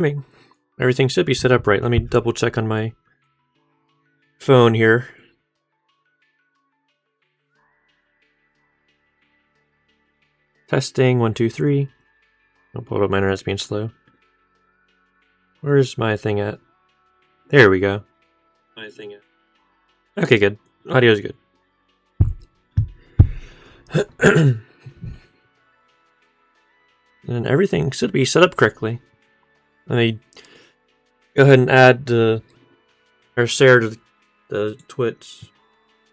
I mean, everything should be set up right. Let me double check on my phone here. Testing 1 2 3. I'll pull it up. My internet's being slow. Where's my thing at? There we go. Okay, good. Audio's good. And everything should be set up correctly. Let me go ahead and add or share the Twitch,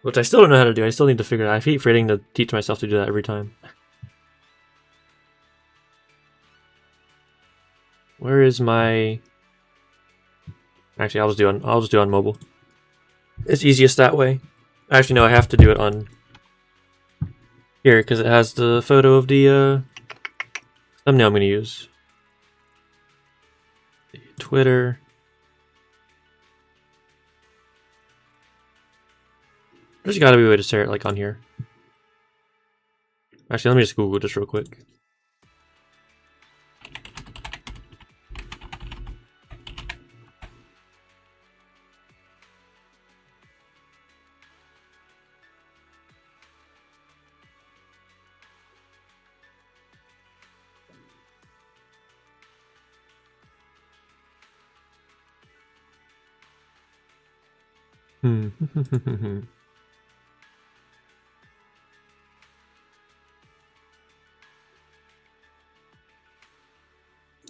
which I still don't know how to do. I still need to figure it out. I keep forgetting to teach myself to do that every time. Where is my? Actually, I'll just do on mobile. It's easiest that way. Actually, no, I have to do it on here because it has the photo of the thumbnail I'm going to use. Twitter. There's got to be a way to share it like on here. Actually, let me just Google this real quick.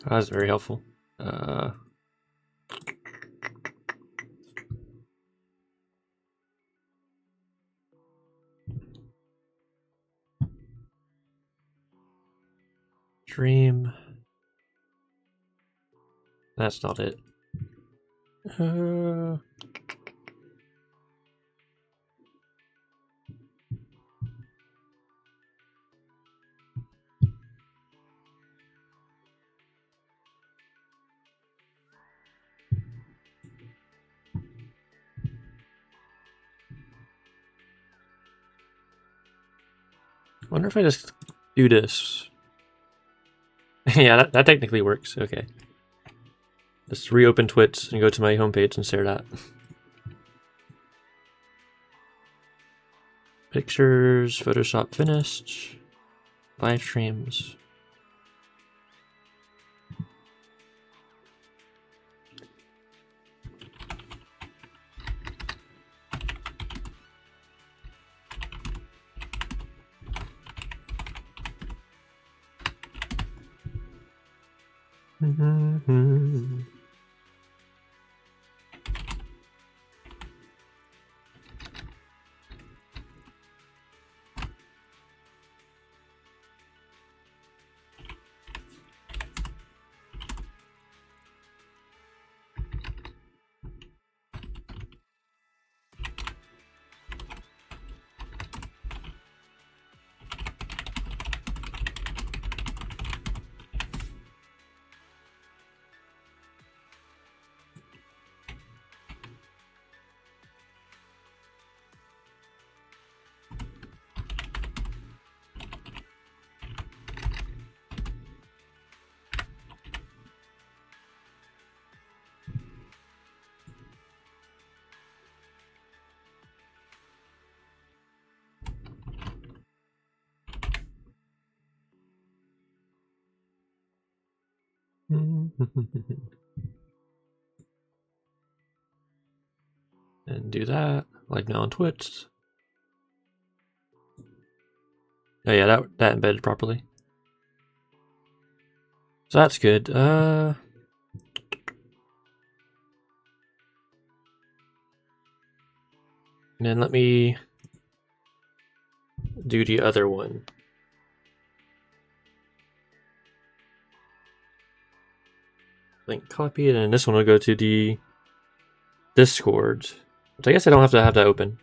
That's very helpful. Dream. That's not it. I wonder if I just do this. Yeah, that technically works. Okay. Just reopen Twitch and go to my homepage and share that. Pictures, Photoshop finished, live streams. And do that, like now on Twitch. Oh yeah, that embedded properly. So that's good. And then let me do the other one. Link copied, and this one will go to the Discord. Which I guess I don't have to have that open.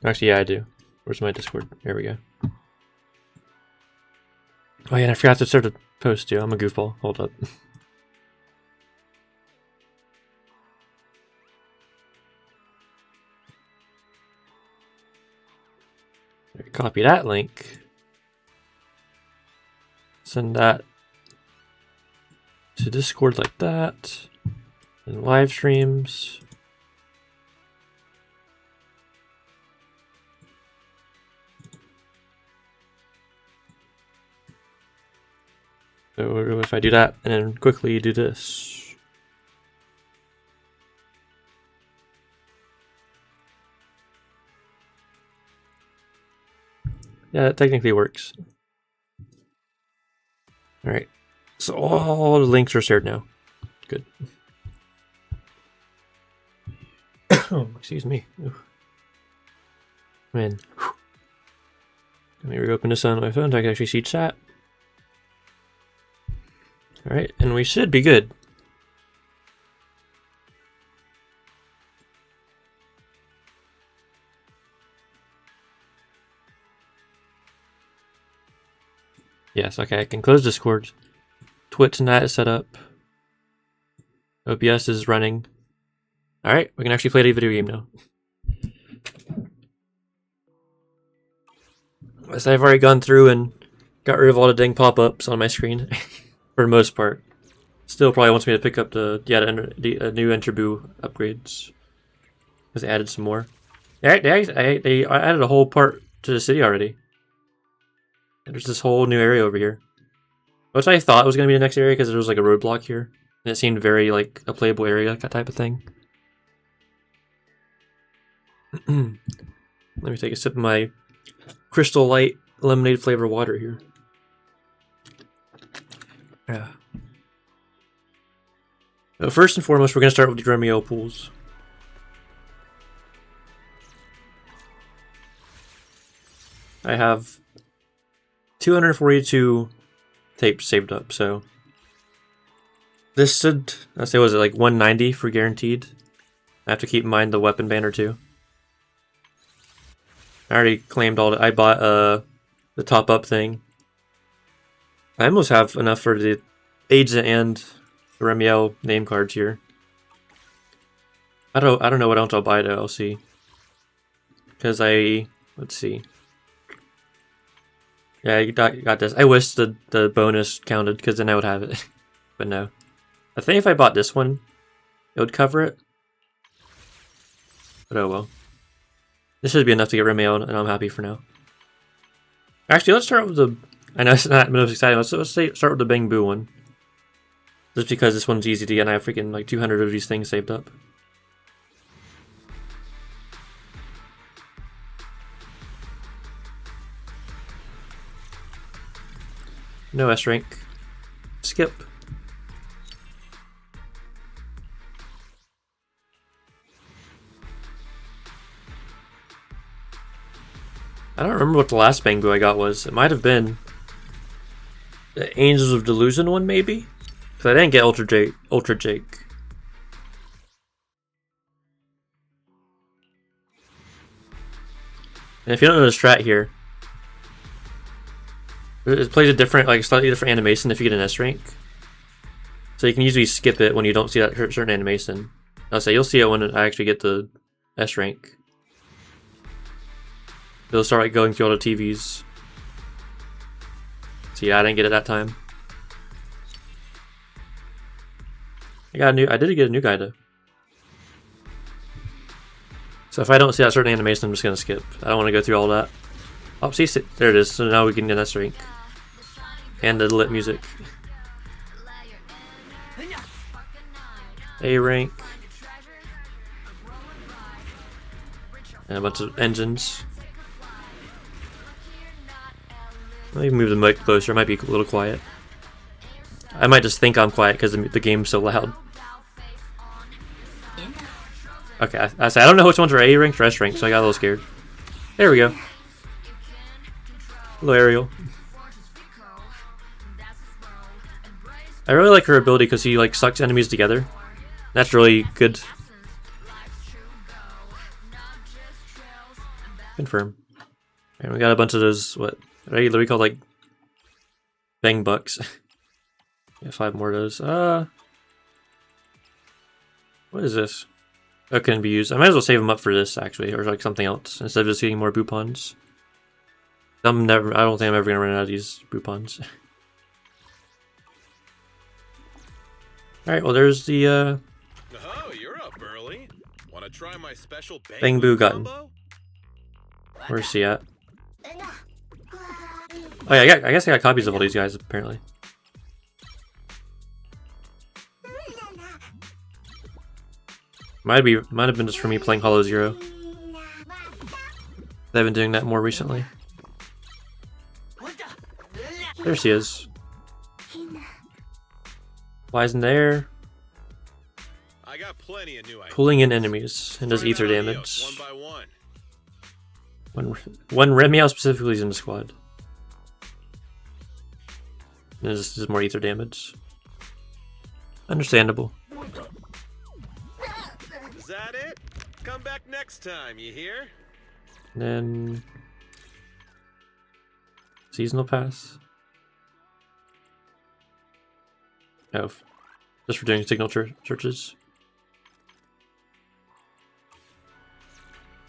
Actually, yeah, I do. Where's my Discord? There we go. Oh yeah, and I forgot to start the post too. I'm a goofball. Hold up. Copy that link. Send that to Discord like that, and live streams. So if I do that and then quickly do this. Yeah, it technically works. Alright, so all the links are shared now. Good. Oh, excuse me. Ooh. Man. Let me reopen this on my phone so I can actually see chat. Alright, and we should be good. Yes, okay, I can close Discord. Twitch and that is set up. OBS is running. Alright, we can actually play the video game now. As I've already gone through and got rid of all the dang pop-ups on my screen. For the most part. Still probably wants me to pick up the new Entriboo upgrades. Because they added some more. They added a whole part to the city already. There's this whole new area over here. Which I thought was going to be the next area because there was like a roadblock here. And it seemed very like a playable area type of thing. Let me take a sip of my Crystal Light lemonade flavor water here. Yeah. So first and foremost, we're going to start with the Remielle pools. I have 242 tapes saved up, so this should, I say, was it like 190 for guaranteed? I have to keep in mind the weapon banner too. I already claimed all I bought the top up thing. I almost have enough for the agent and the Remielle name cards here. I don't know what else I'll buy though. I'll see. Because let's see. Yeah, you got this. I wish the bonus counted because then I would have it. But no. I think if I bought this one, it would cover it. But oh well. This should be enough to get Remielle, and I'm happy for now. Actually, let's start with the... I know it's not the most exciting. Let's start with the Bang Boo one. Just because this one's easy to get and I have freaking like 200 of these things saved up. No S rank. Skip. I don't remember what the last Bang Boo I got was. It might have been the Angels of Delusion one, maybe? Because I didn't get Ultra Jake. And if you don't know the strat here, it plays a different, like slightly different animation if you get an S rank. So you can usually skip it when you don't see that certain animation. I'll say you'll see it when I actually get the S rank. It'll start like going through all the TVs. So yeah, I didn't get it that time. I did get a new guy though. So if I don't see that certain animation, I'm just gonna skip. I don't want to go through all that. Oh, see, there it is. So now we can get S rank. And the lit music. A rank. And a bunch of engines. Let me move the mic closer. It might be a little quiet. I might just think I'm quiet because the game's so loud. Okay, I don't know which ones are A rank or S rank, so I got a little scared. There we go. Hello, Ariel. I really like her ability because he like sucks enemies together. That's really good. Confirm. And we got a bunch of those, what are we called, like bang bucks. Yeah, 5 more of those. What is this? That couldn't be used. I might as well save them up for this actually, or like something else instead of just getting more Boopons. I don't think I'm ever gonna run out of these Boopons. Alright, well there's the Oh, you're up early. Want to try my special Bang Boo Gun. combo? Where's he at? Oh yeah, I guess I got copies of all these guys apparently. Might have been just for me playing Hollow Zero. They've been doing that more recently. There she is. Flies in there. I got plenty of new ideas. Pulling in enemies and does ether damage. One by one. When Remielle specifically is in the squad. And this is more ether damage. Understandable. Is that it? Come back next time, you hear? And then seasonal pass. Oh, just for doing signal searches.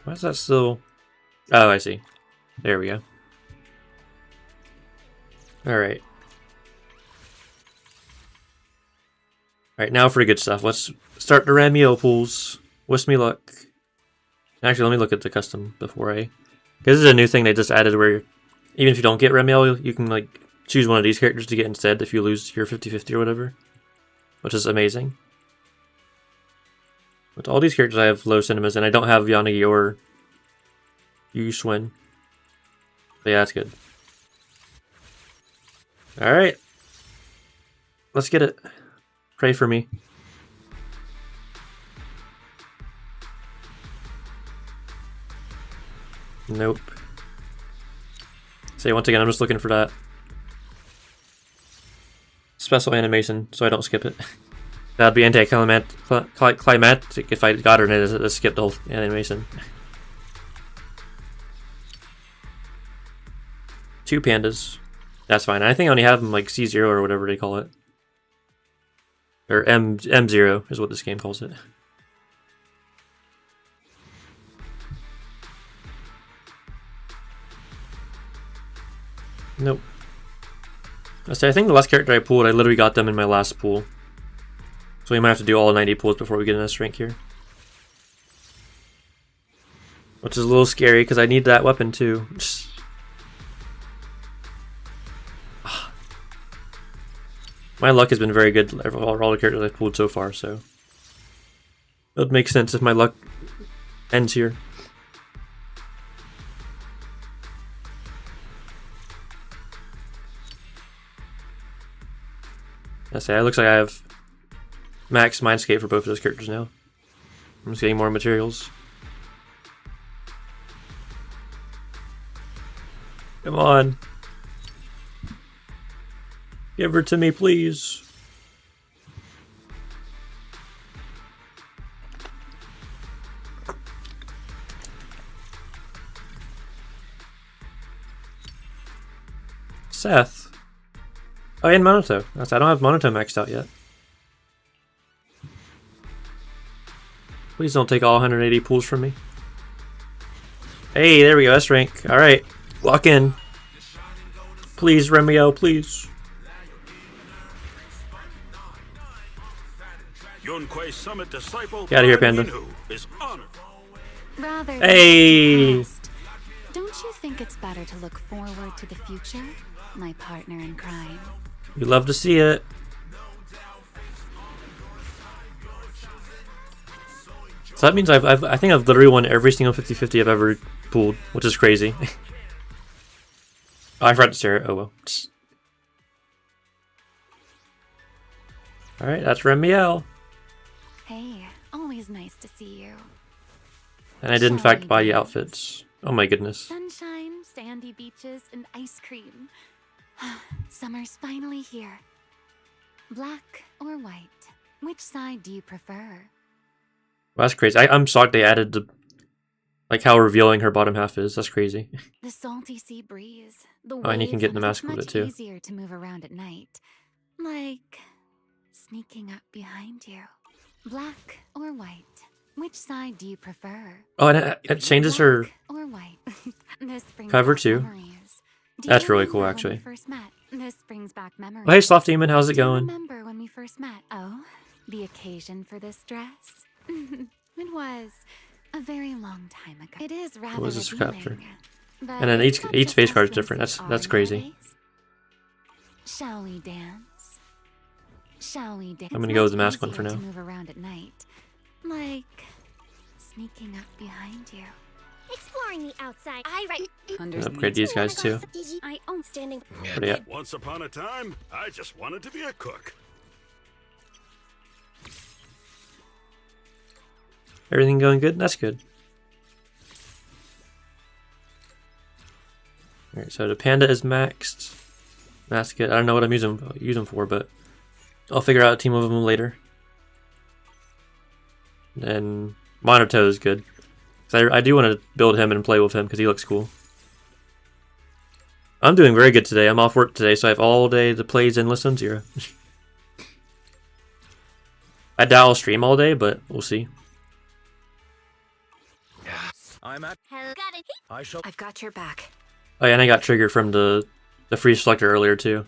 Why is that still? Oh, I see. There we go. All right. All right, now for the good stuff. Let's start the Remielle pools. Wish me luck. Actually, let me look at the custom before I. This is a new thing they just added where even if you don't get Remielle, you can like choose one of these characters to get instead if you lose your 50-50 or whatever, which is amazing. With all these characters, I have low cinemas, and I don't have Yanagi or Yuswin. But yeah, that's good. Alright. Let's get it. Pray for me. Nope. So once again, I'm just looking for that special animation so I don't skip it. That'd be anticlimactic if I got her and it skipped the whole animation. 2 pandas. That's fine. I think I only have them like C0 or whatever they call it. Or M0 is what this game calls it. Nope. I think the last character I pulled, I literally got them in my last pool. So we might have to do all 90 pulls before we get in this rank here. Which is a little scary because I need that weapon too. My luck has been very good for all the characters I've pulled so far, so it would make sense if my luck ends here. I say, it looks like I have max Mindscape for both of those characters now. I'm just getting more materials. Come on. Give her to me, please. Seth. Oh, and Monoto. I don't have Monoto maxed out yet. Please don't take all 180 pulls from me. Hey, there we go. S rank. All right, lock in. Please, Remielle, please. Get out of here, Panda. Hey! Don't you think it's better to look forward to the future, my partner in crime? We love to see it. So that means I think I've literally won every single 50-50 I've ever pulled, which is crazy. Oh, I forgot to share it. Oh well. Alright, that's Remielle. Hey, always nice to see you. And I did in fact buy the outfits. Oh my goodness. Sunshine, sandy beaches, and ice cream. Summer's finally here. Black or white? Which side do you prefer? Well, that's crazy. I'm shocked they added the like how revealing her bottom half is. That's crazy. The salty sea breeze. The Oh, and you can get in the waves, mask with it much too. easier to move around at night. Like sneaking up behind you. Black or white? Which side do you prefer? Oh, and it changes her Black or white? This brings cover back too. memories. Do That's you really cool, remember when we actually. first met? This brings back memories. Oh, hey, Sloth Demon, how's it Do you going? remember when we first met? Oh, the occasion for this dress? It was a very long time ago. It is rather What was this revealing, capture? but And then isn't that each just face how card is swimsuits different. That's are crazy. nowadays? Shall we dance? Shall we dance? I'm gonna It's go with the much mask one for easier now. to move around at night, like sneaking up behind you. Exploring the outside. I write. Upgrade these guys too. I own standing. What are you at? Once upon a time, I just wanted to be a cook. Everything going good? That's good. Alright, so the panda is maxed. That's good. I don't know what I'm using for, but I'll figure out a team of them later. And Monotone is good. I do want to build him and play with him because he looks cool. I'm doing very good today. I'm off work today, so I have all day to play Zenless Zone Zero. I doubt I'll stream all day, but we'll see. I'm at. Got it. I shall. I've got your back. Oh yeah, and I got triggered from the free selector earlier too,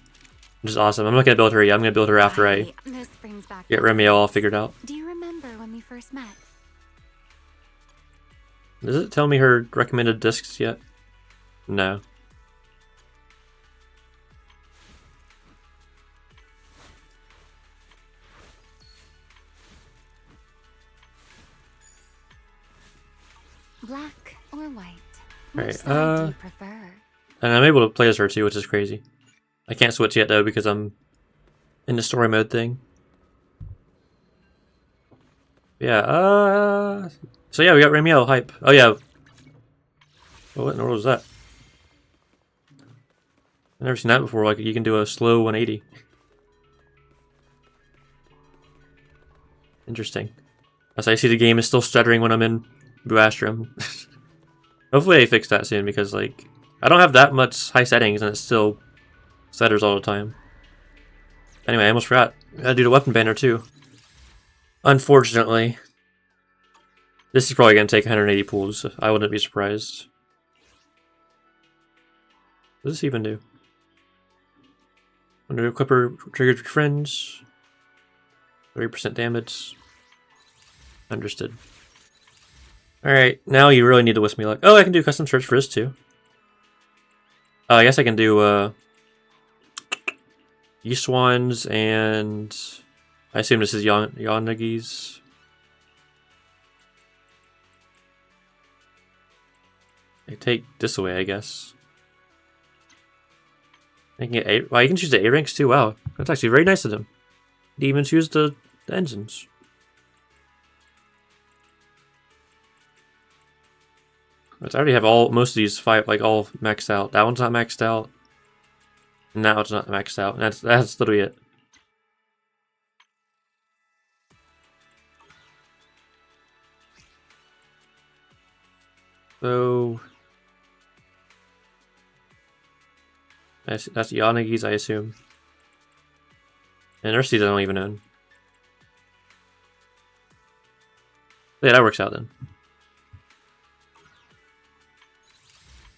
which is awesome. I'm not gonna build her yet. I'm gonna build her after I This brings back get memories. Remielle all figured out. Do you remember when we first met? Does it tell me her recommended discs yet? No. Black or white? Right, Which side do you prefer? And I'm able to play as her too, which is crazy. I can't switch yet though because I'm in the story mode thing. Yeah, so yeah, we got Remielle hype. Oh yeah. What in the world was that? I've never seen that before, like you can do a slow 180. Interesting. As I see the game is still stuttering when I'm in Buastrom. Hopefully they fix that soon because like I don't have that much high settings and it still stutters all the time. Anyway, I almost forgot. I gotta do the weapon banner too. Unfortunately. This is probably gonna take 180 pulls. I wouldn't be surprised. What does this even do? When the equipper triggers your friends. 30% damage. Understood. Alright, now you really need to wish me luck. Oh, I can do custom search for this too. I guess I can do East Ones and I assume this is Yanagi's. I take this away, I guess. I can get A. Wow, you can choose the A ranks too. Wow, that's actually very nice of them. You even choose the engines. I already have most of these like all maxed out. That one's not maxed out. And that one's not maxed out. And that's literally it. So that's Yanagi's, I assume. And the rest of these I don't even own. Yeah, that works out then.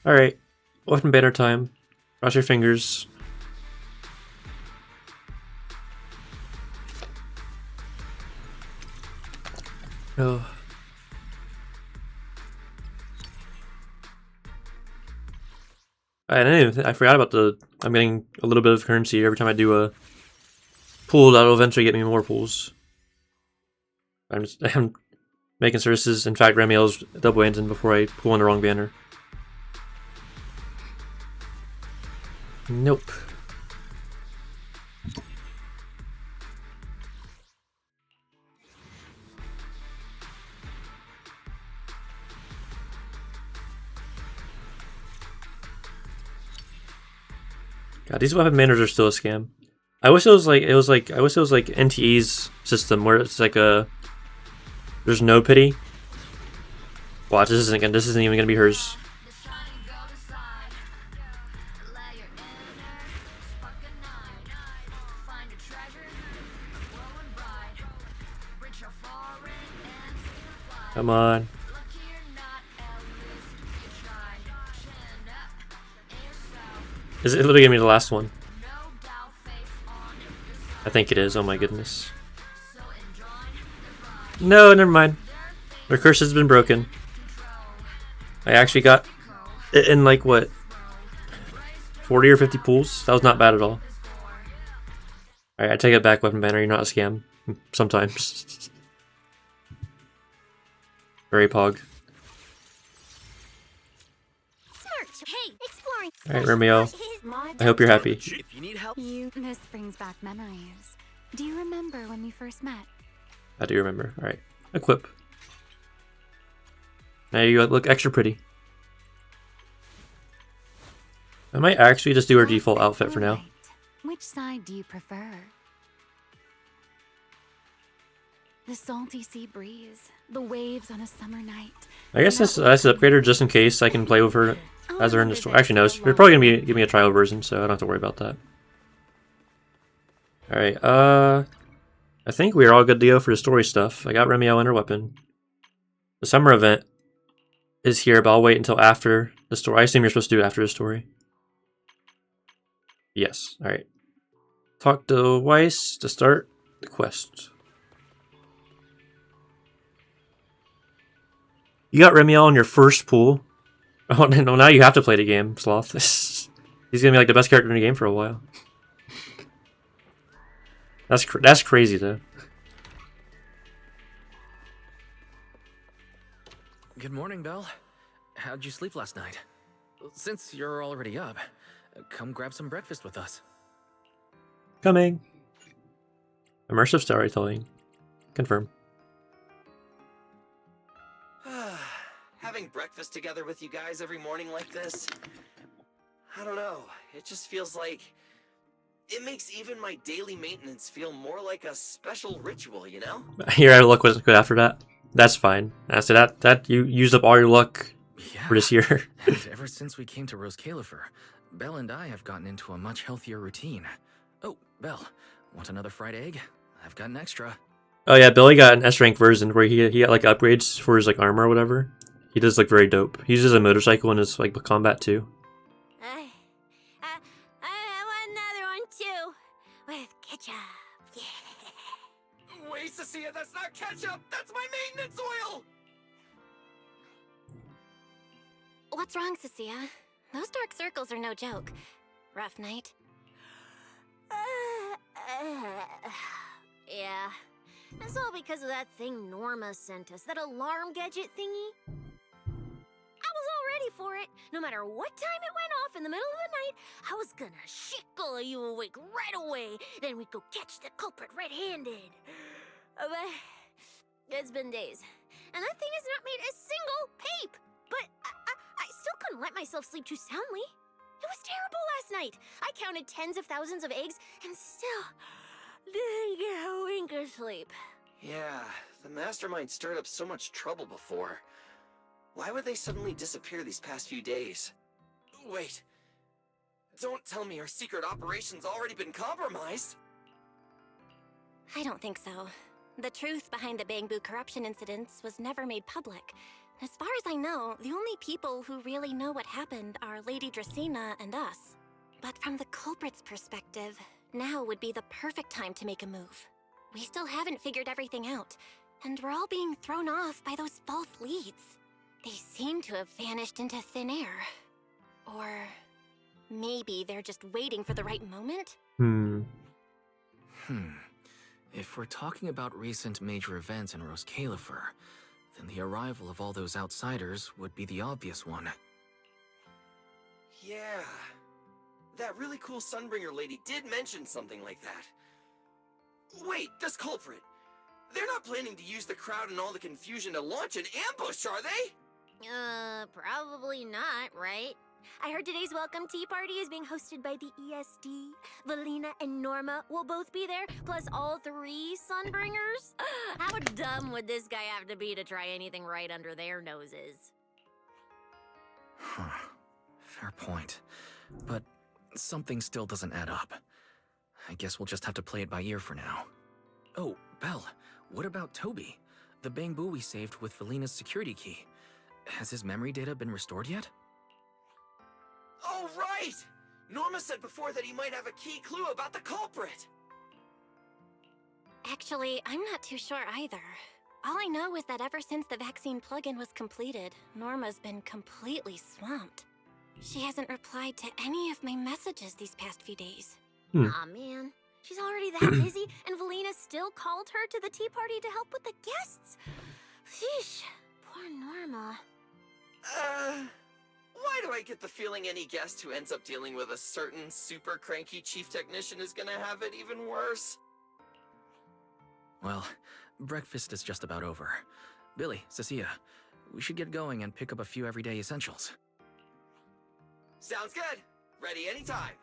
Alright. Weapon banner time. Cross your fingers. Oh. I forgot about I'm getting a little bit of currency every time I do a pull that'll eventually get me more pulls. I'm making sure this is in fact Remielle's double engine before I pull in the wrong banner. Nope. God, these weapon banners are still a scam. I wish it was like NTE's system where it's like there's no pity. Watch, this isn't even gonna be hers. Come on. Is it literally gonna be the last one? I think it is. Oh my goodness. No, never mind. Their curse has been broken. I actually got it in like what, 40 or 50 pools? That was not bad at all. Alright, I take it back, Weapon Banner. You're not a scam. Sometimes. Very pog. Smart. Hey, exploring. Alright, Remielle. I hope you're happy. If you need help, This brings back memories. Do you remember when we first met? I do remember. Alright. Equip. Now you look extra pretty. I might actually just do our default outfit for now. Right. Which side do you prefer? The salty sea breeze, the waves on a summer night. I guess this upgrade her just in case I can play with her as her in the store. Actually, no, they're probably gonna give me a trial version, so I don't have to worry about that. Alright, I think we are all good to go for the story stuff. I got Remielle and her weapon. The summer event is here, but I'll wait until after the story. I assume you're supposed to do it after the story. Yes, alright. Talk to Weiss to start the quest. You got Remielle in your first pool. Oh no! Now you have to play the game, Sloth. He's gonna be like the best character in the game for a while. That's crazy though. Good morning, Belle. How'd you sleep last night? Since you're already up, come grab some breakfast with us. Coming. Immersive storytelling. Confirm. Having breakfast together with you guys every morning like this, I don't know, it just feels like it makes even my daily maintenance feel more like a special ritual, you know? Your out of luck wasn't good after that. That's fine. So that you used up all your luck for this year. And ever since we came to Rose Califer, Belle and I have gotten into a much healthier routine. Oh, Belle, want another fried egg? I've got an extra. Oh yeah, Billy got an S rank version where he got like upgrades for his like armor or whatever. He does look very dope. He uses a motorcycle in his like combat too. I want another one too, with ketchup. Yeah. Wait, Cecilia, that's not ketchup! That's my maintenance oil! What's wrong, Cecilia? Those dark circles are no joke. Rough night? Yeah. That's all because of that thing Norma sent us, that alarm gadget thingy. I was all ready for it. No matter what time it went off in the middle of the night, I was gonna shickle you awake right away. Then we'd go catch the culprit red-handed. But it's been days, and that thing has not made a single peep. But I still couldn't let myself sleep too soundly. It was terrible last night. I counted tens of thousands of eggs and still didn't get a wink of sleep. Yeah, the mastermind stirred up so much trouble before. Why would they suddenly disappear these past few days? Wait. Don't tell me our secret operation's already been compromised. I don't think so. The truth behind the Bangbu corruption incidents was never made public. As far as I know, the only people who really know what happened are Lady Dracena and us. But from the culprit's perspective, now would be the perfect time to make a move. We still haven't figured everything out, and we're all being thrown off by those false leads. They seem to have vanished into thin air. Or maybe they're just waiting for the right moment? If we're talking about recent major events in Rose Califer, then the arrival of all those outsiders would be the obvious one. Yeah. That really cool Sunbringer lady did mention something like that. Wait, this culprit! They're not planning to use the crowd and all the confusion to launch an ambush, are they? Probably not, right? I heard today's welcome tea party is being hosted by the ESD. Valina and Norma will both be there, plus all 3 Sunbringers. How dumb would this guy have to be to try anything right under their noses? Fair point. But something still doesn't add up. I guess we'll just have to play it by ear for now. Oh, Belle, what about Toby? The Bangbu we saved with Valina's security key. Has his memory data been restored yet? Oh, right! Norma said before that he might have a key clue about the culprit. Actually, I'm not too sure either. All I know is that ever since the vaccine plugin was completed, Norma's been completely swamped. She hasn't replied to any of my messages these past few days. Aw, man. She's already that busy, and Valina still called her to the tea party to help with the guests. Sheesh. Poor Norma. Why do I get the feeling any guest who ends up dealing with a certain super cranky chief technician is gonna have it even worse? Well, breakfast is just about over. Billy, Cecilia, we should get going and pick up a few everyday essentials. Sounds good. Ready anytime.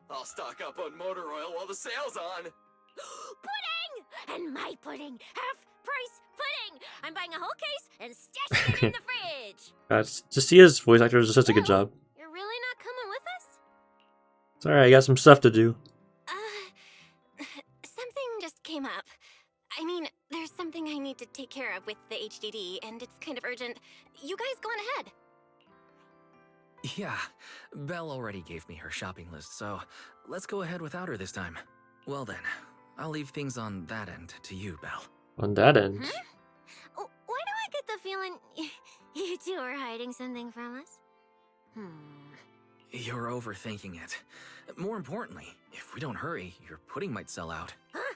I'll stock up on motor oil while the sale's on. Pudding! And my pudding! Half-price pudding! I'm buying a whole case and stashing it in the fridge! Justia's voice actor does such a good job. You're really not coming with us? It's alright, I got some stuff to do. Something just came up. I mean, there's something I need to take care of with the HDD, and it's kind of urgent. You guys go on ahead. Yeah, Belle already gave me her shopping list, so let's go ahead without her this time. Well then, I'll leave things on that end to you, Belle. On that end. Huh? Why do I get the feeling you two are hiding something from us? You're overthinking it. More importantly, if we don't hurry, your pudding might sell out. Huh?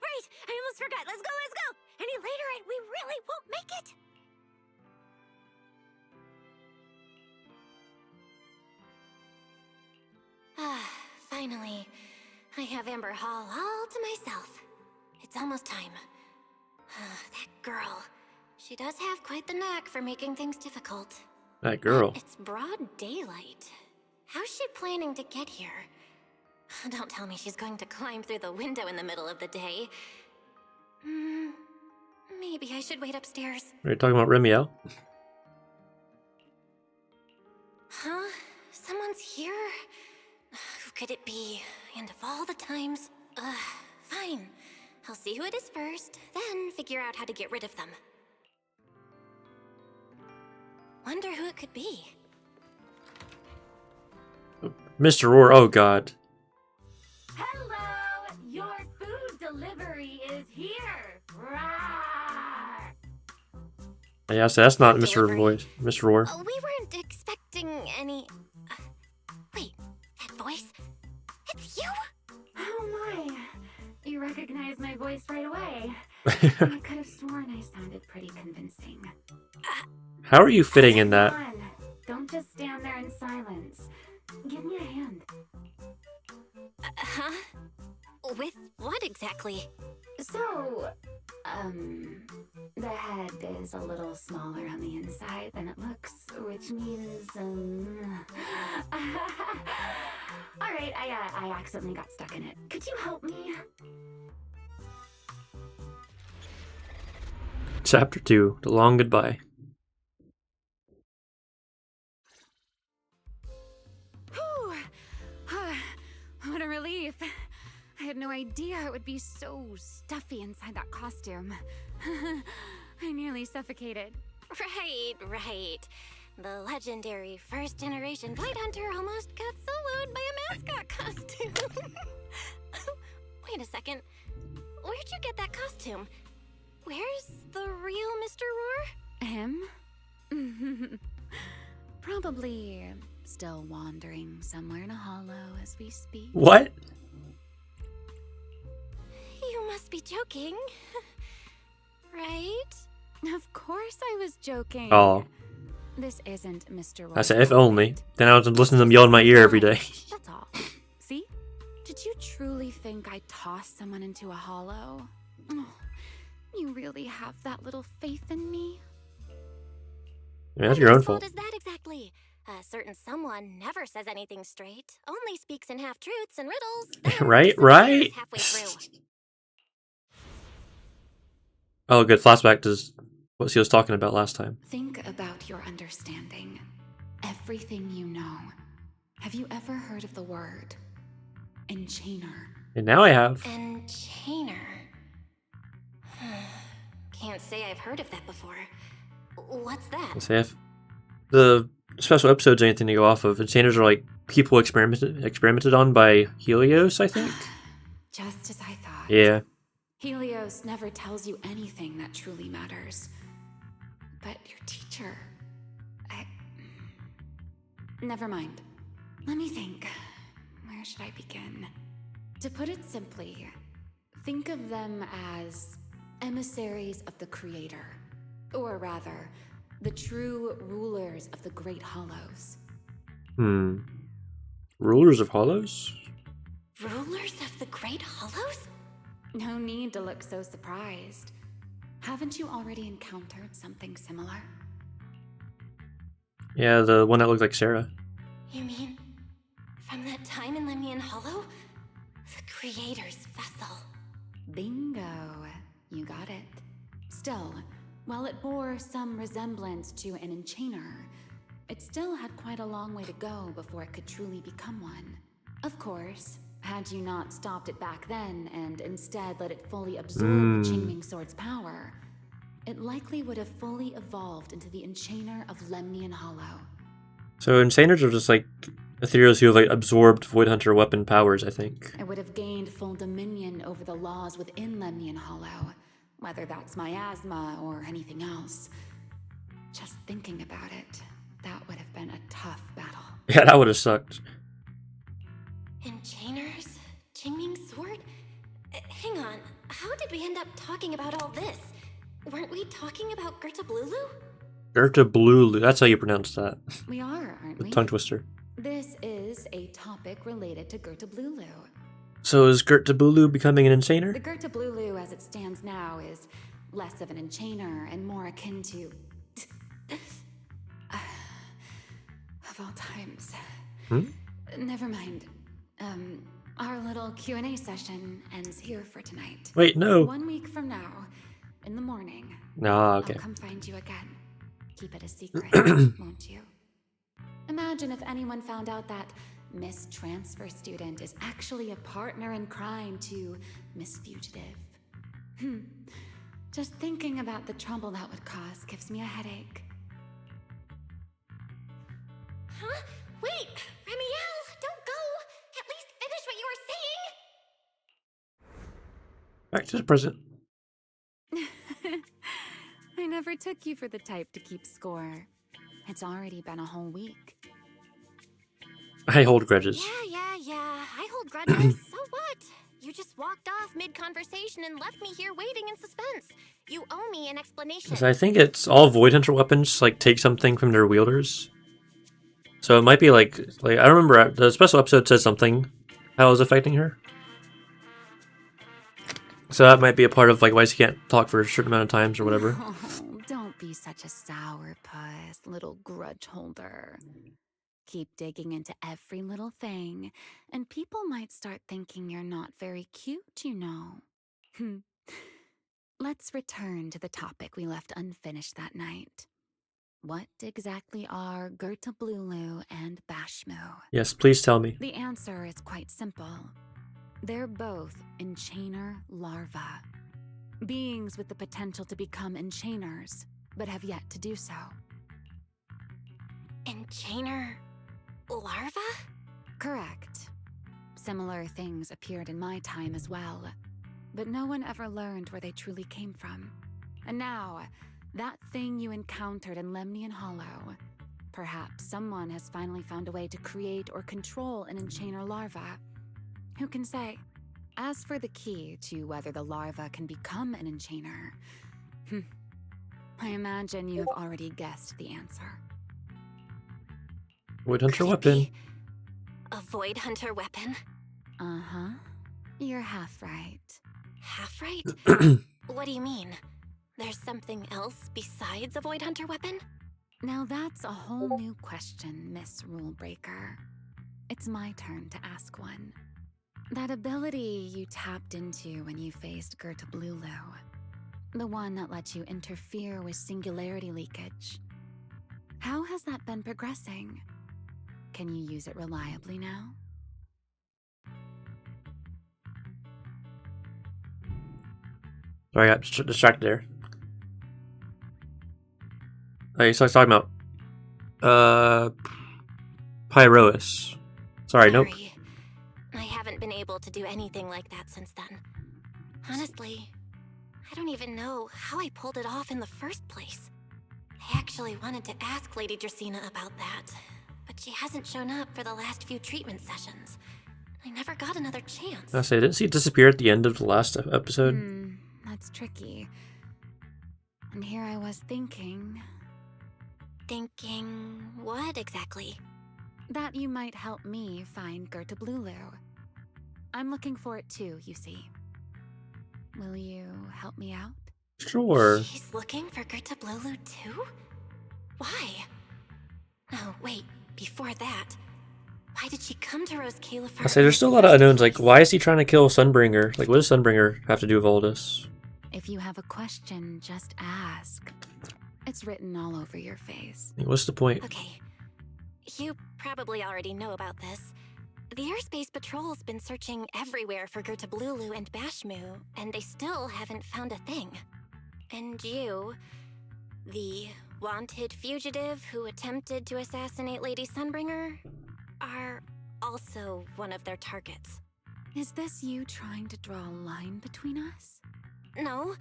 Right! I almost forgot. Let's go, let's go! Any later and we really won't make it! Finally, I have Amber Hall all to myself. It's almost time. That girl. She does have quite the knack for making things difficult. That girl. But it's broad daylight. How's she planning to get here? Don't tell me she's going to climb through the window in the middle of the day. Maybe I should wait upstairs. Are you talking about Remielle? Huh? Someone's here? Who could it be? And of all the times... fine. I'll see who it is first, then figure out how to get rid of them. Wonder who it could be. Mr. Roar, oh god. Hello! Your food delivery is here! Rawr! Yeah, so that's not Mr. Delivery. Voice. Mr. Roar. Oh, we weren't expecting any... wait, that voice? It's you? Oh my! You recognize my voice right away. I could have sworn I sounded pretty convincing. How are you fitting in that? Come on. Don't just stand there in silence. Give me a hand. Huh? With what exactly? So, the head is a little smaller on the inside than it looks, which means, Alright, I accidentally got stuck in it. Could you help me? Chapter 2, The Long Goodbye. Whew. What a relief. I had no idea it would be so stuffy inside that costume. I nearly suffocated. Right. The legendary first-generation Blight Hunter almost got soloed by a mascot costume. Wait a second. Where'd you get that costume? Where's the real Mr. Roar? Him? Probably still wandering somewhere in a hollow as we speak. What? You must be joking. Right? Of course I was joking. Oh. This isn't Mr. Roar. I said, if only. Then I would listen to them yell in my ear every day. That's all. See? Did you truly think I tossed someone into a hollow? Oh, you really have that little faith in me? I mean, that's your own Whose fault. is that exactly? A certain someone never says anything straight, only speaks in half-truths and riddles. then Right? disappears halfway through. Oh, good. Flashback to what she was talking about last time. Think about your understanding. Everything you know. Have you ever heard of the word enchainer? And now I have. Enchainer. Can't say I've heard of that before. What's that? Let's say if the special episodes or anything to go off of, enchainers are like people experimented on by Helios, I think. Just as I thought. Yeah. Helios never tells you anything that truly matters. But your teacher... Never mind. Let me think. Where should I begin? To put it simply, think of them as emissaries of the Creator. Or rather, the true rulers of the Great Hollows. Rulers of Hollows? Rulers of the Great Hollows? No need to look so surprised. Haven't you already encountered something similar? Yeah, the one that looked like Sarah. You mean from that time in Lemnian Hollow? The Creator's vessel. Bingo. You got it. Still, while it bore some resemblance to an enchainer, it still had quite a long way to go before it could truly become one. Of course, had you not stopped it back then and instead let it fully absorb the Qingming Sword's power, it likely would have fully evolved into the Enchainer of Lemnian Hollow. So Enchainers are just like ethereals who have like absorbed Void Hunter weapon powers, I think. It would have gained full dominion over the laws within Lemnian Hollow, whether that's miasma or anything else. Just thinking about it, that would have been a tough battle. Yeah, that would have sucked. Enchainers? Qingming Sword? Hang on, how did we end up talking about all this? Weren't we talking about Gerta Blulu? Gerta Blulu, that's how you pronounce that. We are, aren't The we? tongue twister. This is a topic related to Gerta Blulu. So is Gerta Blulu becoming an Enchainer? The Gerta Blulu, as it stands now, is less of an enchainer and more akin to... of all times. Never mind. Our little Q&A session ends here for tonight. Wait, no. 1 week from now, in the morning, Ah, okay. I'll come find you again. Keep it a secret, won't you? Imagine if anyone found out that Miss Transfer Student is actually a partner in crime to Miss Fugitive. Just thinking about the trouble that would cause gives me a headache. Huh? Wait! Remielle! Don't go! At least finish what you were saying! Back to the present. I never took you for the type to keep score. It's already been a whole week. I hold grudges. Yeah. I hold grudges. So what? You just walked off mid-conversation and left me here waiting in suspense. You owe me an explanation. So I think it's all Void Hunter weapons like take something from their wielders. So it might be like I don't remember, the special episode said something how it was affecting her. So that might be a part of like why she can't talk for a certain amount of times or whatever. Oh, don't be such a sourpuss, little grudge holder. Keep digging into every little thing, and people might start thinking you're not very cute, you know. Let's return to the topic we left unfinished that night. What exactly are Gerta Blulu and Bashmu? Yes, please tell me. The answer is quite simple. They're both Enchainer larvae. Beings with the potential to become Enchainers, but have yet to do so. Enchainer larva? Correct. Similar things appeared in my time as well, but no one ever learned where they truly came from. And now, that thing you encountered in Lemnian Hollow, perhaps someone has finally found a way to create or control an Enchainer larva. Who can say? As for the key to whether the larva can become an Enchainer, I imagine you have already guessed the answer. Void Hunter Could it weapon. be a Void Hunter weapon? Uh-huh. You're half right. Half right? What do you mean? There's something else besides a Void Hunter weapon? Now that's a whole new question, Miss Rulebreaker. It's my turn to ask one. That ability you tapped into when you faced Gerta Blulu, the one that lets you interfere with singularity leakage. How has that been progressing? Can you use it reliably now? Sorry, I got distracted there. Okay, so I was talking about Pyrois. Sorry, nope. I haven't been able to do anything like that since then. Honestly, I don't even know how I pulled it off in the first place. I actually wanted to ask Lady Dracaena about that, but she hasn't shown up for the last few treatment sessions. I never got another chance. I say, didn't she disappear at the end of the last episode? That's tricky. And here I was thinking... Thinking what exactly? that you might help me find Gerta Blulu. I'm looking for it too, you see. Will you help me out? Sure. She's looking for Gerta Blulu too? Why? Oh, wait, before that, why did she come to Rose Califar? I say, there's still a lot of unknowns. Like, why is he trying to kill Sunbringer? Like, what does Sunbringer have to do with all this? If you have a question, just ask. It's written all over your face. Like, what's the point? Okay, you probably already know about this. The Airspace Patrol's been searching everywhere for Gerta Blulu and Bashmu, and they still haven't found a thing. And you, the wanted fugitive who attempted to assassinate Lady Sunbringer, are also one of their targets. Is this you trying to draw a line between us? No,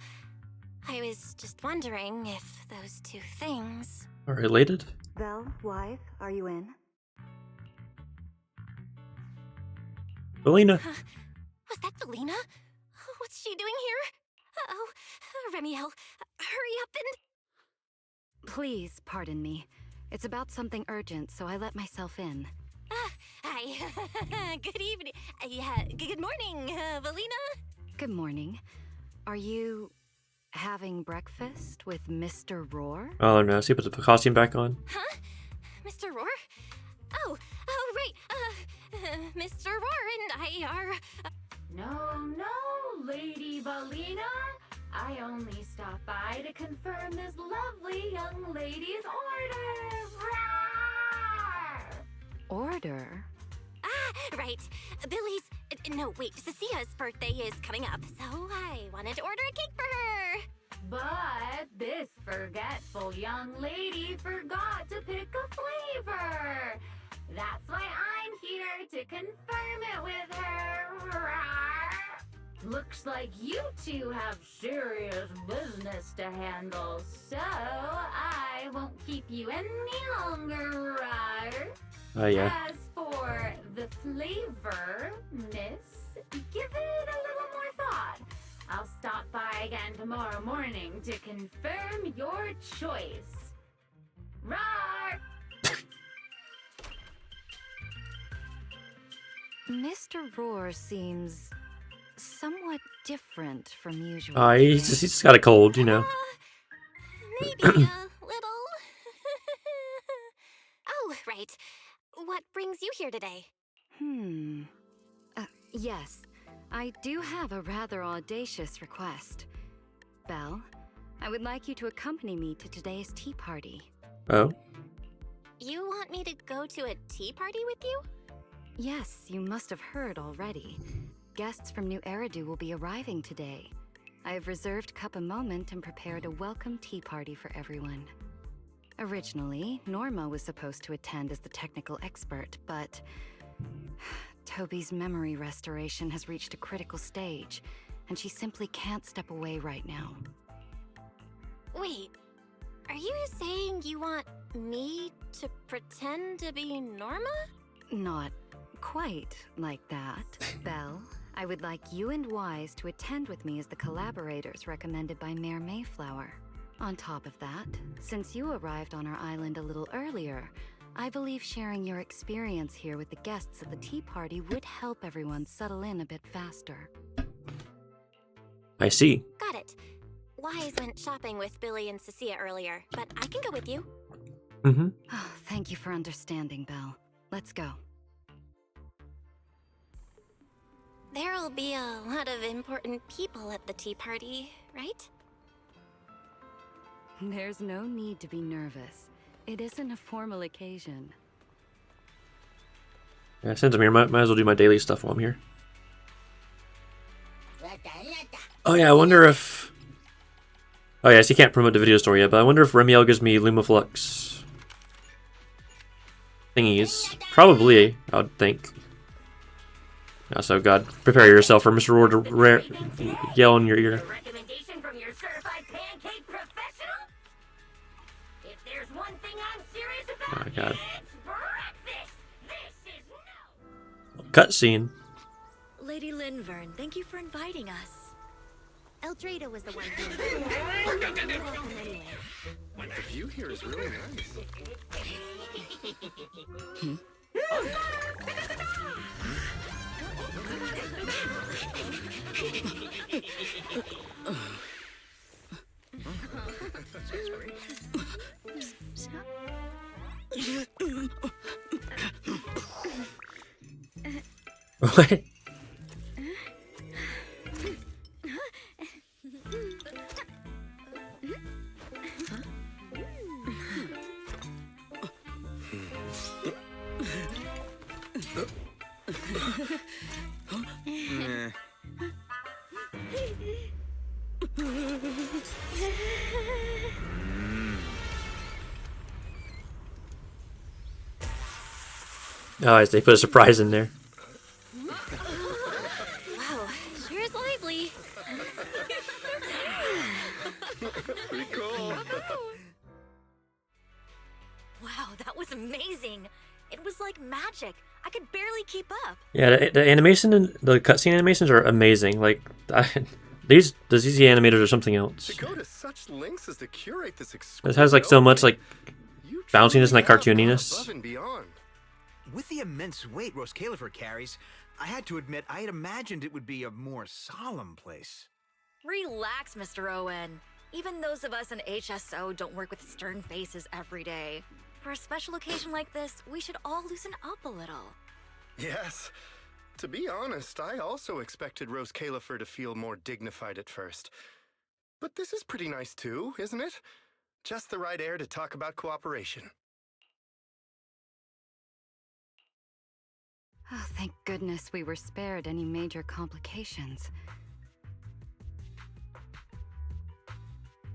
I was just wondering if those two things... Are related? Vel, wife, are you in? Belina. Was that Belina? What's she doing here? Uh-oh, Remielle, hurry up and... Please, pardon me. It's about something urgent, so I let myself in. Hi. Good evening. Yeah, good morning, Belina. Good morning. Are you having breakfast with Mr. Roar? Oh no, so he put the costume back on. Huh? Mr. Roar? Oh, right. Mr. Roar and I are... No, Lady Belina. I only stopped by to confirm this lovely young lady's orders. Order? Right. Cecia's birthday is coming up, so I wanted to order a cake for her. But this forgetful young lady forgot to pick a flavor. That's why I'm here to confirm it with her. Looks like you two have serious business to handle, so I won't keep you any longer. Yeah. As for the flavor, miss, give it a little more thought. I'll stop by again tomorrow morning to confirm your choice. Roar! Mr. Roar seems somewhat different from usual. He's just got a cold, you know. Maybe a little. Oh, right. What brings you here today? Yes. I do have a rather audacious request. Belle, I would like you to accompany me to today's tea party. Oh? You want me to go to a tea party with you? Yes, you must have heard already. Guests from New Eridu will be arriving today. I have reserved Cup a Moment and prepared a welcome tea party for everyone. Originally, Norma was supposed to attend as the technical expert, but Toby's memory restoration has reached a critical stage, and she simply can't step away right now. Wait, are you saying you want me to pretend to be Norma? Not quite like that. Belle, I would like you and Wise to attend with me as the collaborators recommended by Mayor Mayflower. On top of that, since you arrived on our island a little earlier, I believe sharing your experience here with the guests at the tea party would help everyone settle in a bit faster. I see. Got it. Wise went shopping with Billy and Cecilia earlier, but I can go with you. Mm-hmm. Oh, thank you for understanding, Belle. Let's go. There'll be a lot of important people at the tea party, right? There's no need to be nervous. It isn't a formal occasion. Yeah, since I'm here, might as well do my daily stuff while I'm here. Oh yeah, I wonder if... Oh yes, he can't promote the video store yet, but I wonder if Remielle gives me Lumaflux thingies. Probably, I would think. So God, prepare yourself for Mr. Ward to yell in your ear. A recommendation from your certified pancake professional? If there's one thing I'm serious about, Oh God. it's breakfast. This is no. Cutscene. Lady Linvern, thank you for inviting us. Eldrado was the one who anyway. The view here is really nice. What? Oh, they put a surprise in there. Wow, sure is lively. Pretty cool. Wow, that was amazing. It was like magic. I could barely keep up. Yeah, the animation and the cutscene animations are amazing. Like these, the ZZ animators are something else. To go to such lengths as to curate this It has like so much like You bounciness and like truly have gone cartooniness. above and beyond. With the immense weight Rose Califer carries, I had to admit I had imagined it would be a more solemn place. Relax, Mr. Owen. Even those of us in HSO don't work with stern faces every day. For a special occasion like this, we should all loosen up a little. Yes. To be honest, I also expected Rose Califer to feel more dignified at first. But this is pretty nice too, isn't it? Just the right air to talk about cooperation. Oh, thank goodness we were spared any major complications.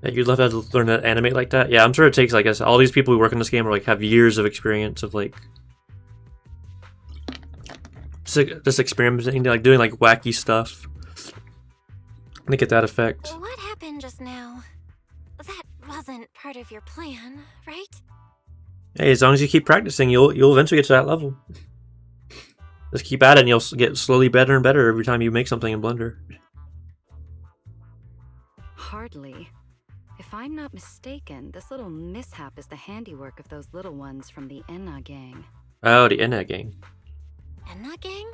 Yeah, you'd love to learn to animate like that. Yeah, I'm sure it takes, I guess, all these people who work in this game are like have years of experience of like just experimenting, like doing like wacky stuff to get that effect. What happened just now? That wasn't part of your plan, right? Hey, as long as you keep practicing, you'll eventually get to that level. Just keep at it, and you'll get slowly better and better every time you make something in Blender. Hardly. If I'm not mistaken, this little mishap is the handiwork of those little ones from the Enna gang. Oh, the Enna gang. Enna gang?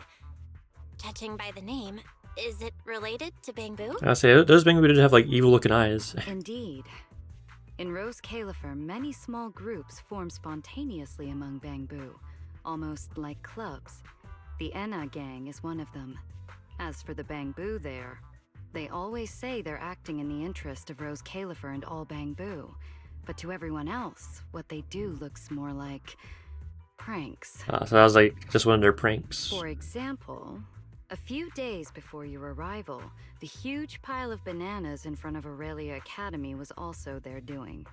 Judging by the name, is it related to Bangbu? I say those Bangbu did have like evil-looking eyes. Indeed. In Rose Califer, many small groups form spontaneously among Bangbu, almost like clubs. The Enna gang is one of them. As for the Bangbu there, they always say they're acting in the interest of Rose Califer and all Bangbu, but to everyone else, what they do looks more like pranks. So that was like just one of their pranks. For example, a few days before your arrival, the huge pile of bananas in front of Aurelia Academy was also their doing.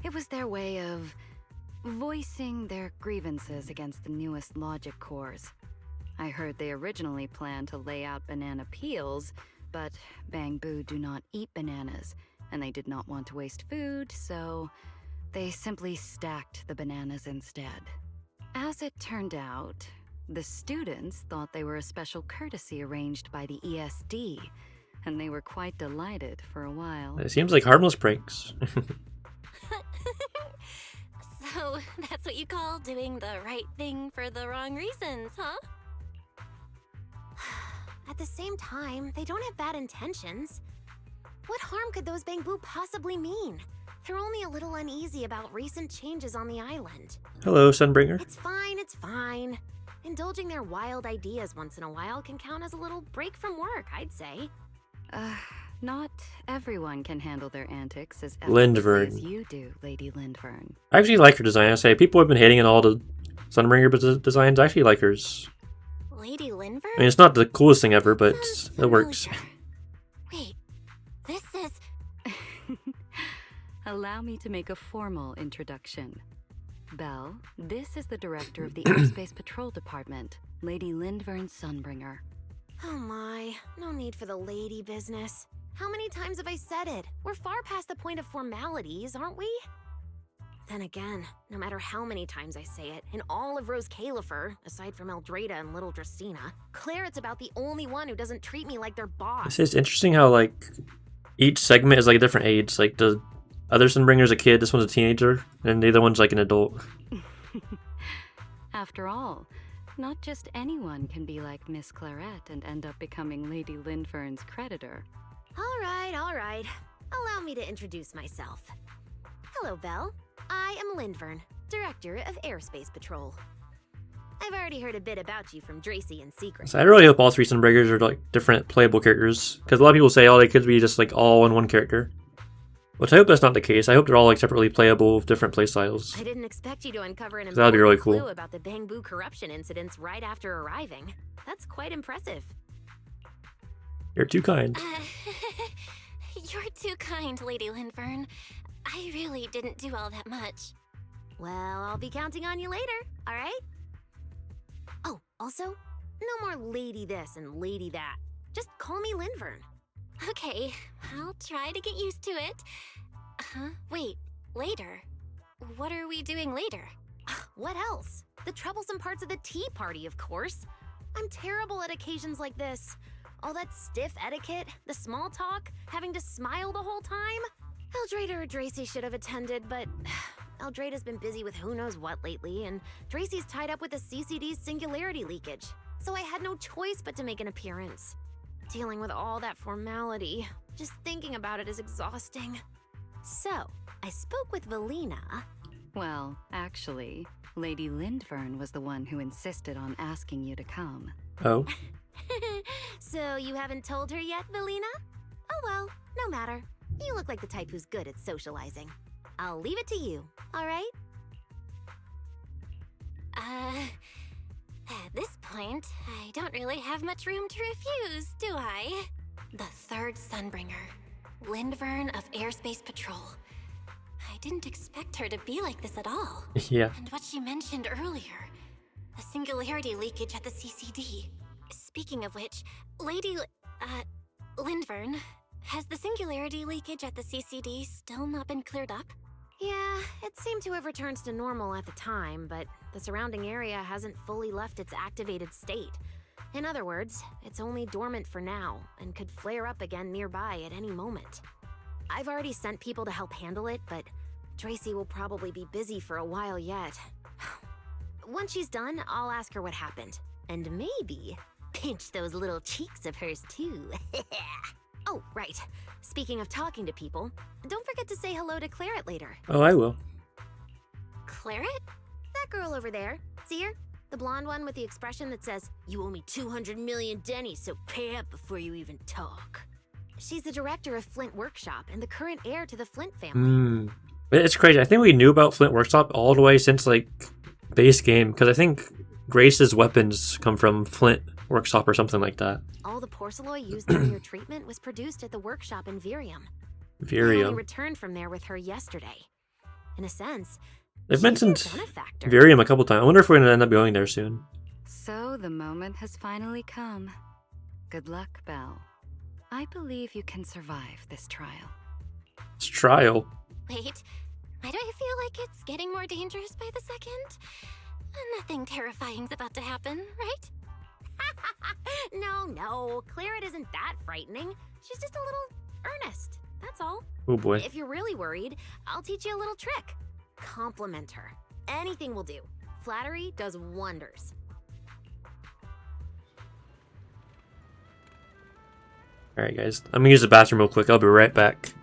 It was their way of voicing their grievances against the newest logic cores. I heard they originally planned to lay out banana peels, but Bangbu do not eat bananas, and they did not want to waste food, so they simply stacked the bananas instead. As it turned out, the students thought they were a special courtesy arranged by the ESD, and they were quite delighted for a while. It seems like harmless pranks. So, that's what you call doing the right thing for the wrong reasons, huh? At the same time, they don't have bad intentions. What harm could those Bangbu possibly mean? They're only a little uneasy about recent changes on the island. Hello, Sunbringer. It's fine, it's fine. Indulging their wild ideas once in a while can count as a little break from work, I'd say. Not everyone can handle their antics as Lindvern. effortlessly as you do, Lady Lindvern. I actually like her design. I say people have been hating on all the Sunbringer designs. I actually like hers. Lady Linvern? I mean, it's not the coolest thing ever, but it works. Wait, this is... Allow me to make a formal introduction. Belle, this is the director of the Airspace Patrol Department, Lady Lindvern Sunbringer. Oh my, no need for the lady business. How many times have I said it? We're far past the point of formalities, aren't we? Then again, no matter how many times I say it, in all of Rose Califer, aside from Eldrada and Little Dristina, Claret's about the only one who doesn't treat me like their boss. It's interesting how, like, each segment is like a different age. Like, the other Sunbringer's a kid, this one's a teenager, and the other one's like an adult. After all, not just anyone can be like Miss Claret and end up becoming Lady Lindfern's creditor. All right. Allow me to introduce myself. Hello, Belle. I am Lindvern, Director of Airspace Patrol. I've already heard a bit about you from Dracy in secret. So I really hope all three Sunbringers are like different playable characters, because a lot of people say, oh, they could be just like all in one character. Which I hope that's not the case. I hope they're all like separately playable with different playstyles. I didn't expect you to uncover an That'd be really important cool. clue about the Bangbu corruption incidents right after arriving. That's quite impressive. You're too kind. You're too kind, Lady Lindvern. I really didn't do all that much. Well, I'll be counting on you later, all right? Oh, also, no more lady this and lady that. Just call me Lindvern. Okay, I'll try to get used to it. Wait, later? What are we doing later? What else? The troublesome parts of the tea party, of course. I'm terrible at occasions like this. All that stiff etiquette, the small talk, having to smile the whole time. Eldrada or Dracy should have attended, but Eldrada's been busy with who knows what lately, and Dracy's tied up with the CCD's singularity leakage, so I had no choice but to make an appearance. Dealing with all that formality, just thinking about it is exhausting. So, I spoke with Valina. Well, actually, Lady Lindvern was the one who insisted on asking you to come. Oh. So you haven't told her yet, Valina? Oh well, no matter. You look like the type who's good at socializing. I'll leave it to you, all right? At this point, I don't really have much room to refuse, do I? The third Sunbringer, Lindvern of Airspace Patrol. I didn't expect her to be like this at all. Yeah. And what she mentioned earlier, the singularity leakage at the CCD. Speaking of which, Lindvern, has the singularity leakage at the CCD still not been cleared up? Yeah, it seemed to have returned to normal at the time, but the surrounding area hasn't fully left its activated state. In other words, it's only dormant for now, and could flare up again nearby at any moment. I've already sent people to help handle it, but Dracy will probably be busy for a while yet. Once she's done, I'll ask her what happened. And maybe pinch those little cheeks of hers too. Oh, right. Speaking of talking to people, don't forget to say hello to Claret later. Oh, I will. Claret? That girl over there. See her? The blonde one with the expression that says, "You owe me 200 million dennies, so pay up before you even talk." She's the director of Flint Workshop and the current heir to the Flint family. It's crazy. I think we knew about Flint Workshop all the way since, like, base game, because I think Grace's weapons come from Flint Workshop or something like that. All the porcelain used in your treatment was produced at the workshop in Virium. I Virium. only returned from there with her yesterday. In a sense, They've she's mentioned your benefactor. Virium a couple times. I wonder if we're going to end up going there soon. So the moment has finally come. Good luck, Belle. I believe you can survive this trial. It's trial. Wait, why do I feel like it's getting more dangerous by the second? Nothing terrifying's about to happen, right? No, Claret isn't that frightening. She's just a little earnest, that's all. Oh boy. If you're really worried, I'll teach you a little trick. Compliment her. Anything will do. Flattery does wonders. Alright guys, I'm going to use the bathroom real quick. I'll be right back.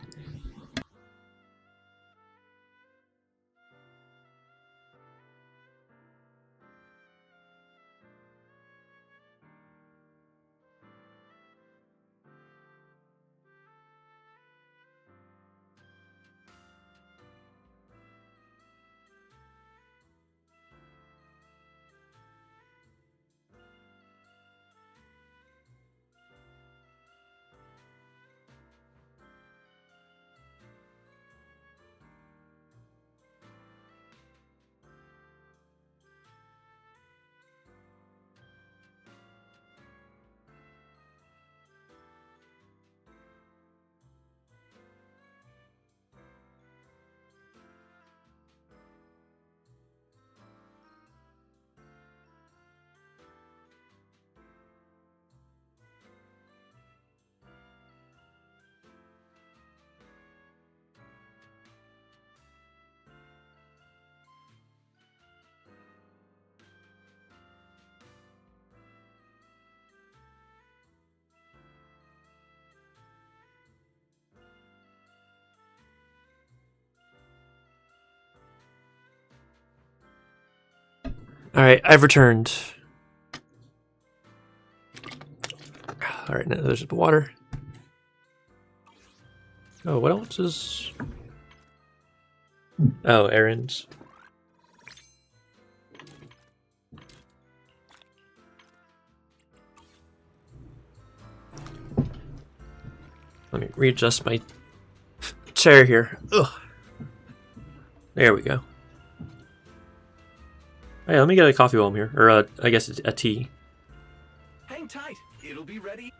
Alright, I've returned. Alright, now there's the water. Oh, what else is... Oh, errands. Let me readjust my chair here. Ugh. There we go. Hey, let me get a coffee while I'm here. Or, I guess it's a tea. Hang tight. It'll be ready.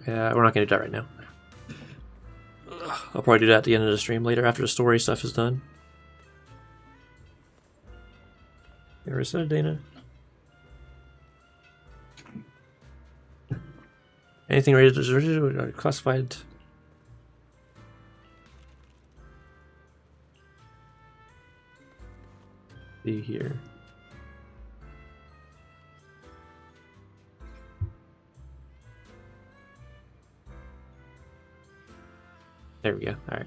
Yeah, we're not going to do that right now. Ugh, I'll probably do that at the end of the stream later after the story stuff is done. There is a Dana. Anything rated as classified? See here. There we go. Alright.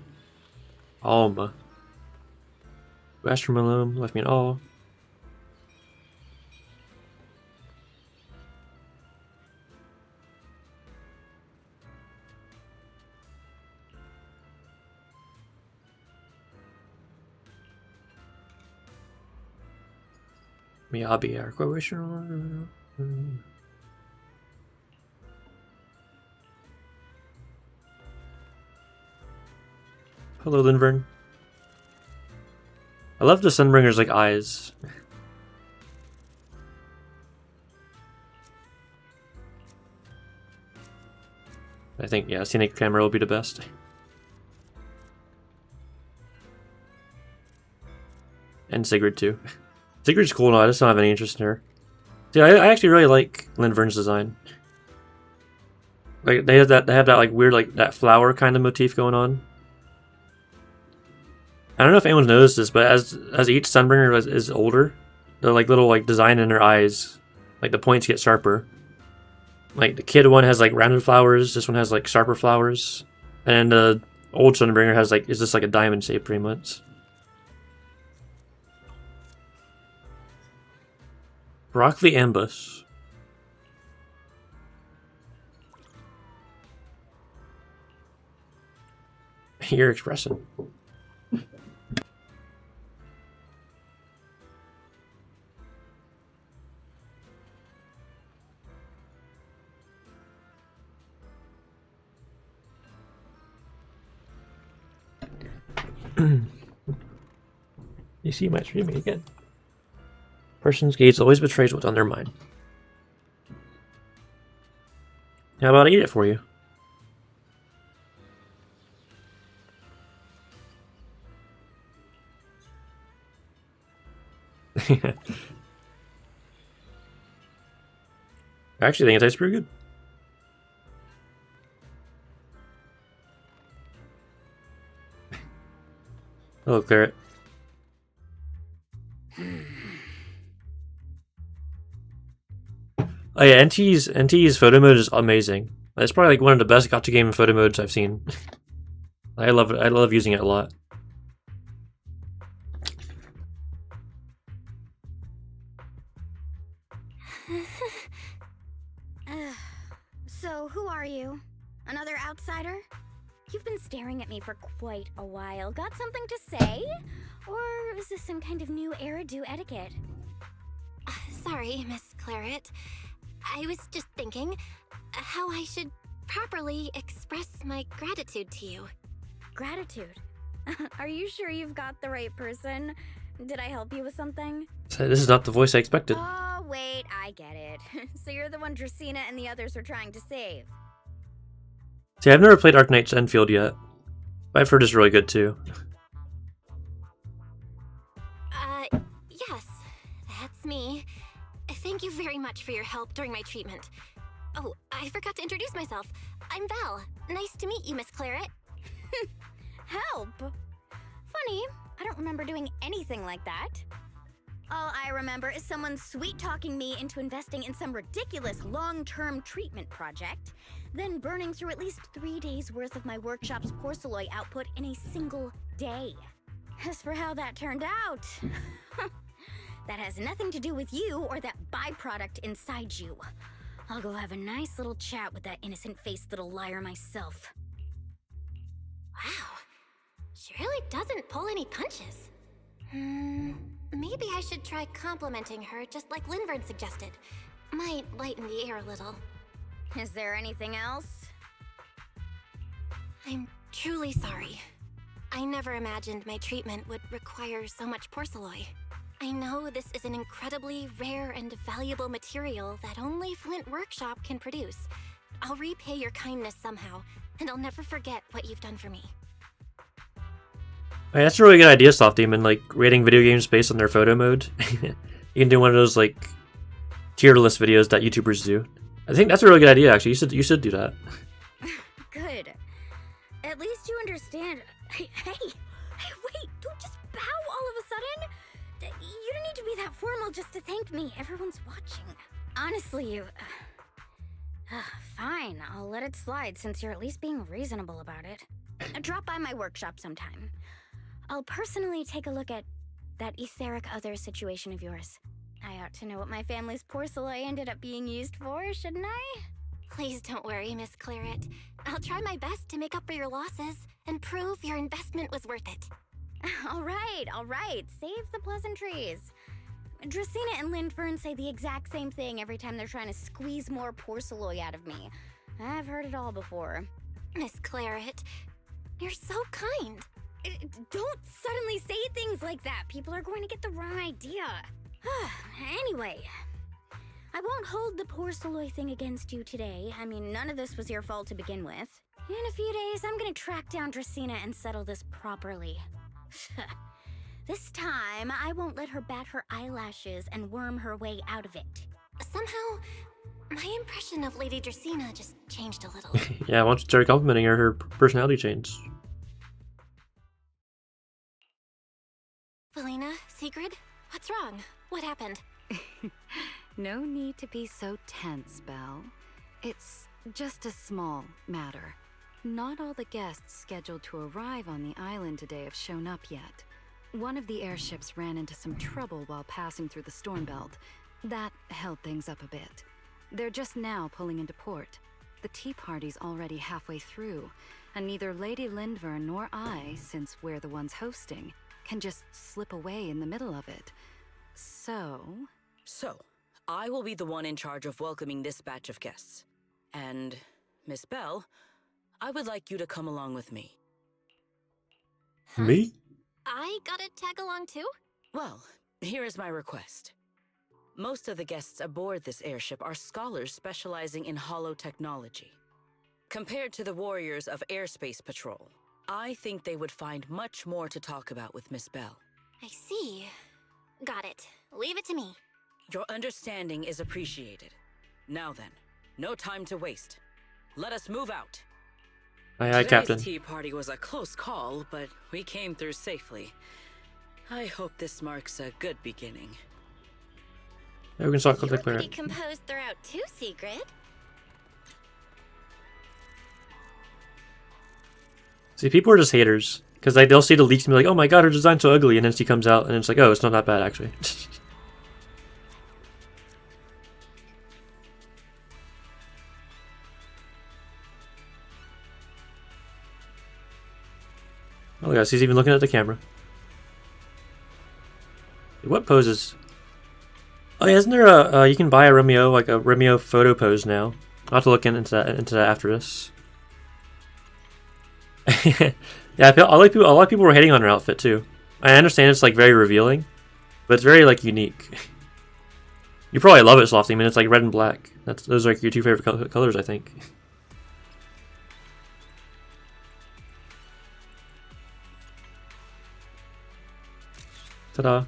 Alma. Astrum alone left me in awe. Miyabi, our coalition. Hello, Linvern. I love the Sunbringer's like eyes. I think, yeah, scenic camera will be the best. And Sigrid too. Sigrid's cool, no, I just don't have any interest in her. Dude, I actually really like Linvern's design. Like they have that like weird like that flower kind of motif going on. I don't know if anyone's noticed this, but as each Sunbringer is older, the like little like design in their eyes, like the points get sharper. Like the kid one has like rounded flowers, this one has like sharper flowers, and the old Sunbringer has like is just like a diamond shape pretty much. Broccoli ambush. You're expressing. You see my streaming again. Person's gaze always betrays what's on their mind. How about I eat it for you? I actually think it tastes pretty good. Hello, Claret. Oh yeah, NT's photo mode is amazing. It's probably like one of the best gacha game photo modes I've seen. I love it. I love using it a lot. So, who are you? Another outsider? You've been staring at me for quite a while. Got something to say? Or is this some kind of new Eridu etiquette? Sorry, Miss Claret. I was just thinking how I should properly express my gratitude to you. Gratitude? Are you sure you've got the right person? Did I help you with something? So this is not the voice I expected. Oh, wait, I get it. So you're the one Dracaena and the others are trying to save. See, I've never played Arknight's Enfield yet, but I've heard it's really good too. Yes, that's me. Thank you very much for your help during my treatment. Oh, I forgot to introduce myself. I'm Val. Nice to meet you, Miss Claret. Help? Funny, I don't remember doing anything like that. All I remember is someone sweet-talking me into investing in some ridiculous long-term treatment project, then burning through at least 3 days' worth of my workshop's porcelain output in a single day. As for how that turned out, that has nothing to do with you or that byproduct inside you. I'll go have a nice little chat with that innocent-faced little liar myself. Wow, she really doesn't pull any punches. Maybe I should try complimenting her just like Linvern suggested. Might lighten the air a little. Is there anything else? I'm truly sorry. I never imagined my treatment would require so much porcelain. I know this is an incredibly rare and valuable material that only Flint Workshop can produce. I'll repay your kindness somehow, and I'll never forget what you've done for me. Hey, that's a really good idea, Soft Demon, like rating video games based on their photo mode. You can do one of those like tier list videos that YouTubers do. I think that's a really good idea, actually. You should do that. Good. At least you understand. Hey, wait, don't just bow all of a sudden. You don't need to be that formal just to thank me. Everyone's watching. Honestly, you... fine, I'll let it slide since you're at least being reasonable about it. Drop by my workshop sometime. I'll personally take a look at that etheric other situation of yours. I ought to know what my family's porcelain ended up being used for, shouldn't I? Please don't worry, Miss Claret. I'll try my best to make up for your losses and prove your investment was worth it. All right. Save the pleasantries. Dracena and Lindfern say the exact same thing every time they're trying to squeeze more porcelain out of me. I've heard it all before. Miss Claret, you're so kind. Don't suddenly say things like that. People are going to get the wrong idea. Anyway, I won't hold the porcelain thing against you today. I mean, none of this was your fault to begin with. In a few days, I'm gonna track down Dracena and settle this properly. This time, I won't let her bat her eyelashes and worm her way out of it. Somehow, my impression of Lady Dracena just changed a little. Yeah, why don't you start complimenting her personality change? Felina, Sigrid, what's wrong? What happened? No need to be so tense, Belle. It's just a small matter. Not all the guests scheduled to arrive on the island today have shown up yet. One of the airships ran into some trouble while passing through the storm belt. That held things up a bit. They're just now pulling into port. The tea party's already halfway through, and neither Lady Lindvern nor I, since we're the ones hosting, can just slip away in the middle of it. So, I will be the one in charge of welcoming this batch of guests. And, Miss Belle, I would like you to come along with me. Me? I gotta tag along too? Well, here is my request. Most of the guests aboard this airship are scholars specializing in holotechnology. Compared to the warriors of Airspace Patrol, I think they would find much more to talk about with Miss Belle. I see. Got it. Leave it to me. Your understanding is appreciated. Now then, no time to waste. Let us move out. Aye, Captain. Today's tea party was a close call, but we came through safely. I hope this marks a good beginning. Yeah, we can talk You're like pretty composed throughout too, Sigrid. See, people are just haters. Because like, they'll see the leaks and be like, oh my god, her design's so ugly. And then she comes out and it's like, oh, it's not that bad, actually. Oh, yes, he's even looking at the camera. What poses? Oh, yeah, isn't there a, you can buy a Remielle, like a Remielle photo pose now. I'll have to look into that after this. Yeah, a lot of people were hating on her outfit too. I understand it's like very revealing, but it's very like unique. You probably love it, Slofty. I mean, it's like red and black. Those are like your two favorite colors, I think. Ta-da!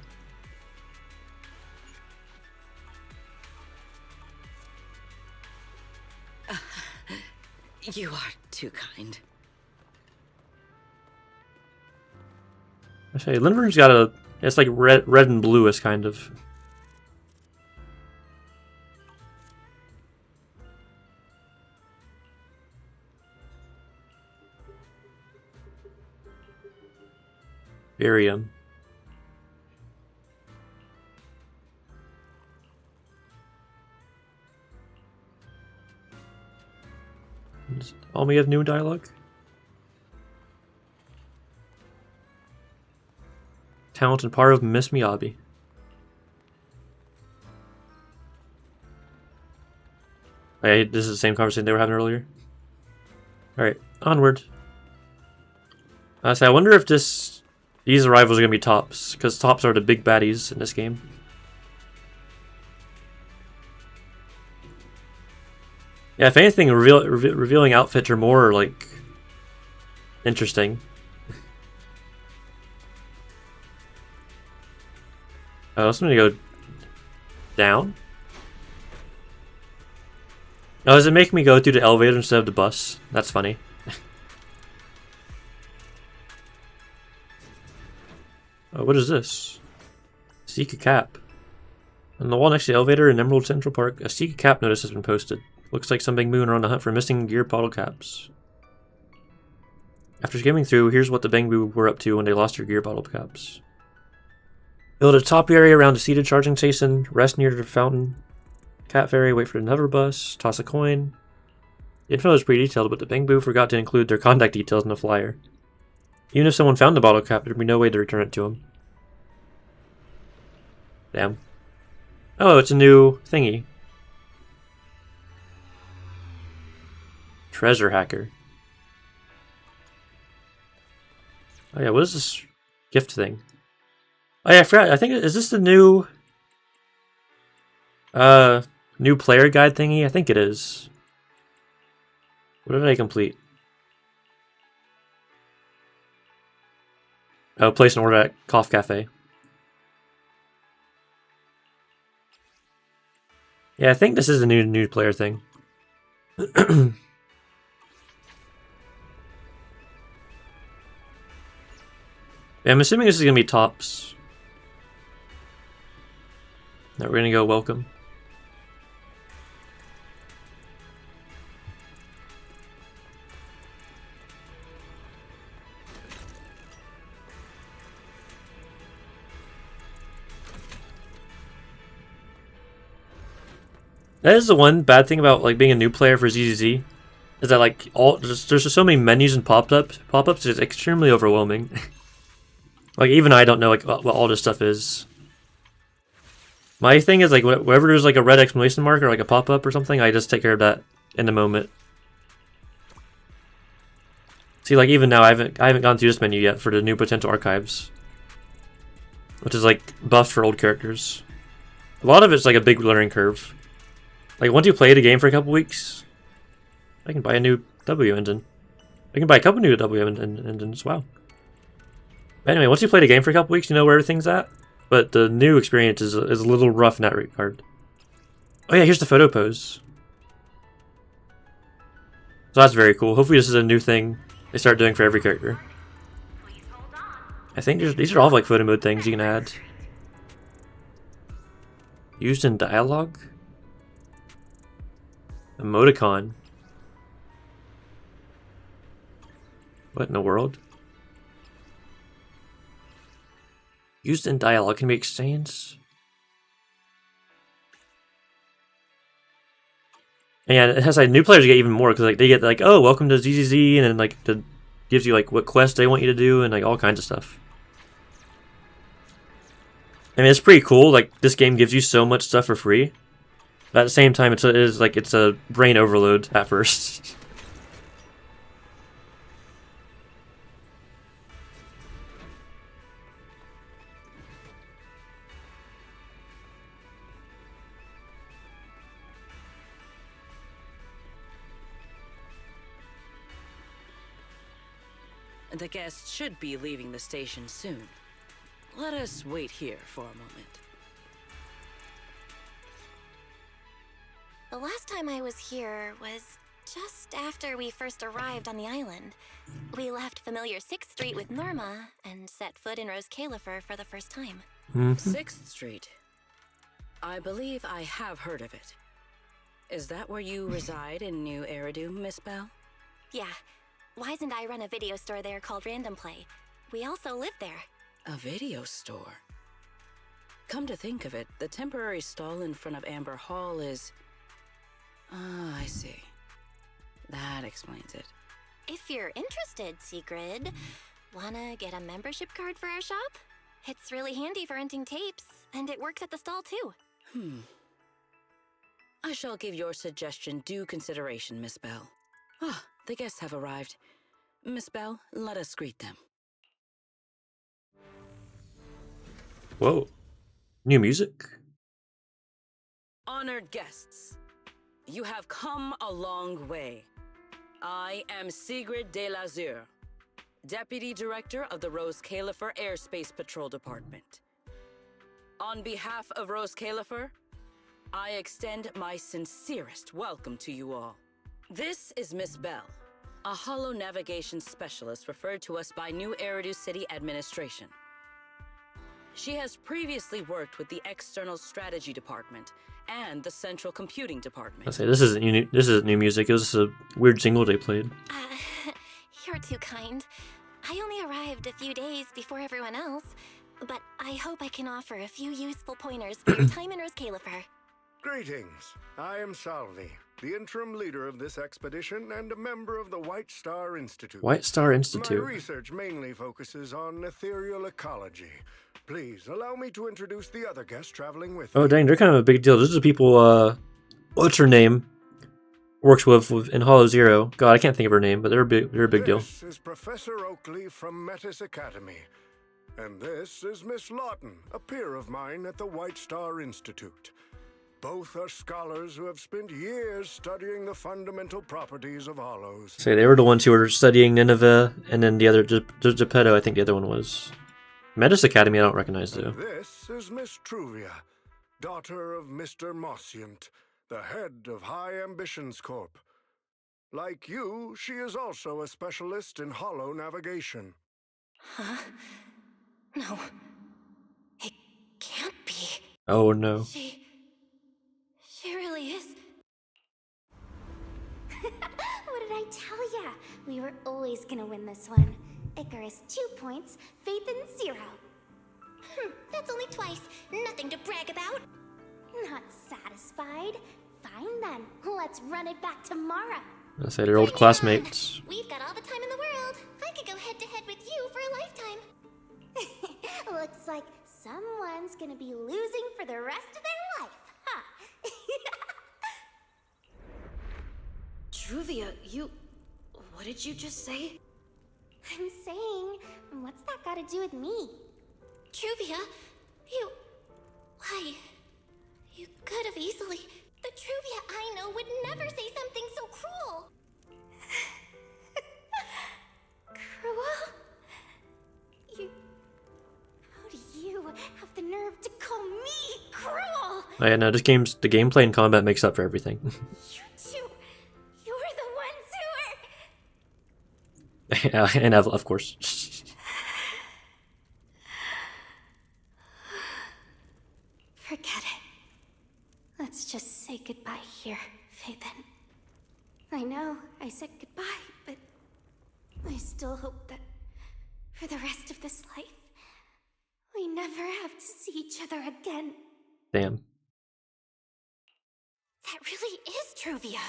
You are too kind. I say, Lindvern's got a. It's like red and bluish kind of. Barium. All me have new dialogue. Talent and power of Miss Miyabi. Hey, this is the same conversation they were having earlier. Alright, onward. I wonder if these arrivals are going to be tops, because tops are the big baddies in this game. Yeah, if anything, revealing outfits are more, like, interesting. Oh, so I'm going to go down. Oh, does it make me go through the elevator instead of the bus? That's funny. Oh, what is this? Seek a cap. On the wall next to the elevator in Emerald Central Park, a seek a cap notice has been posted. Looks like some big moon are on the hunt for missing gear bottle caps. After skimming through, here's what the Bangbu were up to when they lost their gear bottle caps. Build a top area around a seated charging station, rest near the fountain, cat ferry, wait for another bus, toss a coin. The info is pretty detailed, but the Bangbu forgot to include their contact details in the flyer. Even if someone found the bottle cap, there'd be no way to return it to them. Damn. Oh, it's a new thingy. Treasure hacker. Oh yeah, what is this gift thing? Oh yeah, I forgot. I think, is this the new new player guide thingy? I think it is. What did I complete? Oh, place an order at Cough Cafe. Yeah, I think this is a new player thing. Yeah, I'm assuming this is gonna be tops. Now we're gonna go welcome. That is the one bad thing about like being a new player for ZZZ, is that like there's just so many menus and pop-ups. It's extremely overwhelming. Like even I don't know like what all this stuff is. My thing is like whenever there's like a red exclamation mark or like a pop-up or something, I just take care of that in the moment. See, like even now I haven't gone through this menu yet for the new potential archives, which is like buffed for old characters. A lot of it's like a big learning curve. Like, once you play the game for a couple weeks, I can buy a new W engine. I can buy a couple new W engines, wow. But anyway, once you play the game for a couple weeks, you know where everything's at. But the new experience is a little rough in that regard. Oh yeah, here's the photo pose. So that's very cool. Hopefully this is a new thing they start doing for every character. I think these are all like photo mode things you can add. Used in dialogue? Emoticon. What in the world? Used in dialogue can be exchanged. And it has like new players get even more because like they get like, oh, welcome to ZZZ, and then like gives you like what quest they want you to do and like all kinds of stuff. I mean, it's pretty cool. Like this game gives you so much stuff for free. But at the same time, it's a brain overload at first. The guests should be leaving the station soon. Let us wait here for a moment. The last time I was here was just after we first arrived on the island. We left familiar 6th Street with Norma and set foot in Rose Califer for the first time. 6th Street. I believe I have heard of it. Is that where you reside in New Eridu, Miss Bell? Yeah. Wise and I run a video store there called Random Play. We also live there. A video store? Come to think of it, the temporary stall in front of Amber Hall is... Ah, I see. That explains it. If you're interested, Sigrid, wanna get a membership card for our shop? It's really handy for renting tapes, and it works at the stall too. I shall give your suggestion due consideration, Miss Bell. Ah, the guests have arrived. Miss Bell, let us greet them. Whoa. New music? Honored guests, you have come a long way. I am Sigrid de la Zure, Deputy Director of the Rose Califer Airspace Patrol Department. On behalf of Rose Califer, I extend my sincerest welcome to you all. This is Miss Bell, a holo navigation specialist referred to us by New Eridu City Administration. She has previously worked with the External Strategy Department and the Central Computing Department. I say this isn't new music. It was just a weird jingle they played. You're too kind. I only arrived a few days before everyone else, but I hope I can offer a few useful pointers for your time in Rose Califer. Greetings. I am Salvi, the interim leader of this expedition and a member of the White Star Institute. White Star Institute. My research mainly focuses on ethereal ecology. Please allow me to introduce the other guests traveling with me. Oh dang, they're kind of a big deal. These are people, what's her name? Works with in Hollow Zero. God, I can't think of her name, but they're a big deal. This is Professor Oakley from Metis Academy. And this is Miss Lawton, a peer of mine at the White Star Institute. Both are scholars who have spent years studying the fundamental properties of hollows. Say they were the ones who were studying Nineveh, and then the other Geppetto, I think the other one was. Metis Academy, I don't recognize though. This is Miss Truvia, daughter of Mr. Mossiant, the head of High Ambitions Corp. Like you, she is also a specialist in hollow navigation. Huh? No. It can't be. Oh no. She really is. What did I tell ya? We were always gonna win this one. Icarus 2 points, Phaethon 0. That's only twice. Nothing to brag about. Not satisfied? Fine then. Let's run it back tomorrow. I say they're old classmates. We've got all the time in the world. I could go head to head with you for a lifetime. Looks like someone's gonna be losing for the rest of their life, huh? Truvia, what did you just say? I'm saying, what's that got to do with me? Truvia, why? You could have easily. The Truvia I know would never say something so cruel. Cruel? How do you have the nerve to call me cruel? Oh yeah, no, the gameplay and combat makes up for everything. You two, you're the ones who are... Yeah, and of course. Forget it. Let's just say goodbye here, Phaethon. I know I said goodbye, but I still hope that for the rest of this life, we never have to see each other again. Damn. That really is Truvia.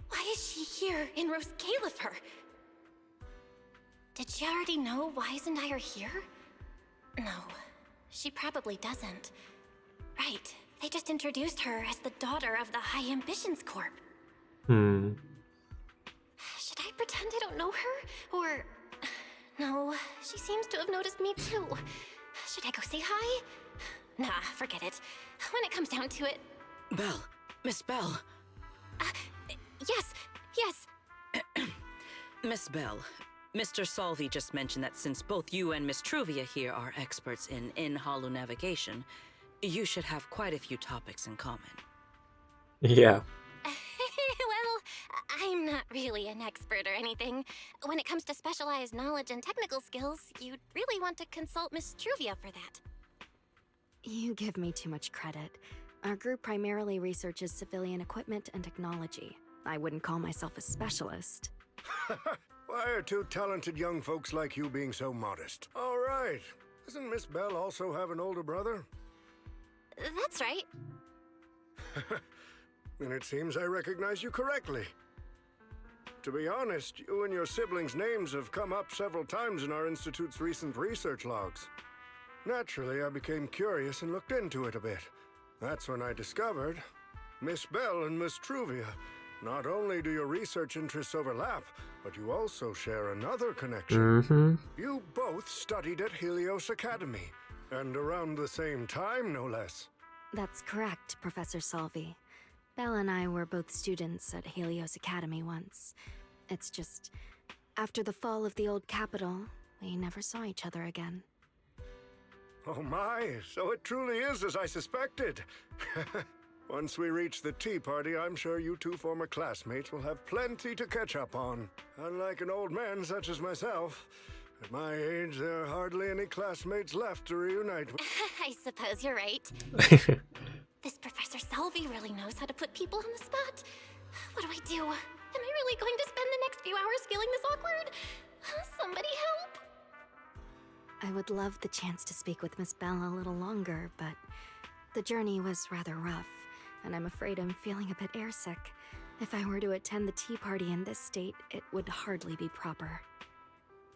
Why is she here in Rose Califer? Did she already know Wise and I are here? No, she probably doesn't. Right, they just introduced her as the daughter of the High Ambitions Corp. Should I pretend I don't know her? Or... No, she seems to have noticed me too. Should I go say hi? Nah, forget it. When it comes down to it... Belle, Miss Belle. Yes. Miss Bell, Mr. Salvi just mentioned that since both you and Miss Truvia here are experts in hollow navigation, you should have quite a few topics in common. Yeah. Well, I'm not really an expert or anything. When it comes to specialized knowledge and technical skills, you'd really want to consult Miss Truvia for that. You give me too much credit. Our group primarily researches civilian equipment and technology. I wouldn't call myself a specialist. Why are two talented young folks like you being so modest? All right. Doesn't Miss Bell also have an older brother? That's right. And it seems I recognize you correctly. To be honest, you and your siblings' names have come up several times in our Institute's recent research logs. Naturally, I became curious and looked into it a bit. That's when I discovered Miss Bell and Miss Truvia. Not only do your research interests overlap, but you also share another connection. You both studied at Helios Academy, and around the same time, no less. That's correct, Professor Salvi. Belle and I were both students at Helios Academy once. It's just, after the fall of the old capital, we never saw each other again. Oh my, so it truly is as I suspected. Once we reach the tea party, I'm sure you two former classmates will have plenty to catch up on. Unlike an old man such as myself, at my age, there are hardly any classmates left to reunite with. I suppose you're right. This Professor Salvi really knows how to put people on the spot. What do I do? Am I really going to spend the next few hours feeling this awkward? Somebody help! I would love the chance to speak with Miss Bell a little longer, but the journey was rather rough, and I'm afraid I'm feeling a bit airsick. If I were to attend the tea party in this state, it would hardly be proper.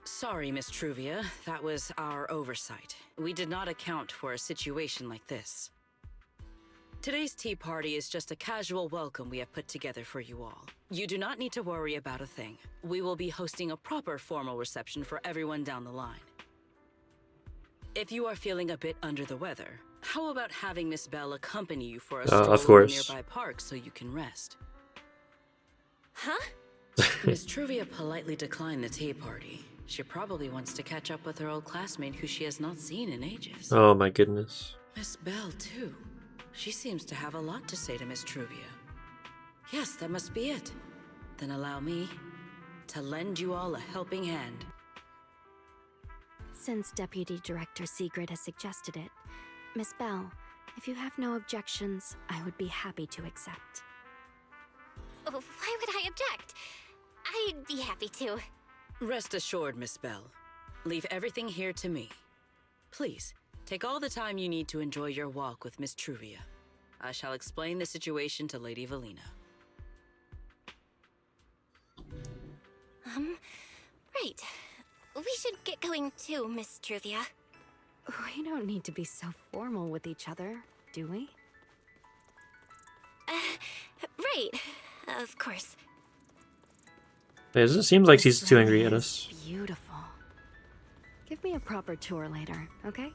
Sorry, Miss Truvia. That was our oversight. We did not account for a situation like this. Today's tea party is just a casual welcome we have put together for you all. You do not need to worry about a thing. We will be hosting a proper formal reception for everyone down the line. If you are feeling a bit under the weather, how about having Miss Bell accompany you for a stroll in the nearby park so you can rest? Huh? Miss Truvia politely declined the tea party. She probably wants to catch up with her old classmate who she has not seen in ages. Oh my goodness. Miss Bell, too. She seems to have a lot to say to Miss Truvia. Yes, that must be it. Then allow me to lend you all a helping hand. Since Deputy Director Sigrid has suggested it, Miss Bell, if you have no objections, I would be happy to accept. Why would I object? I'd be happy to. Rest assured, Miss Bell. Leave everything here to me. Please, take all the time you need to enjoy your walk with Miss Truvia. I shall explain the situation to Lady Valina. Right. We should get going too, Miss Truvia. We don't need to be so formal with each other, do we? Right. Of course. It doesn't seem like she's too angry at us. Beautiful. Give me a proper tour later, okay?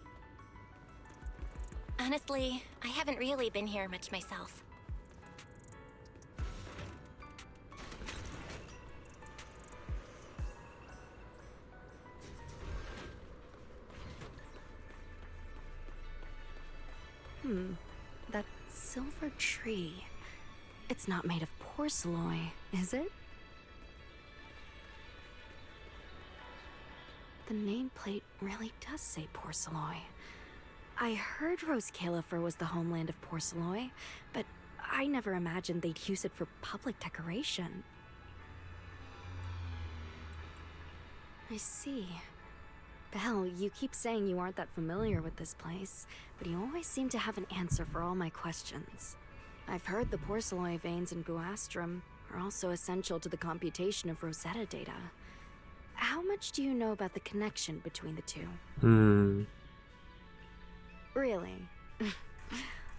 Honestly, I haven't really been here much myself. That silver tree. It's not made of porcelain, is it? The nameplate really does say porcelain. I heard Rose Califer was the homeland of porcelain, but I never imagined they'd use it for public decoration. I see. Belle, you keep saying you aren't that familiar with this place, but you always seem to have an answer for all my questions. I've heard the porcelain veins in Buastrum are also essential to the computation of Rosetta data. How much do you know about the connection between the two? Really?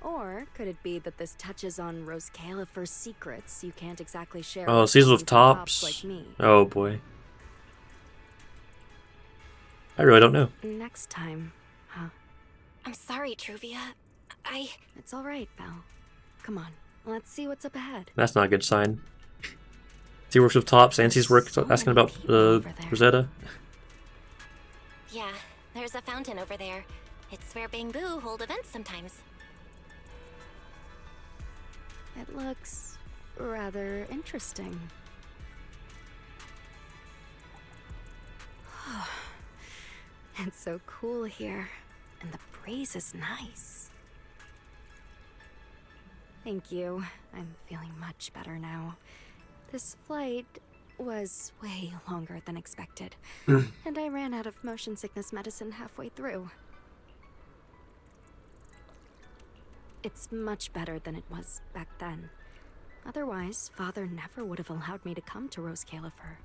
Or could it be that this touches on Rose Califer's secrets you can't exactly share? Oh, seasons with tops. Like me? Oh boy. I really don't know. Next time, huh? I'm sorry, Truvia. It's all right, Belle. Come on, let's see what's up ahead. That's not a good sign. He works with tops and he's asking about Rosetta. Yeah, there's a fountain over there. It's where Bangbu hold events sometimes. It looks rather interesting. It's so cool here, and the breeze is nice. Thank you. I'm feeling much better now. This flight was way longer than expected, and I ran out of motion sickness medicine halfway through. It's much better than it was back then. Otherwise, Father never would have allowed me to come to Rose Califer.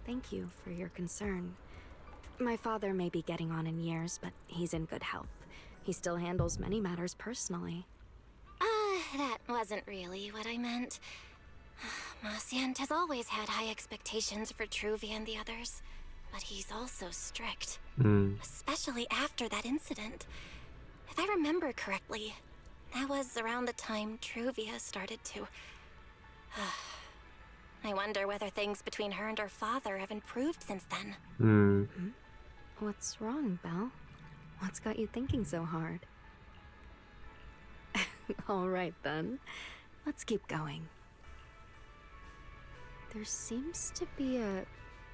Thank you for your concern. My father may be getting on in years, but he's in good health. He still handles many matters personally. That wasn't really what I meant. Marciant has always had high expectations for Truvia and the others, but he's also strict. Especially after that incident. If I remember correctly, that was around the time Truvia started to... I wonder whether things between her and her father have improved since then. What's wrong, Belle? What's got you thinking so hard? All right, then. Let's keep going. There seems to be a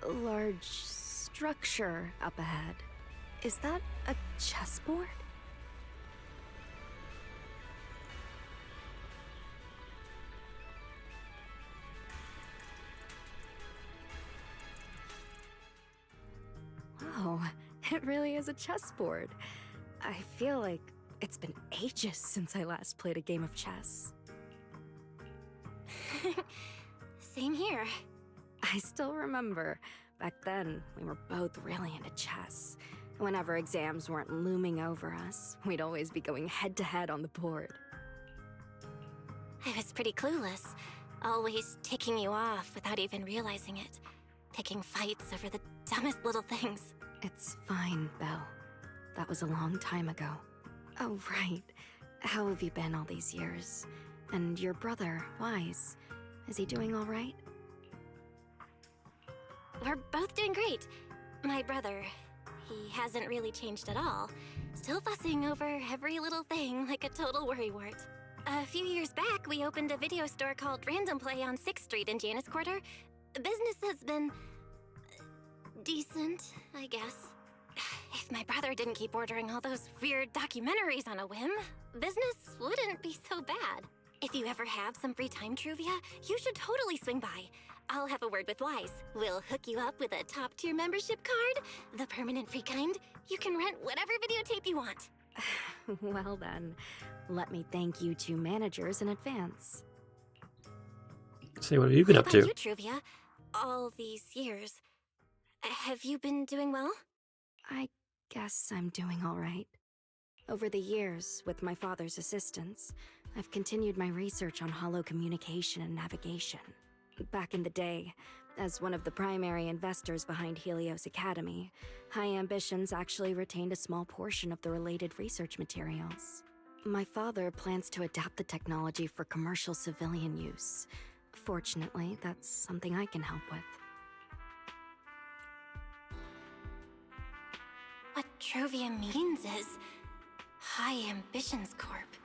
large structure up ahead. Is that a chessboard? Wow, it really is a chessboard. I feel like it's been ages since I last played a game of chess. Same here. I still remember. Back then, we were both really into chess. Whenever exams weren't looming over us, we'd always be going head-to-head on the board. I was pretty clueless, always ticking you off without even realizing it. Picking fights over the dumbest little things. It's fine, Belle. That was a long time ago. Oh, right. How have you been all these years? And your brother, Wise, is he doing all right? We're both doing great. My brother, he hasn't really changed at all. Still fussing over every little thing like a total worrywart. A few years back, we opened a video store called Random Play on 6th Street in Janus Quarter. Business has been... decent, I guess. If my brother didn't keep ordering all those weird documentaries on a whim, business wouldn't be so bad. If you ever have some free time, Truvia, you should totally swing by. I'll have a word with Wise. We'll hook you up with a top-tier membership card, the permanent free kind. You can rent whatever videotape you want. Well then, let me thank you two managers in advance. Say, what have you been up to? How about you, Truvia? All these years. Have you been doing well? I guess I'm doing all right. Over the years, with my father's assistance, I've continued my research on holo communication and navigation. Back in the day, as one of the primary investors behind Helios Academy, High Ambitions actually retained a small portion of the related research materials. My father plans to adapt the technology for commercial civilian use. Fortunately, that's something I can help with. What Truvia means is High Ambitions Corp.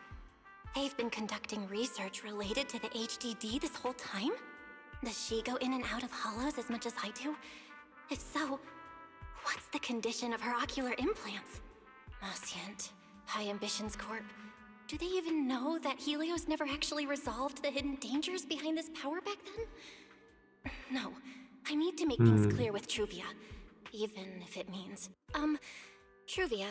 They've been conducting research related to the HDD this whole time? Does she go in and out of holos as much as I do? If so, what's the condition of her ocular implants? Marciant, High Ambitions Corp. Do they even know that Helios never actually resolved the hidden dangers behind this power back then? No, I need to make things clear with Truvia. Even if it means... Truvia,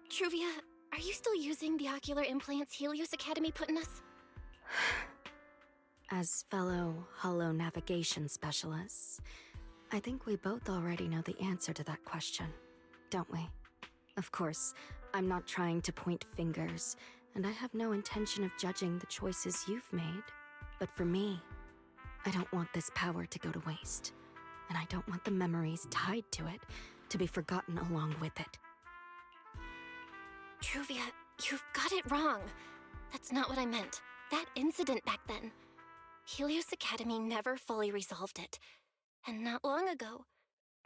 Truvia, are you still using the ocular implants Helios Academy put in us? As fellow holo navigation specialists, I think we both already know the answer to that question, don't we? Of course, I'm not trying to point fingers, and I have no intention of judging the choices you've made. But for me, I don't want this power to go to waste, and I don't want the memories tied to it to be forgotten along with it. Truvia, you've got it wrong. That's not what I meant. That incident back then. Helios Academy never fully resolved it. And not long ago,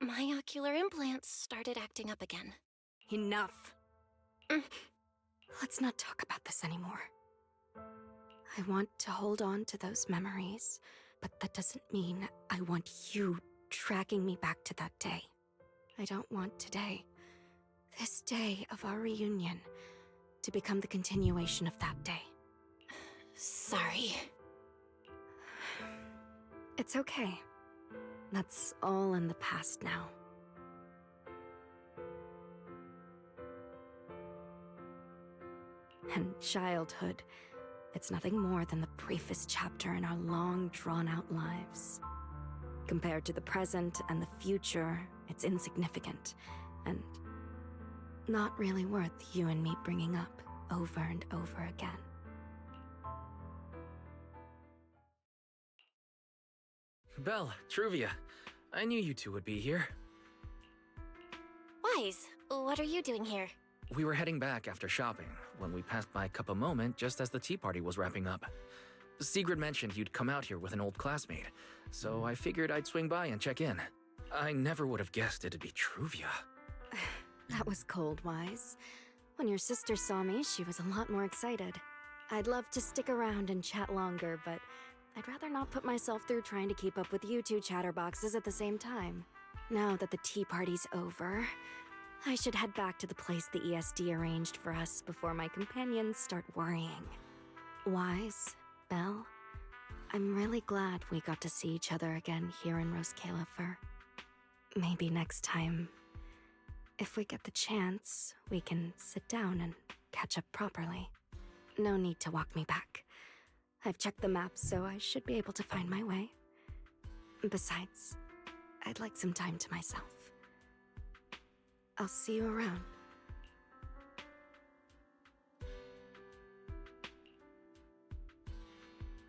my ocular implants started acting up again. Enough! Let's not talk about this anymore. I want to hold on to those memories, but that doesn't mean I want you dragging me back to that day. I don't want today, this day of our reunion, to become the continuation of that day. Sorry. It's okay. That's all in the past now. And childhood, it's nothing more than the briefest chapter in our long, drawn-out lives. Compared to the present and the future, it's insignificant, and not really worth you and me bringing up over and over again. Belle, Truvia, I knew you two would be here. Wise, what are you doing here? We were heading back after shopping when we passed by Cup a Moment just as the tea party was wrapping up. Sigrid mentioned you'd come out here with an old classmate, so I figured I'd swing by and check in. I never would have guessed it'd be Truvia. That was cold, Wise. When your sister saw me, she was a lot more excited. I'd love to stick around and chat longer, but I'd rather not put myself through trying to keep up with you two chatterboxes at the same time. Now that the tea party's over, I should head back to the place the ESD arranged for us before my companions start worrying. Wise, Belle, I'm really glad we got to see each other again here in Rose Califer. Maybe next time, if we get the chance, we can sit down and catch up properly. No need to walk me back. I've checked the map, so I should be able to find my way. Besides, I'd like some time to myself. I'll see you around.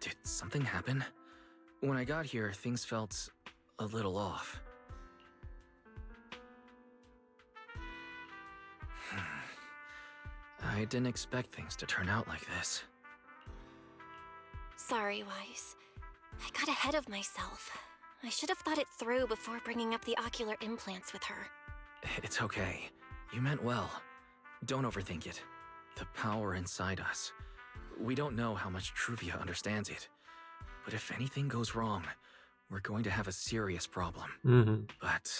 Did something happen? When I got here, things felt a little off. I didn't expect things to turn out like this. Sorry, Wise. I got ahead of myself. I should have thought it through before bringing up the ocular implants with her. It's okay. You meant well. Don't overthink it. The power inside us. We don't know how much Truvia understands it. But if anything goes wrong, we're going to have a serious problem. But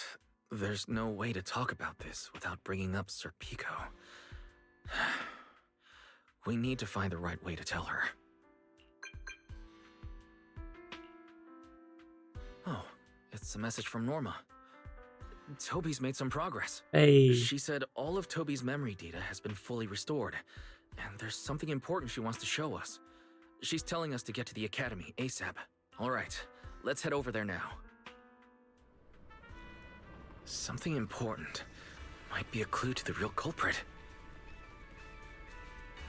there's no way to talk about this without bringing up Sir Pico. We need to find the right way to tell her. Oh, it's a message from Norma. Toby's made some progress. Hey. She said all of Toby's memory data has been fully restored, and there's something important she wants to show us. She's telling us to get to the academy ASAP. All right, let's head over there now. Something important. Might be a clue to the real culprit.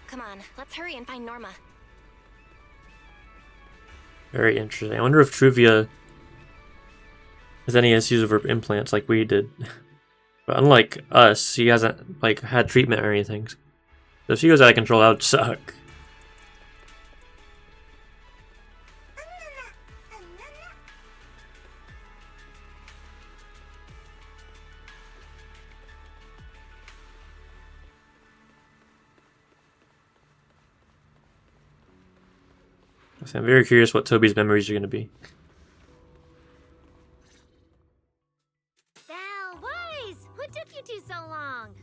Come on, let's hurry and find Norma. Very interesting. I wonder if Truvia has any issues with her implants like we did. But unlike us, he hasn't like had treatment or anything. So if she goes out of control, that would suck. I'm very curious what Toby's memories are going to be. Belle, Wise! What took you two so long?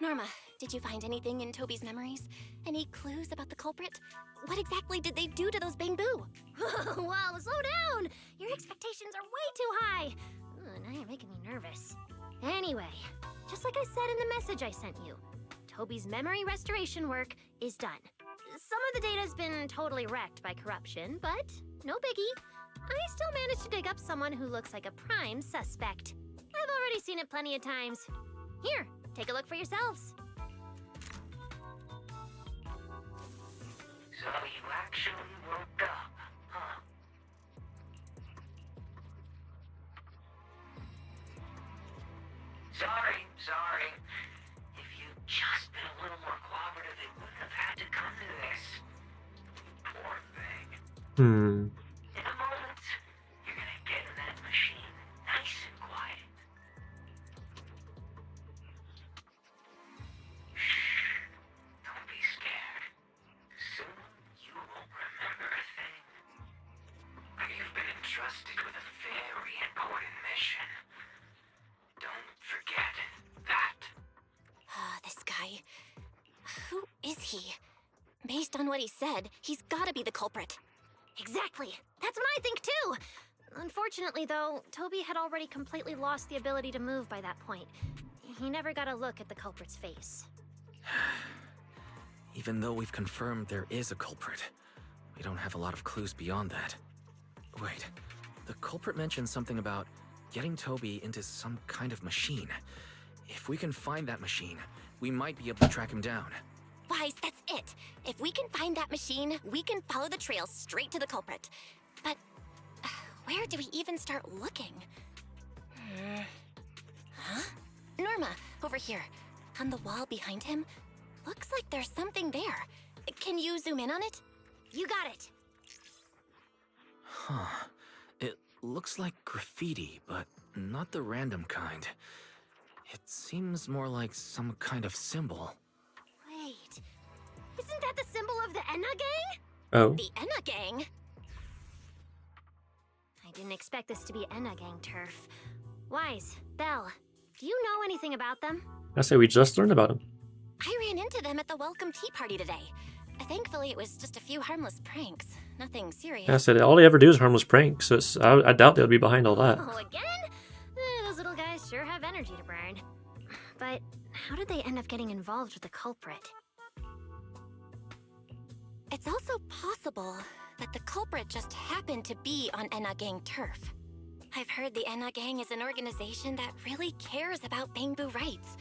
Norma, did you find anything in Toby's memories? Any clues about the culprit? What exactly did they do to those Bangbu? Whoa, slow down! Your expectations are way too high! Now you're making me nervous. Anyway, just like I said in the message I sent you, Toby's memory restoration work is done. Some of the data's been totally wrecked by corruption, but no biggie. I still managed to dig up someone who looks like a prime suspect. I've already seen it plenty of times. Here, take a look for yourselves. So you actually woke up, huh? Sorry. If you'd just been a little more cooperative, it wouldn't have had to come to this. Poor thing. In a moment, you're gonna get in that machine, nice and quiet. Shh. Don't be scared. Soon you won't remember a thing. You've been entrusted with a very important mission. Don't forget that. This guy. Who is he? Based on what he said, he's gotta be the culprit. Exactly. That's what I think too. Unfortunately, though, Toby had already completely lost the ability to move by that point. He never got a look at the culprit's face. Even though we've confirmed there is a culprit, we don't have a lot of clues beyond that. Wait, the culprit mentioned something about getting Toby into some kind of machine. If we can find that machine, we might be able to track him down. Wise, that's it. If we can find that machine, we can follow the trail straight to the culprit. But where do we even start looking? Huh? Norma, over here. On the wall behind him. Looks like there's something there. Can you zoom in on it? You got it. Huh. It looks like graffiti, but not the random kind. It seems more like some kind of symbol. Wait. Isn't that the symbol of the Enna Gang? Oh. The Enna Gang? I didn't expect this to be Enna Gang turf. Wise, Belle, do you know anything about them? I say we just learned about him. I ran into them at the welcome tea party today. Thankfully, it was just a few harmless pranks. Nothing serious. I said all they ever do is harmless pranks, so I doubt they'll be behind all that. Oh, again? Those little guys sure have energy to burn. But how did they end up getting involved with the culprit? It's also possible that the culprit just happened to be on Enna Gang turf. I've heard the Enna Gang is an organization that really cares about Bangbu rights.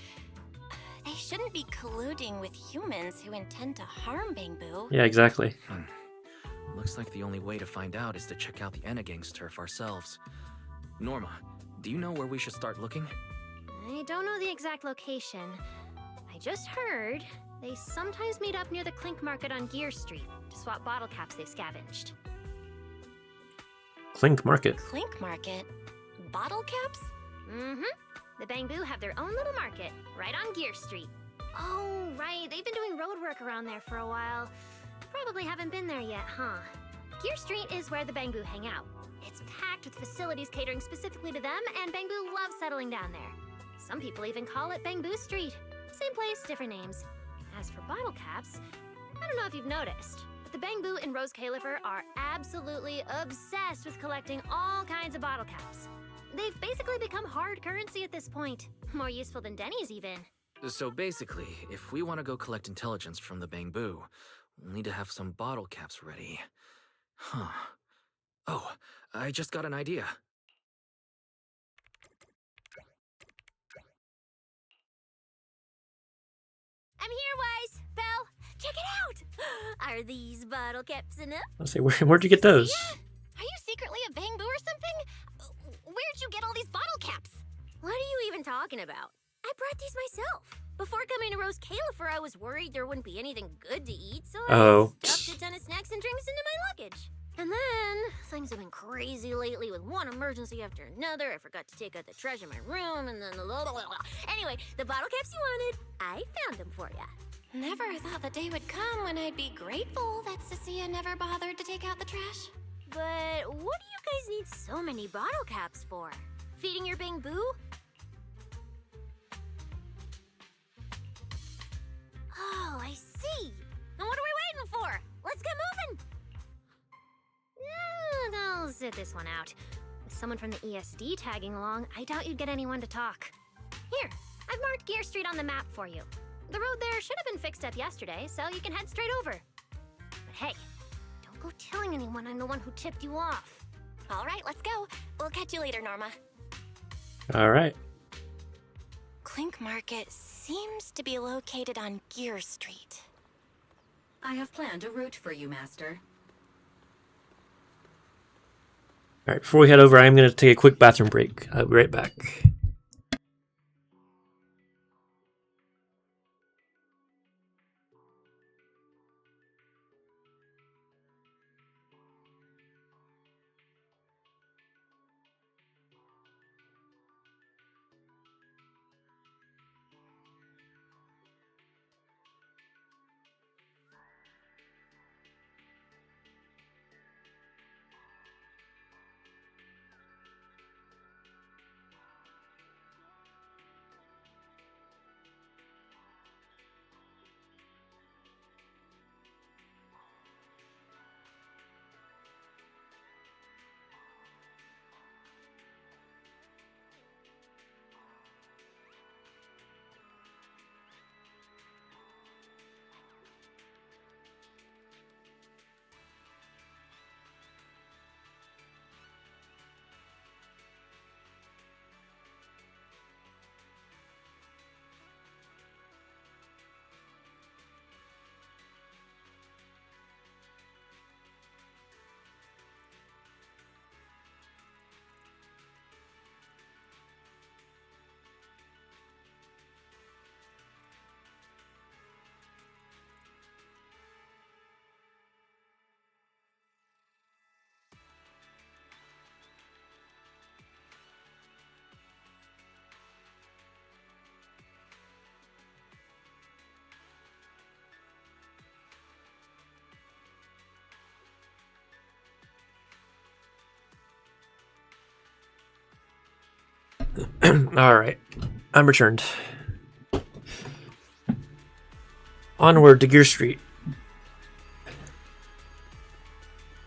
They shouldn't be colluding with humans who intend to harm Bangbu. Yeah, exactly. Looks like the only way to find out is to check out the Enna Gang's turf ourselves. Norma, do you know where we should start looking? I don't know the exact location. I just heard they sometimes meet up near the Clink Market on Gear Street to swap bottle caps they've scavenged. Clink Market. Clink Market? Bottle caps? Mm-hmm. The Bangbu have their own little market, right on Gear Street. Oh, right. They've been doing road work around there for a while. Probably haven't been there yet, huh? Gear Street is where the Bangbu hang out. It's packed with facilities catering specifically to them, and Bangbu loves settling down there. Some people even call it Bangbu Street. Same place, different names. As for bottle caps, I don't know if you've noticed, but the Bangbu and Rose Califer are absolutely obsessed with collecting all kinds of bottle caps. They've basically become hard currency at this point. More useful than Denny's even. So basically, if we want to go collect intelligence from the Bangbu, we'll need to have some bottle caps ready. Huh. Oh, I just got an idea. I'm here, Wise. Belle, check it out. Are these bottle caps enough? I say, where'd you get those? Are you secretly a Bangbu or something? Where'd you get all these bottle caps? What are you even talking about? I brought these myself. Before coming to Rose Califer, I was worried there wouldn't be anything good to eat, so I stuffed a ton of snacks and drinks into my luggage. And then, things have been crazy lately with one emergency after another. I forgot to take out the trash in my room, and then Anyway, the bottle caps you wanted, I found them for ya. Never thought the day would come when I'd be grateful that Cecilia never bothered to take out the trash. But what do you guys need so many bottle caps for? Feeding your Bangbu? Oh, I see. Then what are we waiting for? Let's get moving. I'll sit this one out. With someone from the ESD tagging along, I doubt you'd get anyone to talk. Here, I've marked Gear Street on the map for you. The road there should have been fixed up yesterday, so you can head straight over. But hey, don't go telling anyone I'm the one who tipped you off. All right, let's go. We'll catch you later, Norma. All right. Clink Market seems to be located on Gear Street. I have planned a route for you, Master. All right, before we head over, I'm going to take a quick bathroom break. I'll be right back. Alright, I'm returned. Onward to Gear Street.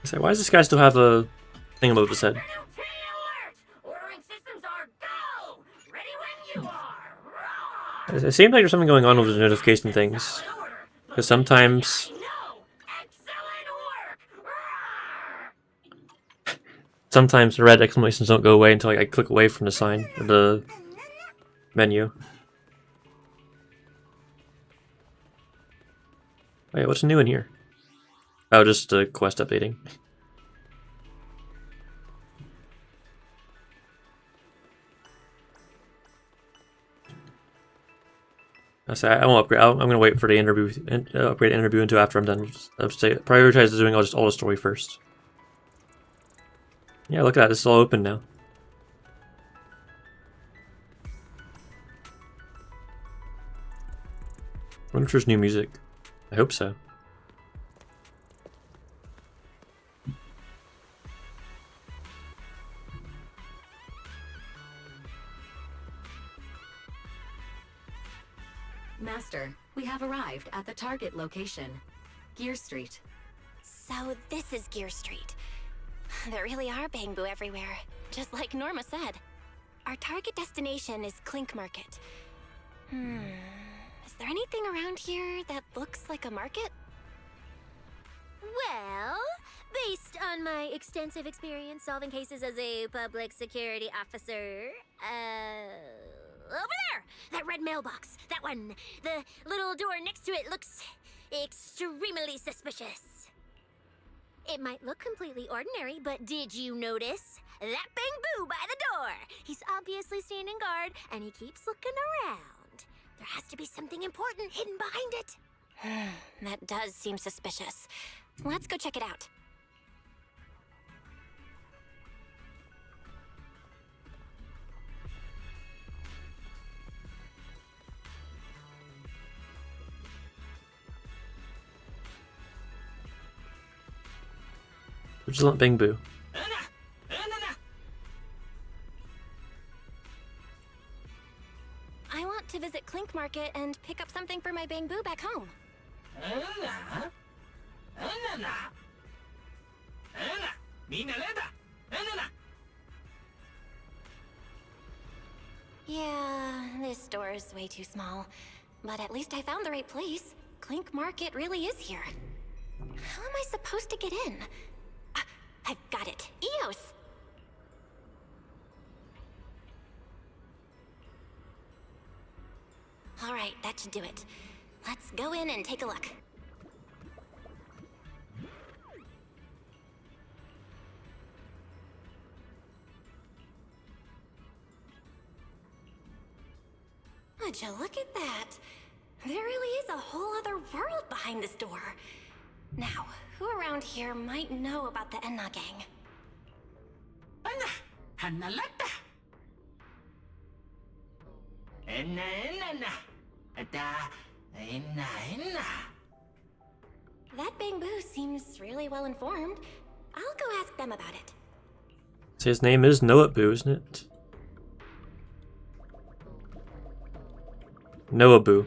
So why does this guy still have a thing above his head? It seems like there's something going on with the notification things. Because sometimes the red exclamations don't go away until I click away from the sign or the menu. Wait, what's new in here? Oh, just the quest updating. I won't upgrade. I'm gonna wait for the interview, upgrade the interview until after I'm done. I'll say prioritize doing all the story first. Yeah, look at that. This is all open now. I wonder if there's new music. I hope so. Master, we have arrived at the target location, Gear Street. So this is Gear Street. There really are bamboo everywhere, just like Norma said. Our target destination is Clink Market. Is there anything around here that looks like a market? Well, based on my extensive experience solving cases as a public security officer, over there! That red mailbox! That one! The little door next to it looks extremely suspicious. It might look completely ordinary, but did you notice? That bamboo by the door! He's obviously standing guard, and he keeps looking around. There has to be something important hidden behind it. That does seem suspicious. Let's go check it out. Vigilant Bamboo. I want to visit Clink Market and pick up something for my bamboo back home. Yeah, this store is way too small. But at least I found the right place. Clink Market really is here. How am I supposed to get in? I've got it. EOS! Alright, that should do it. Let's go in and take a look. Would you look at that? There really is a whole other world behind this door. Now, who around here might know about the Enna gang? That bamboo seems really well informed. I'll go ask them about it. So his name is Noah Boo, isn't it? Noah Boo.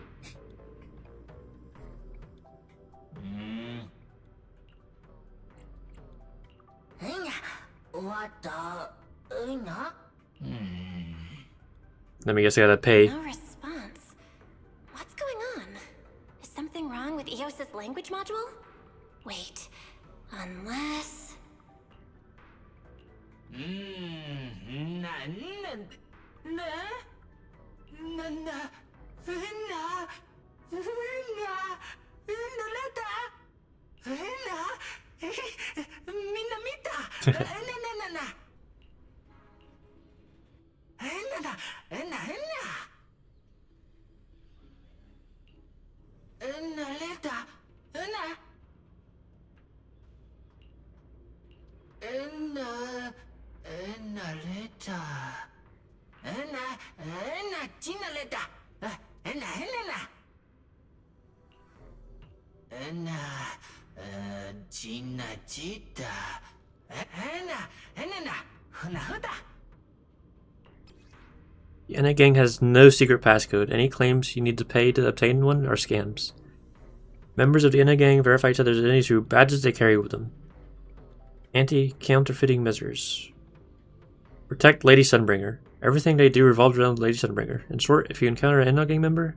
Let me guess, I gotta pay. No response. What's going on? Is something wrong with EOS's language module? Wait, unless... The NA gang has no secret passcode. Any claims you need to pay to obtain one are scams. Members of the NA gang verify each other's identities through badges they carry with them. Anti-counterfeiting measures. Protect Lady Sunbringer. Everything they do revolves around Lady Sunbringer. In short, if you encounter an NA gang member,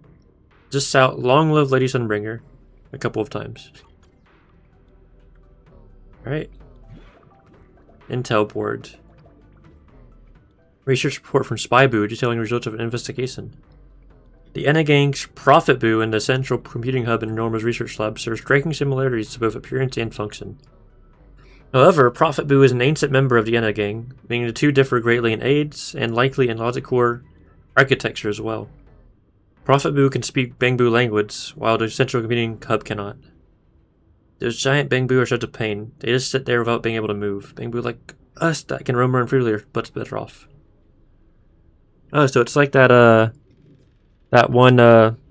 just shout "Long live Lady Sunbringer" a couple of times. Alright. Intel board. Research report from Spyboo detailing results of an investigation. The NA Gang's Profit Boo in the central computing hub in Norma's research lab serves striking similarities to both appearance and function. However, Profit Boo is an ancient member of the NA Gang, meaning the two differ greatly in aids and likely in logic core architecture as well. Profit Boo can speak Bangboo language, while the central computing hub cannot. Those giant Bangboo are such a pain. They just sit there without being able to move. Bangboo like us that can roam around freely are much better off. Oh, so it's like that, that one,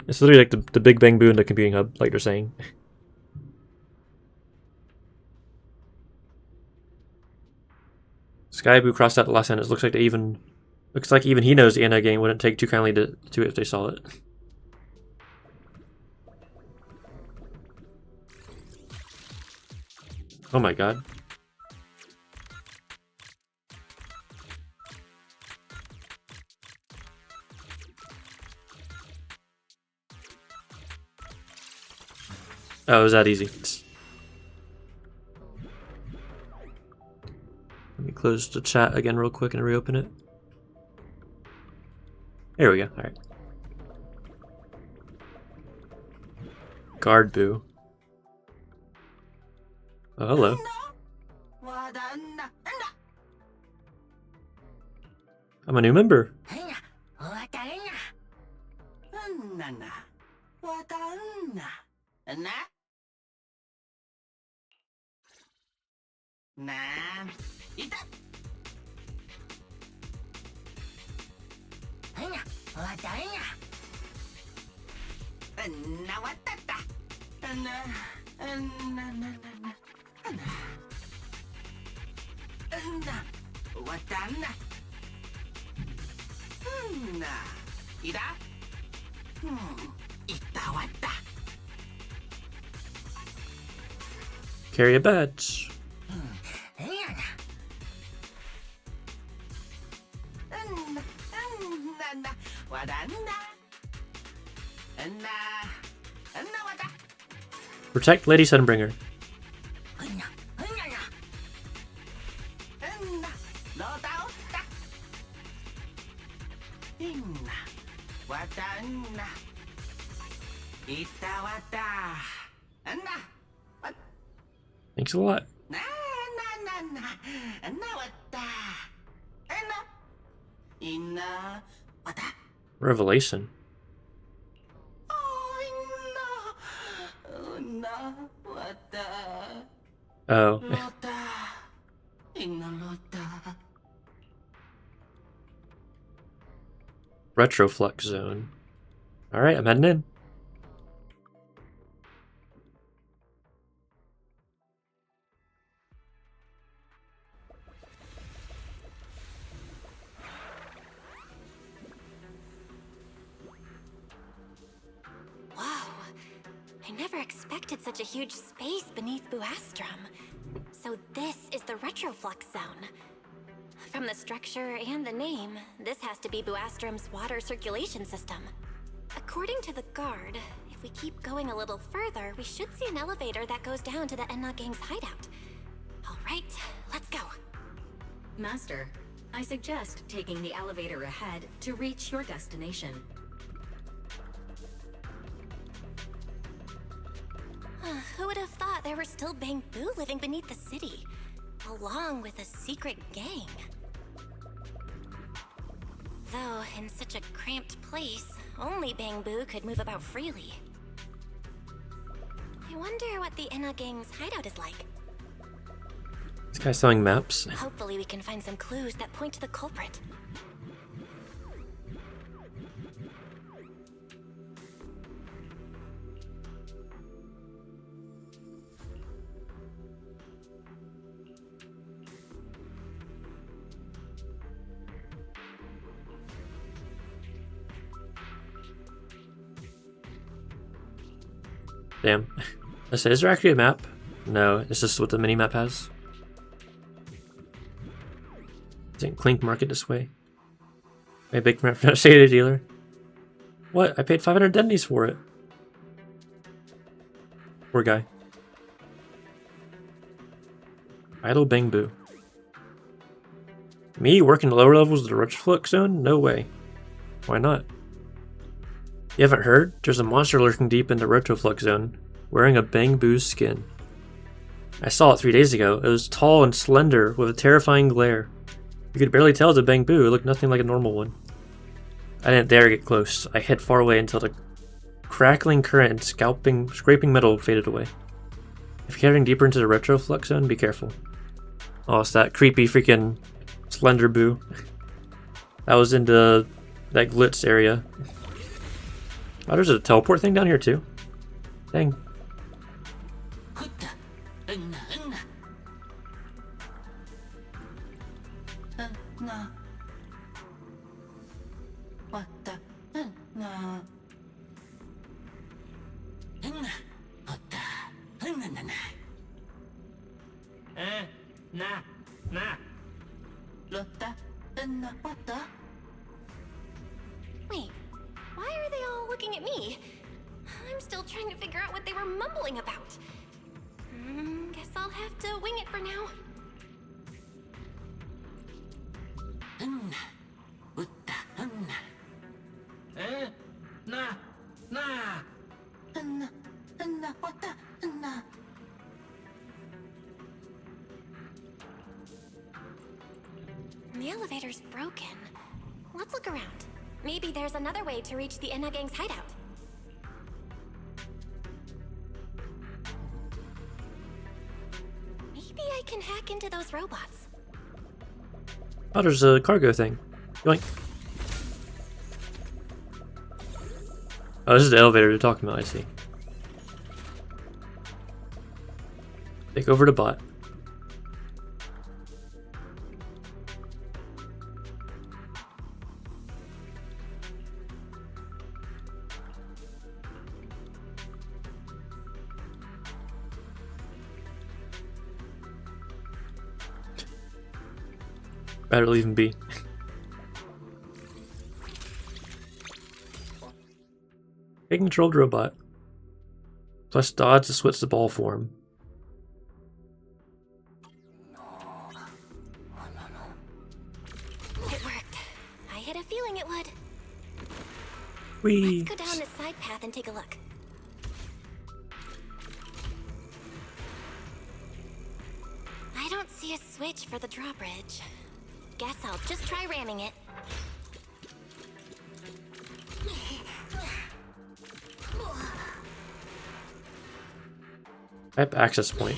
it's literally like the big Bangboo in the computing hub, like they're saying. Skyboo crossed out the last sentence. Looks like even he knows the NA Gang wouldn't take too kindly to it if they saw it. Oh my god. Oh, it was that easy. Let me close the chat again real quick and reopen it. There we go. Alright. Guard Boo. Oh, hello. I'm a new member. Carry a badge. Protect Lady Sunbringer. Thanks a lot. Revelation. Oh. Retroflux zone. Alright, I'm heading in. I never expected such a huge space beneath Buastrum. So this is the Retroflux Zone. From the structure and the name, this has to be Buastrum's water circulation system. According to the guard, if we keep going a little further, we should see an elevator that goes down to the NA Gang's hideout. Alright, let's go. Master, I suggest taking the elevator ahead to reach your destination. Who would have thought there were still Bangboo living beneath the city, along with a secret gang? Though, in such a cramped place, only Bangboo could move about freely. I wonder what the NA Gang's hideout is like. This guy's selling maps. Hopefully we can find some clues that point to the culprit. Damn. I said, is there actually a map? No, it's just what the mini map has. Isn't Clink Market this way? My big shaded dealer. What? I paid 500 dendies for it. Poor guy. Idle Bangbu. Me working the lower levels of the Retroflux Zone? No way. Why not? You haven't heard? There's a monster lurking deep in the Retroflux Zone, wearing a Bangbu skin. I saw it 3 days ago. It was tall and slender, with a terrifying glare. You could barely tell it was a Bangbu. It looked nothing like a normal one. I didn't dare get close. I hid far away until the crackling current and scraping metal faded away. If you're heading deeper into the Retroflux Zone, be careful. Oh, it's that creepy freaking slender boo. That was into that glitz area. Oh, there's a teleport thing down here too. Dang. Wait, why are they all looking at me? I'm still trying to figure out what they were mumbling about. Guess I'll have to wing it for now. The elevator's broken. Let's look around. Maybe there's another way to reach the Enna Gang's hideout. Maybe I can hack into those robots. Oh, there's a cargo thing. Yoink. Oh, this is the elevator they're talking about, I see. Take over the bot. Better leave him be. A controlled robot. Plus dodge to switch the ball form. It worked. I had a feeling it would. Whee! Let's go down this side path and take a look. I don't see a switch for the drawbridge. Guess I'll just try ramming it. Type access point.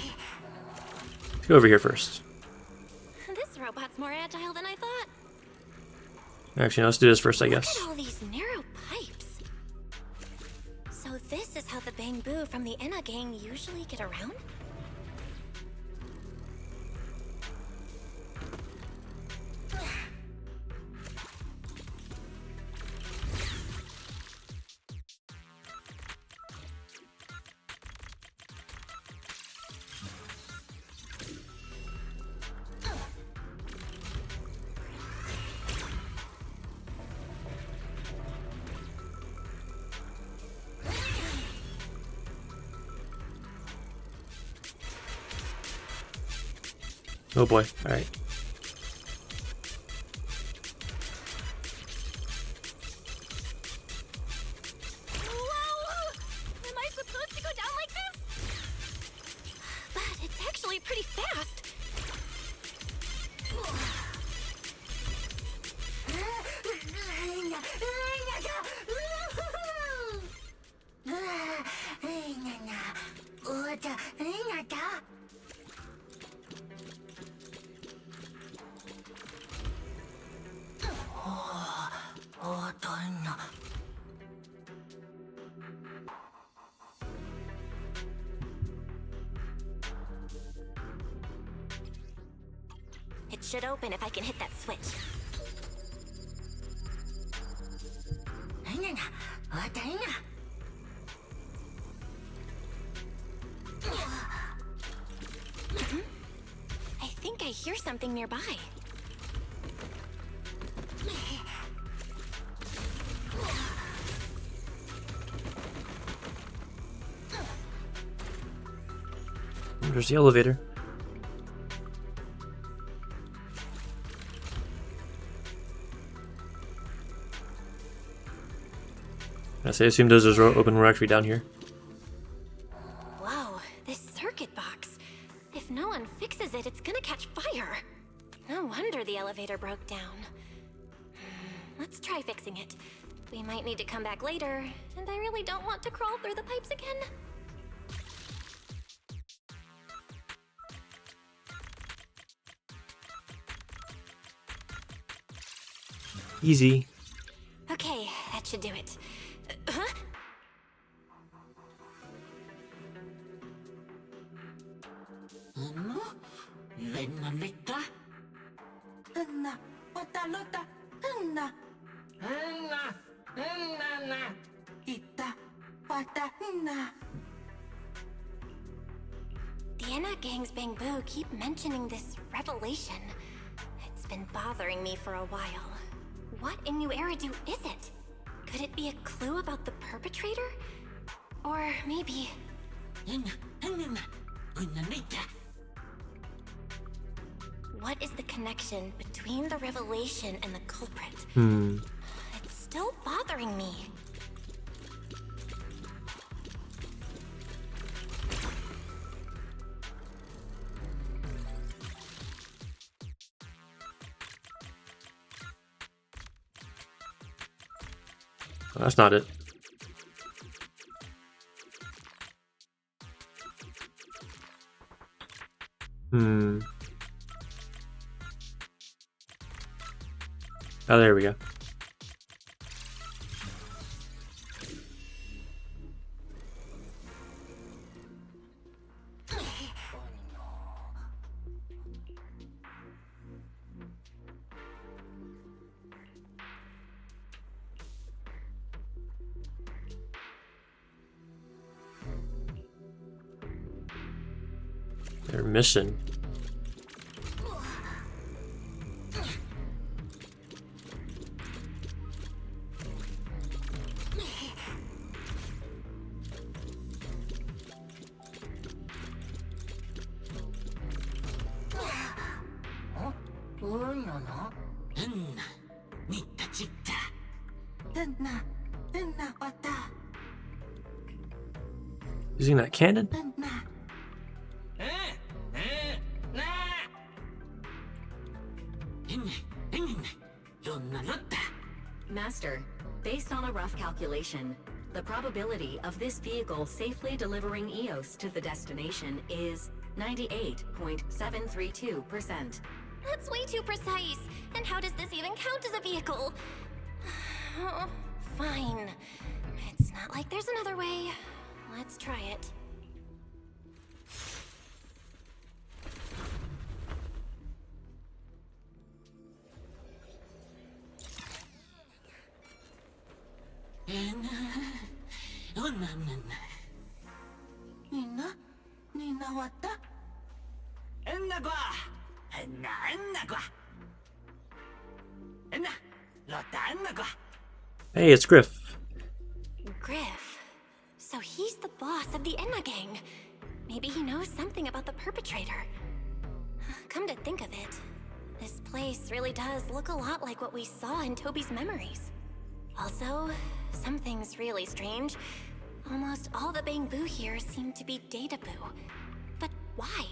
Let's go over here first. This robot's more agile than I thought. Actually, no, let's do this first, I guess. Look at all these narrow pipes. So this is how the Bangbu from the Enna Gang usually get around? Oh boy, alright. Whoa! Am I supposed to go down like this? But it's actually pretty fast. It should open if I can hit that switch. I think I hear something nearby. There's the elevator. I assume those doors are open. We're actually down here. Whoa, this circuit box. If no one fixes it, it's gonna catch fire. No wonder the elevator broke down. Let's try fixing it. We might need to come back later, and I really don't want to crawl through the pipes again. Easy. Okay, that should do it. Huh? The Enna Gang's Bamboo keep mentioning this revelation. It's been bothering me for a while. What in New Eridu is it? Could it be a clue about the perpetrator? Or maybe... What is the connection between the revelation and the culprit? It's still bothering me. Well, that's not it. Oh, there we go. Their mission. Using that cannon? Master, based on a rough calculation, the probability of this vehicle safely delivering EOS to the destination is 98.732%. That's way too precise. And how does this even count as a vehicle? Oh, fine. It's not like there's another way. Let's try it. Hey, it's Griff. Griff? So he's the boss of the Enna Gang. Maybe he knows something about the perpetrator. Come to think of it, this place really does look a lot like what we saw in Toby's memories. Also, something's really strange. Almost all the Bamboo here seem to be Databoo. But why?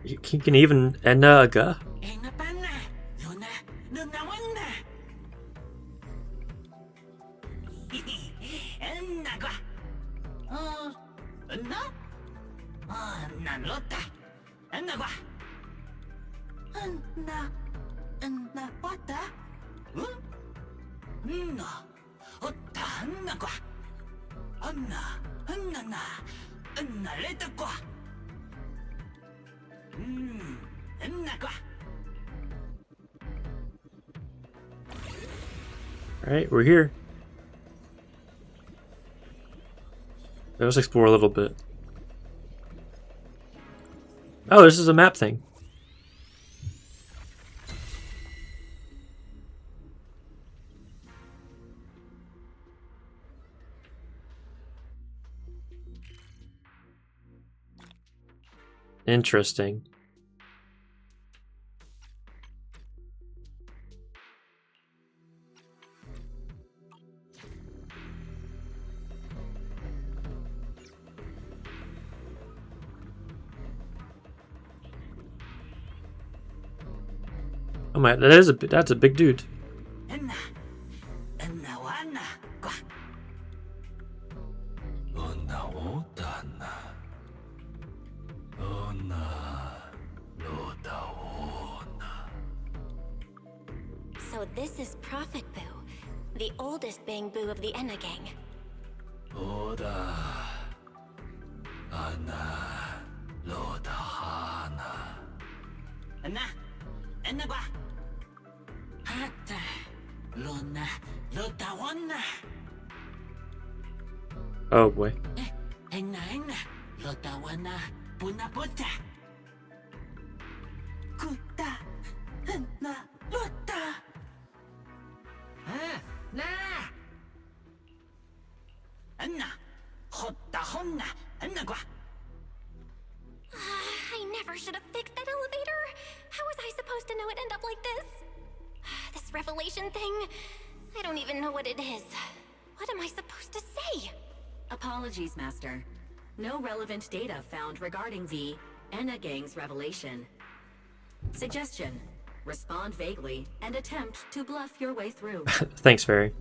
You can even Enaga. Alright, we're here. let's explore a little bit. Oh, this is a map thing. Interesting. Oh my, that's a big dude. So this is Prophet Boo, the oldest Bang Boo of the Enna gang. Oh boy. I never should have fixed that elevator. How was I supposed to know it'd end up like this? This revelation thing, I don't even know what it is. What am I supposed to say? Apologies, Master. No relevant data found regarding the Enna Gang's revelation. Suggestion: respond vaguely and attempt to bluff your way through. Thanks, Fairy.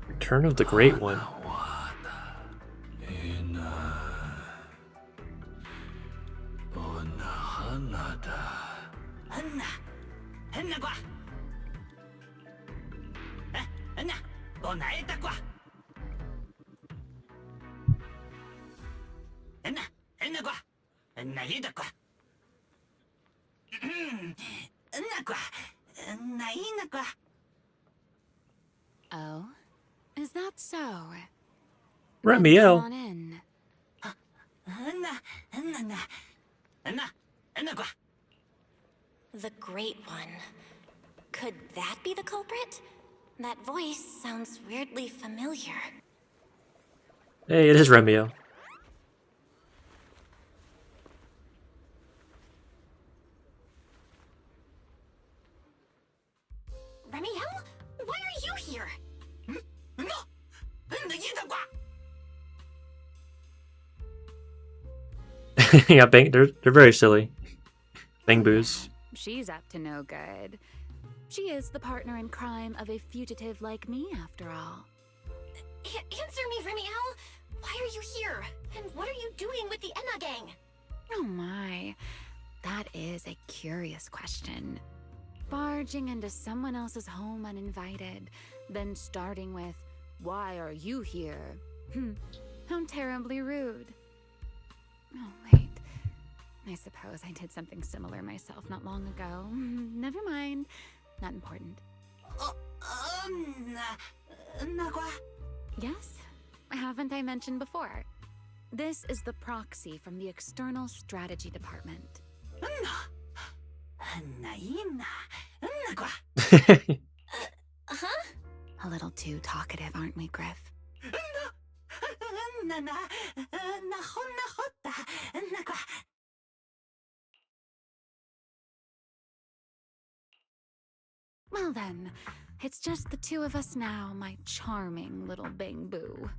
Return of the Great One. Oh? Is that so? Remielle. Come on in. The Great One. Could that be the culprit? That voice sounds weirdly familiar. Hey, it is Remielle. Remielle? Why are you here? Yeah, they're very silly. Bang Boos. She's up to no good. She is the partner in crime of a fugitive like me, after all. Answer me, Remielle! Why are you here? And what are you doing with the Enna gang? Oh my, that is a curious question. Barging into someone else's home uninvited, then starting with, "Why are you here?" How terribly rude. Oh, wait. I suppose I did something similar myself not long ago. Never mind. Not important. Yes? Haven't I mentioned before? This is the proxy from the External Strategy Department. Huh? A little too talkative, aren't we, Griff? Well then, it's just the two of us now, my charming little Bang Boo.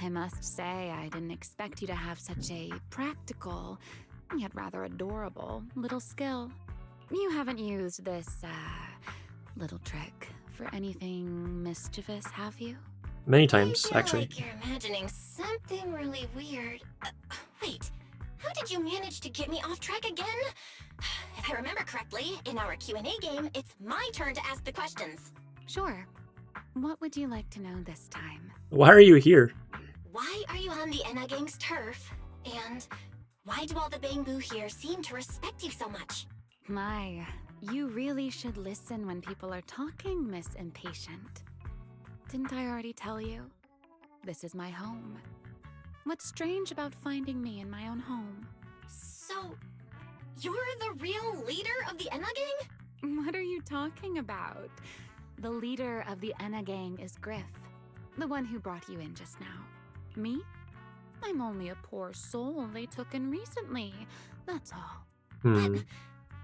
I must say, I didn't expect you to have such a practical, yet rather adorable little skill. You haven't used this, little trick for anything mischievous, have you? Many times, I feel actually. like you're imagining something really weird. Wait, how did you manage to get me off track again? If I remember correctly, in our Q&A game, it's my turn to ask the questions. Sure. What would you like to know this time? Why are you here? Why are you on the Enna Gang's turf? And why do all the Bangbu here seem to respect you so much? My, you really should listen when people are talking, Miss Impatient. Didn't I already tell you? This is my home. What's strange about finding me in my own home? So, you're the real leader of the Enna Gang? What are you talking about? The leader of the Enna Gang is Griff, the one who brought you in just now. Me? I'm only a poor soul they took in recently, that's all. But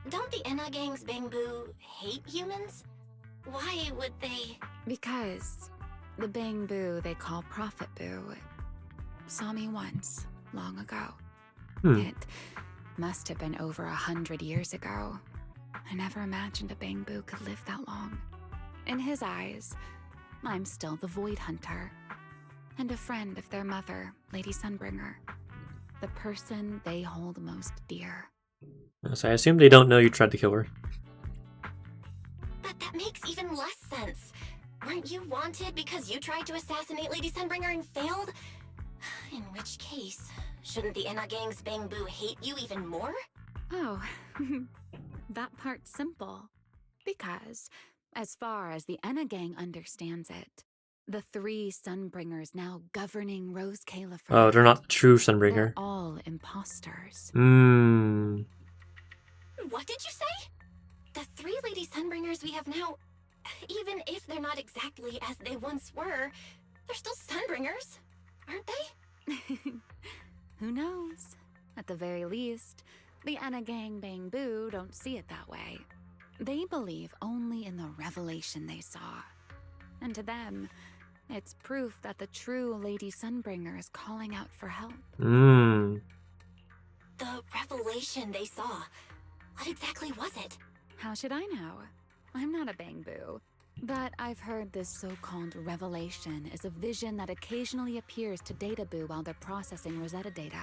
don't the Enna Gang's Bangbu hate humans? Why would they? Because the Bangbu they call Prophet Boo saw me once, long ago. It must have been over 100 years ago. I never imagined a Bangbu could live that long. In his eyes, I'm still the Void Hunter, and a friend of their mother, Lady Sunbringer, the person they hold most dear. So I assume they don't know you tried to kill her. But that makes even less sense. Weren't you wanted because you tried to assassinate Lady Sunbringer and failed? In which case, shouldn't the Enna Gang's Bangbu hate you even more? Oh, that part's simple. Because, as far as the Enna Gang understands it, the 3 Sunbringers now governing Rose Calipher. Oh, they're not the true They're Sunbringer. all imposters. What did you say? The 3 Lady Sunbringers we have now, even if they're not exactly as they once were, they're still Sunbringers, aren't they? Who knows? At the very least, the Enna Gang Bangbu don't see it that way. They believe only in the revelation they saw. And to them, it's proof that the true Lady Sunbringer is calling out for help. The revelation they saw, what exactly was it? How should I know? I'm not a Bangbu. But I've heard this so-called revelation is a vision that occasionally appears to Databoo while they're processing Rosetta data.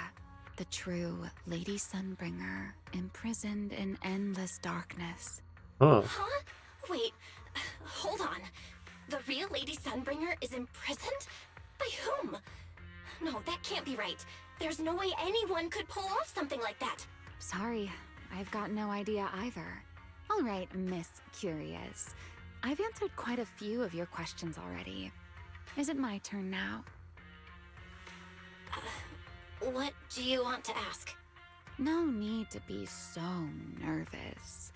The true Lady Sunbringer, imprisoned in endless darkness. Oh. Huh? Wait, hold on. The real Lady Sunbringer is imprisoned? By whom? No, that can't be right. There's no way anyone could pull off something like that. Sorry, I've got no idea either. All right, Miss Curious. I've answered quite a few of your questions already. Is it my turn now? What do you want to ask? No need to be so nervous.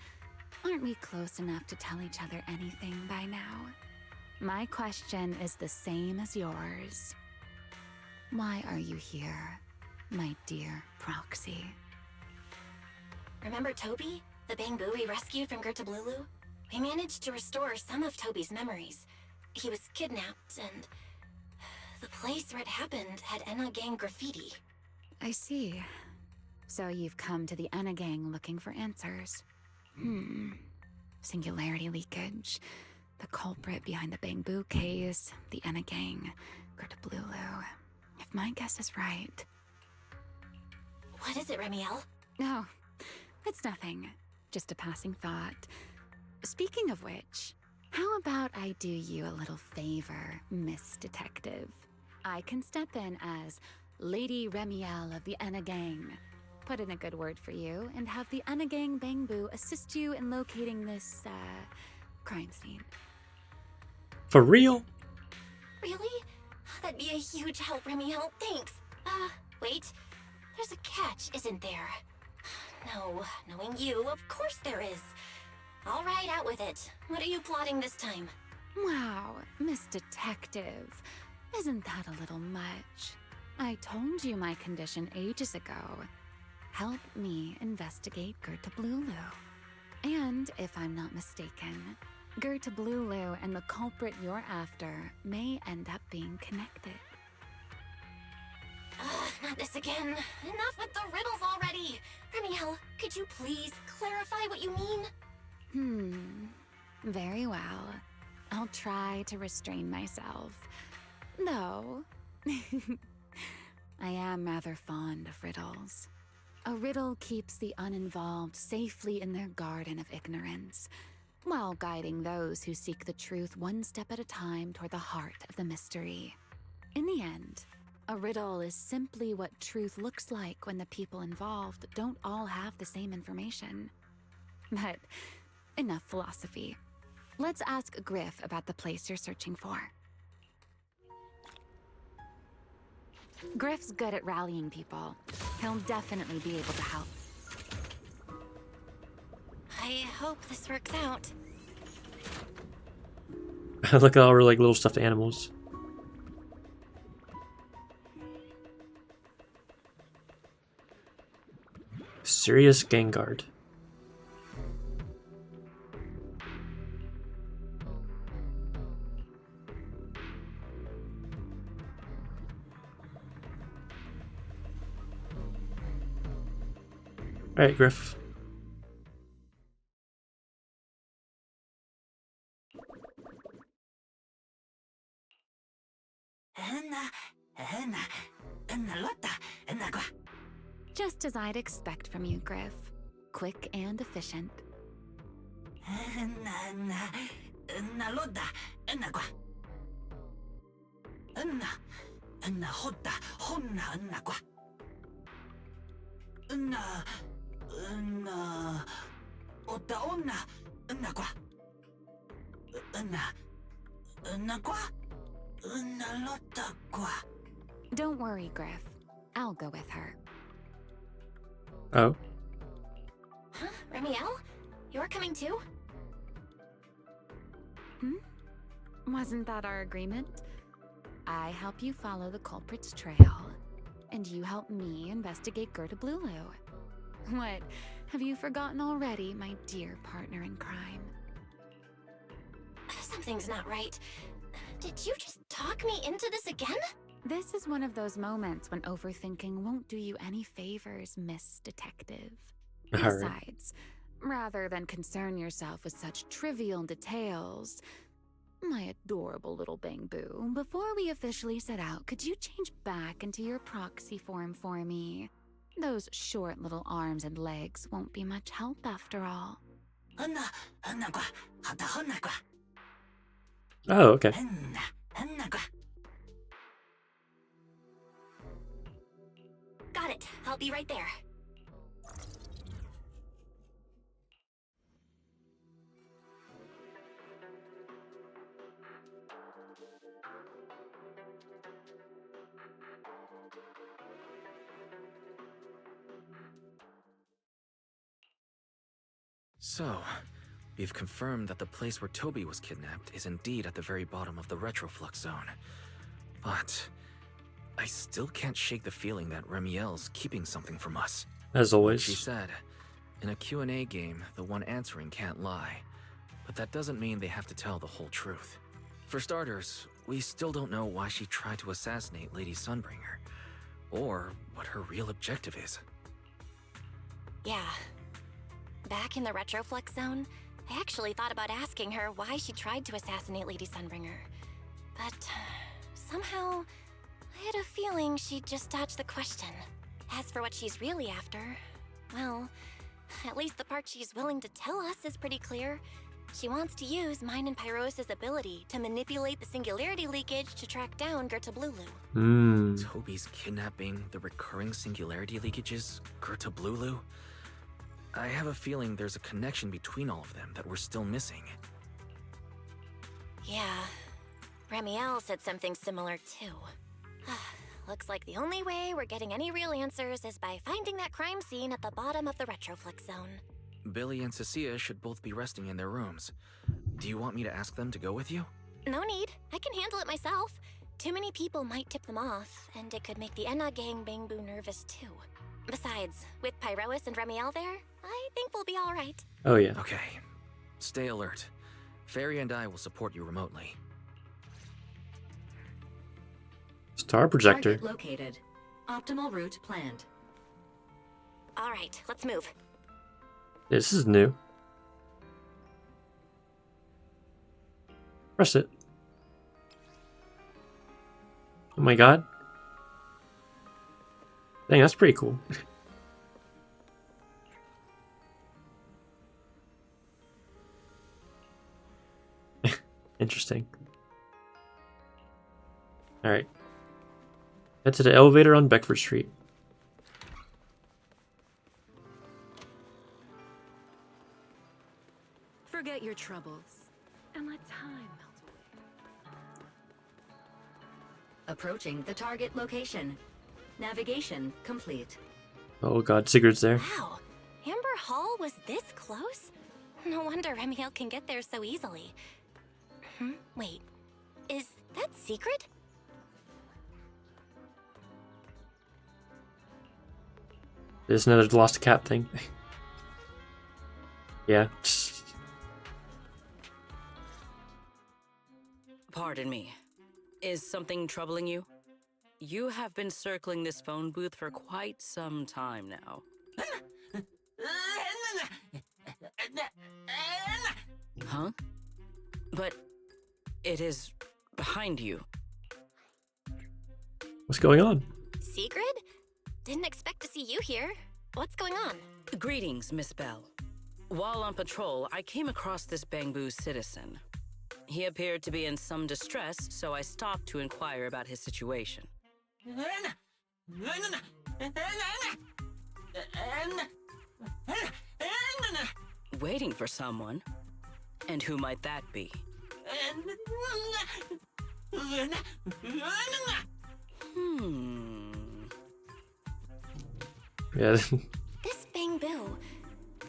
Aren't we close enough to tell each other anything by now? My question is the same as yours. Why are you here, my dear Proxy? Remember Toby, the Bangbu we rescued from Gertablulu? We managed to restore some of Toby's memories. He was kidnapped, and the place where it happened had Enna Gang graffiti. I see. So you've come to the Enna Gang looking for answers. Singularity leakage, the culprit behind the Bangbu case, the Enna Gang, Gertablulu. If my guess is right... What is it, Remielle? No, it's nothing. Just a passing thought. Speaking of which, how about I do you a little favor, Miss Detective? I can step in as Lady Remielle of the Enna Gang, put in a good word for you, and have the Enna Gang Bangbu assist you in locating this, crime scene. For real? Really? That'd be a huge help, Remielle. Thanks. Wait. There's a catch, isn't there? No, knowing you, of course there is. All right, out with it. What are you plotting this time? Wow, Miss Detective. Isn't that a little much? I told you my condition ages ago. Help me investigate Gertablulu. And if I'm not mistaken, Gertablulu and the culprit you're after may end up being connected. Not this again. Enough with the riddles already. Remielle, could you please clarify what you mean? Very well. I'll try to restrain myself. Though, I am rather fond of riddles. A riddle keeps the uninvolved safely in their garden of ignorance, while guiding those who seek the truth one step at a time toward the heart of the mystery. In the end, a riddle is simply what truth looks like when the people involved don't all have the same information. But enough philosophy. Let's ask Griff about the place you're searching for. Griff's good at rallying people. He'll definitely be able to help. I hope this works out. Look at all our like little stuffed animals. Serious Genguard. Alright, Griff. Just as I'd expect from you, Griff. Quick and efficient. Don't worry, Griff. I'll go with her. Oh. Huh? Remielle? You're coming too? Wasn't that our agreement? I help you follow the culprit's trail, and you help me investigate Gerta Blulu. What? Have you forgotten already, my dear partner in crime? Something's not right. Did you just talk me into this again? This is one of those moments when overthinking won't do you any favors, Miss Detective. Besides, rather than concern yourself with such trivial details, my adorable little Bang-Boo, before we officially set out, could you change back into your proxy form for me? Those short little arms and legs won't be much help after all. Oh, okay. Got it. I'll be right there. So, we've confirmed that the place where Toby was kidnapped is indeed at the very bottom of the retroflux zone. But I still can't shake the feeling that Remielle's keeping something from us. As always. She said, in a Q&A game, the one answering can't lie. But that doesn't mean they have to tell the whole truth. For starters, we still don't know why she tried to assassinate Lady Sunbringer, or what her real objective is. Yeah. Back in the retroflux zone, I actually thought about asking her why she tried to assassinate Lady Sunbringer. But somehow, I had a feeling she'd just dodge the question. As for what she's really after, well, at least the part she's willing to tell us is pretty clear. She wants to use mine and Pyros' ability to manipulate the singularity leakage to track down Gerta Blulu. Toby's kidnapping, the recurring singularity leakages, Gerta Blulu? I have a feeling there's a connection between all of them that we're still missing. Yeah. Remielle said something similar too. Looks like the only way we're getting any real answers is by finding that crime scene at the bottom of the retroflux zone. Billy and Cecilia should both be resting in their rooms. Do you want me to ask them to go with you? No need. I can handle it myself. Too many people might tip them off, and it could make the Enna gang Bang-Boo nervous too. Besides, with Pyrois and Remielle there, I think we'll be alright. Oh yeah. Okay. Stay alert. Fairy and I will support you remotely. Star projector. Target located. Optimal route planned. All right, let's move. This is new. Press it. Oh my god. Dang, that's pretty cool. Interesting. Alright. Head to the elevator on Beckford Street. Forget your troubles and let time melt away. Approaching the target location. Navigation complete. Oh god, Sigurd's there. Wow, Amber Hall was this close? No wonder Remielle can get there so easily. Wait, is that secret? There's another lost cat thing. Yeah. Pardon me. Is something troubling you? You have been circling this phone booth for quite some time now. Huh? But it is behind you. What's going on? Sigrid? Didn't expect to see you here. What's going on? Greetings, Miss Bell. While on patrol, I came across this Bangbu citizen. He appeared to be in some distress, so I stopped to inquire about his situation. Waiting for someone? And who might that be? Yeah. This Bangbu,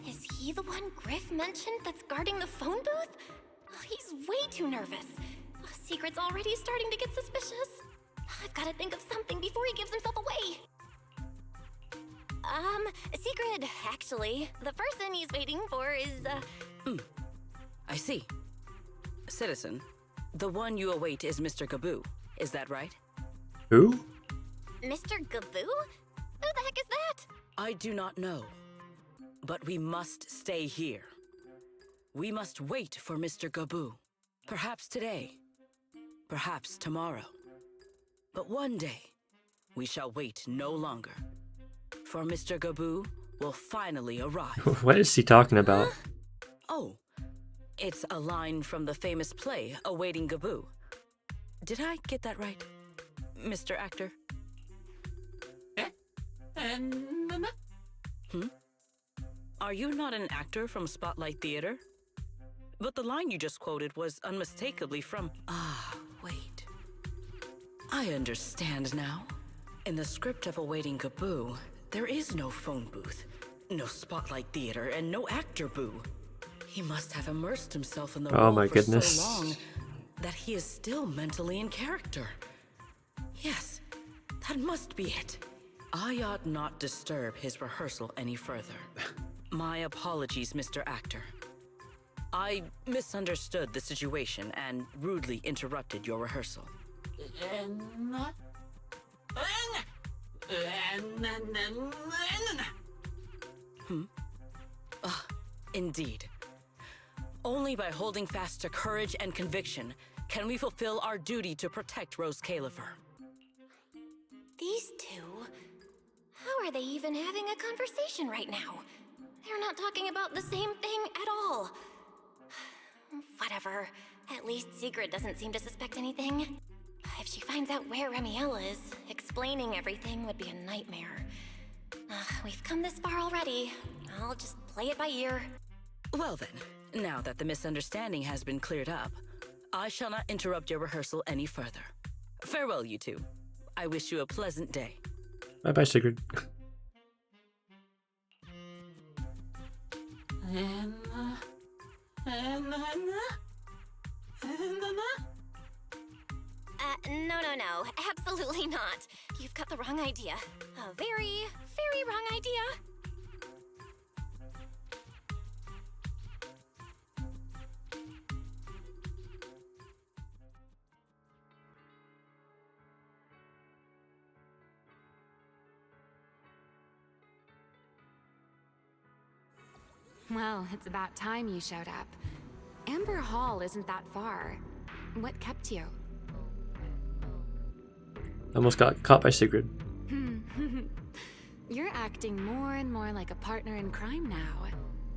is he the one Griff mentioned that's guarding the phone booth? Oh, he's way too nervous. Oh, Sigrid's already starting to get suspicious. I've got to think of something before he gives himself away. Sigrid, actually, the person he's waiting for is, I see. Citizen, the one you await is Mr. Gaboo, is that right? Who? Mr. Gaboo? Who the heck is that? I do not know. But we must stay here. We must wait for Mr. Gaboo. Perhaps today. Perhaps tomorrow. But one day, we shall wait no longer. For Mr. Gaboo will finally arrive. What is he talking about? Oh, it's a line from the famous play, Awaiting Gaboo. Did I get that right, Mr. Actor? Are you not an actor from Spotlight Theater? But the line you just quoted was unmistakably from... Ah, wait. I understand now. In the script of Awaiting Gaboo, there is no phone booth, no Spotlight Theater, and no actor boo. He must have immersed himself in the role my for goodness. so long that he is still mentally in character. Yes, that must be it. I ought not disturb his rehearsal any further. My apologies, Mr. Actor. I misunderstood the situation and rudely interrupted your rehearsal. Indeed. Only by holding fast to courage and conviction can we fulfill our duty to protect Rose Califer. These two? How are they even having a conversation right now? They're not talking about the same thing at all. Whatever. At least Sigrid doesn't seem to suspect anything. If she finds out where Remielle is, explaining everything would be a nightmare. We've come this far already. I'll just play it by ear. Well then, now that the misunderstanding has been cleared up, I shall not interrupt your rehearsal any further. Farewell, you two. I wish you a pleasant day. Bye-bye, Sigrid. No. Absolutely not. You've got the wrong idea. A very, very wrong idea. Well, it's about time you showed up. Amber Hall isn't that far. What kept you? Almost got caught by Sigrid. You're acting more and more like a partner in crime now.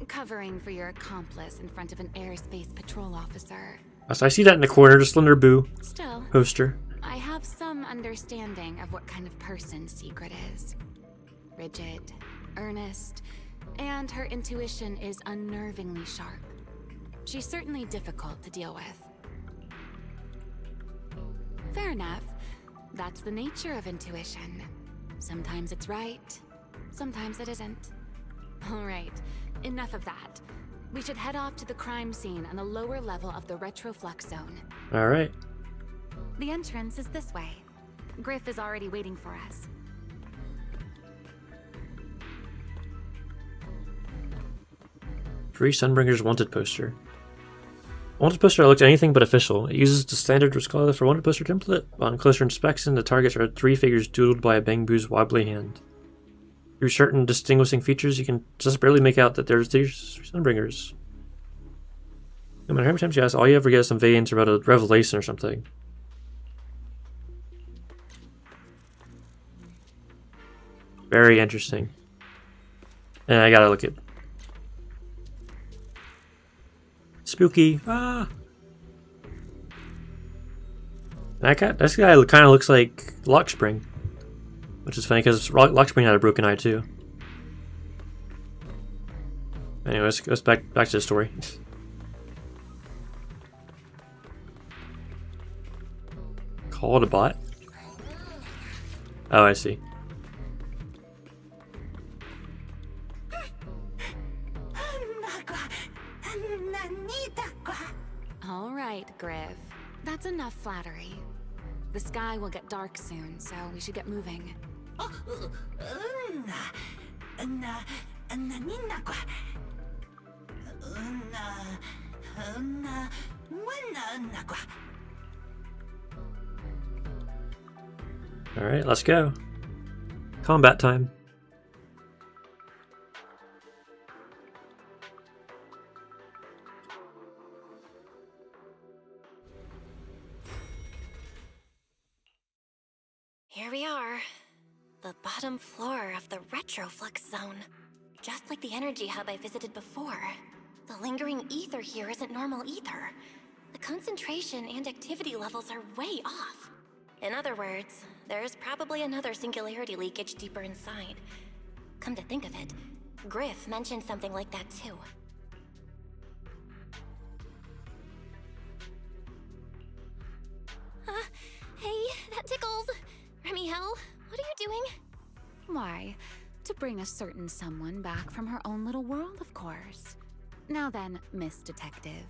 Covering for your accomplice in front of an airspace patrol officer. So I see that in the corner, just under Boo. Still, Poster. I have some understanding of what kind of person Secret is. Rigid, earnest, and her intuition is unnervingly sharp. She's certainly difficult to deal with. Fair enough. That's the nature of intuition. Sometimes it's right, sometimes it isn't. All right, enough of that. We should head off to the crime scene on the lower level of the Retroflux zone. All right. The entrance is this way. Griff is already waiting for us. Free Sunbringer's wanted poster. Wanted poster looks anything but official. It uses the standard Roscala for wanted poster template. On closer inspection, the targets are 3 figures doodled by a Bangbu's wobbly hand. Through certain distinguishing features, you can just barely make out that there's these Sunbringers. No matter how many times you ask, all you ever get is some vague answer about a revelation or something. Very interesting. And I gotta look at... Spooky. Ah! This guy kind of looks like Lockspring. Which is funny because Lockspring had a broken eye too. Anyways, let's back to the story. Call it a bot? Oh, I see. All right, Griff. That's enough flattery. The sky will get dark soon, so we should get moving. Alright, let's go. Combat time. Here we are. The bottom floor of the Retroflux zone. Just like the energy hub I visited before. The lingering ether here isn't normal either. The concentration and activity levels are way off. In other words, there's probably another singularity leakage deeper inside. Come to think of it, Griff mentioned something like that too. Hey, that tickles. Remielle, what are you doing? Why, to bring a certain someone back from her own little world, of course. Now then, Miss Detective,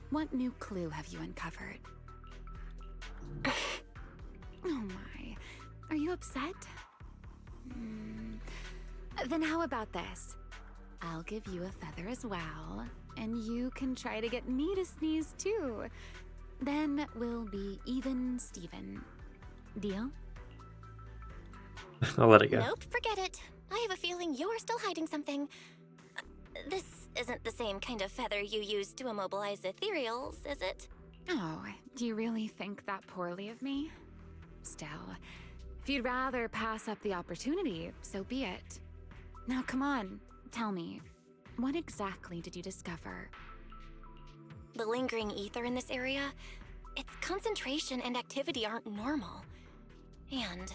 what new clue have you uncovered? Oh my, are you upset? Then how about this? I'll give you a feather as well, and you can try to get me to sneeze too. Then we'll be even Steven. Deal? I'll let it go. Nope, forget it. I have a feeling you're still hiding something. This isn't the same kind of feather you use to immobilize ethereals, is it? Oh, do you really think that poorly of me? Still, if you'd rather pass up the opportunity, so be it. Now come on, tell me, what exactly did you discover? The lingering ether in this area, its concentration and activity aren't normal. And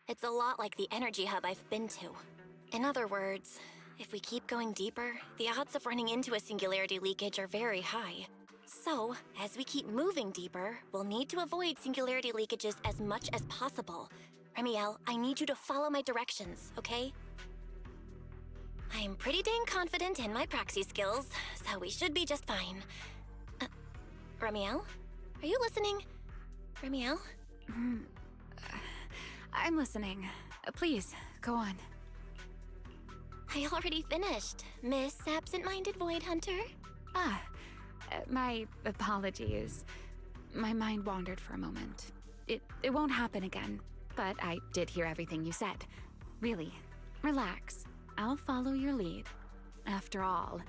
it's a lot like the energy hub I've been to. In other words, if we keep going deeper, the odds of running into a singularity leakage are very high. So, as we keep moving deeper, we'll need to avoid singularity leakages as much as possible. Remielle, I need you to follow my directions, okay? I'm pretty dang confident in my proxy skills, so we should be just fine. Remielle? Are you listening? Remielle? I'm listening. Please, go on. I already finished, Miss Absent-Minded Void Hunter. My apologies. My mind wandered for a moment. It won't happen again, but I did hear everything you said. Really, relax. I'll follow your lead. After all,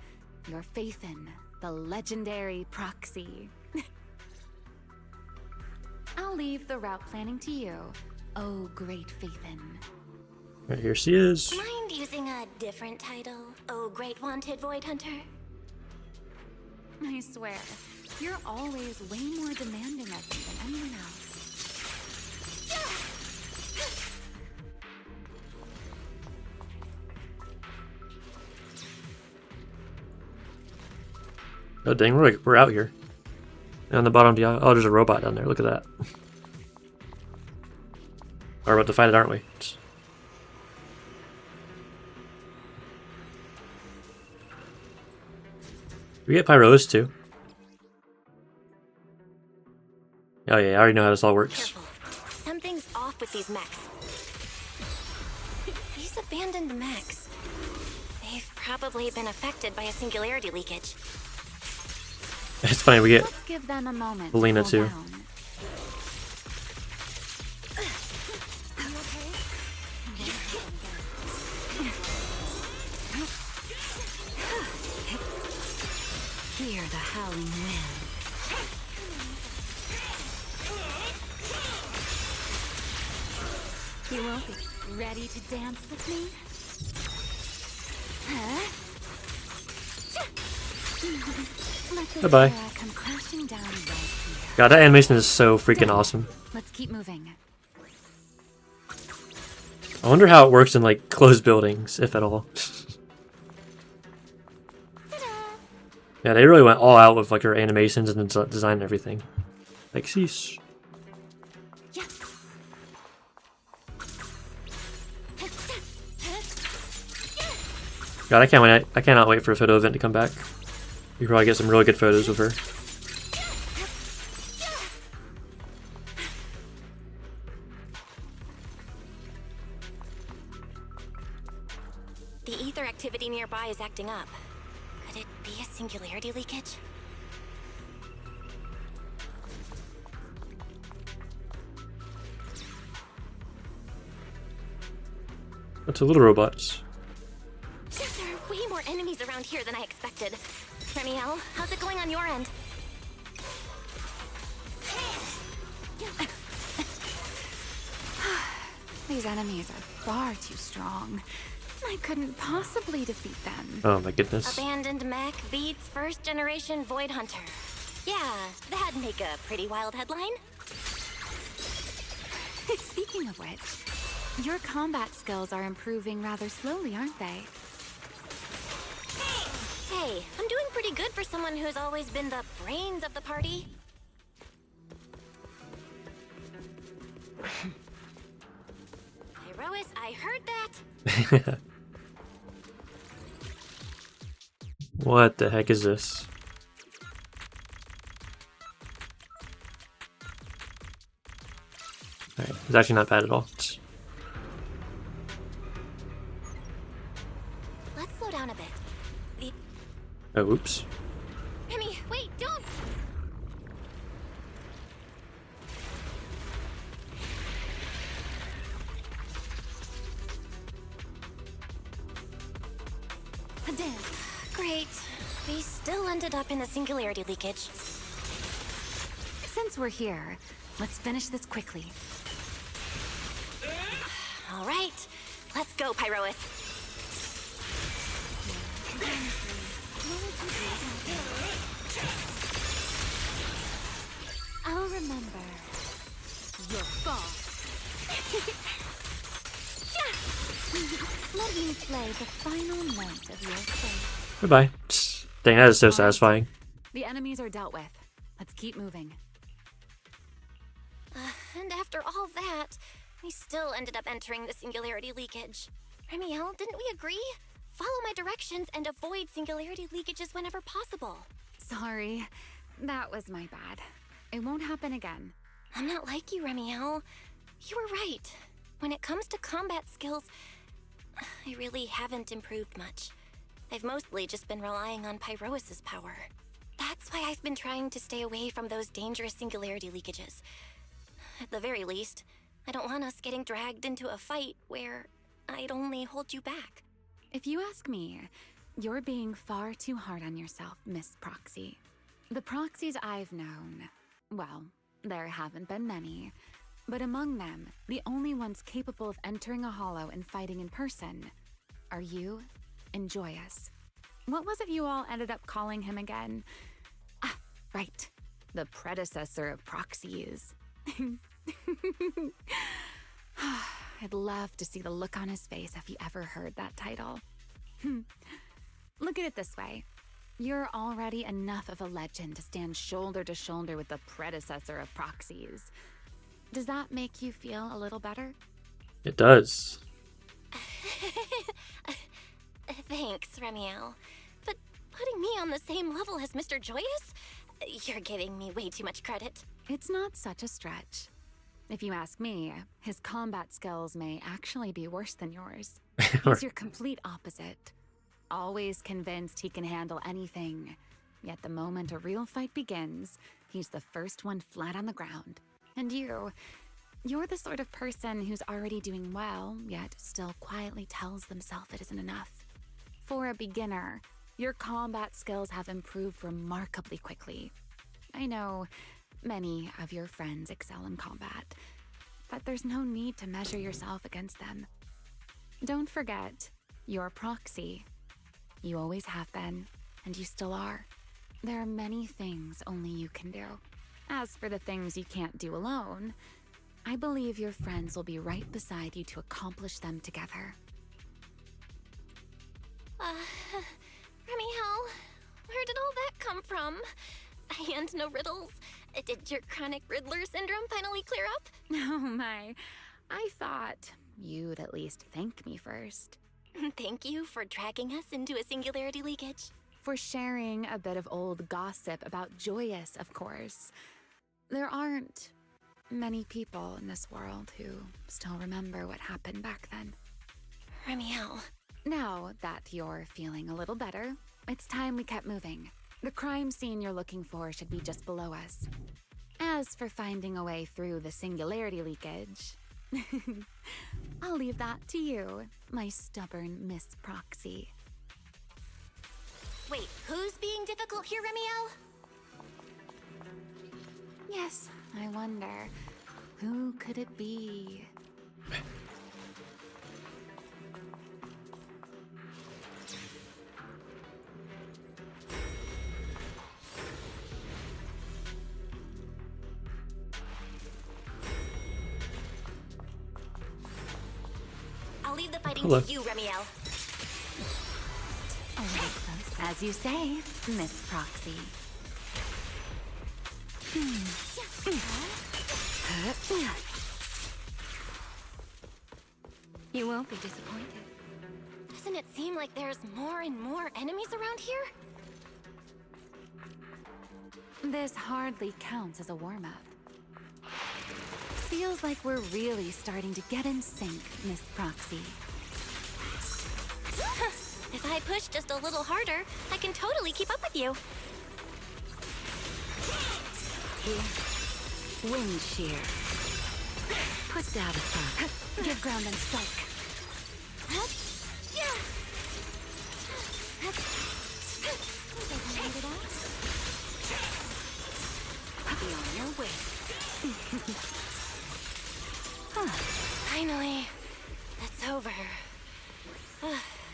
Your Phaethon, the legendary proxy. I'll leave the route planning to you, oh great Phaethon. Right, here she is. Mind using a different title, oh great wanted void hunter? I swear, you're always way more demanding of me than anyone else. Oh dang, we're out here. And on the bottom of the island. Oh, there's a robot down there. Look at that. We're about to fight it, aren't we? We get Pyros too. Oh yeah, I already know how this all works. Careful. Something's off with these mechs. These abandoned mechs. They've probably been affected by a singularity leakage. It's funny, we get Let's give them a moment. Belina to cool too. down. Hear the howling wind. You won't be ready to dance with me? Huh? Let this Bye-bye. era come crashing down right here. God, that animation is so freaking awesome. Let's keep moving. I wonder how it works in like closed buildings, if at all. Yeah, they really went all out with like her animations and design and everything. Like, sheesh. God, I cannot wait for a photo event to come back. You probably get some really good photos with her. The ether activity nearby is acting up. Could it be a singularity leakage? That's a little robots. There are way more enemies around here than I expected. Remielle, how's it going on your end? These enemies are far too strong. I couldn't possibly defeat them. Oh my goodness. Abandoned mech beats first generation void hunter. Yeah, that'd make a pretty wild headline. Speaking of which, your combat skills are improving rather slowly, aren't they? Hey, I'm doing pretty good for someone who's always been the brains of the party. Pyrois, I heard that. What the heck is this? Alright, it's actually not bad at all. Let's slow down a bit. Oh, oops. Remy, wait, don't! Damn. Great. We still ended up in the singularity leakage. Since we're here, let's finish this quickly. All right, let's go, Pyrois. I'll remember your fall. Let me play the final note of your fate. Goodbye. Dang, that is so satisfying. The enemies are dealt with. Let's keep moving. And after all that, we still ended up entering the singularity leakage. Remielle, didn't we agree? Follow my directions and avoid singularity leakages whenever possible. Sorry, that was my bad. It won't happen again. I'm not like you, Remielle. You were right. When it comes to combat skills, I really haven't improved much. I've mostly just been relying on Pyrois' power. That's why I've been trying to stay away from those dangerous singularity leakages. At the very least, I don't want us getting dragged into a fight where I'd only hold you back. If you ask me, You're being far too hard on yourself, Miss Proxy. The proxies I've known, well, there haven't been many, but among them, the only ones capable of entering a hollow and fighting in person are you and Joyous. What was it you all ended up calling him again? Ah, right. The predecessor of proxies. I'd love to see the look on his face if he ever heard that title. Look at it this way. You're already enough of a legend to stand shoulder to shoulder with the predecessor of proxies. Does that make you feel a little better? It does. Thanks, Remielle. But putting me on the same level as Mr. Joyous? You're giving me way too much credit. It's not such a stretch. If you ask me, his combat skills may actually be worse than yours. He's your complete opposite. Always convinced he can handle anything. Yet the moment a real fight begins, he's the first one flat on the ground. And you're the sort of person who's already doing well, yet still quietly tells themselves it isn't enough. For a beginner, your combat skills have improved remarkably quickly. I know many of your friends excel in combat, but there's no need to measure yourself against them. Don't forget, you're a proxy. You always have been, and you still are. There are many things only you can do. As for the things you can't do alone, I believe your friends will be right beside you to accomplish them together. Remielle, where did all that come from? And no riddles? Did your chronic Riddler syndrome finally clear up? Oh my, I thought you'd at least thank me first. Thank you for dragging us into a singularity leakage. For sharing a bit of old gossip about Joyous, of course. There aren't many people in this world who still remember what happened back then. Remielle. Now that you're feeling a little better, it's time we kept moving. The crime scene you're looking for should be just below us. As for finding a way through the singularity leakage, I'll leave that to you, my stubborn Miss Proxy. Wait, who's being difficult here, Remielle? Yes, I wonder, who could it be? I'll leave the fighting Hello. to you, Remielle. As you say, Miss Proxy. You won't be disappointed. Doesn't it seem like there's more and more enemies around here? This hardly counts as a warm-up. Feels like we're really starting to get in sync, Miss Proxy. If I push just a little harder, I can totally keep up with you. Here. Wind shear. Put that aside. Give ground and strike. Be on your way. Finally. That's over.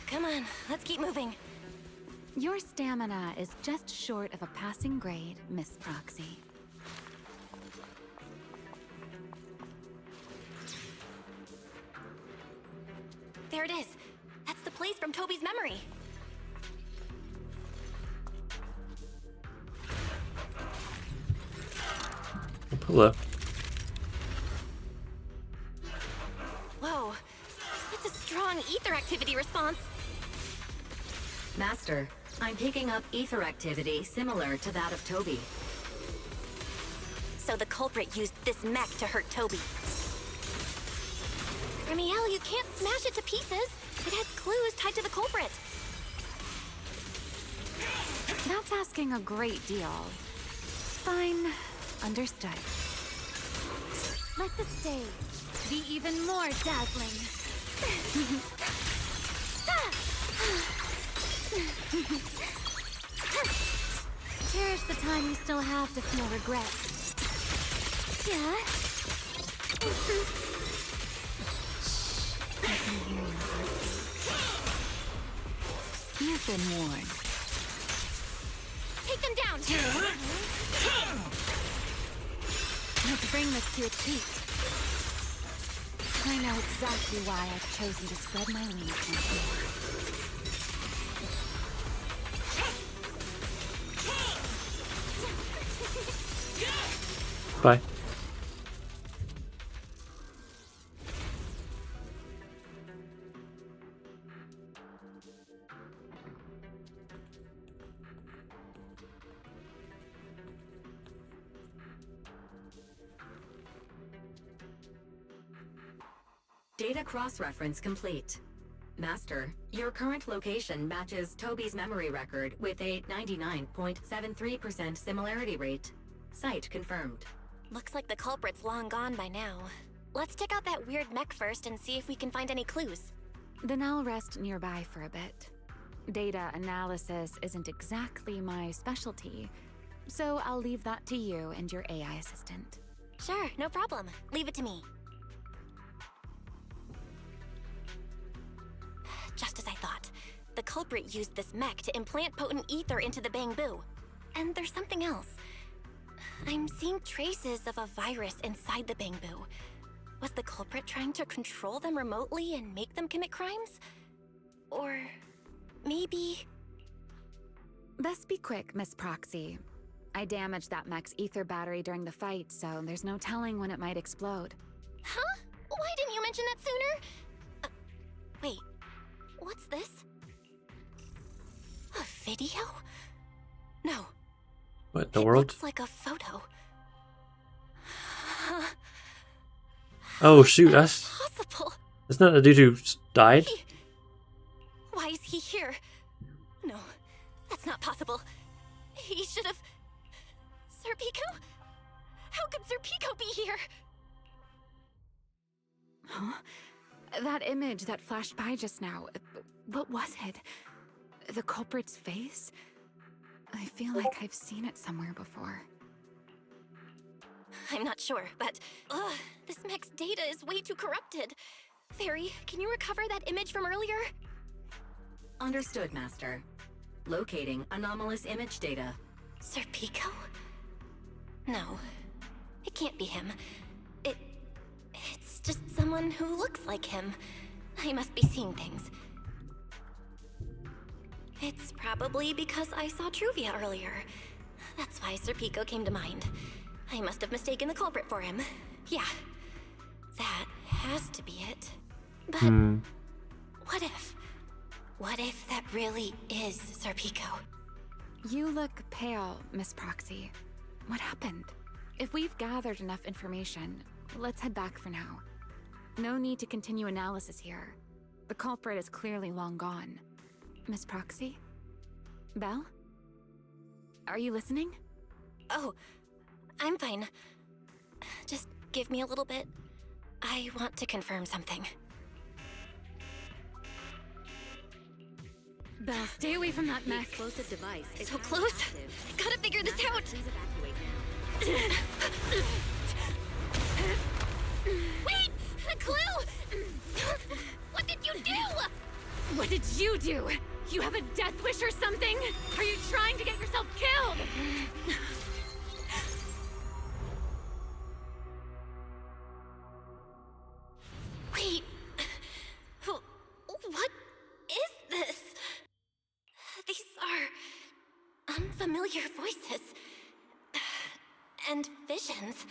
Come on, let's keep moving. Your stamina is just short of a passing grade, Miss Proxy. There it is. That's the place from Toby's memory. Hello. Whoa, that's a strong ether activity response. Master, I'm picking up ether activity similar to that of Toby. So the culprit used this mech to hurt Toby. Remielle, you can't smash it to pieces. It has clues tied to the culprit. That's asking a great deal. Fine. Understood. Let the stage be even more dazzling. Cherish the time you still have to feel regret. Yeah? I can hear your heartbeat. You've been warned. Take them down! Let's bring this to a cheat. I know exactly why I've chosen to spread my wings once more. Bye. Data cross-reference complete. Master, your current location matches Toby's memory record with a 99.73% similarity rate. Site confirmed. Looks like the culprit's long gone by now. Let's check out that weird mech first and see if we can find any clues. Then I'll rest nearby for a bit. Data analysis isn't exactly my specialty, so I'll leave that to you and your AI assistant. Sure, no problem. Leave it to me. Just as I thought. The culprit used this mech to implant potent ether into the Bangbu. And there's something else. I'm seeing traces of a virus inside the Bangbu. Was the culprit trying to control them remotely and make them commit crimes? Or maybe... Best be quick, Miss Proxy. I damaged that mech's ether battery during the fight, so there's no telling when it might explode. Huh? Why didn't you mention that sooner? Wait, what's this? A video? No. What, the world? Looks like a photo. Oh shoot, that's Possible. Isn't that the dude who died? Why is he here? No, that's not possible. He should have... Serpico? How could Serpico be here? Huh? That image that flashed by just now, what was it? The culprit's face? I feel like I've seen it somewhere before. I'm not sure, but... this mech's data is way too corrupted. Fairy, can you recover that image from earlier? Understood, Master. Locating anomalous image data. Serpico? No, it can't be him. It's just someone who looks like him. I must be seeing things. It's probably because I saw Truvia earlier. That's why Serpico came to mind. I must have mistaken the culprit for him. Yeah, that has to be it. But what if? What if that really is Serpico? You look pale, Miss Proxy. What happened? If we've gathered enough information, let's head back for now. No need to continue analysis here. The culprit is clearly long gone. Miss Proxy? Belle? Are you listening? Oh, I'm fine. Just give me a little bit. I want to confirm something. Belle, stay away from that mech. Explosive device is So close. I gotta figure this out. Please evacuate now. Wait! A clue! What did you do? What did you do? You have a death wish or something? Are you trying to get yourself killed? Wait. What is this? These are unfamiliar voices. And visions.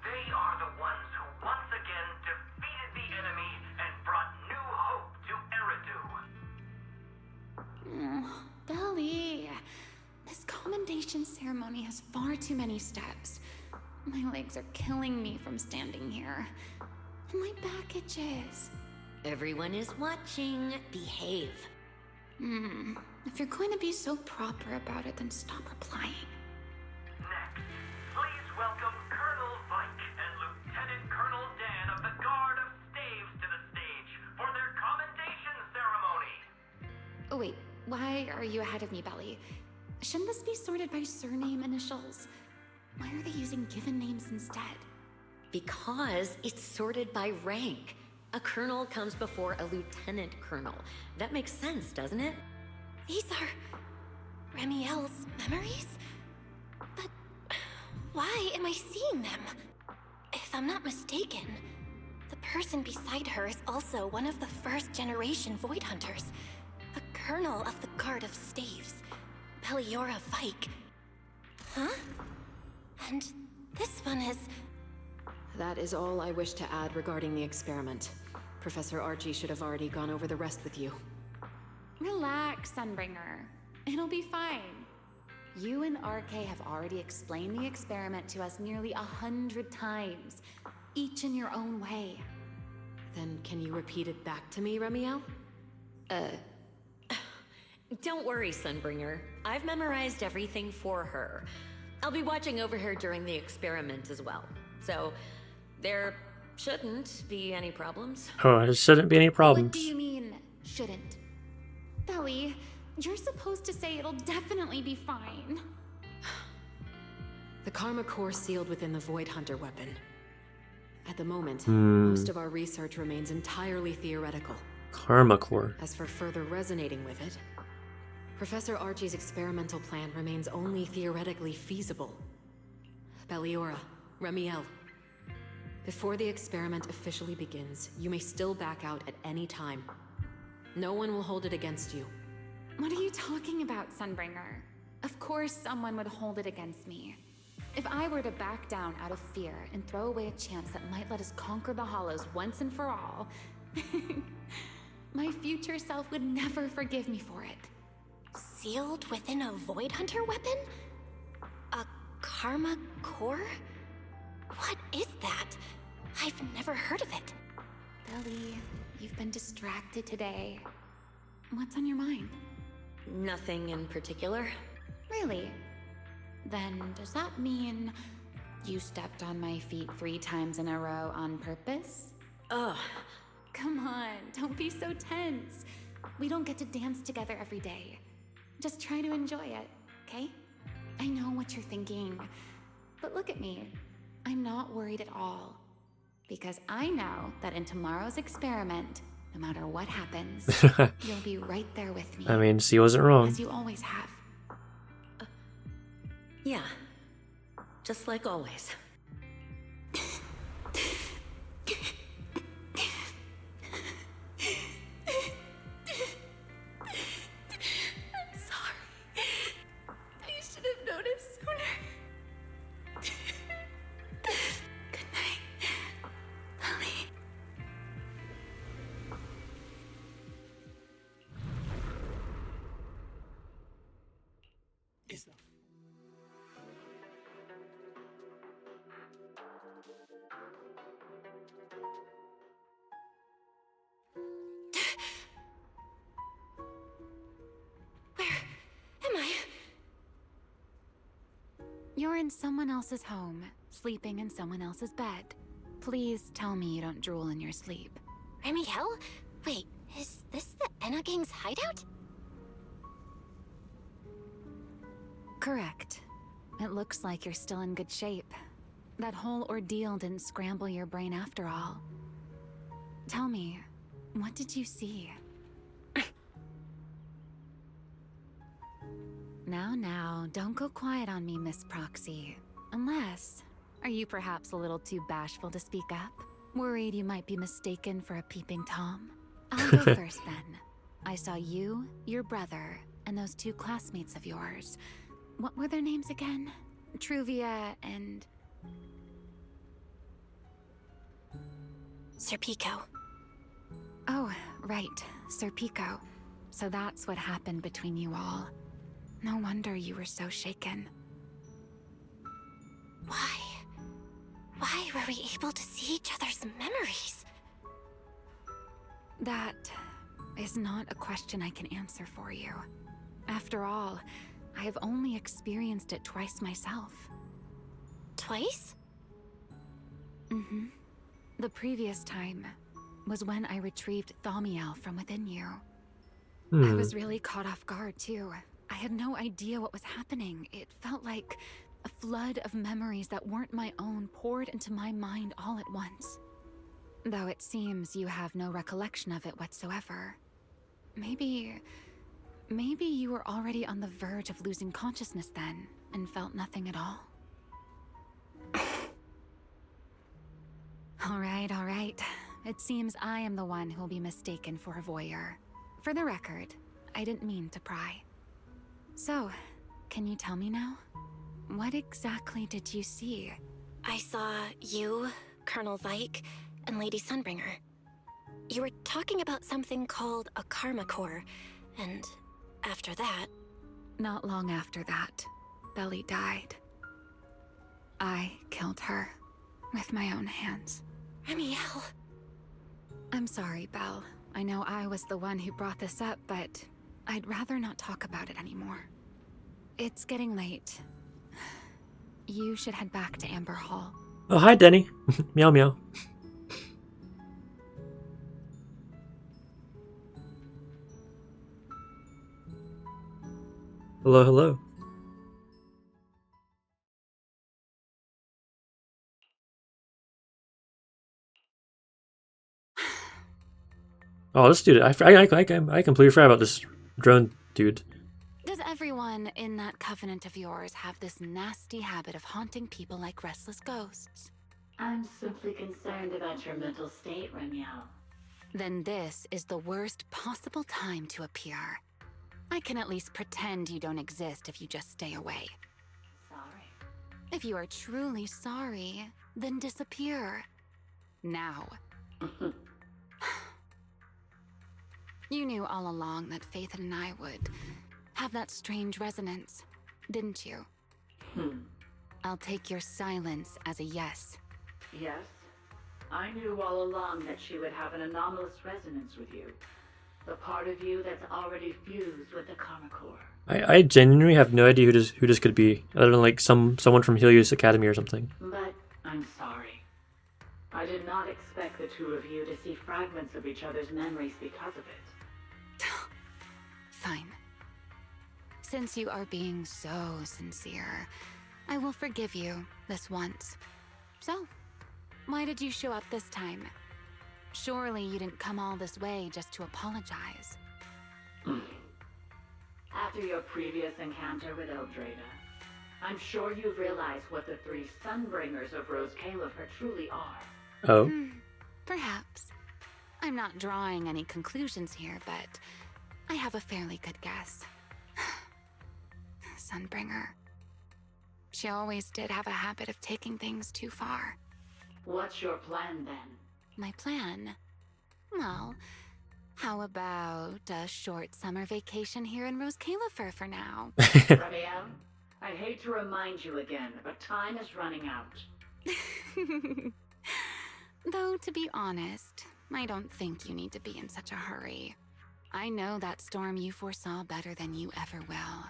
They are the ones who once again defeated the enemy and brought new hope to Eridu. Belly. This commendation ceremony has far too many steps. My legs are killing me from standing here. And my back itches. Everyone is watching. Behave. If you're going to be so proper about it, then stop replying. Next, please welcome Colonel Vike and Lieutenant Colonel Dan of the Guard of Staves to the stage for their commendation ceremony. Oh wait, Why are you ahead of me, Belly? Shouldn't this be sorted by surname initials? Why are they using given names instead? Because it's sorted by rank. A colonel comes before a lieutenant colonel. That makes sense, doesn't it? These are Remielle's memories? But why am I seeing them? If I'm not mistaken, the person beside her is also one of the first-generation Void Hunters. A colonel of the Guard of Staves, Pelliora Vike. Huh? And this one is... That is all I wish to add regarding the experiment. Professor Archie should have already gone over the rest with you. Relax, Sunbringer. It'll be fine. You and RK have already explained the experiment to us nearly 100 times, each in your own way. Then can you repeat it back to me, Remielle? Don't worry, Sunbringer. I've memorized everything for her. I'll be watching over her during the experiment as well. So, there shouldn't be any problems. Oh, there shouldn't be any problems. What do you mean, shouldn't? Belly, you're supposed to say it'll definitely be fine. The Karma Core sealed within the Void Hunter weapon. At the moment, most of our research remains entirely theoretical. Karma Core. As for further resonating with it, Professor Archie's experimental plan remains only theoretically feasible. Pelliora, Remielle, before the experiment officially begins, you may still back out at any time. No one will hold it against you. What are you talking about, Sunbringer? Of course someone would hold it against me. If I were to back down out of fear and throw away a chance that might let us conquer the Hollows once and for all, my future self would never forgive me for it. Sealed within a Void Hunter weapon? A Karma Core? What is that? I've never heard of it. Belly, you've been distracted today. What's on your mind? Nothing in particular. Really? Then does that mean you stepped on my feet 3 times in a row on purpose? Ugh. Come on, don't be so tense. We don't get to dance together every day. Just try to enjoy it, okay? I know what you're thinking, but look at me. I'm not worried at all. Because I know that in tomorrow's experiment, no matter what happens, you'll be right there with me. I mean, she wasn't wrong. As you always have. Yeah. Just like always. I'm sorry. I should have noticed sooner. Good night, Belly. Where am I? You're in someone else's home, sleeping in someone else's bed. Please tell me you don't drool in your sleep. Remielle? Wait, is this the Enna Gang's hideout? Correct. It looks like you're still in good shape. That whole ordeal didn't scramble your brain after all. Tell me, what did you see? Now, don't go quiet on me, Miss Proxy. Unless, are you perhaps a little too bashful to speak up? Worried you might be mistaken for a peeping Tom? I'll go first then. I saw you, your brother, and those 2 classmates of yours. What were their names again? Truvia and... Sir Pico. Oh, right, Sir Pico. So that's what happened between you all. No wonder you were so shaken. Why were we able to see each other's memories? That is not a question I can answer for you. After all, I have only experienced it twice myself. Twice? Mm-hmm. The previous time was when I retrieved Thaumiel from within you. I was really caught off guard, too. I had no idea what was happening. It felt like a flood of memories that weren't my own poured into my mind all at once. Though it seems you have no recollection of it whatsoever. Maybe you were already on the verge of losing consciousness then, and felt nothing at all. All right. It seems I am the one who'll be mistaken for a voyeur. For the record, I didn't mean to pry. So, can you tell me now? What exactly did you see? I saw you, Colonel Vike, and Lady Sunbringer. You were talking about something called a karma core, and after that... Not long after that, Belly died. I killed her with my own hands. Remielle. I'm sorry, Belle. I know I was the one who brought this up, but I'd rather not talk about it anymore. It's getting late. You should head back to Amber Hall. Oh, hi, Denny. Meow meow. Hello. Oh, this dude, I completely forgot about this drone dude. Does everyone in that covenant of yours have this nasty habit of haunting people like restless ghosts? I'm simply concerned about your mental state, Remielle. Then this is the worst possible time to appear. I can at least pretend you don't exist if you just stay away. Sorry. If you are truly sorry, then disappear. Now. You knew all along that Faith and I would have that strange resonance, didn't you? I'll take your silence as a yes. Yes. I knew all along that she would have an anomalous resonance with you. The part of you that's already fused with the karma core. I genuinely have no idea who this could be, other than like someone from Helios Academy or something. But I'm sorry. I did not expect the two of you to see fragments of each other's memories because of it. Fine. Since you are being so sincere, I will forgive you this once. So, why did you show up this time? Surely you didn't come all this way just to apologize. After your previous encounter with Eldrada, I'm sure you've realized what the three Sunbringers of Rose Califer truly are. Oh. Perhaps. I'm not drawing any conclusions here, but I have a fairly good guess. Sunbringer. She always did have a habit of taking things too far. What's your plan then? My plan? Well, how about a short summer vacation here in Rose Califer for now? Remielle, I hate to remind you again, but time is running out. Though, to be honest, I don't think you need to be in such a hurry. I know that storm you foresaw better than you ever will.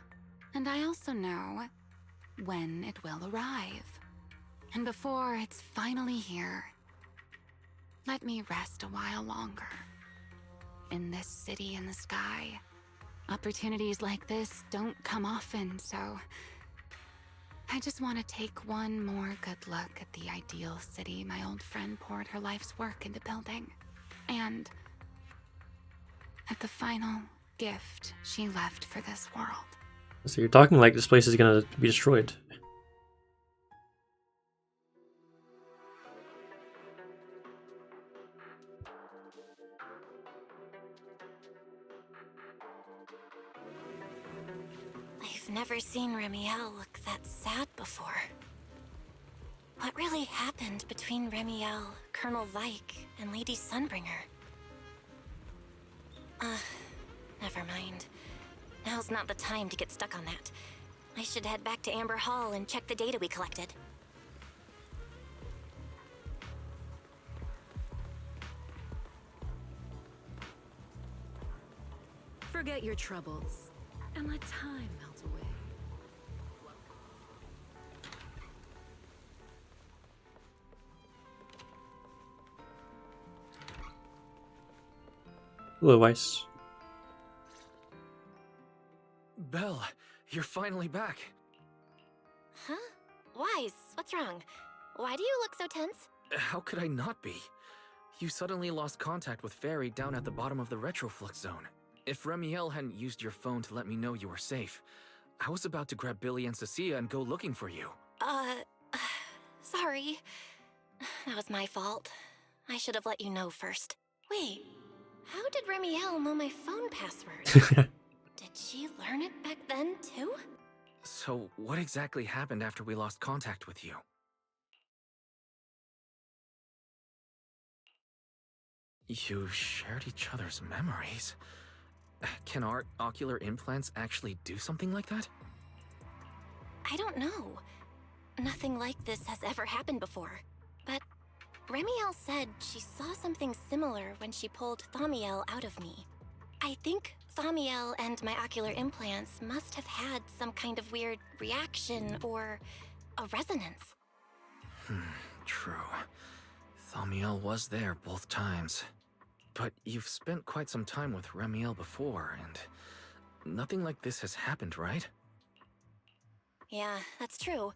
And I also know when it will arrive. And before it's finally here, let me rest a while longer. In this city in the sky, opportunities like this don't come often, so I just want to take one more good look at the ideal city my old friend poured her life's work into building. And at the final gift she left for this world. So you're talking like this place is gonna be destroyed. I've never seen Remielle look that sad before. What really happened between Remielle, Colonel Vike, and Lady Sunbringer? Never mind. Now's not the time to get stuck on that. I should head back to Amber Hall and check the data we collected. Forget your troubles and let time melt away. Hello, Weiss. you're finally back. Huh? Wise, what's wrong? Why do you look so tense? How could I not be? You suddenly lost contact with Fairy down at the bottom of the Retroflux zone. If Remielle hadn't used your phone to let me know you were safe, I was about to grab Billy and Cecilia and go looking for you. Sorry. That was my fault. I should have let you know first. Wait, how did Remielle know my phone password? Did she learn it back then, too? So, what exactly happened after we lost contact with you? You shared each other's memories. Can our ocular implants actually do something like that? I don't know. Nothing like this has ever happened before. But Remielle said she saw something similar when she pulled Thaumiel out of me. I think Thaumiel and my ocular implants must have had some kind of weird reaction or a resonance. True. Thaumiel was there both times. But you've spent quite some time with Remielle before, and nothing like this has happened, right? Yeah, that's true.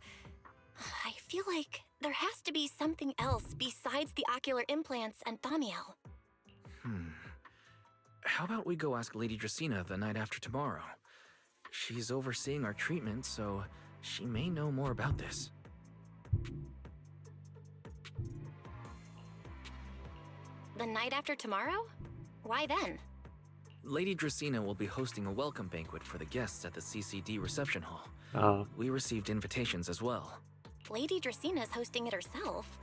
I feel like there has to be something else besides the ocular implants and Thaumiel. How about we go ask Lady Dracaena the night after tomorrow? She's overseeing our treatment, so she may know more about this. The night after tomorrow? Why then? Lady Dracaena will be hosting a welcome banquet for the guests at the CCD reception hall. We received invitations as well. Lady Draceena's hosting it herself.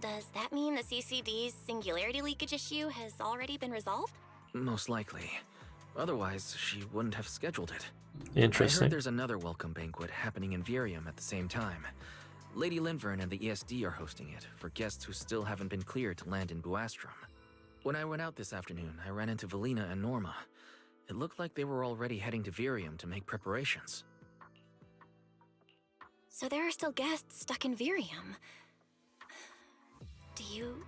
Does that mean the CCD's singularity leakage issue has already been resolved? Most likely. Otherwise, she wouldn't have scheduled it. Interesting. I heard there's another welcome banquet happening in Virium at the same time. Lady Lindvern and the ESD are hosting it for guests who still haven't been cleared to land in Buastrom. When I went out this afternoon, I ran into Valina and Norma. It looked like they were already heading to Virium to make preparations. So there are still guests stuck in Virium. Do you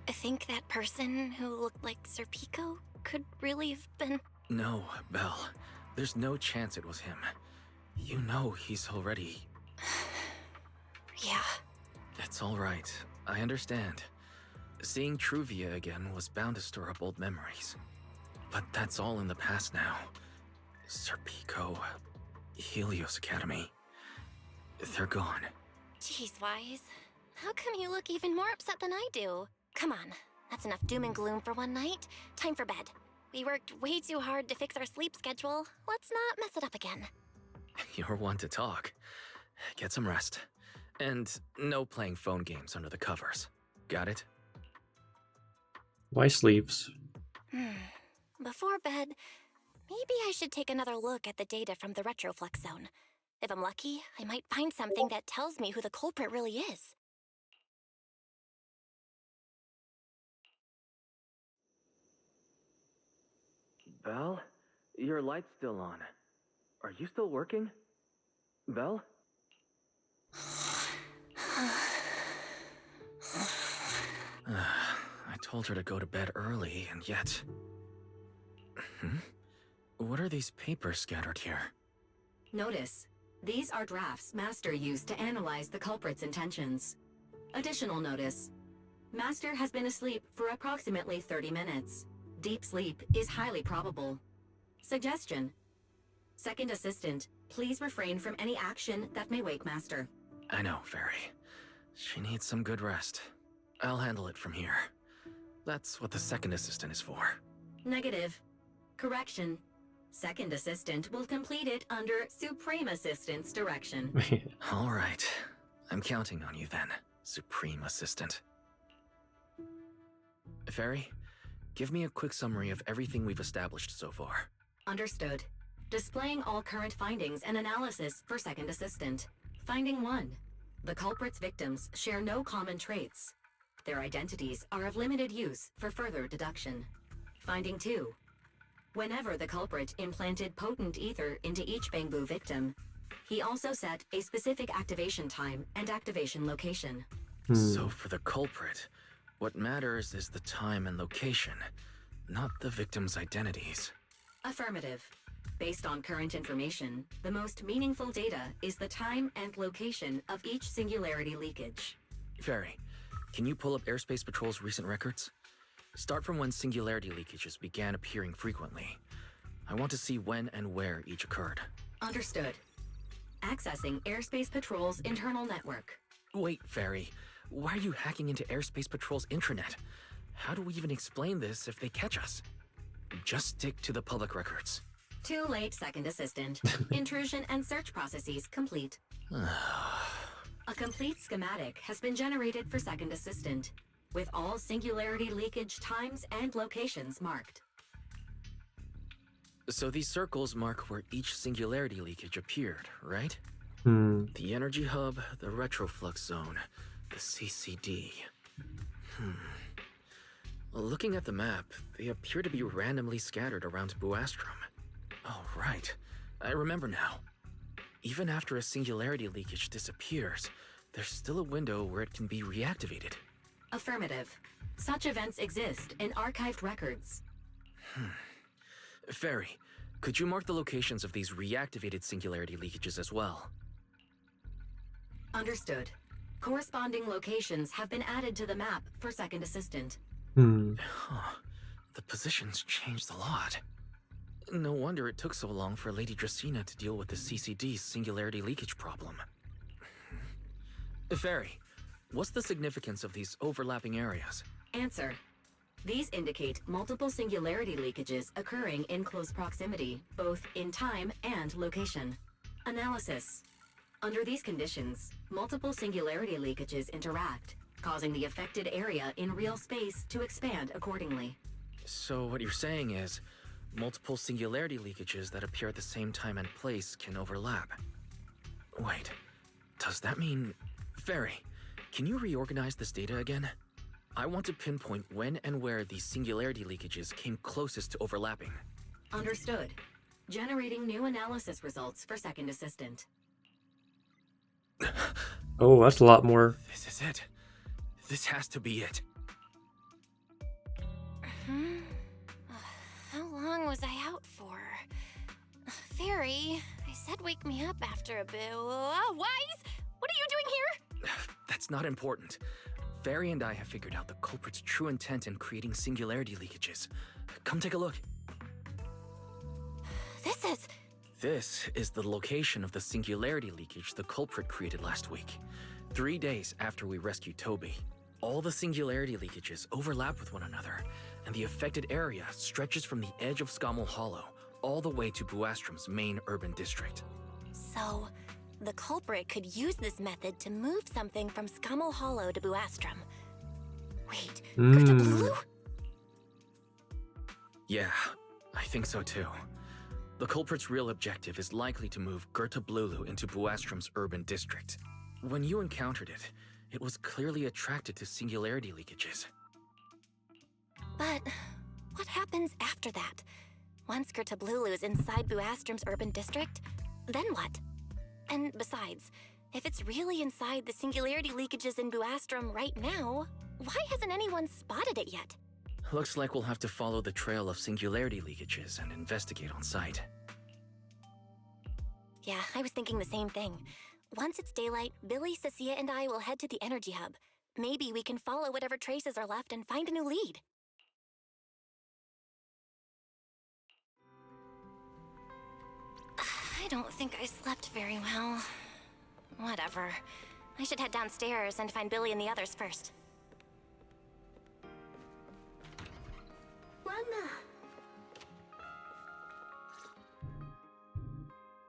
think that person who looked like Sir Pico could really have been... No, Belle. There's no chance it was him. You know he's already... Yeah. It's all right. I understand. Seeing Truvia again was bound to stir up old memories. But that's all in the past now. Sir Pico, Helios Academy. They're gone. Jeez, Wise. How come you look even more upset than I do? Come on. That's enough doom and gloom for one night. Time for bed. We worked way too hard to fix our sleep schedule. Let's not mess it up again. You're one to talk. Get some rest. And no playing phone games under the covers. Got it? Why sleeves? Before bed, maybe I should take another look at the data from the Retroflux zone. If I'm lucky, I might find something that tells me who the culprit really is. Belle? Your light's still on. Are you still working? Belle? I told her to go to bed early, and yet... What are these papers scattered here? Notice, these are drafts Master used to analyze the culprit's intentions. Additional notice, Master has been asleep for approximately 30 minutes. Deep sleep is highly probable. Suggestion. Second Assistant, please refrain from any action that may wake Master. I know, Fairy. She needs some good rest. I'll handle it from here. That's what the Second Assistant is for. Negative. Correction. Second Assistant will complete it under Supreme Assistant's direction. All right. I'm counting on you then, Supreme Assistant. Fairy, give me a quick summary of everything we've established so far. Understood. Displaying all current findings and analysis for Second Assistant. Finding 1. The culprit's victims share no common traits. Their identities are of limited use for further deduction. Finding 2. Whenever the culprit implanted potent ether into each Bangbu victim, he also set a specific activation time and activation location. So for the culprit, what matters is the time and location, not the victim's identities. Affirmative. Based on current information, the most meaningful data is the time and location of each singularity leakage. Fairy, can you pull up Airspace Patrol's recent records? Start from when singularity leakages began appearing frequently. I want to see when and where each occurred. Understood. Accessing Airspace Patrol's internal network. Wait, Fairy. Why are you hacking into Airspace Patrol's intranet? How do we even explain this if they catch us? Just stick to the public records. Too late, Second Assistant. Intrusion and search processes complete. A complete schematic has been generated for Second Assistant, with all singularity leakage times and locations marked. So these circles mark where each singularity leakage appeared, right? The energy hub, the retroflux zone, the CCD. Well, looking at the map, they appear to be randomly scattered around Buastrom. Oh, right. I remember now. Even after a singularity leakage disappears, there's still a window where it can be reactivated. Affirmative. Such events exist in archived records. Fairy, could you mark the locations of these reactivated singularity leakages as well? Understood. Corresponding locations have been added to the map for Second Assistant. The positions changed a lot. No wonder it took so long for Lady Dracena to deal with the CCD's singularity leakage problem. Fairy, what's the significance of these overlapping areas? Answer. These indicate multiple singularity leakages occurring in close proximity, both in time and location. Analysis. Under these conditions, multiple singularity leakages interact, causing the affected area in real space to expand accordingly. So what you're saying is, multiple singularity leakages that appear at the same time and place can overlap. Wait, does that mean... Fairy, can you reorganize this data again? I want to pinpoint when and where these singularity leakages came closest to overlapping. Understood. Generating new analysis results for Second Assistant. Oh, that's a lot more. This is it. This has to be it. How long was I out for? Fairy, I said wake me up after a bit. Wise? What are you doing here? That's not important. Fairy and I have figured out the culprit's true intent in creating singularity leakages. Come take a look. This is the location of the singularity leakage the culprit created last week. 3 days after we rescued Toby. All the singularity leakages overlap with one another, and the affected area stretches from the edge of Scommel Hollow all the way to Buastrom's main urban district. So, the culprit could use this method to move something from Scommel Hollow to Buastrom. Wait, Gertablulu? Yeah, I think so too. The culprit's real objective is likely to move Gertablulu into Buastrom's urban district. When you encountered it, it was clearly attracted to singularity leakages. But what happens after that? Once Gertablulu is inside Buastrom's urban district, then what? And besides, if it's really inside the singularity leakages in Buastrom right now, why hasn't anyone spotted it yet? Looks like we'll have to follow the trail of singularity leakages and investigate on site. Yeah, I was thinking the same thing. Once it's daylight, Billy, Cecilia, and I will head to the energy hub. Maybe we can follow whatever traces are left and find a new lead. I don't think I slept very well. Whatever. I should head downstairs and find Billy and the others first. Lana!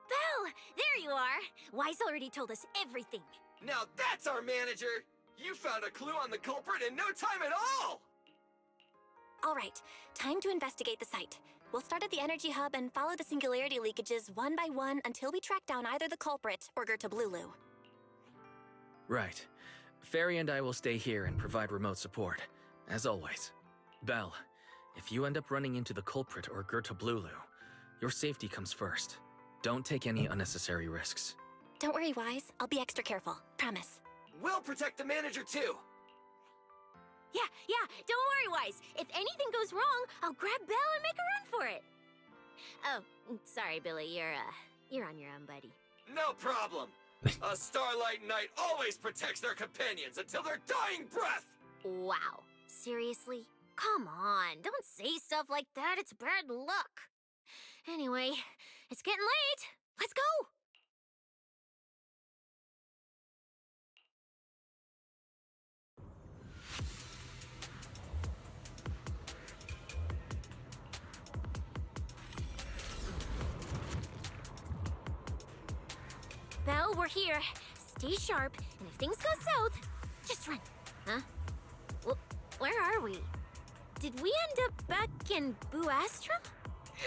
Belle! There you are! Wise already told us everything. Now that's our manager! You found a clue on the culprit in no time at all! All right, time to investigate the site. We'll start at the energy hub and follow the singularity leakages one by one until we track down either the culprit or Gertablulu. Right. Fairy and I will stay here and provide remote support, as always. Belle, if you end up running into the culprit or Gertablulu, your safety comes first. Don't take any unnecessary risks. Don't worry, Wise. I'll be extra careful. Promise. We'll protect the manager too! Yeah, don't worry, Wise. If anything goes wrong, I'll grab Belle and make a run for it. Oh, sorry, Billy. You're on your own, buddy. No problem. A Starlight Knight always protects their companions until their dying breath. Wow. Seriously? Come on, don't say stuff like that. It's bad luck. Anyway, it's getting late. Let's go. Belle, we're here. Stay sharp, and if things go south, just run. Huh? Where are we? Did we end up back in Buastrum?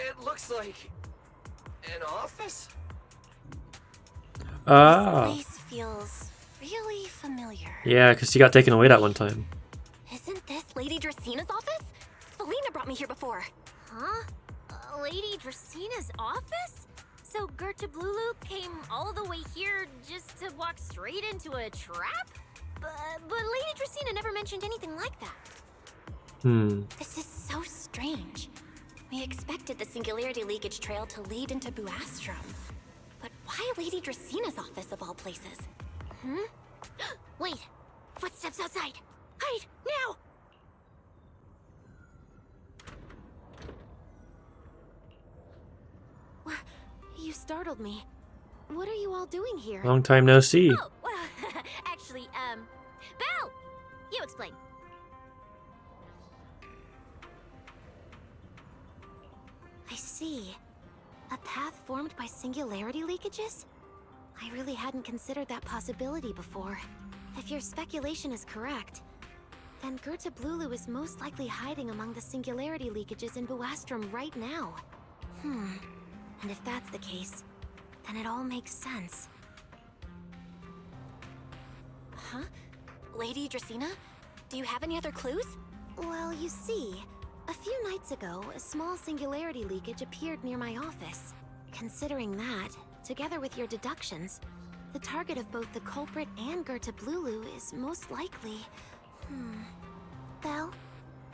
It looks like an office. Ah. This place feels really familiar. Yeah, because she got taken away that one time. Isn't this Lady Dracina's office? Felina brought me here before. Huh? Lady Dracina's office? So Gerta Blulu came all the way here just to walk straight into a trap? But Lady Dracina never mentioned anything like that. This is so strange. We expected the Singularity Leakage Trail to lead into Buastrum. But why Lady Dracina's office of all places? Wait! Footsteps outside! Hide! Now! You startled me. What are you all doing here? Long time no see. Oh, well, actually, Belle! You explain. I see. A path formed by singularity leakages? I really hadn't considered that possibility before. If your speculation is correct, then Gerta Blulu is most likely hiding among the singularity leakages in Buastrum right now. And if that's the case, then it all makes sense. Huh? Lady Dracina? Do you have any other clues? Well, you see, a few nights ago, a small singularity leakage appeared near my office. Considering that, together with your deductions, the target of both the culprit and Gerta Blulu is most likely... Belle,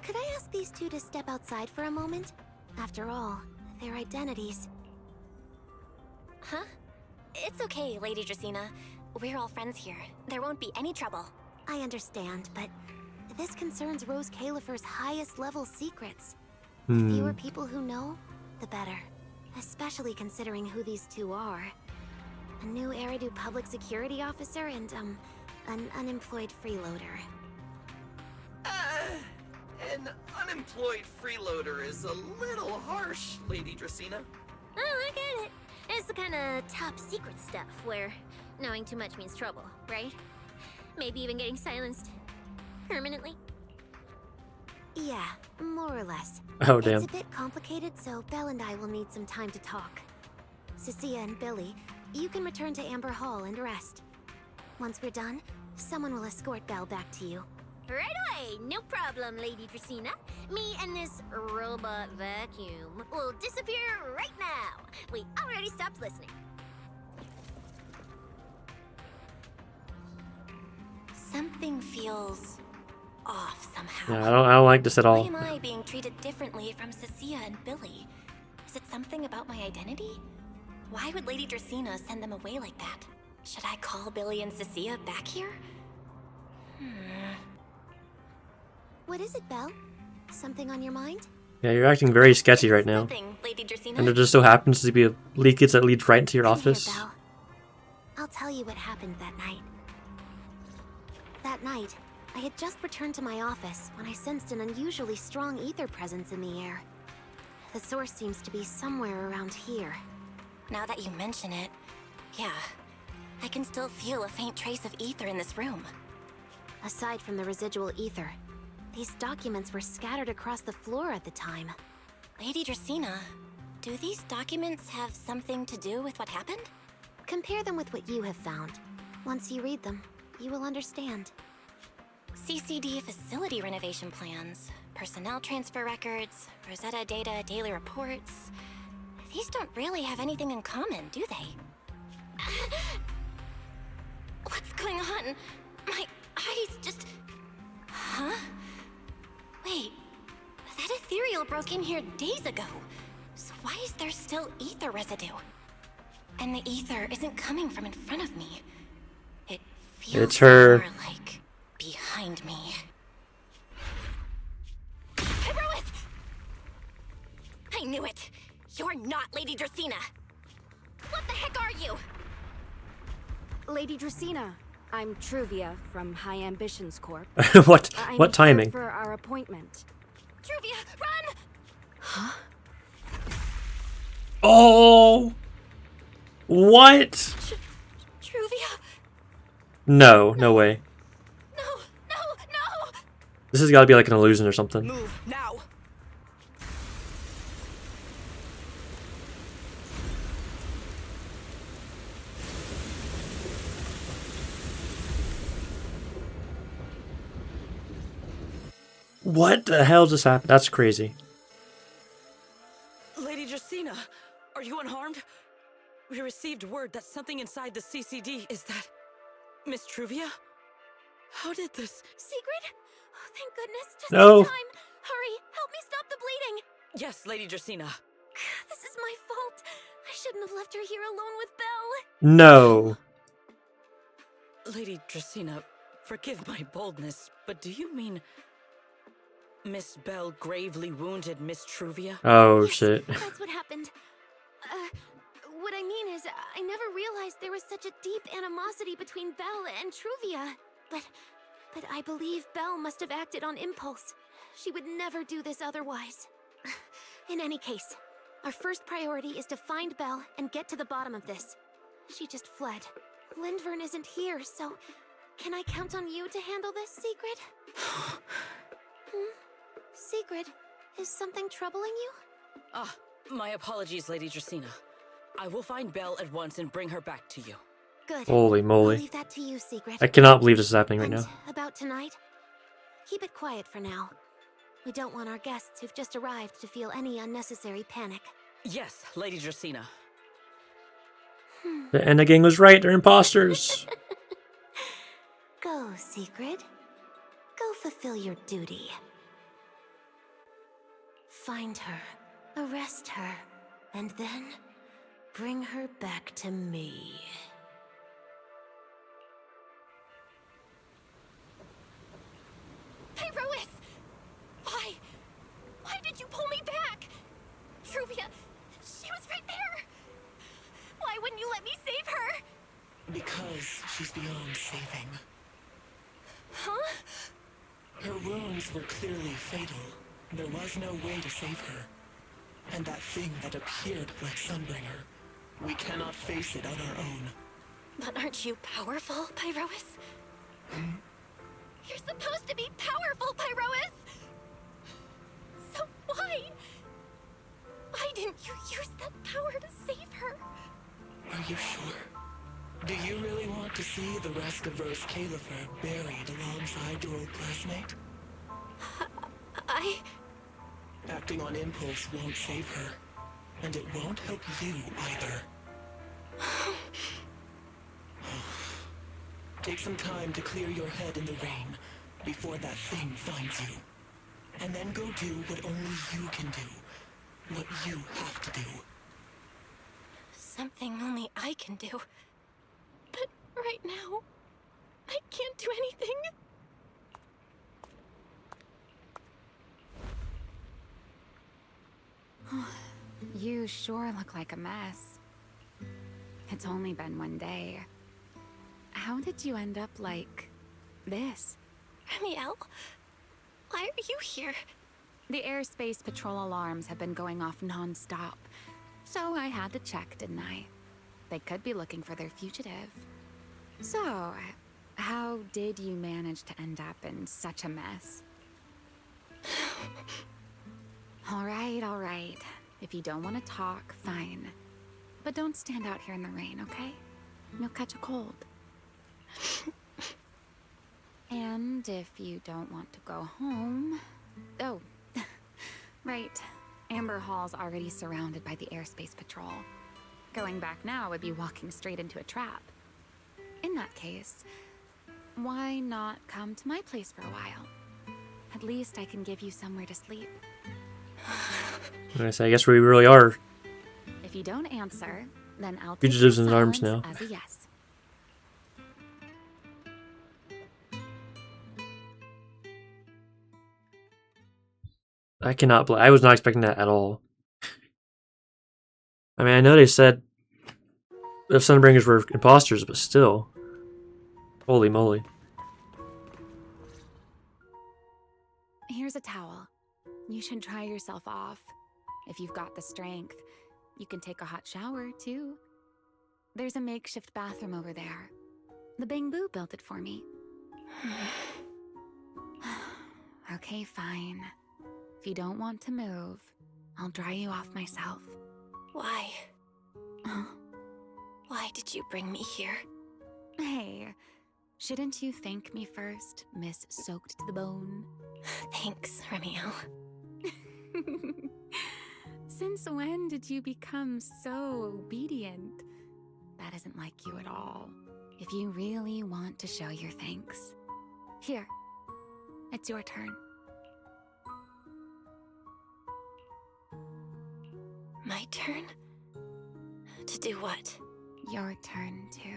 could I ask these two to step outside for a moment? After all, their identities... Huh? It's okay, Lady Dracina. We're all friends here. There won't be any trouble. I understand, but this concerns Rose Califer's highest level secrets. The fewer people who know, the better. Especially considering who these two are. A new Eridu public security officer and, an unemployed freeloader. An unemployed freeloader is a little harsh, Lady Dracina. Oh, I get it. It's the kind of top secret stuff where knowing too much means trouble, right? Maybe even getting silenced permanently. Yeah, more or less. Oh, damn. It's a bit complicated, so Belle and I will need some time to talk. Cecilia and Billy, you can return to Amber Hall and rest. Once we're done, someone will escort Belle back to you. Right away! No problem, Lady Dracina. Me and this robot vacuum will disappear right now. We already stopped listening. Something feels off somehow. Yeah, I don't like this at all. Why am I being treated differently from Cecilia and Billy? Is it something about my identity? Why would Lady Dracina send them away like that? Should I call Billy and Cecilia back here? What is it, Belle? Something on your mind? Yeah, you're acting very sketchy right now. Nothing, Lady Dracina. And there just so happens to be a leakage that leads right into your office. Here, Belle. I'll tell you what happened that night. That night, I had just returned to my office when I sensed an unusually strong ether presence in the air. The source seems to be somewhere around here. Now that you mention it, yeah, I can still feel a faint trace of ether in this room. Aside from the residual ether, these documents were scattered across the floor at the time. Lady Dracina, do these documents have something to do with what happened? Compare them with what you have found. Once you read them, you will understand. CCD facility renovation plans, personnel transfer records, Rosetta data daily reports. These don't really have anything in common, do they? What's going on? My eyes just... Huh? Wait, that ethereal broke in here days ago. So Why is there still ether residue? And the ether isn't coming from in front of me. It feels It's her. more like behind me. Rose! I knew it! You're not Lady Dracaena! What the heck are you? Lady Dracaena, I'm Truvia from High Ambitions Corp. What I'm timing? here for our appointment. Truvia, run! Huh? Oh! What? Truvia? No, no way. No! This has got to be like an illusion or something. Move now. What the hell just happened? That's crazy. Lady Dracaena, are you unharmed? We received word that something inside the CCD. Is that Miss Truvia? How did this? Sigrid? Oh, thank goodness. Just No. in time. Hurry, help me stop the bleeding. Yes, Lady Dracaena. This is my fault. I shouldn't have left her here alone with Belle. No. Lady Dracaena, forgive my boldness, but do you mean Miss Belle gravely wounded Miss Truvia? Oh, Yes, shit. That's what happened. What I mean is, I never realized there was such a deep animosity between Belle and Truvia. But I believe Belle must have acted on impulse. She would never do this otherwise. In any case, our first priority is to find Belle and get to the bottom of this. She just fled. Lindvern isn't here, so can I count on you to handle this, Sigrid? Sigrid, is something troubling you? Ah, my apologies, Lady Dracaena. I will find Belle at once and bring her back to you. Good. Holy moly. I'll leave that to you, Sigrid. I cannot believe this is happening right And now. about tonight? Keep it quiet for now. We don't want our guests who've just arrived to feel any unnecessary panic. Yes, Lady Dracaena. The Enna gang was right. They're imposters. Go, Sigrid. Go fulfill your duty. Find her, arrest her, and then bring her back to me. Pyrois! Why? Why did you pull me back? Truvia, she was right there! Why wouldn't you let me save her? Because she's beyond saving. Huh? Her wounds were clearly fatal. There was no way to save her. And that thing that appeared like Sunbringer, we cannot face it on our own. But aren't you powerful, Pyrois? You're supposed to be powerful, Pyrois! So why? Why didn't you use that power to save her? Are you sure? Do you really want to see the rest of Rose Califer buried alongside your old classmate? Acting on impulse won't save her. And it won't help you either. Take some time to clear your head in the rain before that thing finds you. And then go do what only you can do. What you have to do. Something only I can do. But right now, I can't do anything. You sure look like a mess. It's only been one day. How did you end up like this? Remielle? Why are you here? The airspace patrol alarms have been going off non-stop. So I had to check, didn't I? They could be looking for their fugitive. So, how did you manage to end up in such a mess? All right. If you don't want to talk, fine. But don't stand out here in the rain, okay? You'll catch a cold. And if you don't want to go home... Oh, right. Amber Hall's already surrounded by the airspace patrol. Going back now would be walking straight into a trap. In that case, why not come to my place for a while? At least I can give you somewhere to sleep. I guess we really are you don't answer, then I'll take Fugitives your in arms silence now. as a yes. I cannot believe. I was not expecting that at all. I mean, I know they said the Sunbringers were imposters, but still. Holy moly. Here's a towel. You should dry yourself off. If you've got the strength, you can take a hot shower, too. There's a makeshift bathroom over there. The Bangbu built it for me. Okay, fine. If you don't want to move, I'll dry you off myself. Why? Why did you bring me here? Hey, shouldn't you thank me first, Miss Soaked to the Bone? Thanks, Remielle. Since when did you become so obedient? That isn't like you at all. If you really want to show your thanks. Here, it's your turn. My turn? To do what? Your turn to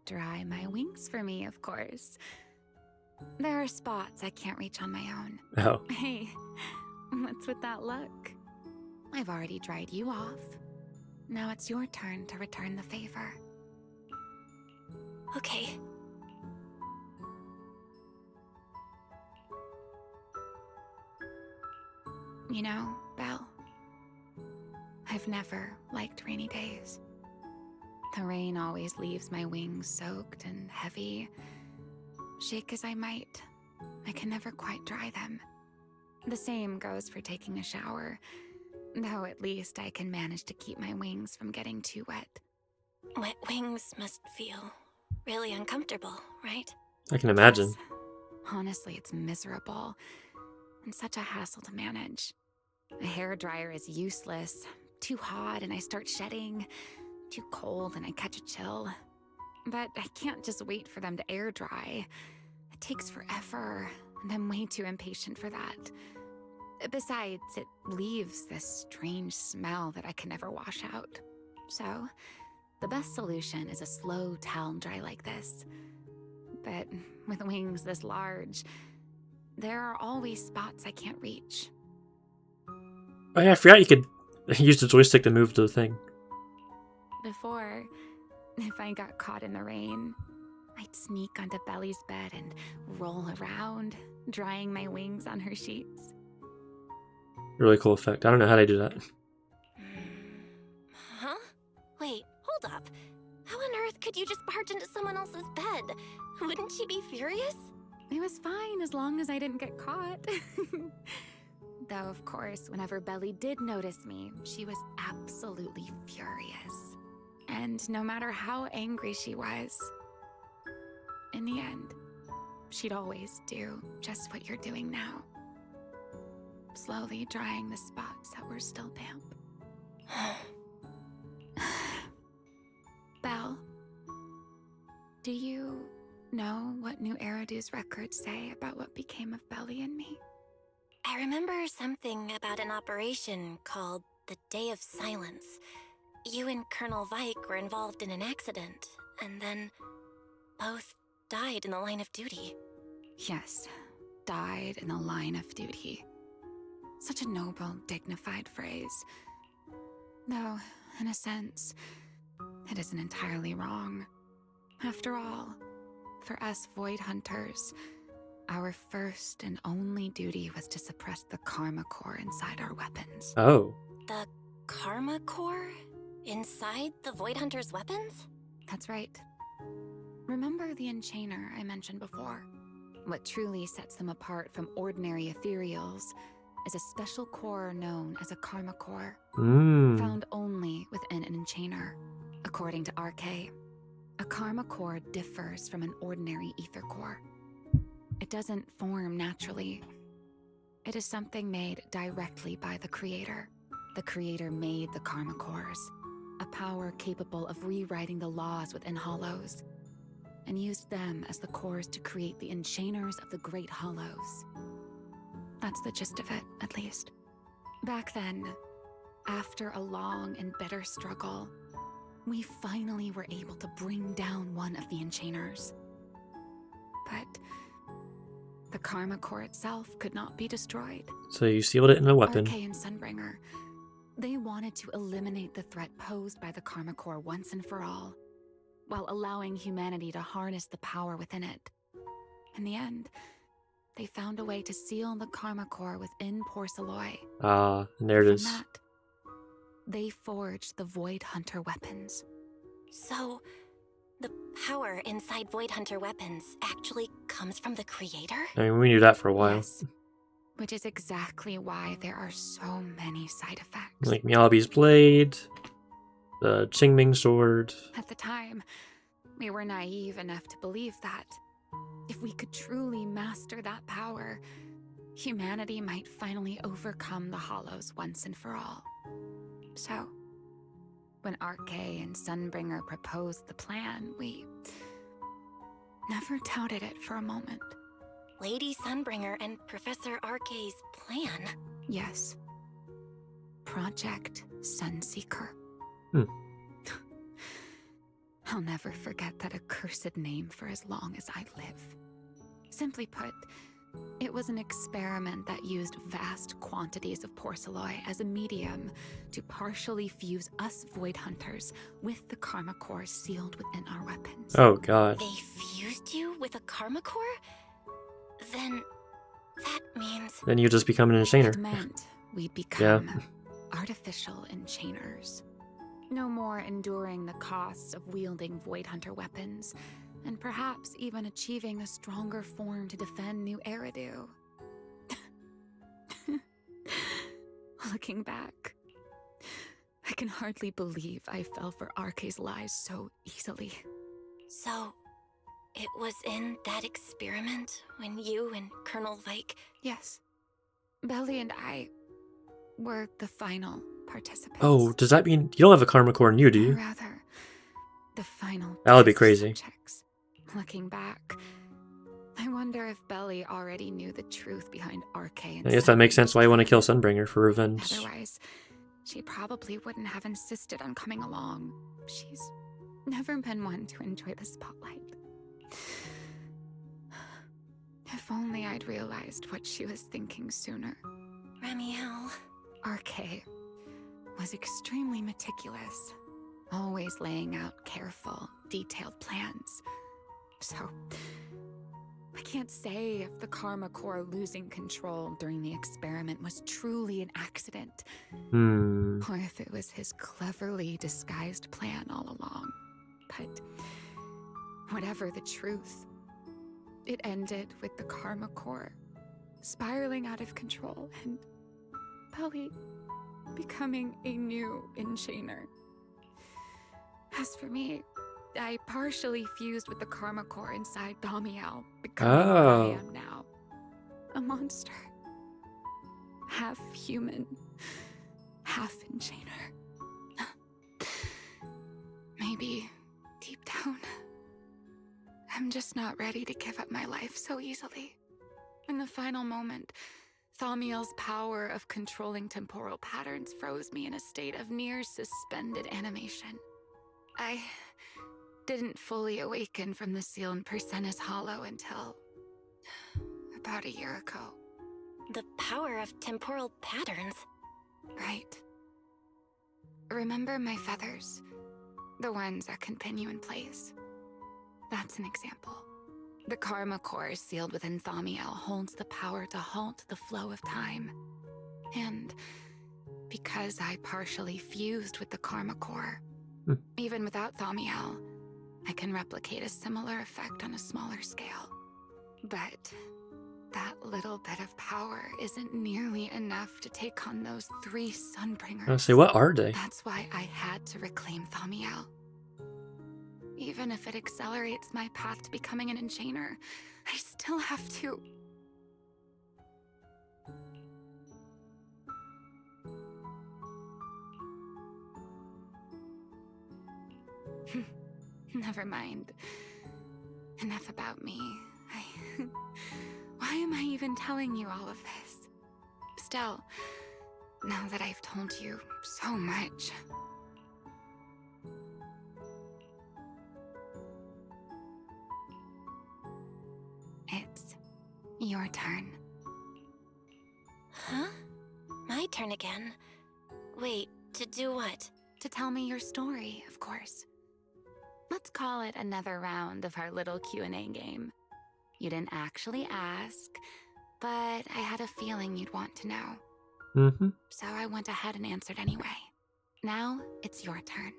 dry my wings for me, of course. There are spots I can't reach on my own. Oh. Hey, what's with that look? I've already dried you off. Now it's your turn to return the favor. Okay. You know, Belle, I've never liked rainy days. The rain always leaves my wings soaked and heavy. Shake as I might, I can never quite dry them. The same goes for taking a shower, though at least I can manage to keep my wings from getting too wet. Wet wings must feel really uncomfortable, right? I can imagine. Yes. Honestly, it's miserable and such a hassle to manage. A hairdryer is useless. Too hot and I start shedding. Too cold and I catch a chill. But I can't just wait for them to air dry. It takes forever, and I'm way too impatient for that. Besides, it leaves this strange smell that I can never wash out. So, the best solution is a slow towel dry like this. But with wings this large, there are always spots I can't reach. Oh yeah, I forgot you could use the joystick to move the thing. Before, if I got caught in the rain, I'd sneak onto Belly's bed and roll around, drying my wings on her sheets. Really cool effect. I don't know how they do that. Huh? Wait, hold up. How on earth could you just barge into someone else's bed? Wouldn't she be furious? It was fine as long as I didn't get caught. Though, of course, whenever Belly did notice me, she was absolutely furious. And no matter how angry she was, in the end, she'd always do just what you're doing now. Slowly drying the spots that were still damp. Belle, do you know what New Eridu's records say about what became of Belly and me? I remember something about an operation called the Day of Silence. You and Colonel Vike were involved in an accident, and then both died in the line of duty. Yes, died in the line of duty. Such a noble, dignified phrase. Though, in a sense, it isn't entirely wrong. After all, for us Void Hunters, our first and only duty was to suppress the Karma Core inside our weapons. Oh. The Karma Core? Inside the Void Hunter's weapons? That's right. Remember the Enchainer I mentioned before? What truly sets them apart from ordinary ethereals is a special core known as a Karma Core, found only within an Enchainer. According to RK, a Karma Core differs from an ordinary Ether Core. It doesn't form naturally. It is something made directly by the Creator. The Creator made the Karma Cores, a power capable of rewriting the laws within Hollows, and used them as the cores to create the Enchainers of the Great Hollows. That's the gist of it, at least. Back then, after a long and bitter struggle, we finally were able to bring down one of the enchainers. But the Karma Core itself could not be destroyed. So you sealed it in a weapon. RK and Sunbringer, they wanted to eliminate the threat posed by the Karma Core once and for all, while allowing humanity to harness the power within it. In the end, they found a way to seal the Karma Core within Porcelloy. Ah, and there it is. From that, they forged the Void Hunter weapons. So, the power inside Void Hunter weapons actually comes from the creator? I mean, we knew that for a while. Yes. Which is exactly why there are so many side effects. Like Miyabi's blade, the Qingming sword. At the time, we were naive enough to believe that if we could truly master that power, humanity might finally overcome the Hollows once and for all. So, when RK and Sunbringer proposed the plan, we never doubted it for a moment. Lady Sunbringer and Professor RK's plan? Yes. Project Sunseeker. I'll never forget that accursed name for as long as I live. Simply put, it was an experiment that used vast quantities of porcelloy as a medium to partially fuse us Void Hunters with the Karma Core sealed within our weapons. Oh god. They fused you with a Karma Core? Then that means... Then you just become an enchainer. It meant we'd become artificial enchainers. No more enduring the costs of wielding Void Hunter weapons, and perhaps even achieving a stronger form to defend New Eridu. Looking back, I can hardly believe I fell for RK's lies so easily. So, it was in that experiment when you and Colonel Vike... Yes. Belly and I were the final participants. Oh, does that mean you don't have a Karma Core in you, do you? Or rather, the final That would be test crazy. subjects. Looking back, I wonder if Belly already knew the truth behind RK and I guess that makes sense why you want to kill Sunbringer for revenge. Otherwise, she probably wouldn't have insisted on coming along. She's never been one to enjoy the spotlight. If only I'd realized what she was thinking sooner. Remielle. RK was extremely meticulous, always laying out careful, detailed plans. So, I can't say if the Karma Core losing control during the experiment was truly an accident, or if it was his cleverly disguised plan all along. But whatever the truth, it ended with the Karma Core spiraling out of control and Belly becoming a new enchainer. As for me, I partially fused with the Karma Core inside Remielle, becoming what I am now. A monster. Half human, half enchainer. Maybe, deep down, I'm just not ready to give up my life so easily. In the final moment, Remielle's power of controlling temporal patterns froze me in a state of near suspended animation. I didn't fully awaken from the seal in Persena's Hollow until about a year ago. The power of temporal patterns? Right. Remember my feathers? The ones that can pin you in place. That's an example. The Karma Core sealed within Remielle holds the power to halt the flow of time. And because I partially fused with the Karma Core, even without Remielle, I can replicate a similar effect on a smaller scale. But that little bit of power isn't nearly enough to take on those 3 Sunbringers. I say, what are they? That's why I had to reclaim Remielle. Even if it accelerates my path to becoming an enchainer, I still have to... Never mind. Enough about me. Why am I even telling you all of this? Still, now that I've told you so much. It's your turn. Huh? My turn again? Wait, to do what? To tell me your story, of course. Let's call it another round of our little Q&A game. You didn't actually ask, but I had a feeling you'd want to know. Mm-hmm. So I went ahead and answered anyway. Now, it's your turn.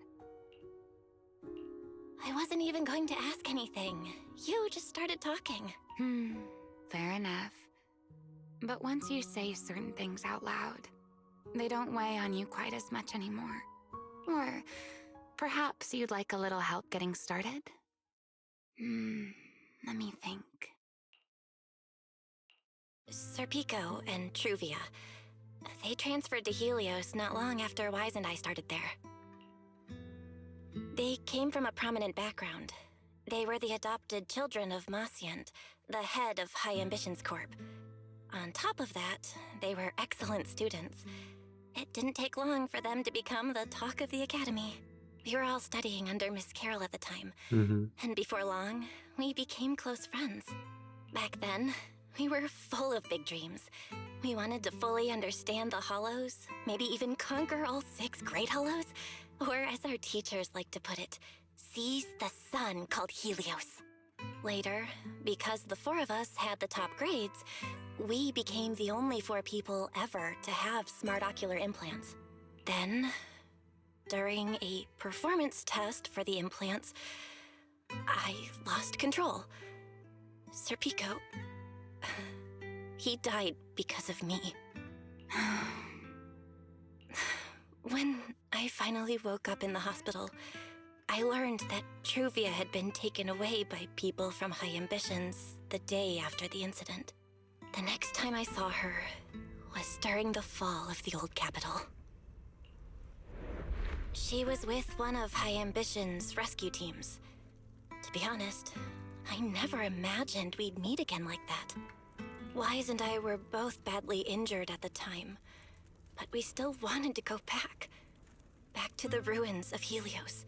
I wasn't even going to ask anything. You just started talking. Fair enough. But once you say certain things out loud, they don't weigh on you quite as much anymore. Or perhaps you'd like a little help getting started? Let me think. Serpico and Truvia. They transferred to Helios not long after Wise and I started there. They came from a prominent background. They were the adopted children of Masyant, the head of High Ambitions Corp. On top of that, they were excellent students. It didn't take long for them to become the talk of the academy. We were all studying under Miss Carroll at the time. And before long, we became close friends. Back then, we were full of big dreams. We wanted to fully understand the Hollows, maybe even conquer all 6 Great Hollows, or as our teachers like to put it, seize the sun called Helios. Later, because the 4 of us had the top grades, we became the only 4 people ever to have smart ocular implants. Then, during a performance test for the implants, I lost control. Serpico, he died because of me. When I finally woke up in the hospital, I learned that Truvia had been taken away by people from High Ambitions the day after the incident. The next time I saw her was during the fall of the old capital. She was with one of High Ambition's rescue teams. To be honest, I never imagined we'd meet again like that. Wise and I were both badly injured at the time, but we still wanted to go back to the ruins of Helios,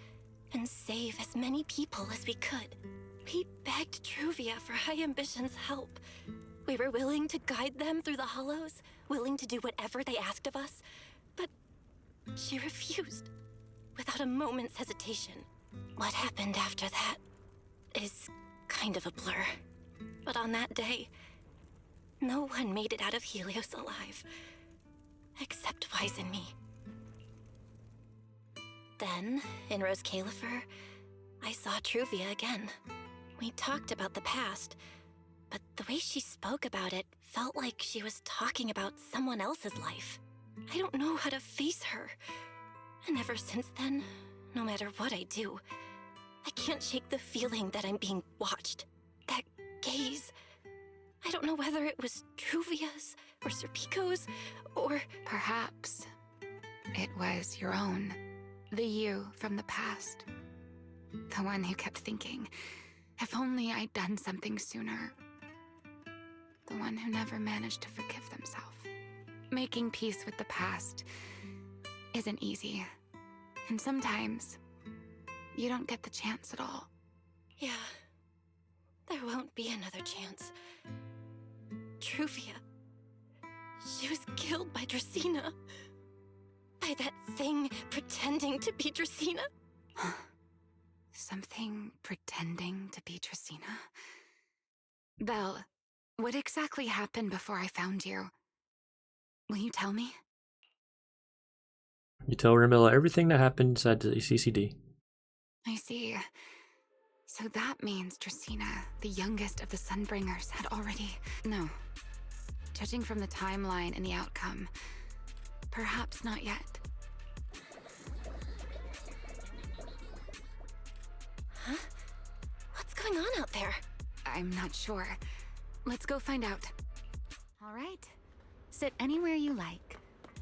and save as many people as we could. We begged Truvia for High Ambition's help. We were willing to guide them through the Hollows, willing to do whatever they asked of us, but she refused, without a moment's hesitation. What happened after that is kind of a blur. But on that day, no one made it out of Helios alive, except Wise and me. Then, in Rose Califer, I saw Truvia again. We talked about the past, but the way she spoke about it felt like she was talking about someone else's life. I don't know how to face her. And ever since then, no matter what I do, I can't shake the feeling that I'm being watched. That gaze. I don't know whether it was Truvia's or Serpico's or... Perhaps it was your own. The you from the past. The one who kept thinking, if only I'd done something sooner. The one who never managed to forgive themselves. Making peace with the past isn't easy. And sometimes, you don't get the chance at all. Yeah, there won't be another chance. Truvia, she was killed by Dracena. By that thing pretending to be Dracena. Something pretending to be Dracena? Belle, what exactly happened before I found you? Will you tell me? You tell Remielle everything that happened inside the CCD. I see. So that means Dracena, the youngest of the Sunbringers, had already... No. Judging from the timeline and the outcome, perhaps not yet. Huh? What's going on out there? I'm not sure. Let's go find out. All right. Sit anywhere you like.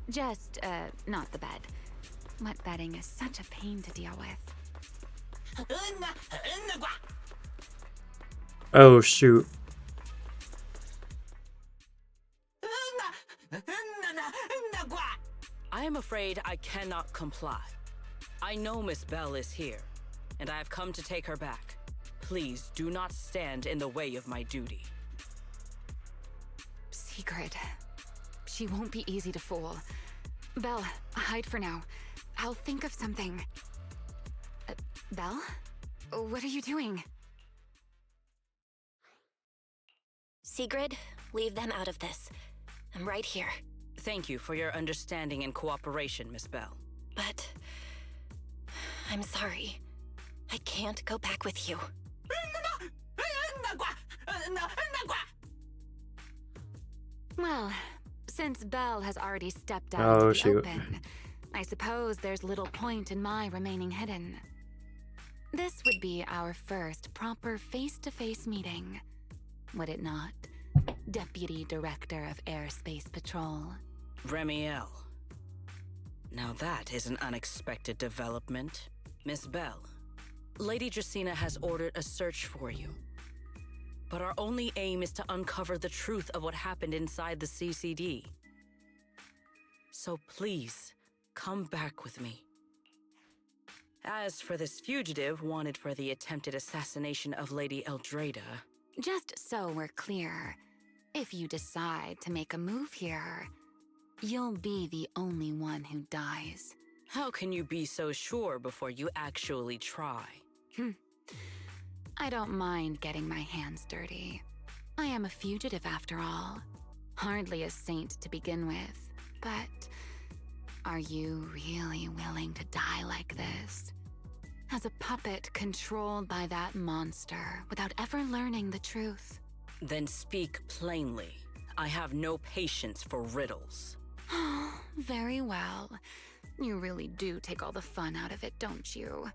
Just, not the bed. Wet bedding is such a pain to deal with. Oh, shoot. I cannot comply. I know Miss Bell is here, and I have come to take her back. Please do not stand in the way of my duty. Sigrid. She won't be easy to fool. Belle, hide for now. I'll think of something. Belle? What are you doing? Sigrid, leave them out of this. I'm right here. Thank you for your understanding and cooperation, Miss Bell. But I'm sorry. I can't go back with you. Well, since Belle has already stepped out into the shoot. open, I suppose there's little point in my remaining hidden. This would be our first proper face-to-face meeting, would it not, Deputy Director of Airspace Patrol? Remielle. Now that is an unexpected development. Miss Bell, Lady Dracena has ordered a search for you. But our only aim is to uncover the truth of what happened inside the CCD. So please, come back with me. As for this fugitive wanted for the attempted assassination of Lady Eldrada... Just so we're clear, if you decide to make a move here, you'll be the only one who dies. How can you be so sure before you actually try? I don't mind getting my hands dirty. I am a fugitive after all. Hardly a saint to begin with. But are you really willing to die like this? As a puppet controlled by that monster without ever learning the truth? Then speak plainly. I have no patience for riddles. Very well. You really do take all the fun out of it, don't you?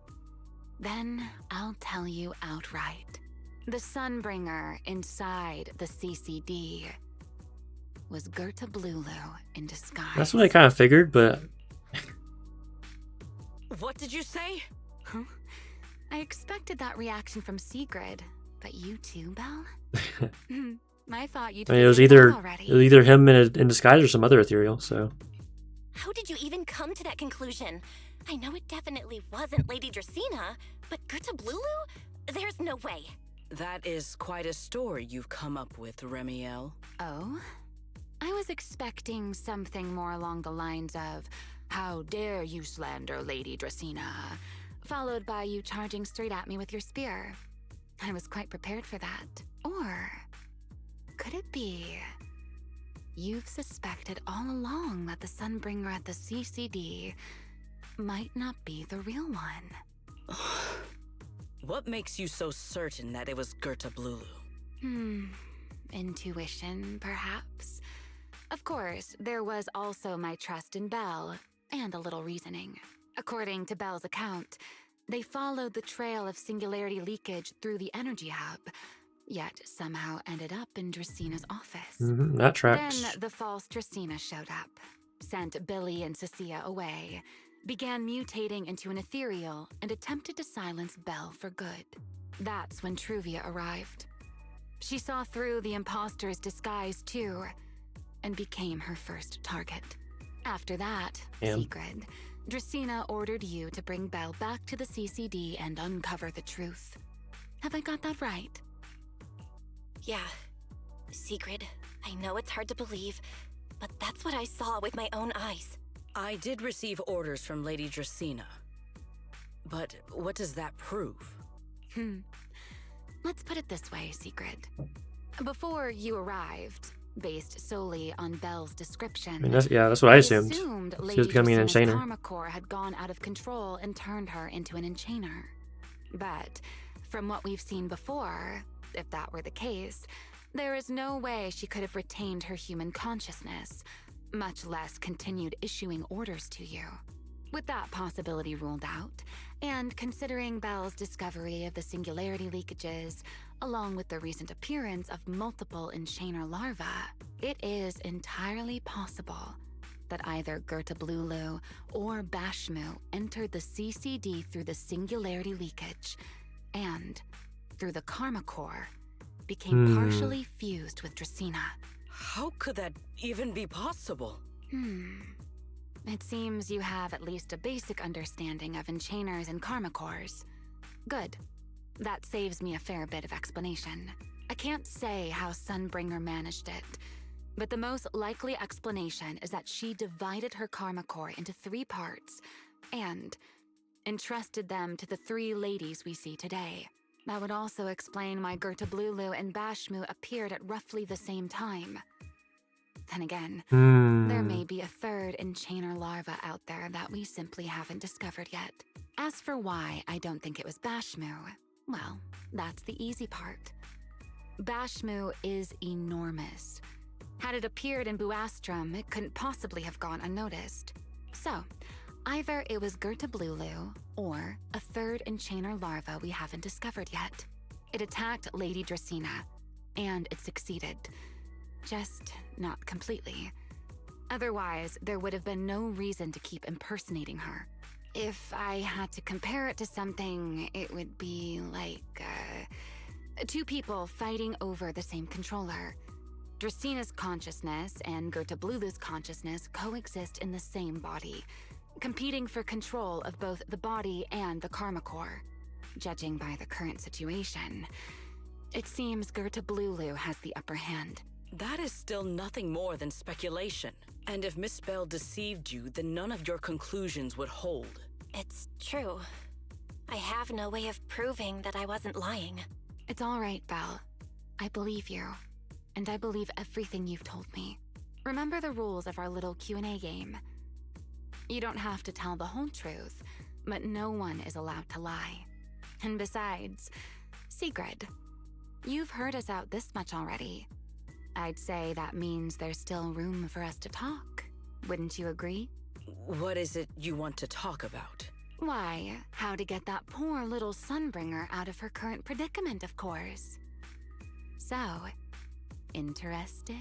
Then I'll tell you outright. The Sunbringer inside the CCD was Gerta Blulu in disguise. That's what I kind of figured, but... What did you say? Huh? I expected that reaction from Sigrid, but you too, Belle? I thought you'd I mean, it was figured it either out already. him in disguise or some other ethereal, so... How did you even come to that conclusion? I know it definitely wasn't Lady Dracena, but Gerta Blulu? There's no way. That is quite a story you've come up with, Remielle. Oh? I was expecting something more along the lines of, how dare you slander Lady Dracena, followed by you charging straight at me with your spear. I was quite prepared for that. Or could it be you've suspected all along that the Sunbringer at the CCD might not be the real one? What makes you so certain that it was Gerta Blulu? Intuition, perhaps? Of course, there was also my trust in Belle, and a little reasoning. According to Belle's account, they followed the trail of singularity leakage through the energy hub, yet somehow ended up in Dracena's office. That tracks. Then the false Dracena showed up, sent Billy and Cecilia away, began mutating into an ethereal, and attempted to silence Belle for good. That's when Truvia arrived. She saw through the imposter's disguise too, and became her first target. After that, Sigrid, Dracena ordered you to bring Belle back to the CCD and uncover the truth. Have I got that right? Yeah. Sigrid, I know it's hard to believe, but that's what I saw with my own eyes. I did receive orders from Lady Dracena. But what does that prove? Let's put it this way, Sigrid. Before you arrived, based solely on Belle's description, I mean, that's what I assumed. She was becoming an Dracena's enchainer. karma core had gone out of control and turned her into an enchainer. But from what we've seen before, if that were the case, there is no way she could have retained her human consciousness, much less continued issuing orders to you. With that possibility ruled out, and considering Belle's discovery of the singularity leakages, along with the recent appearance of multiple enchainer larvae, it is entirely possible that either Gerta Blulu or Bashmu entered the CCD through the singularity leakage, and, through the karma core, became partially fused with Dracena. How could that even be possible? It seems you have at least a basic understanding of enchainers and karma cores. Good. That saves me a fair bit of explanation. I can't say how Sunbringer managed it, but the most likely explanation is that she divided her karma core into 3 parts and entrusted them to the 3 ladies we see today. That would also explain why Gertablulu and Bashmu appeared at roughly the same time. Then again, there may be a 3rd enchainer larva out there that we simply haven't discovered yet. As for why I don't think it was Bashmu, well, that's the easy part. Bashmu is enormous. Had it appeared in Buastrum, it couldn't possibly have gone unnoticed. So, either it was Gertablulu or a 3rd enchainer larva we haven't discovered yet. It attacked Lady Dracena, and it succeeded. Just not completely. Otherwise, there would have been no reason to keep impersonating her. If I had to compare it to something, it would be like 2 people fighting over the same controller. Dracena's consciousness and Gertablulu's consciousness coexist in the same body, competing for control of both the body and the karma core. Judging by the current situation, it seems Gertablulu has the upper hand. That is still nothing more than speculation. And if Miss Bell deceived you, then none of your conclusions would hold. It's true. I have no way of proving that I wasn't lying. It's all right, Belle. I believe you. And I believe everything you've told me. Remember the rules of our little Q&A game. You don't have to tell the whole truth, but no one is allowed to lie. And besides, Sigrid, you've heard us out this much already. I'd say that means there's still room for us to talk. Wouldn't you agree? What is it you want to talk about? Why, how to get that poor little Sunbringer out of her current predicament, of course. So, interested?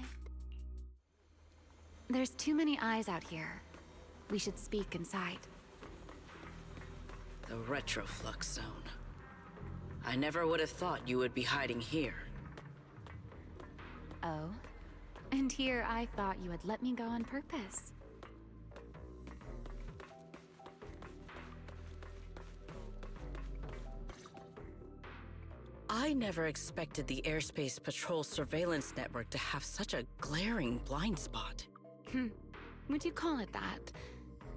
There's too many eyes out here. We should speak inside. The Retroflux Zone. I never would have thought you would be hiding here. Oh? And here I thought you had let me go on purpose. I never expected the Airspace Patrol surveillance network to have such a glaring blind spot. Would you call it that?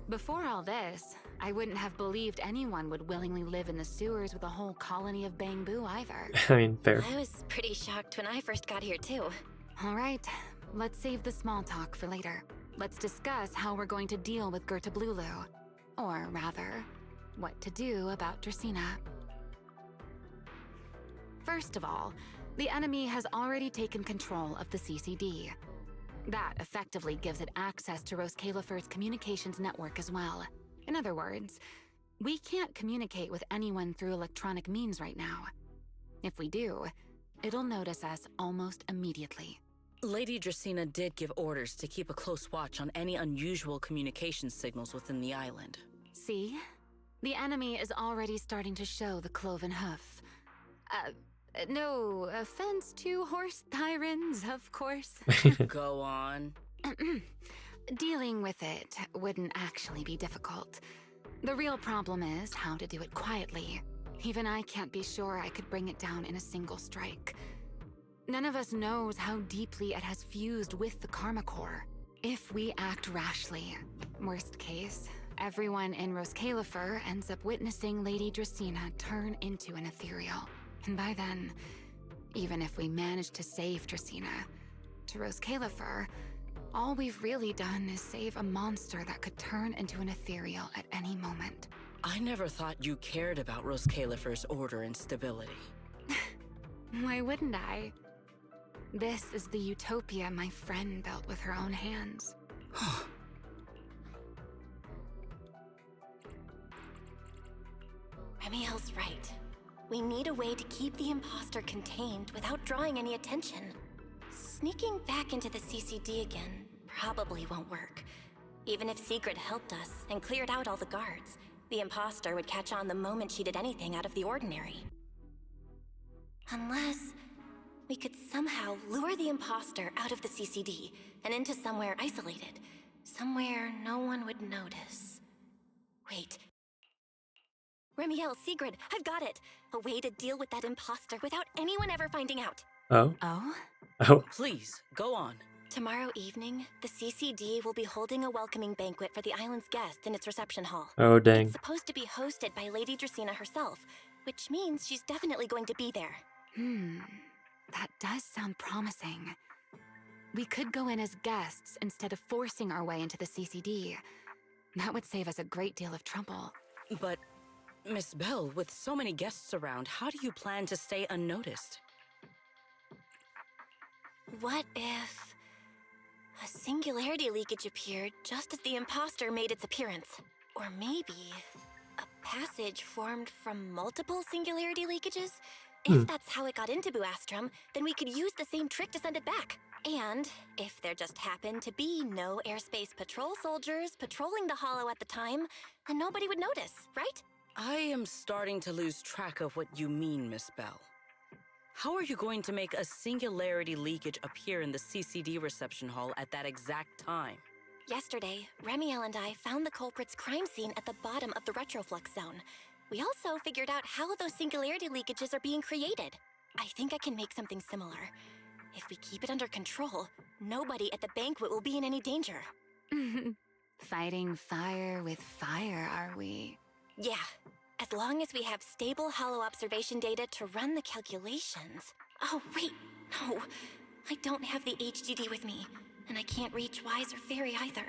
Before all this, I wouldn't have believed anyone would willingly live in the sewers with a whole colony of Bangbu either. I mean, fair. I was pretty shocked when I first got here too. All right, let's save the small talk for later. Let's discuss how we're going to deal with Gertablulu. Or rather, what to do about Dracena. First of all, the enemy has already taken control of the CCD. That effectively gives it access to Roskalifer's communications network as well. In other words, we can't communicate with anyone through electronic means right now. If we do, it'll notice us almost immediately. Lady Dracena did give orders to keep a close watch on any unusual communication signals within the island. See? The enemy is already starting to show the cloven hoof. No offense to horse tyrants, of course. Go on. Dealing with it wouldn't actually be difficult. The real problem is how to do it quietly. Even I can't be sure I could bring it down in a single strike. None of us knows how deeply it has fused with the Karma Core. If we act rashly, worst case, everyone in Roskalifer ends up witnessing Lady Dracena turn into an ethereal. And by then, even if we manage to save Dracena, to Roskalifer, all we've really done is save a monster that could turn into an ethereal at any moment. I never thought you cared about Roskalifer's order and stability. Why wouldn't I? This is the utopia my friend built with her own hands. Remielle's right. We need a way to keep the imposter contained without drawing any attention. Sneaking back into the CCD again probably won't work. Even if Sigrid helped us and cleared out all the guards, the imposter would catch on the moment she did anything out of the ordinary. Unless we could somehow lure the imposter out of the CCD and into somewhere isolated, Somewhere no one would notice. Wait. Remielle, Sigrid, I've got it! A way to deal with that imposter without anyone ever finding out. Oh? Oh? Oh. Please, go on. Tomorrow evening, the CCD will be holding a welcoming banquet for the island's guests in its reception hall. Oh, dang. It's supposed to be hosted by Lady Dracena herself, which means she's definitely going to be there. That does sound promising. We could go in as guests instead of forcing our way into the CCD. That would save us a great deal of trouble. But, Miss Bell, with so many guests around, how do you plan to stay unnoticed? What if a singularity leakage appeared just as the imposter made its appearance? Or maybe a passage formed from multiple singularity leakages? If that's how it got into Buastrum, then we could use the same trick to send it back. And if there just happened to be no airspace patrol soldiers patrolling the Hollow at the time, then nobody would notice, right? I am starting to lose track of what you mean, Miss Bell. How are you going to make a singularity leakage appear in the CCD reception hall at that exact time? Yesterday, Remielle and I found the culprit's crime scene at the bottom of the retroflux zone. We also figured out how those singularity leakages are being created. I think I can make something similar. If we keep it under control, nobody at the banquet will be in any danger. Fighting fire with fire, are we? Yeah, as long as we have stable hollow observation data to run the calculations. Oh, wait, no. I don't have the HDD with me, and I can't reach Wise or Fairy either.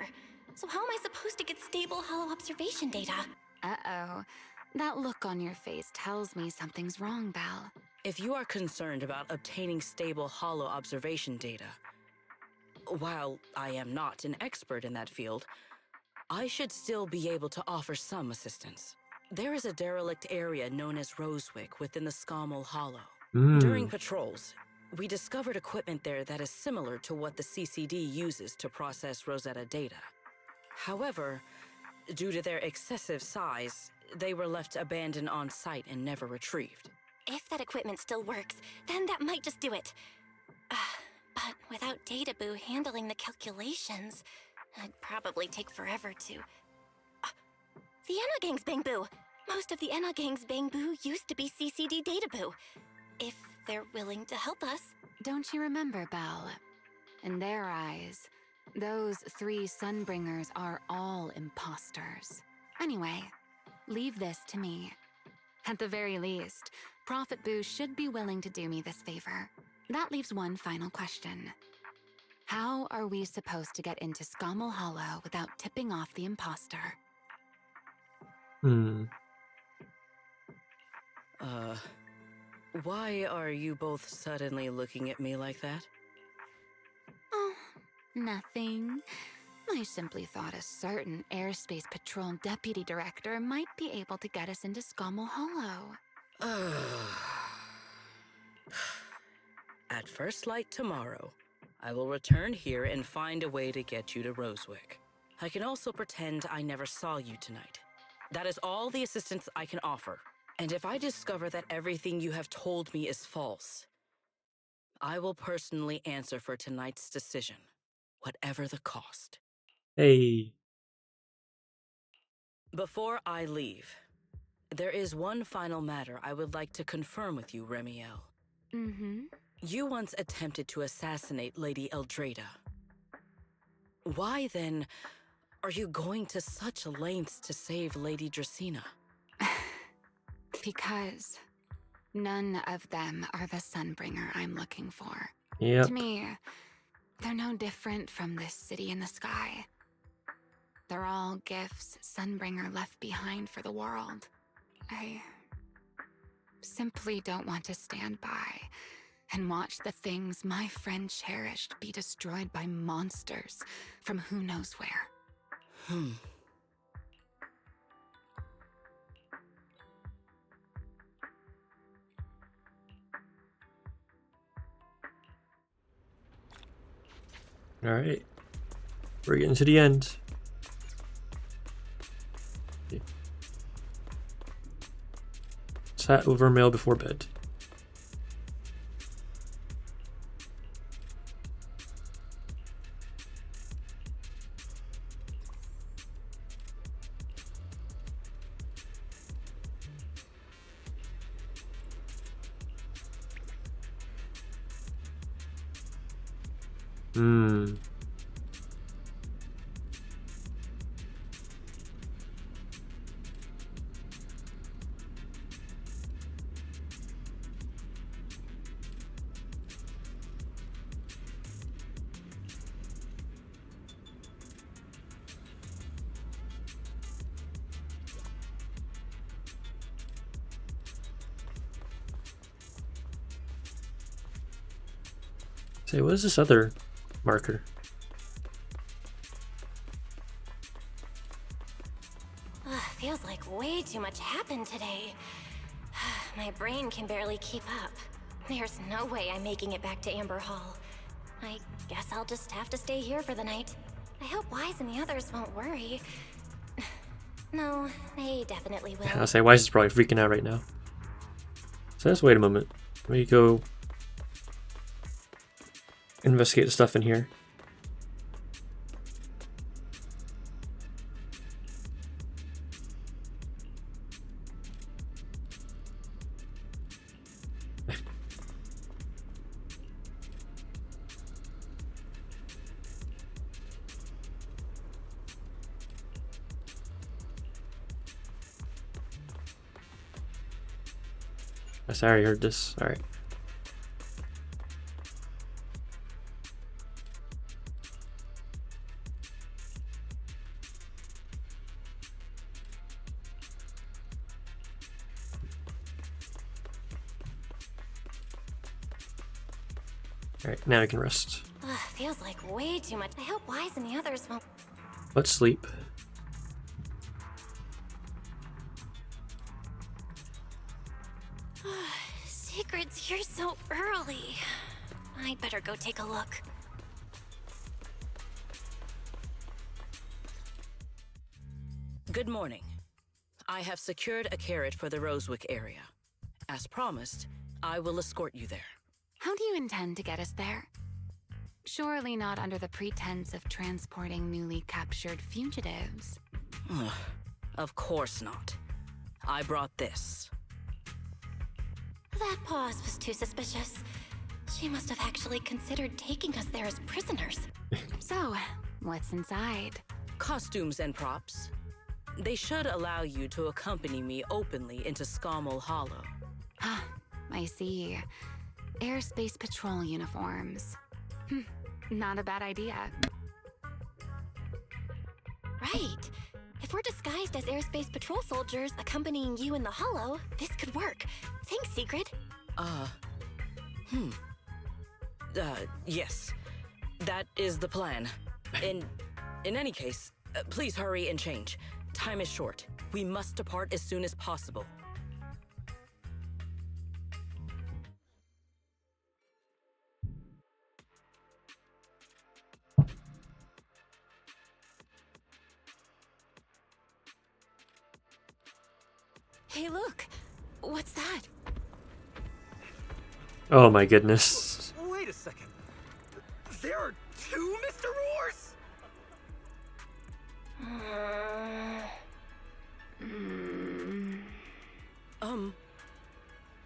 So how am I supposed to get stable hollow observation data? Uh-oh. That look on your face tells me something's wrong, Belle. If you are concerned about obtaining stable hollow observation data, while I am not an expert in that field, I should still be able to offer some assistance. There is a derelict area known as Rosewick within the Scommel Hollow. During patrols, we discovered equipment there that is similar to what the CCD uses to process Rosetta data. However, due to their excessive size, they were left abandoned on site and never retrieved. If that equipment still works, then that might just do it. But without Databoo handling the calculations, it'd probably take forever to... the Enogang's Bangboo! Most of the Enogang's Bangboo used to be CCD Databoo. If they're willing to help us. Don't you remember, Belle? In their eyes, those 3 Sunbringers are all imposters. Anyway, leave this to me. At the very least, Prophet Boo should be willing to do me this favor. That leaves one final question. How are we supposed to get into Scommel Hollow without tipping off the imposter? Why are you both suddenly looking at me like that? Oh, nothing. I simply thought a certain airspace patrol deputy director might be able to get us into Scommel Hollow. At first light tomorrow, I will return here and find a way to get you to Rosewick. I can also pretend I never saw you tonight. That is all the assistance I can offer. And if I discover that everything you have told me is false, I will personally answer for tonight's decision, whatever the cost. Hey. Before I leave, there is one final matter I would like to confirm with you, Remielle. You once attempted to assassinate Lady Eldrada. Why, then, are you going to such lengths to save Lady Dracena? Because none of them are the Sunbringer I'm looking for. Yep. To me, they're no different from this city in the sky. They're all gifts Sunbringer left behind for the world. I simply don't want to stand by and watch the things my friend cherished be destroyed by monsters from who knows where. Alright. We're getting to the end. Chat over mail before bed. Hmm. Say, what is this other marker? Feels like way too much happened today. My brain can barely keep up. There's no way I'm making it back to Amber Hall. I guess I'll just have to stay here for the night. I hope Wise and the others won't worry. No, they definitely will. I'll say Wise is probably freaking out right now. So let's wait a moment. Let me go investigate the stuff in here. I already heard this. Alright. Alright, now we can rest. Feels like way too much. I hope Wise and the others won't. Let's sleep. Secret's here so early. I'd better go take a look. Good morning. I have secured a carrot for the Rosewick area. As promised, I will escort you there. How do you intend to get us there? Surely not under the pretense of transporting newly captured fugitives. Of course not. I brought this. That pause was too suspicious. She must have actually considered taking us there as prisoners. So, what's inside? Costumes and props. They should allow you to accompany me openly into Scommel Hollow. I see. Airspace patrol uniforms. Not a bad idea. Right. If we're disguised as airspace patrol soldiers accompanying you in the Hollow, this could work. Thanks, Secret. Yes. That is the plan. In any case, please hurry and change. Time is short. We must depart as soon as possible. Hey, look! What's that? Oh my goodness. Wait a second. There are two Mr. Roars?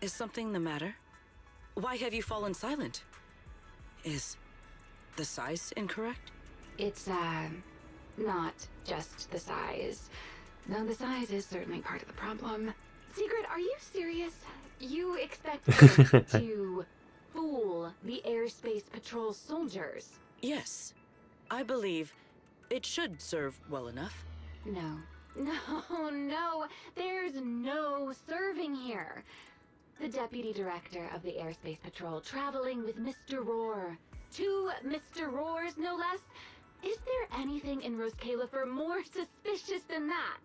Is something the matter? Why have you fallen silent? Is the size incorrect? It's, not just the size. Though the size is certainly part of the problem. Secret, are you serious? You expect us to fool the airspace patrol soldiers? Yes. I believe it should serve well enough. No. No. There's no serving here. The deputy director of the airspace patrol traveling with Mr. Roar. 2 Mr. Roars, no less. Is there anything in Rose Califer more suspicious than that?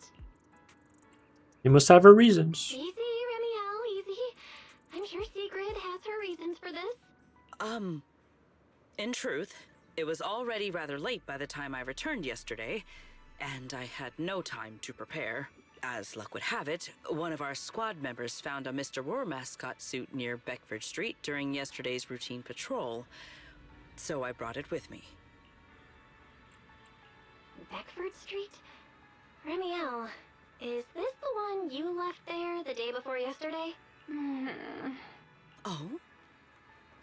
You must have her reasons. Easy, Remielle, easy. I'm sure Secret has her reasons for this. In truth, it was already rather late by the time I returned yesterday, and I had no time to prepare. As luck would have it, one of our squad members found a Mr. Roar mascot suit near Beckford Street during yesterday's routine patrol, so I brought it with me. Beckford Street? Remielle, is this the one you left there the day before yesterday? Oh?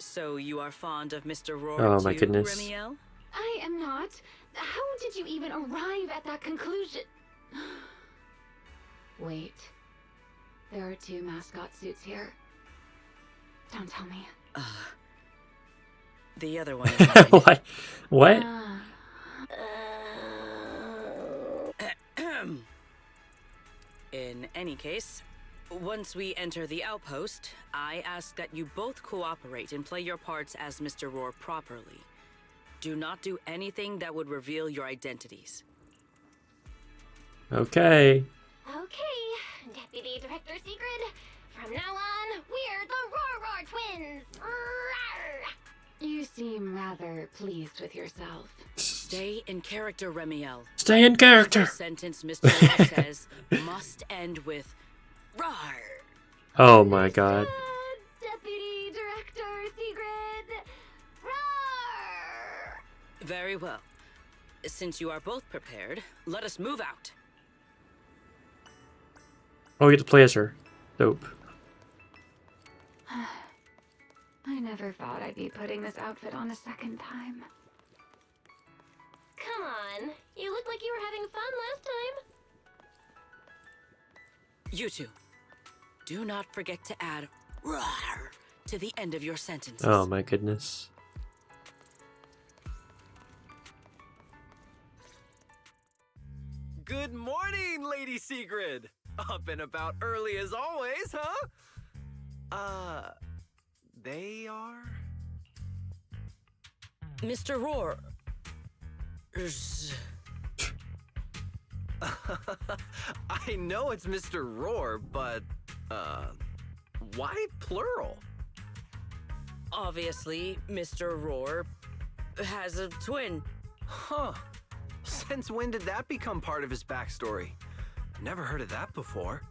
So you are fond of Mr. Roar Oh my too, goodness. Remielle? I am not. How did you even arrive at that conclusion? Wait. There are 2 mascot suits here. Don't tell me. The other one is mine. What? What? In any case, once we enter the outpost, I ask that you both cooperate and play your parts as Mr. Roar properly. Do not do anything that would reveal your identities. Okay. Okay, Deputy Director Secret. From now on, we're the Roar Twins. Rawr! You seem rather pleased with yourself. Stay in character, Remielle. Stay in character. Every sentence Mr. Roar says must end with "rawr." Oh my god. Deputy Director Secret. Roar! Very well. Since you are both prepared, let us move out. Oh, we get to play as her. Dope. I never thought I'd be putting this outfit on a second time. Come on, you looked like you were having fun last time. You two, do not forget to add "rawr" to the end of your sentences. Oh my goodness. Good morning, Lady Sigrid! Up and about early as always, huh? They are? Mr. Roar. I know it's Mr. Roar, but, why plural? Obviously, Mr. Roar has a twin. Huh. Since when did that become part of his backstory? Never heard of that before.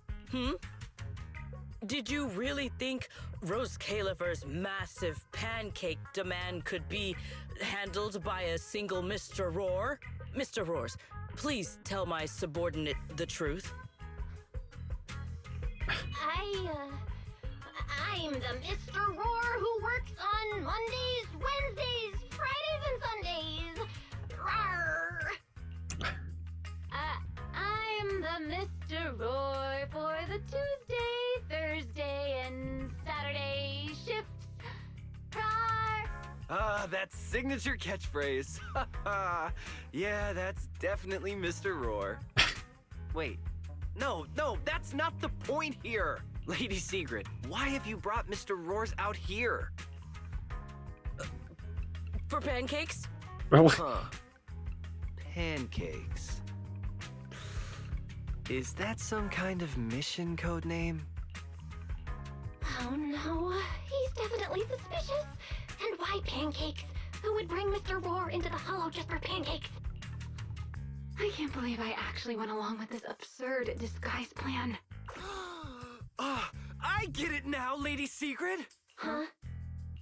Did you really think Rose Califer's massive pancake demand could be handled by a single Mr. Roar? Mr. Roars, please tell my subordinate the truth. I'm the Mr. Roar who works on Mondays, Wednesdays, Fridays, and Sundays. Rawr! I'm the Mr. Roar for the Tuesday, Thursday, and Saturday shifts. Rawr! That signature catchphrase. Yeah, that's definitely Mr. Roar. Wait, no, that's not the point here. Lady Sigrid, why have you brought Mr. Roars out here? For pancakes? Huh. Pancakes. Is that some kind of mission code name? Oh no, he's definitely suspicious. And why pancakes? Who would bring Mr. Roar into the hollow just for pancakes? I can't believe I actually went along with this absurd disguise plan. I get it now, Lady Sigrid. Huh?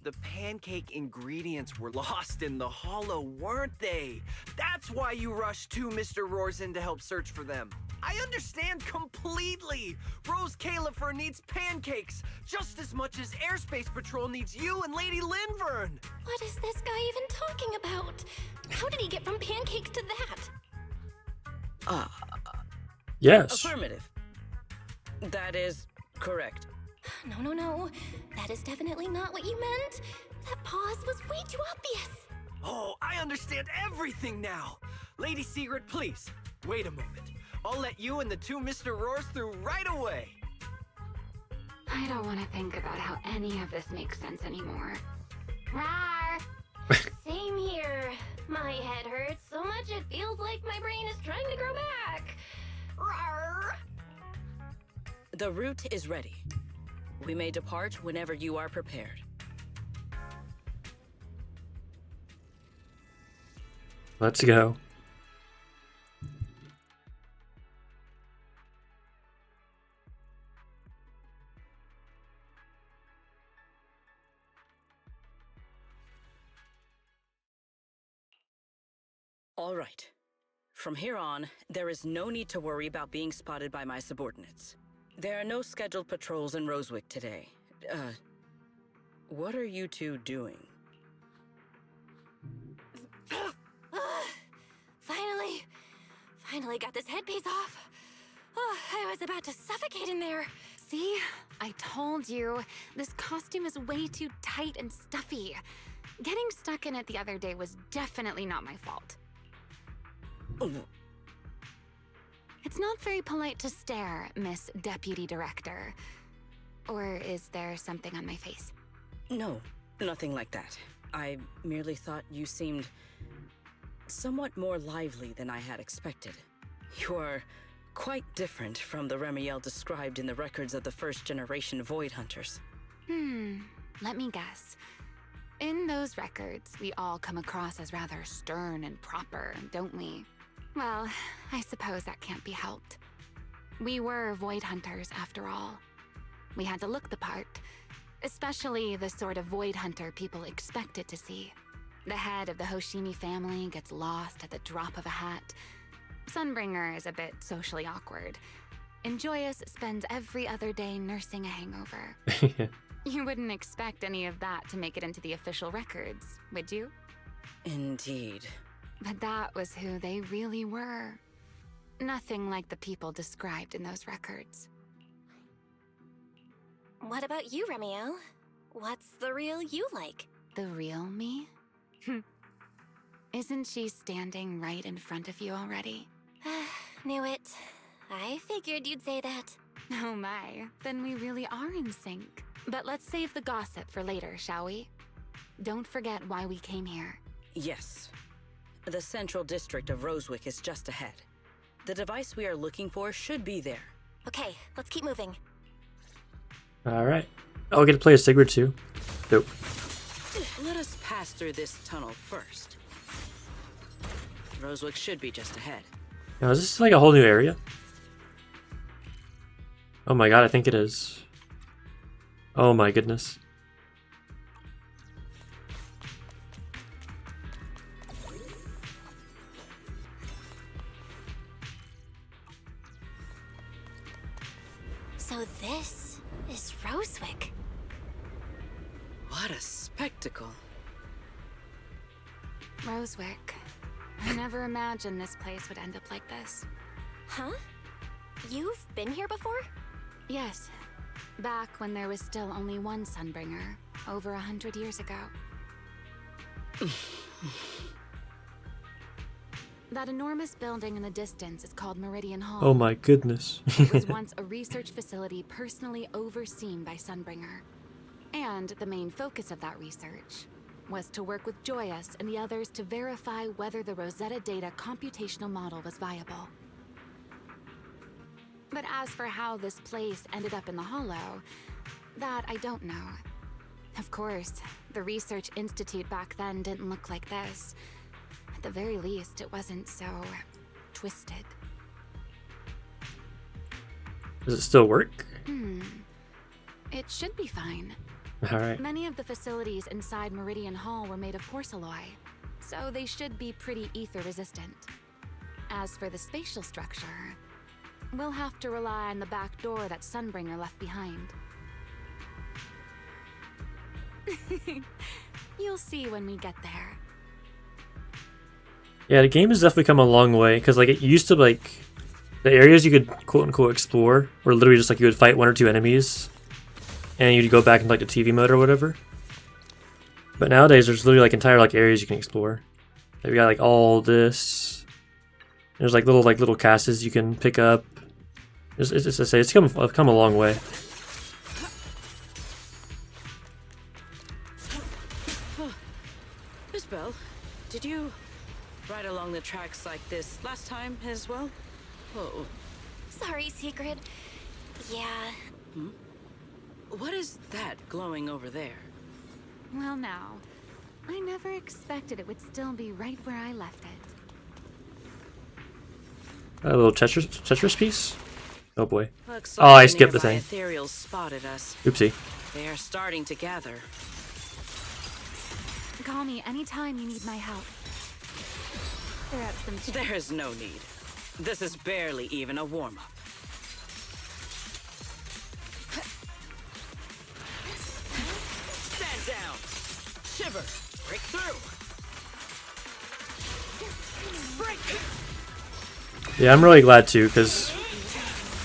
The pancake ingredients were lost in the hollow, weren't they? That's why you rushed 2 Mr. Roars in to help search for them. I understand completely. Rose Califer needs pancakes just as much as Airspace Patrol needs you and Lady Linvern. What is this guy even talking about? How did he get from pancakes to that? Yes. Affirmative. That is correct. No. That is definitely not what you meant. That pause was way too obvious. Oh, I understand everything now. Lady Sigrid, please, wait a moment. I'll let you and the 2 Mr. Roars through right away. I don't want to think about how any of this makes sense anymore. Rawr! Same here. My head hurts so much it feels like my brain is trying to grow back. Rawr! The route is ready. We may depart whenever you are prepared. Let's go. All right. From here on, there is no need to worry about being spotted by my subordinates. There are no scheduled patrols in Rosewick today. What are you two doing? Finally got this headpiece off. Oh, I was about to suffocate in there. See? I told you. This costume is way too tight and stuffy. Getting stuck in it the other day was definitely not my fault. It's not very polite to stare, Miss Deputy Director. Or is there something on my face? No, nothing like that. I merely thought you seemed somewhat more lively than I had expected. You are quite different from the Remielle described in the records of the first-generation Void Hunters. Let me guess. In those records, we all come across as rather stern and proper, don't we? Well, I suppose that can't be helped. We were Void Hunters, after all. We had to look the part, especially the sort of Void Hunter people expected to see. The head of the Hoshimi family gets lost at the drop of a hat. Sunbringer is a bit socially awkward. And Joyous spends every other day nursing a hangover. You wouldn't expect any of that to make it into the official records, would you? Indeed. But that was who they really were. Nothing like the people described in those records. What about you, Remielle? What's the real you like? The real me? Isn't she standing right in front of you already? Knew it. I figured you'd say that. Oh my, then we really are in sync. But let's save the gossip for later, shall we? Don't forget why we came here. Yes. The central district of Rosewick is just ahead. The device we are looking for should be there. Okay, let's keep moving. Alright. Oh, I get to play as Sigrid too. Dope. Let us pass through this tunnel first. Rosewick should be just ahead. Now, is this like a whole new area? Oh my god, I think it is. Oh my goodness. So this is Rosewick. What a spectacle. Rosewick. I never imagined this place would end up like this. Huh? You've been here before? Yes. Back when there was still only one Sunbringer, over 100 years ago. That enormous building in the distance is called Meridian Hall. Oh my goodness. It was once a research facility personally overseen by Sunbringer. And the main focus of that research was to work with Joyous and the others to verify whether the Rosetta Data computational model was viable. But as for how this place ended up in the Hollow, that I don't know. Of course, the Research Institute back then didn't look like this. At the very least, it wasn't so twisted. Does it still work? It should be fine. Alright. Many of the facilities inside Meridian Hall were made of porcelain, so they should be pretty ether resistant. As for the spatial structure, we'll have to rely on the back door that Sunbringer left behind. You'll see when we get there. Yeah, the game has definitely come a long way, because like it used to like the areas you could quote unquote explore were literally just like you would fight one or two enemies and you'd go back into like the TV mode or whatever. But nowadays there's literally like entire like areas you can explore. Like, we got like all this. There's like little castles you can pick up. It's come a long way. Miss Bell, did you ride along the tracks like this last time as well? Oh. Sorry, Secret. Yeah. What is that glowing over there? Well now, I never expected it would still be right where I left it. A little Tetris piece? Oh boy. Looks Oh, I like skipped the nearby thing. Ethereals spotted us. Oopsie. They are starting to gather. Call me anytime you need my help. They're up some There is no need. This is barely even a warm-up. Stand Yeah, I'm really glad too, because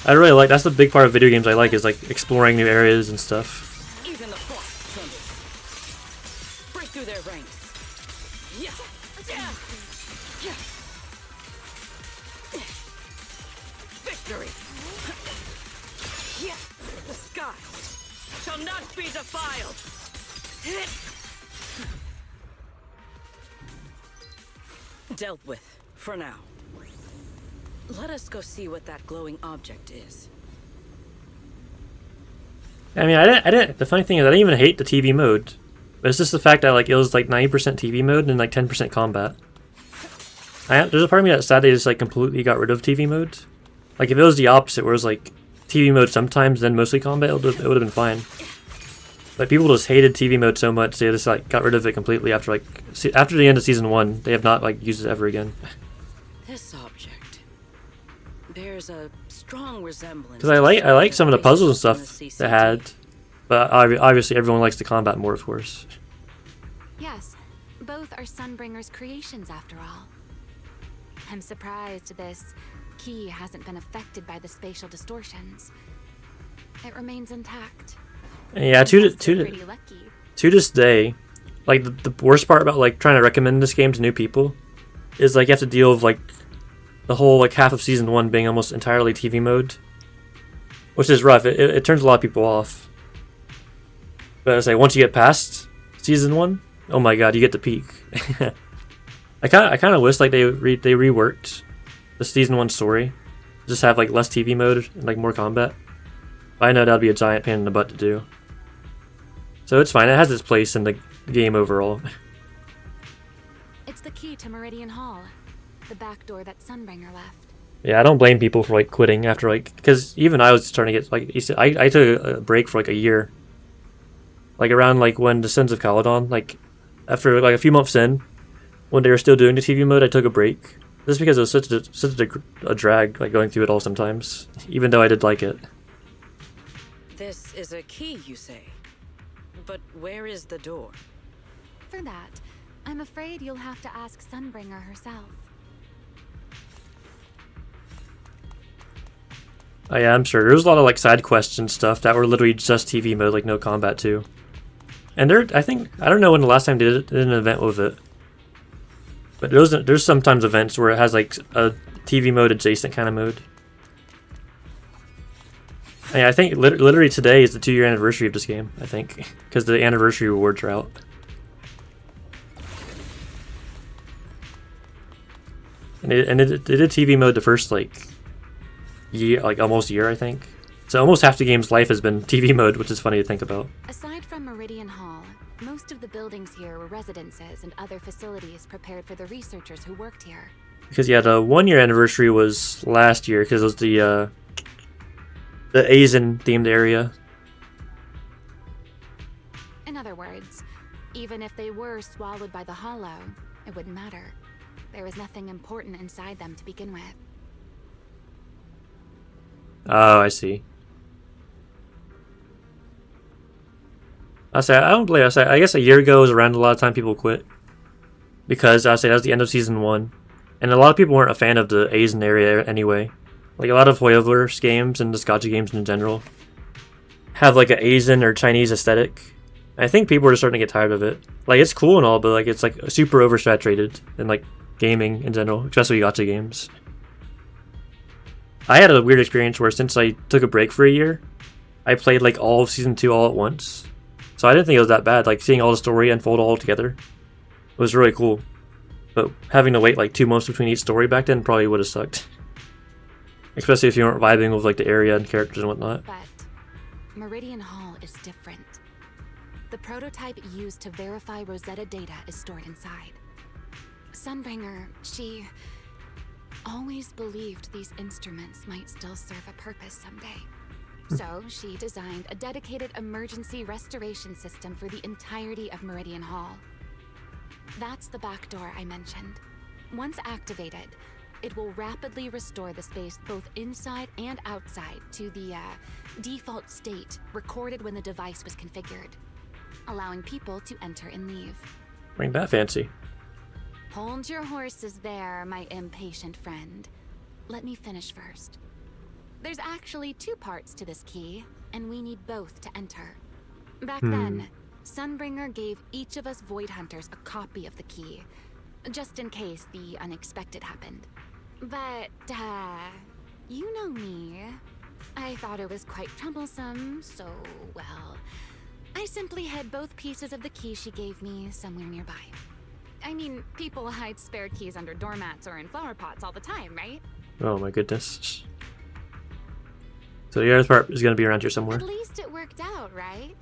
I really like, that's the big part of video games I like, is like exploring new areas and stuff. Even the force trembles. Break through their ranks. Yeah. Yeah. Victory. Yeah. The sky shall not be defiled. Dealt with for now. Let us go see what that glowing object is. I mean, I didn't. The funny thing is, I didn't even hate the TV mode. But it's just the fact that like it was like 90% TV mode and like 10% combat. There's a part of me that's sad they just like completely got rid of TV mode. Like if it was the opposite, where it was like TV mode sometimes, then mostly combat, it would have been fine. But people just hated TV mode so much they just like got rid of it completely after the end of season 1. They have not like used it ever again. This object bears a strong resemblance. Because I like some of the puzzles and stuff they had, but obviously everyone likes the combat more, of course. Yes, both are Sunbringer's creations after all. I'm surprised this key hasn't been affected by the spatial distortions. It remains intact. Yeah, to this day, like the worst part about like trying to recommend this game to new people is like you have to deal with like the whole like half of season 1 being almost entirely TV mode, which is rough. It turns a lot of people off. But it's like once you get past season 1, oh my god, you get the peak. I kind of wish like they reworked the season 1 story, just have like less TV mode and like more combat. But I know that'd be a giant pain in the butt to do. So it's fine. It has its place in the game overall. It's the key to Meridian Hall, the back door that Sunbringer left. Yeah, I don't blame people for like quitting after like, because even I was starting to get like, I took a break for like a year, like around like when the Sins of Caledon, like after like a few months in, when they were still doing the TV mode, I took a break just because it was such a drag like going through it all sometimes, even though I did like it. This is a key, you say? But where is the door? For that, I'm afraid you'll have to ask Sunbringer herself. Oh yeah, I'm sure. There was a lot of like side quests and stuff that were literally just TV mode, like no combat too. And I don't know when the last time they did an event with it. But there's sometimes events where it has like a TV mode adjacent kind of mode. Yeah, I think literally today is the 2-year anniversary of this game, I think, because the anniversary rewards are out. And it did TV mode the first like year, like almost year, I think. So almost half the game's life has been TV mode, which is funny to think about. Aside from Meridian Hall, most of the buildings here were residences and other facilities prepared for the researchers who worked here. Because yeah, the 1-year anniversary was last year because it was the Asian themed area. In other words, even if they were swallowed by the Hollow, it wouldn't matter. There was nothing important inside them to begin with. Oh, I see. I don't believe. I guess a year ago was around a lot of time people quit because that was the end of season 1, and a lot of people weren't a fan of the Asian area anyway. Like a lot of Hoyoverse games and the Scotcha games in general have like an Asian or Chinese aesthetic. I think people are just starting to get tired of it. Like it's cool and all, but like it's like super oversaturated in like gaming in general, especially gacha games. I had a weird experience where since I took a break for a year, I played like all of season 2 all at once. So I didn't think it was that bad. Like seeing all the story unfold all together was really cool. But having to wait like 2 months between each story back then probably would have sucked. Especially if you weren't vibing with like the area and characters and whatnot. But Meridian Hall is different. The prototype used to verify Rosetta data is stored inside. Sunbringer, she always believed these instruments might still serve a purpose someday. So she designed a dedicated emergency restoration system for the entirety of Meridian Hall. That's the back door I mentioned. Once activated, it will rapidly restore the space both inside and outside to the default state recorded when the device was configured, allowing people to enter and leave. Ain't that fancy. Hold your horses there, my impatient friend. let me finish first. There's actually 2 parts to this key, and we need both to enter. Back then, Sunbringer gave each of us Void Hunters a copy of the key, just in case the unexpected happened. But, you know me. I thought it was quite troublesome, so, well, I simply hid both pieces of the key she gave me somewhere nearby. I mean, people hide spare keys under doormats or in flower pots all the time, right? Oh my goodness. So the other part is going to be around here somewhere. At least it worked out, right?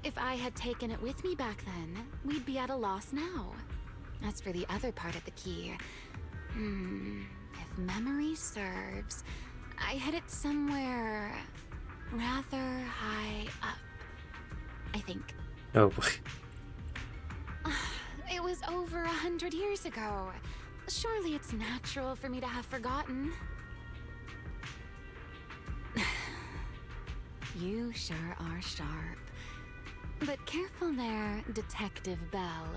If I had taken it with me back then, we'd be at a loss now. As for the other part of the key, if memory serves, I hid it somewhere rather high up, I think. Oh boy. It was over 100 years ago. Surely it's natural for me to have forgotten. You sure are sharp. But careful there, Detective Bell.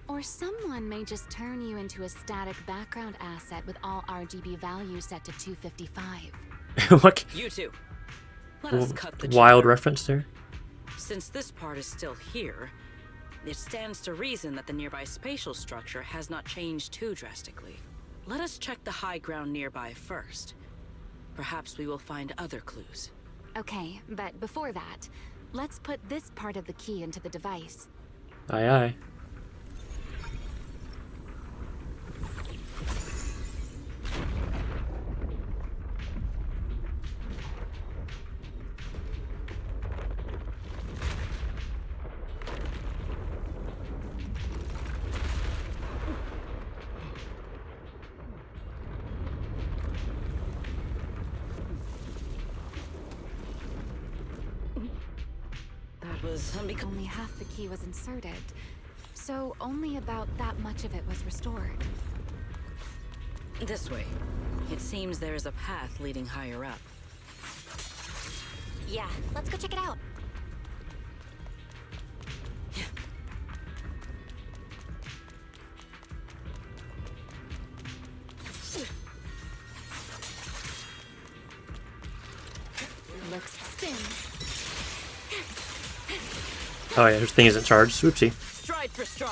Or someone may just turn you into a static background asset with all RGB values set to 255. What? You two. Let us cut the wild chatter. reference there. Since this part is still here, it stands to reason that the nearby spatial structure has not changed too drastically. Let us check the high ground nearby first. Perhaps we will find other clues. Okay, but before that, let's put this part of the key into the device. Aye aye. Only half the key was inserted, so only about that much of it was restored. This way. It seems there is a path leading higher up. Yeah, let's go check it out. Looks spin. Oh yeah, this thing isn't charged. Swoopsie. Stride for stride.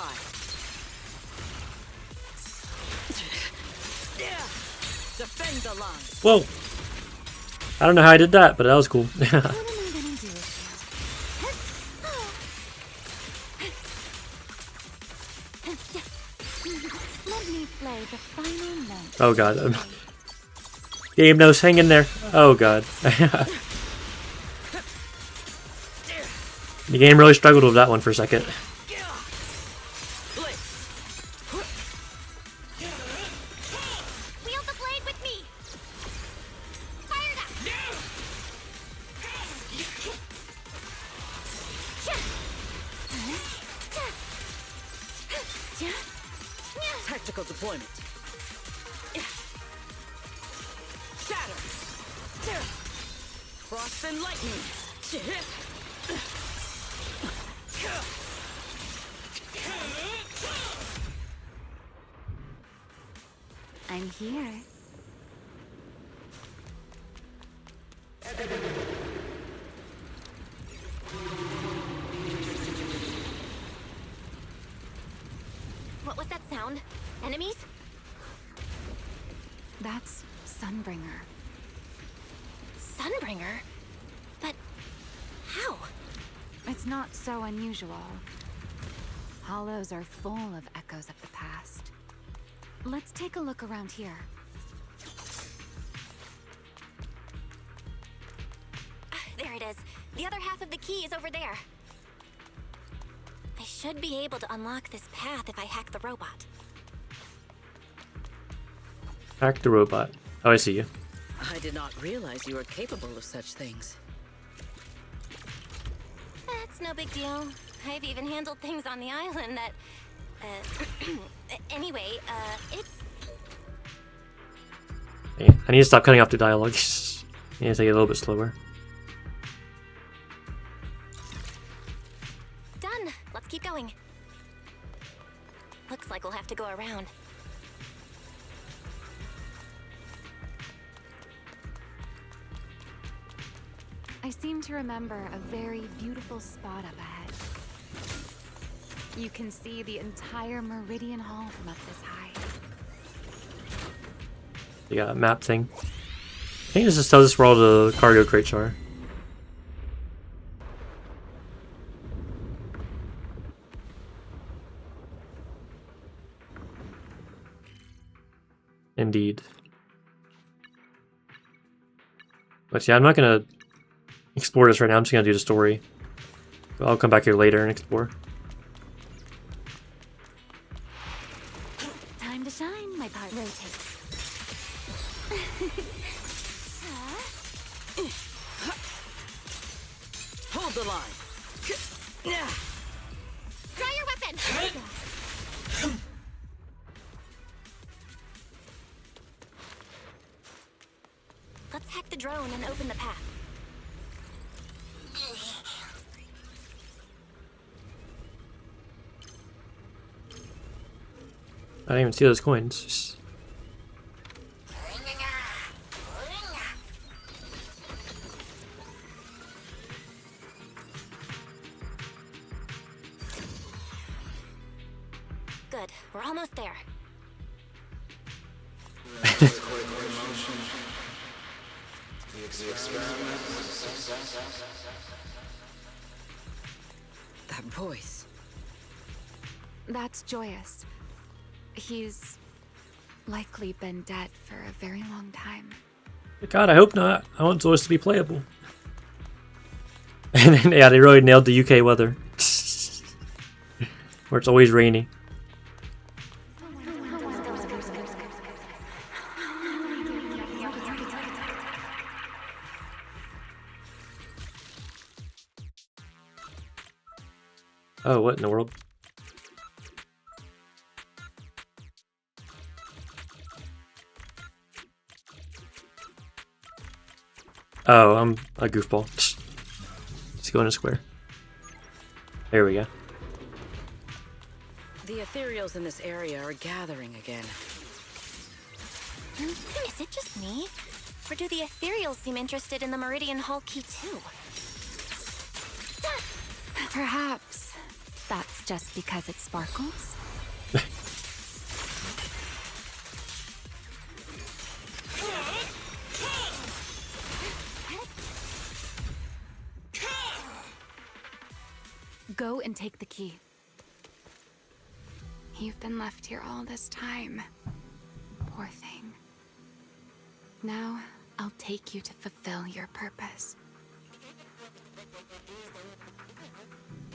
Defend the line. Whoa. I don't know how I did that, but that was cool. What am I gonna do with you? Let me play the final note. Oh god. Game nose, hang in there. Oh god. The game really struggled with that one for a second. Wield the blade with me. Fired up. Tactical deployment. Shatter. Frost and lightning. I'm here. What was that sound? Enemies? That's Sunbringer. Sunbringer? But how? It's not so unusual. Hollows are full of echoes of the past. Let's take a look around here. There it is. The other half of the key is over there. I should be able to unlock this path if I hack the robot. Hack the robot. Oh, I see you. I did not realize you were capable of such things. That's no big deal. I've even handled things on the island that... anyway, it's... Yeah, I need to stop cutting off the dialogue. I need to take it a little bit slower. Done. Let's keep going. Looks like we'll have to go around. I seem to remember a very beautiful spot up ahead. You can see the entire Meridian Hall from up this high. You got a map thing. I think this just tells us where all the cargo crates are. Indeed. But yeah, I'm not gonna explore this right now. I'm just gonna do the story. So I'll come back here later and explore. Time to shine, my part. Rotate. Hold the line. Draw your weapon! Let's hack the drone and open the path. I didn't even see those coins. Good, we're almost there. That voice. That's Joyous. He's likely been dead for a very long time. God, I hope not. I want Zois to be playable. And then, yeah, they really nailed the UK weather. Where it's always rainy. Oh, what in the world? Oh, I'm a goofball. Let's go in a square. There we go. The ethereals in this area are gathering again. Is it just me? Or do the ethereals seem interested in the Meridian Hall key too? Perhaps that's just because it sparkles. Go and take the key. You've been left here all this time. Poor thing. Now, I'll take you to fulfill your purpose.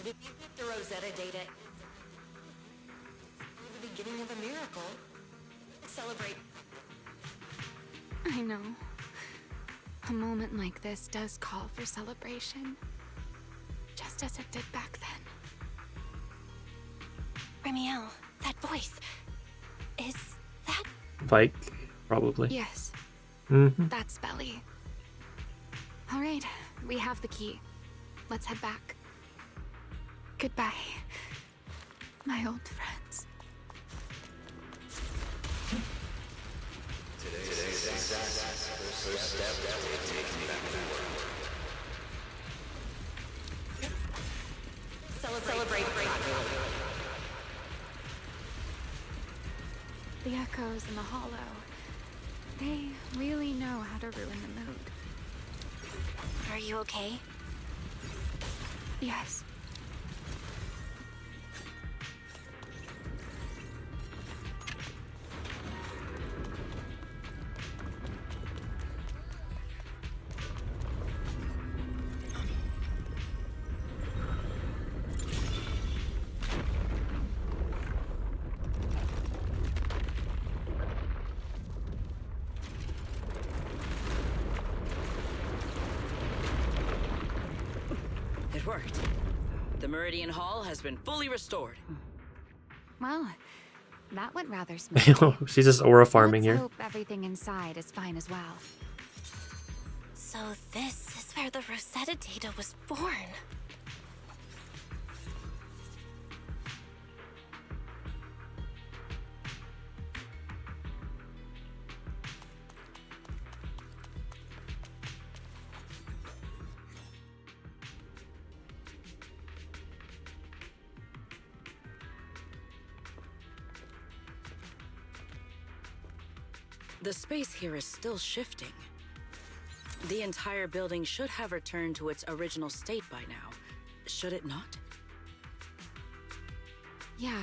The Rosetta data. The beginning of a miracle. Celebrate. I know. A moment like this does call for celebration. Just as it did back then. Remielle, that voice. Is that... Vike, probably. Yes. Mm-hmm. That's Belly. All right, we have the key. Let's head back. Goodbye, my old friends. Today's first step toward taking back the world. Celebrate. The echoes in the hollow. They really know how to ruin the mood. Are you okay? Yes. It worked. The Meridian Hall has been fully restored. Well, that went rather smoothly. She's just aura farming Let's here. hope everything inside is fine as well. So this is where the Rosetta data was born. The space here is still shifting. The entire building should have returned to its original state by now, should it not? Yeah,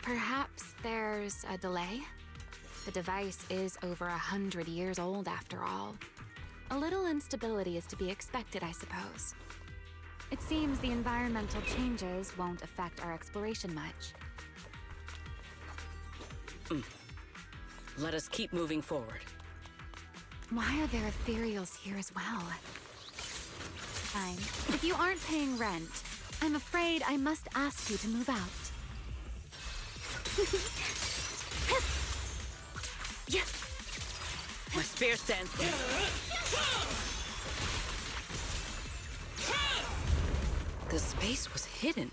perhaps there's a delay. The device is over 100 years old after all. A little instability is to be expected, I suppose. It seems the environmental changes won't affect our exploration much. Let us keep moving forward. Why are there ethereals here as well? Fine. If you aren't paying rent, I'm afraid I must ask you to move out. My spear stands there. The space was hidden.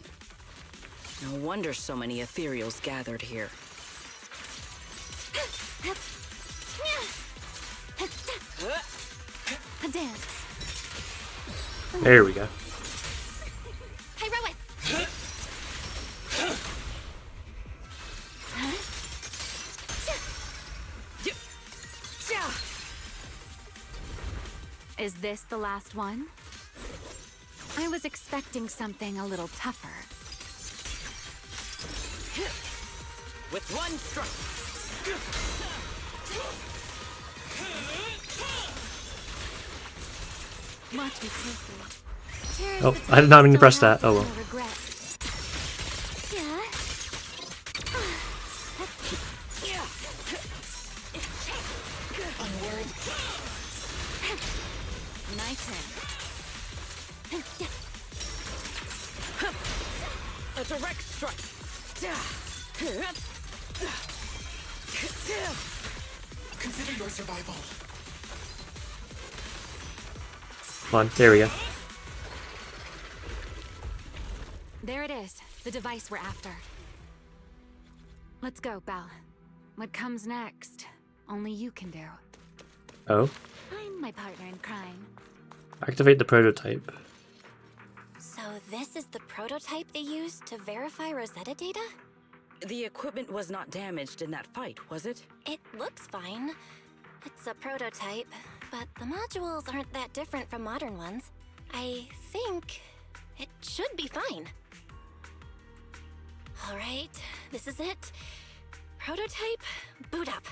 No wonder so many ethereals gathered here. A dance. There we go. Heroic! Is this the last one? I was expecting something a little tougher. With one strike. Watch me closely. Oh, I did not mean to press that. Oh well. Onward. A direct strike. Consider your survival. Come on, there we go. There it is, the device we're after. Let's go, Belle. What comes next, only you can do. Oh. I'm my partner in crime. Activate the prototype. So this is the prototype they used to verify Rosetta data? The equipment was not damaged in that fight, was it? It looks fine. It's a prototype, but the modules aren't that different from modern ones. I think it should be fine. All right, this is it. Prototype, boot up.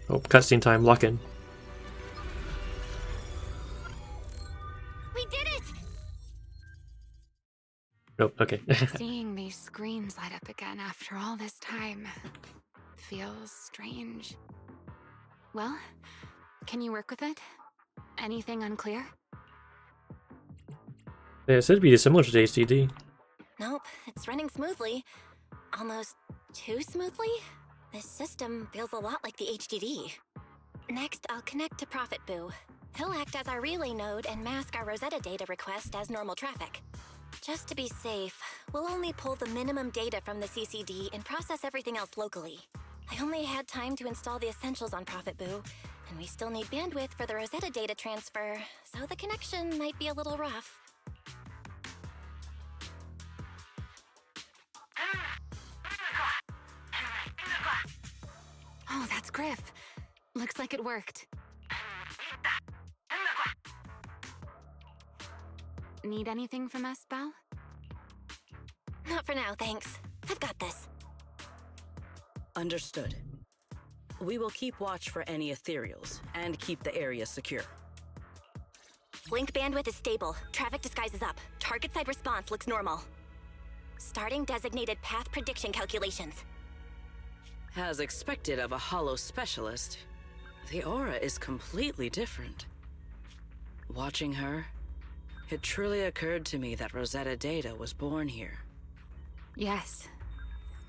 Oh, cutscene time, lock in. We did it! Nope, okay. Seeing these screens light up again after all this time feels strange. Well, can you work with it? Anything unclear? Yeah, it should be similar to the HDD. Nope, it's running smoothly. Almost too smoothly? This system feels a lot like the HDD. Next, I'll connect to Prophet Boo. He'll act as our relay node and mask our Rosetta data request as normal traffic. Just to be safe, we'll only pull the minimum data from the CCD and process everything else locally. I only had time to install the essentials on Prophet Boo, and we still need bandwidth for the Rosetta data transfer, so the connection might be a little rough. Oh, that's Griff. Looks like it worked. Need anything from us, Belle? Not for now, thanks. I've got this. Understood. We will keep watch for any ethereals and keep the area secure. Link bandwidth is stable. Traffic disguise is up. Target side response looks normal. Starting designated path prediction calculations. As expected of a holo specialist, the aura is completely different. Watching her, it truly occurred to me that Rosetta data was born here. Yes,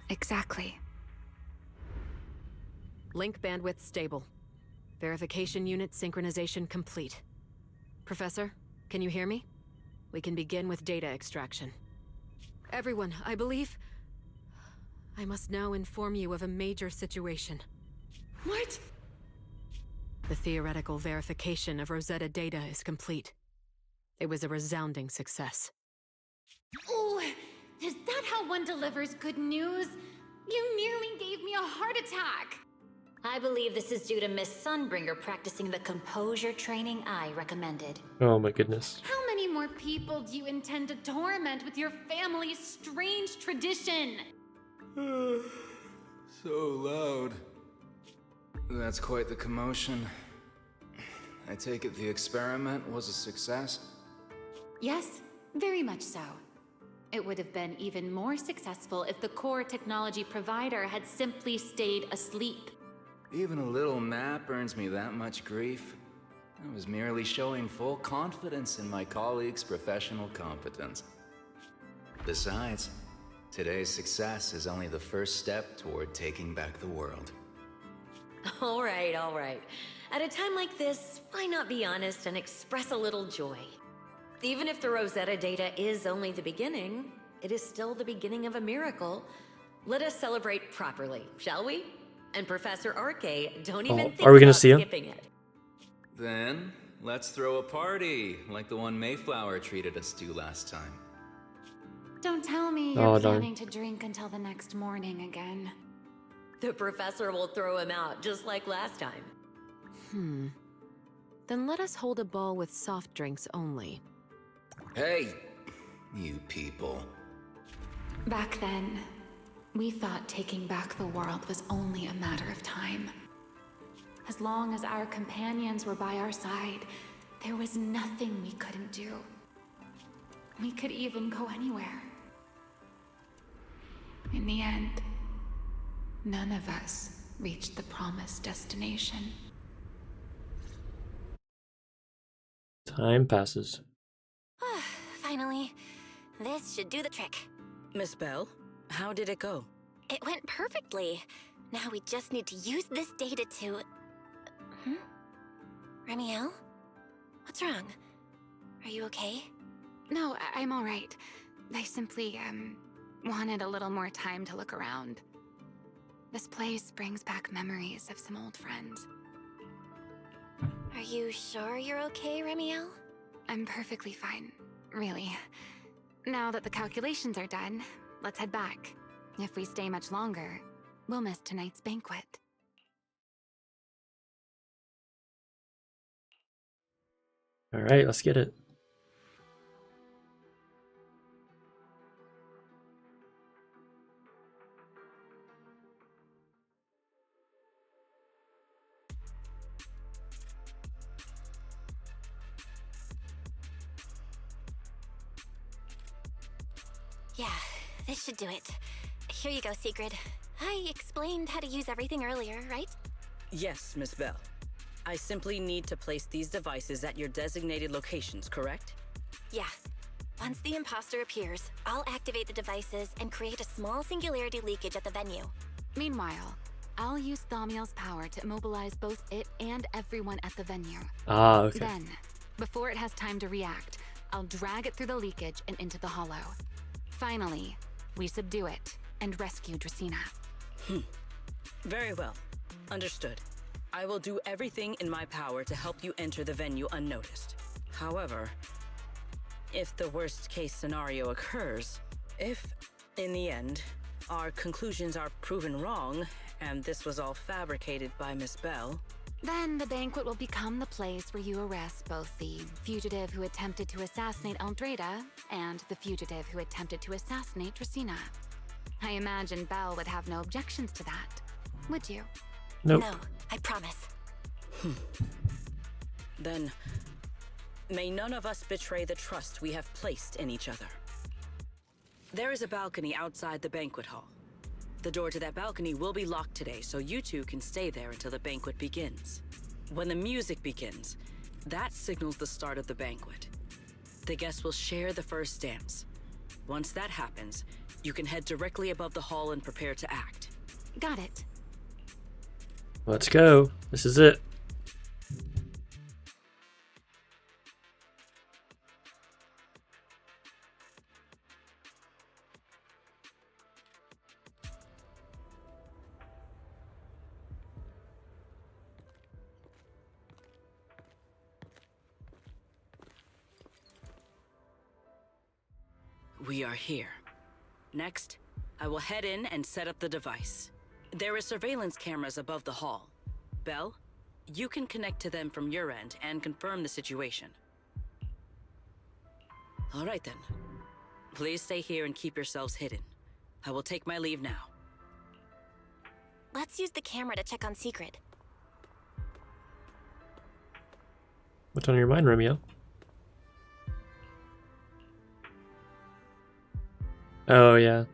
exactly. Link bandwidth stable. Verification unit synchronization complete. Professor, can you hear me? We can begin with data extraction. Everyone, I believe... I must now inform you of a major situation. What? The theoretical verification of Rosetta data is complete. It was a resounding success. Oh, is that how one delivers good news? You nearly gave me a heart attack. I believe this is due to Miss Sunbringer practicing the composure training I recommended. Oh my goodness. How many more people do you intend to torment with your family's strange tradition? So loud. That's quite the commotion. I take it the experiment was a success? Yes, very much so. It would have been even more successful if the core technology provider had simply stayed asleep. Even a little nap earns me that much grief. I was merely showing full confidence in my colleagues' professional competence. Besides, today's success is only the first step toward taking back the world. All right, all right. At a time like this, why not be honest and express a little joy? Even if the Rosetta data is only the beginning, it is still the beginning of a miracle. Let us celebrate properly, shall we? And Professor Arke, don't even think are we gonna about see him? skipping it. Then, let's throw a party, like the one Mayflower treated us to last time. Don't tell me Oh, you're darn. planning to drink until the next morning again. The professor will throw him out, just like last time. Then let us hold a ball with soft drinks only. Hey, you people. Back then, we thought taking back the world was only a matter of time. As long as our companions were by our side, there was nothing we couldn't do. We could even go anywhere. In the end, none of us reached the promised destination. Time passes. Finally, this should do the trick. Miss Bell, how did it go? It went perfectly. Now we just need to use this data to... Remielle? What's wrong? Are you okay? No, I'm all right. I simply, wanted a little more time to look around. This place brings back memories of some old friends. Are you sure you're okay, Remielle? I'm perfectly fine, really. Now that the calculations are done, let's head back. If we stay much longer, we'll miss tonight's banquet. All right, let's get it. Yeah, this should do it. Here you go, Sigrid. I explained how to use everything earlier, right? Yes, Miss Bell. I simply need to place these devices at your designated locations, correct? Yeah. Once the imposter appears, I'll activate the devices and create a small singularity leakage at the venue. Meanwhile, I'll use Thaumiel's power to immobilize both it and everyone at the venue. Ah, okay. Then, before it has time to react, I'll drag it through the leakage and into the hollow. Finally, we subdue it and rescue Dracena. Very well. Understood. I will do everything in my power to help you enter the venue unnoticed. However, if the worst case scenario occurs, if, in the end, our conclusions are proven wrong, and this was all fabricated by Miss Bell, Then the banquet will become the place where you arrest both the fugitive who attempted to assassinate Aldrada and the fugitive who attempted to assassinate Dracena. I imagine Belle would have no objections to that, would you? Nope. No, I promise. Then, may none of us betray the trust we have placed in each other. There is a balcony outside the banquet hall. The door to that balcony will be locked today, so you two can stay there until the banquet begins. When the music begins, that signals the start of the banquet. The guests will share the first dance. Once that happens, you can head directly above the hall and prepare to act. Got it. Let's go. This is it. We are here. Next, I will head in and set up the device. There are surveillance cameras above the hall. Belle, you can connect to them from your end and confirm the situation. All right then. Please stay here and keep yourselves hidden. I will take my leave now. Let's use the camera to check on Secret. What's on your mind, Remielle? Oh, yeah.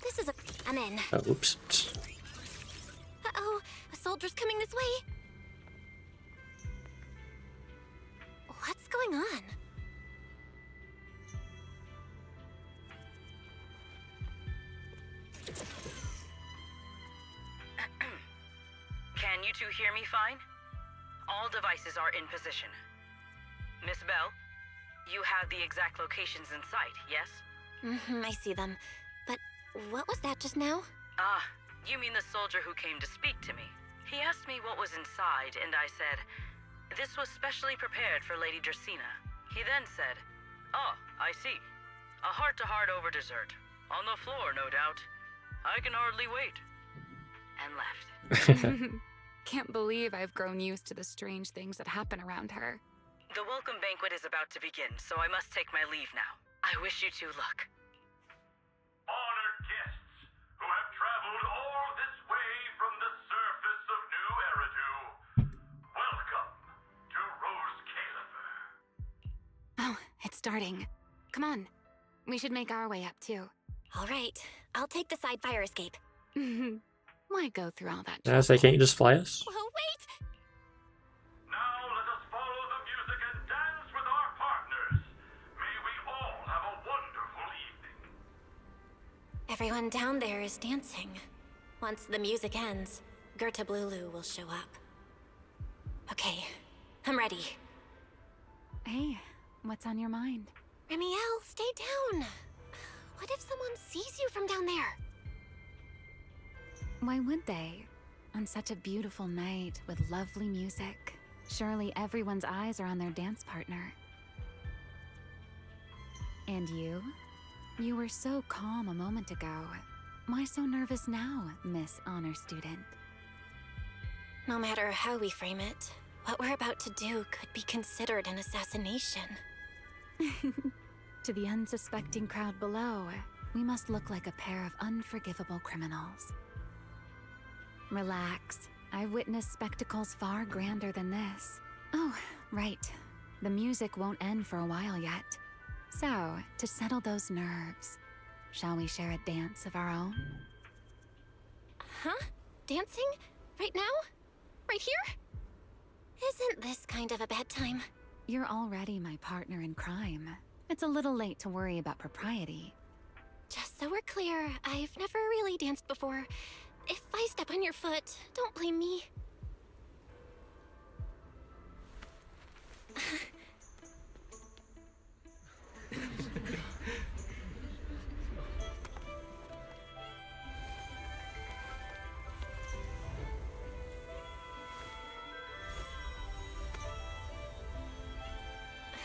This is a... I'm in. Oh, oops. Uh-oh, a soldier's coming this way. What's going on? Can you two hear me fine? All devices are in position. Miss Belle, you have the exact locations in sight, yes? I see them. But what was that just now? Ah, you mean the soldier who came to speak to me. He asked me what was inside, and I said, this was specially prepared for Lady Dracaena. He then said, oh, I see. A heart-to-heart over dessert. On the floor, no doubt. I can hardly wait. And left. Can't believe I've grown used to the strange things that happen around her. The welcome banquet is about to begin, so I must take my leave now. I wish you two luck. Honored guests who have traveled all this way from the surface of New Eridu, welcome to Rose Caliber. Oh, it's starting. Come on. We should make our way up, too. All right. I'll take the side fire escape. Why go through all that? I say, can't you just fly us? Whoa, wait! Now let us follow the music and dance with our partners. May we all have a wonderful evening. Everyone down there is dancing. Once the music ends, Gerta Blulu will show up. Okay, I'm ready. Hey, what's on your mind? Remielle, stay down. What if someone sees you from down there? Why would they? On such a beautiful night with lovely music, surely everyone's eyes are on their dance partner. And you? You were so calm a moment ago. Why so nervous now, Miss Honor Student? No matter how we frame it, what we're about to do could be considered an assassination. To the unsuspecting crowd below, we must look like a pair of unforgivable criminals. Relax. I've witnessed spectacles far grander than this. Oh, right. The music won't end for a while yet. So, to settle those nerves, shall we share a dance of our own? Huh? Dancing? Right now? Right here? Isn't this kind of a bad time? You're already my partner in crime. It's a little late to worry about propriety. Just so we're clear, I've never really danced before. If I step on your foot, don't blame me.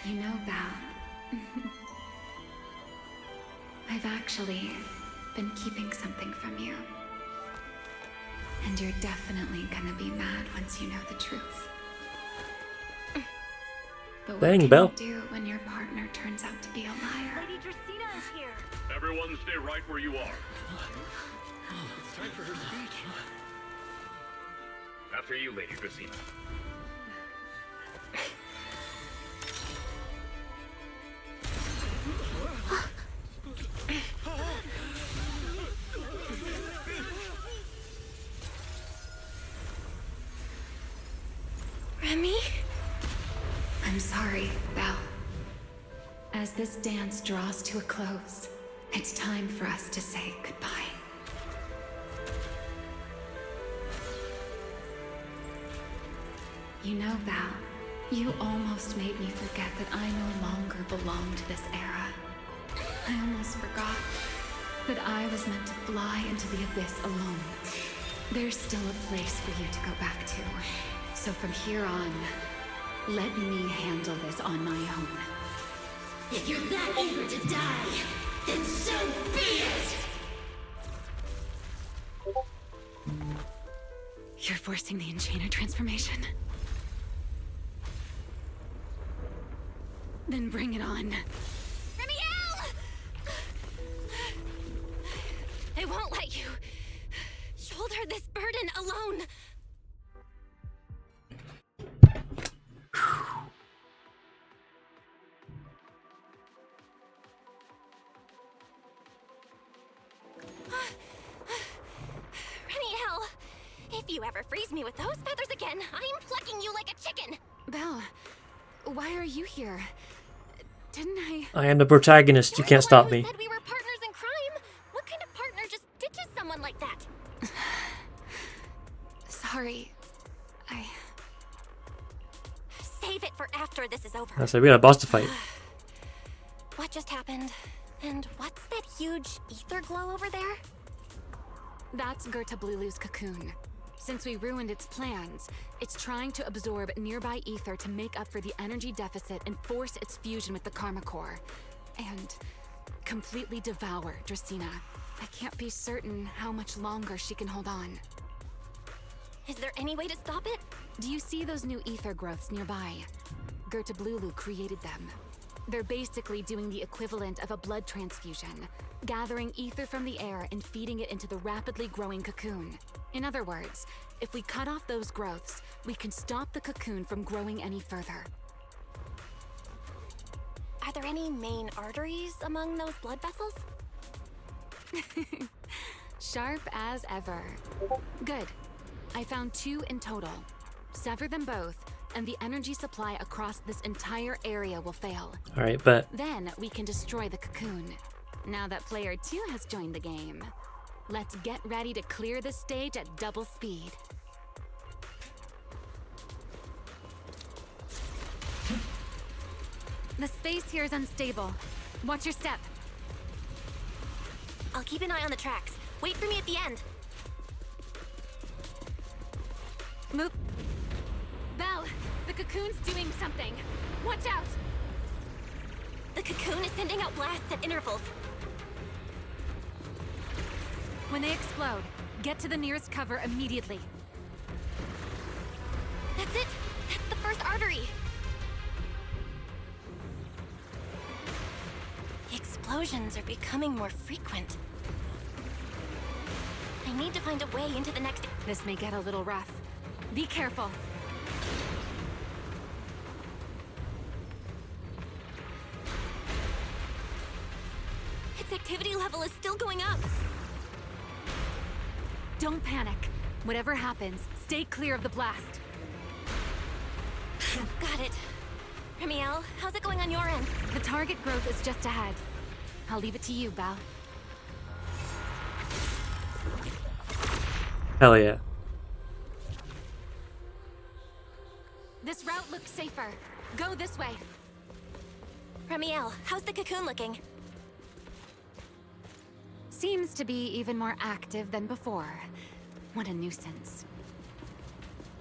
You know, Val, I've actually been keeping something from you. And you're definitely gonna be mad once you know the truth. But what can Belle. you do when your partner turns out to be a liar? Lady Dracaena is here. Everyone stay right where you are. It's time for her speech. After you, Lady Dracaena. Remy? I'm sorry, Belle. As this dance draws to a close, it's time for us to say goodbye. You know, Val, you almost made me forget that I no longer belong to this era. I almost forgot that I was meant to fly into the abyss alone. There's still a place for you to go back to. So from here on, let me handle this on my own. If you're that eager to die, then so be it! You're forcing the Enchainer transformation. Then bring it on. Remielle! I won't let you shoulder this burden alone. Remielle, if you ever freeze me with those feathers again, I'm plucking you like a chicken. Belle, why are you here? Didn't I? I am the protagonist. You can't stop me. Said we were partners in crime. What kind of partner just ditches someone like that? Sorry. Save it for after this is over. I said we got a boss to fight. What just happened? And what's that huge ether glow over there? That's Gerta Blulu's cocoon. Since we ruined its plans, it's trying to absorb nearby ether to make up for the energy deficit and force its fusion with the Karma Core. And completely devour Dracena. I can't be certain how much longer she can hold on. Is there any way to stop it? Do you see those new ether growths nearby? Gerta Blulu created them. They're basically doing the equivalent of a blood transfusion, gathering ether from the air and feeding it into the rapidly growing cocoon. In other words, if we cut off those growths, we can stop the cocoon from growing any further. Are there any main arteries among those blood vessels? Sharp as ever. Good. I found 2 in total. Sever them both, and the energy supply across this entire area will fail. Alright, but... Then we can destroy the cocoon. Now that player 2 has joined the game, let's get ready to clear the stage at double speed. The space here is unstable. Watch your step. I'll keep an eye on the tracks. Wait for me at the end. Move. Belle, the cocoon's doing something. Watch out! The cocoon is sending out blasts at intervals. When they explode, get to the nearest cover immediately. That's it! That's the first artery! The explosions are becoming more frequent. I need to find a way into the next... This may get a little rough. Be careful. Its activity level is still going up. Don't panic. Whatever happens, stay clear of the blast. Got it. Remielle, how's it going on your end? The target growth is just ahead. I'll leave it to you, Belle. Hell yeah. This route looks safer. Go this way. Remielle, how's the cocoon looking? Seems to be even more active than before. What a nuisance.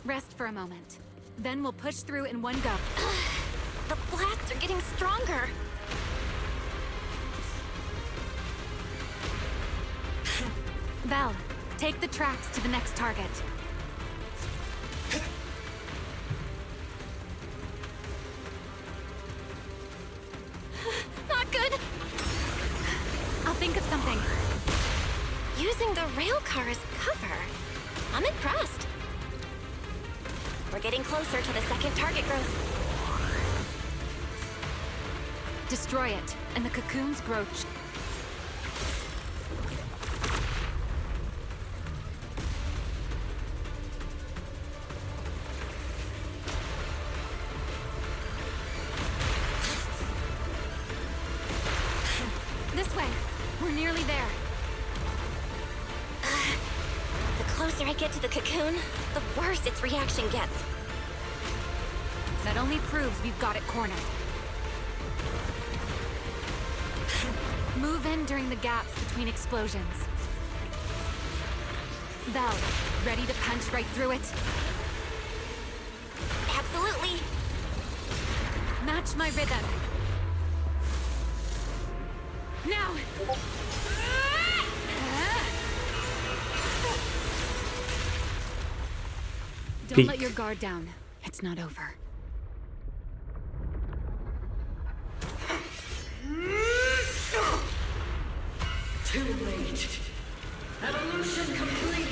Rest for a moment. Then we'll push through in one go. The blasts are getting stronger. Belle, take the tracks to the next target. Not good. I'll think of something. Using the rail car as cover. I'm impressed. We're getting closer to the second target growth. Destroy it, and the cocoon's growth. This way. We're nearly there. The closer I get to the cocoon, the worse its reaction gets. That only proves we've got it cornered. Move in during the gaps between explosions. Val, ready to punch right through it? Absolutely. Match my rhythm. Now! Don't Peek. let your guard down. It's not over. Too late. Evolution complete.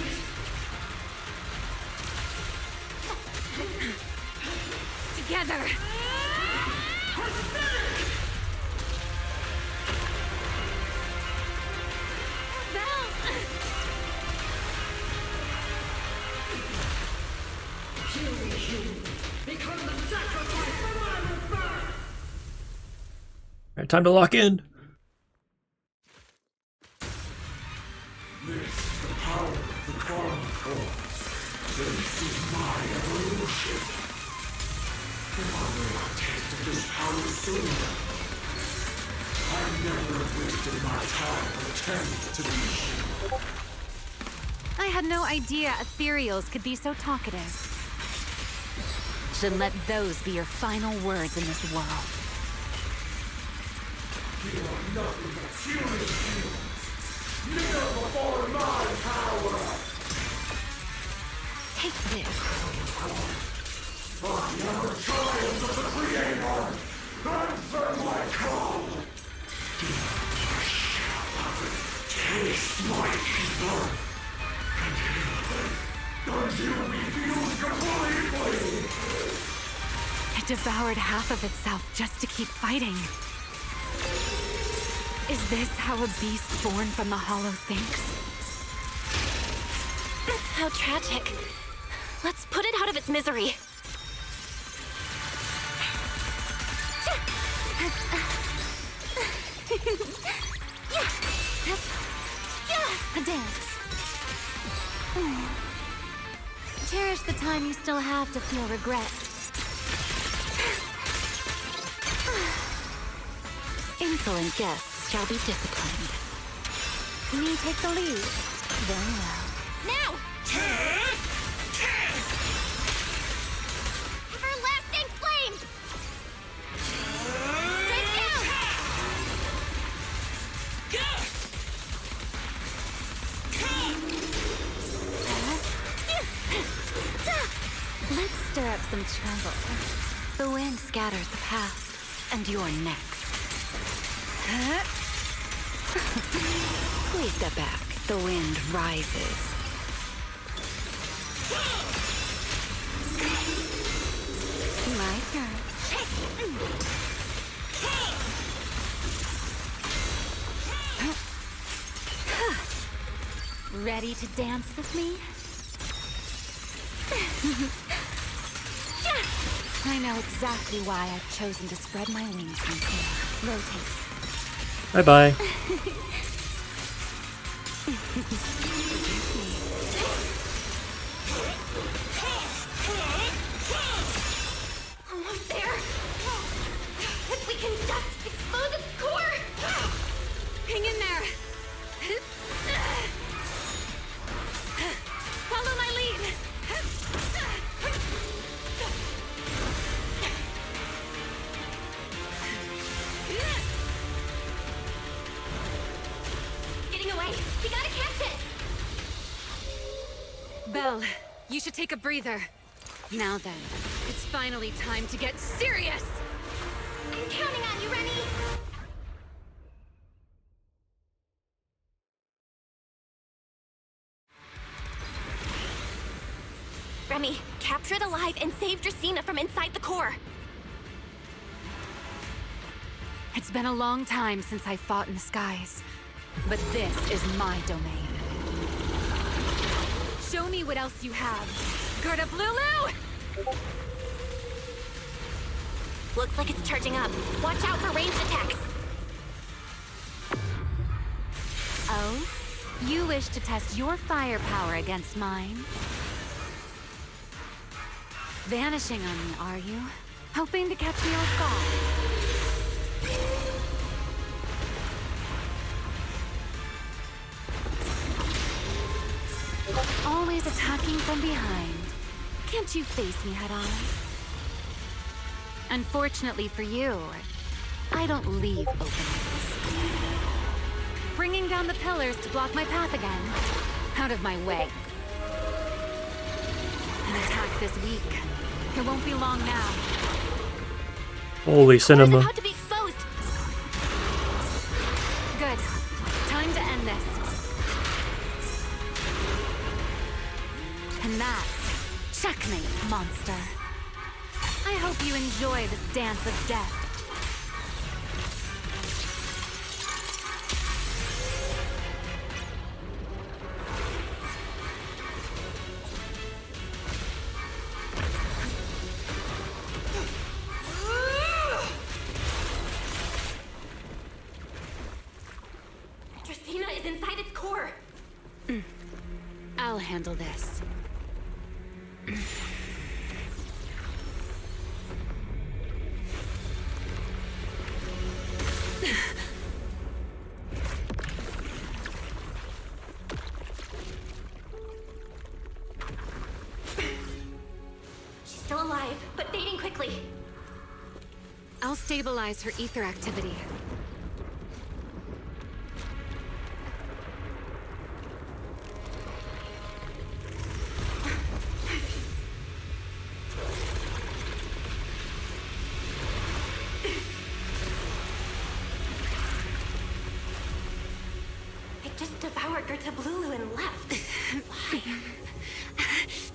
Together! Become the sacrifice for my rebirth! Alright, time to lock in. This is the power of the Chronicle. This is my evolution. If I were not taste of this power sooner, I never wasted my time pretending to be human. I had no idea ethereals could be so talkative. Should let those be your final words in this world. You are nothing but furious humans. Kneel before my power! Take this. I am the child of the Creator! Answer my call! Taste my ether! Until we fuse completely! It devoured half of itself just to keep fighting. Is this how a beast born from the Hollow thinks? How tragic. Let's put it out of its misery. A dance. Cherish the time you still have to feel regret. Insolent guests shall be disciplined. Me take the lead. Very well. Now! Everlasting flames! Straight down! Let's stir up some trouble. The wind scatters the past, and you're next. Please step back. The wind rises. My turn. Ready to dance with me? I know exactly why I've chosen to spread my wings from here. Rotate. Bye-bye. Almost there. If we can just expose its core. Hang in there. Follow my lead. Getting away. We gotta catch it. Belle, you should take a breather. Now then, it's finally time to get serious! I'm counting on you, Remy. Remy, capture it alive and save Dracena from inside the core. It's been a long time since I fought in the skies, but this is my domain. Show me what else you have. Gerda Blulu! Looks like it's charging up. Watch out for ranged attacks. Oh? You wish to test your firepower against mine? Vanishing on me, are you? Hoping to catch me off guard? Always attacking from behind. Can't you face me head on? Unfortunately for you, I don't leave openings. Bringing down the pillars to block my path again. Out of my way. An attack this week. It won't be long now. Holy cinema. About to be exposed. Good. Time to end this. And that's checkmate, monster. I hope you enjoy this dance of death. Dracena is inside its core. I'll handle this. She's still alive, but fading quickly. I'll stabilize her ether activity. I just devoured Gertablulu and left. Why?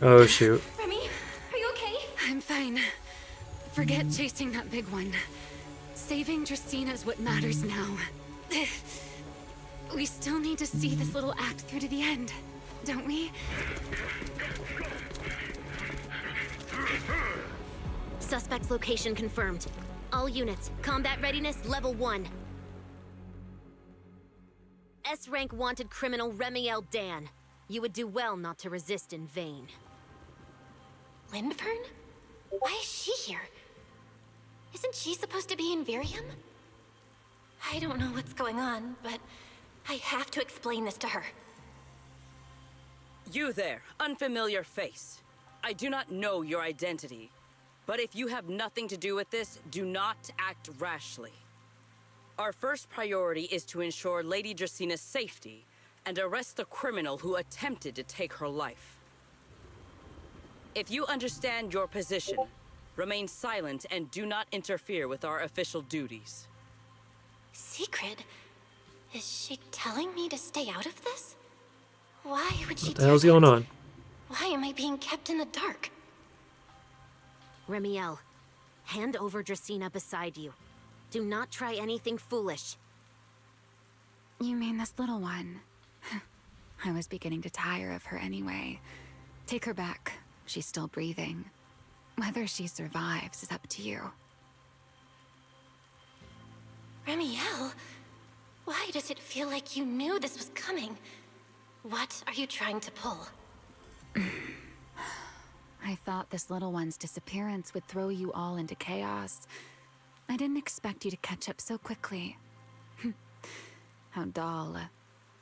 Oh shoot. Remy, are you okay? I'm fine. Forget chasing that big one. Saving Dracena's what matters now. We still need to see this little act through to the end, don't we? Suspect's location confirmed. All units, combat readiness level 1. S-rank wanted criminal Remielle Dan. You would do well not to resist in vain. Lindvern? Why is she here? Isn't she supposed to be in Virium? I don't know what's going on, but I have to explain this to her. You there, unfamiliar face. I do not know your identity, but if you have nothing to do with this, do not act rashly. Our first priority is to ensure Lady Dracena's safety and arrest the criminal who attempted to take her life. If you understand your position, remain silent and do not interfere with our official duties. Secret? Is she telling me to stay out of this? Why would she What the hell's going on? Why am I being kept in the dark? Remielle, hand over Dracena beside you. Do not try anything foolish. You mean this little one? I was beginning to tire of her anyway. Take her back. She's still breathing. Whether she survives is up to you. Remielle? Why does it feel like you knew this was coming? What are you trying to pull? I thought this little one's disappearance would throw you all into chaos. I didn't expect you to catch up so quickly. How dull.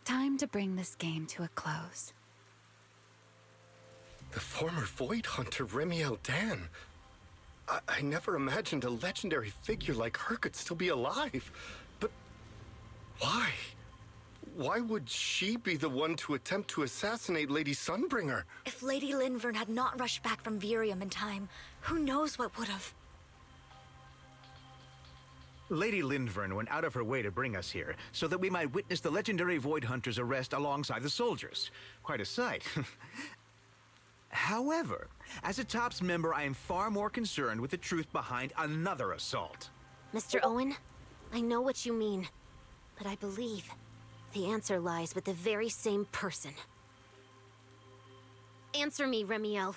Time to bring this game to a close. The former Void Hunter Remielle Dan. I never imagined a legendary figure like her could still be alive. But why? Why would she be the one to attempt to assassinate Lady Sunbringer? If Lady Lindvern had not rushed back from Virium in time, who knows what would have... Lady Lindvern went out of her way to bring us here, so that we might witness the legendary Void Hunter's arrest alongside the soldiers. Quite a sight. However, as a TOPS member, I am far more concerned with the truth behind another assault. Mr. Owen, I know what you mean, but I believe the answer lies with the very same person. Answer me, Remielle.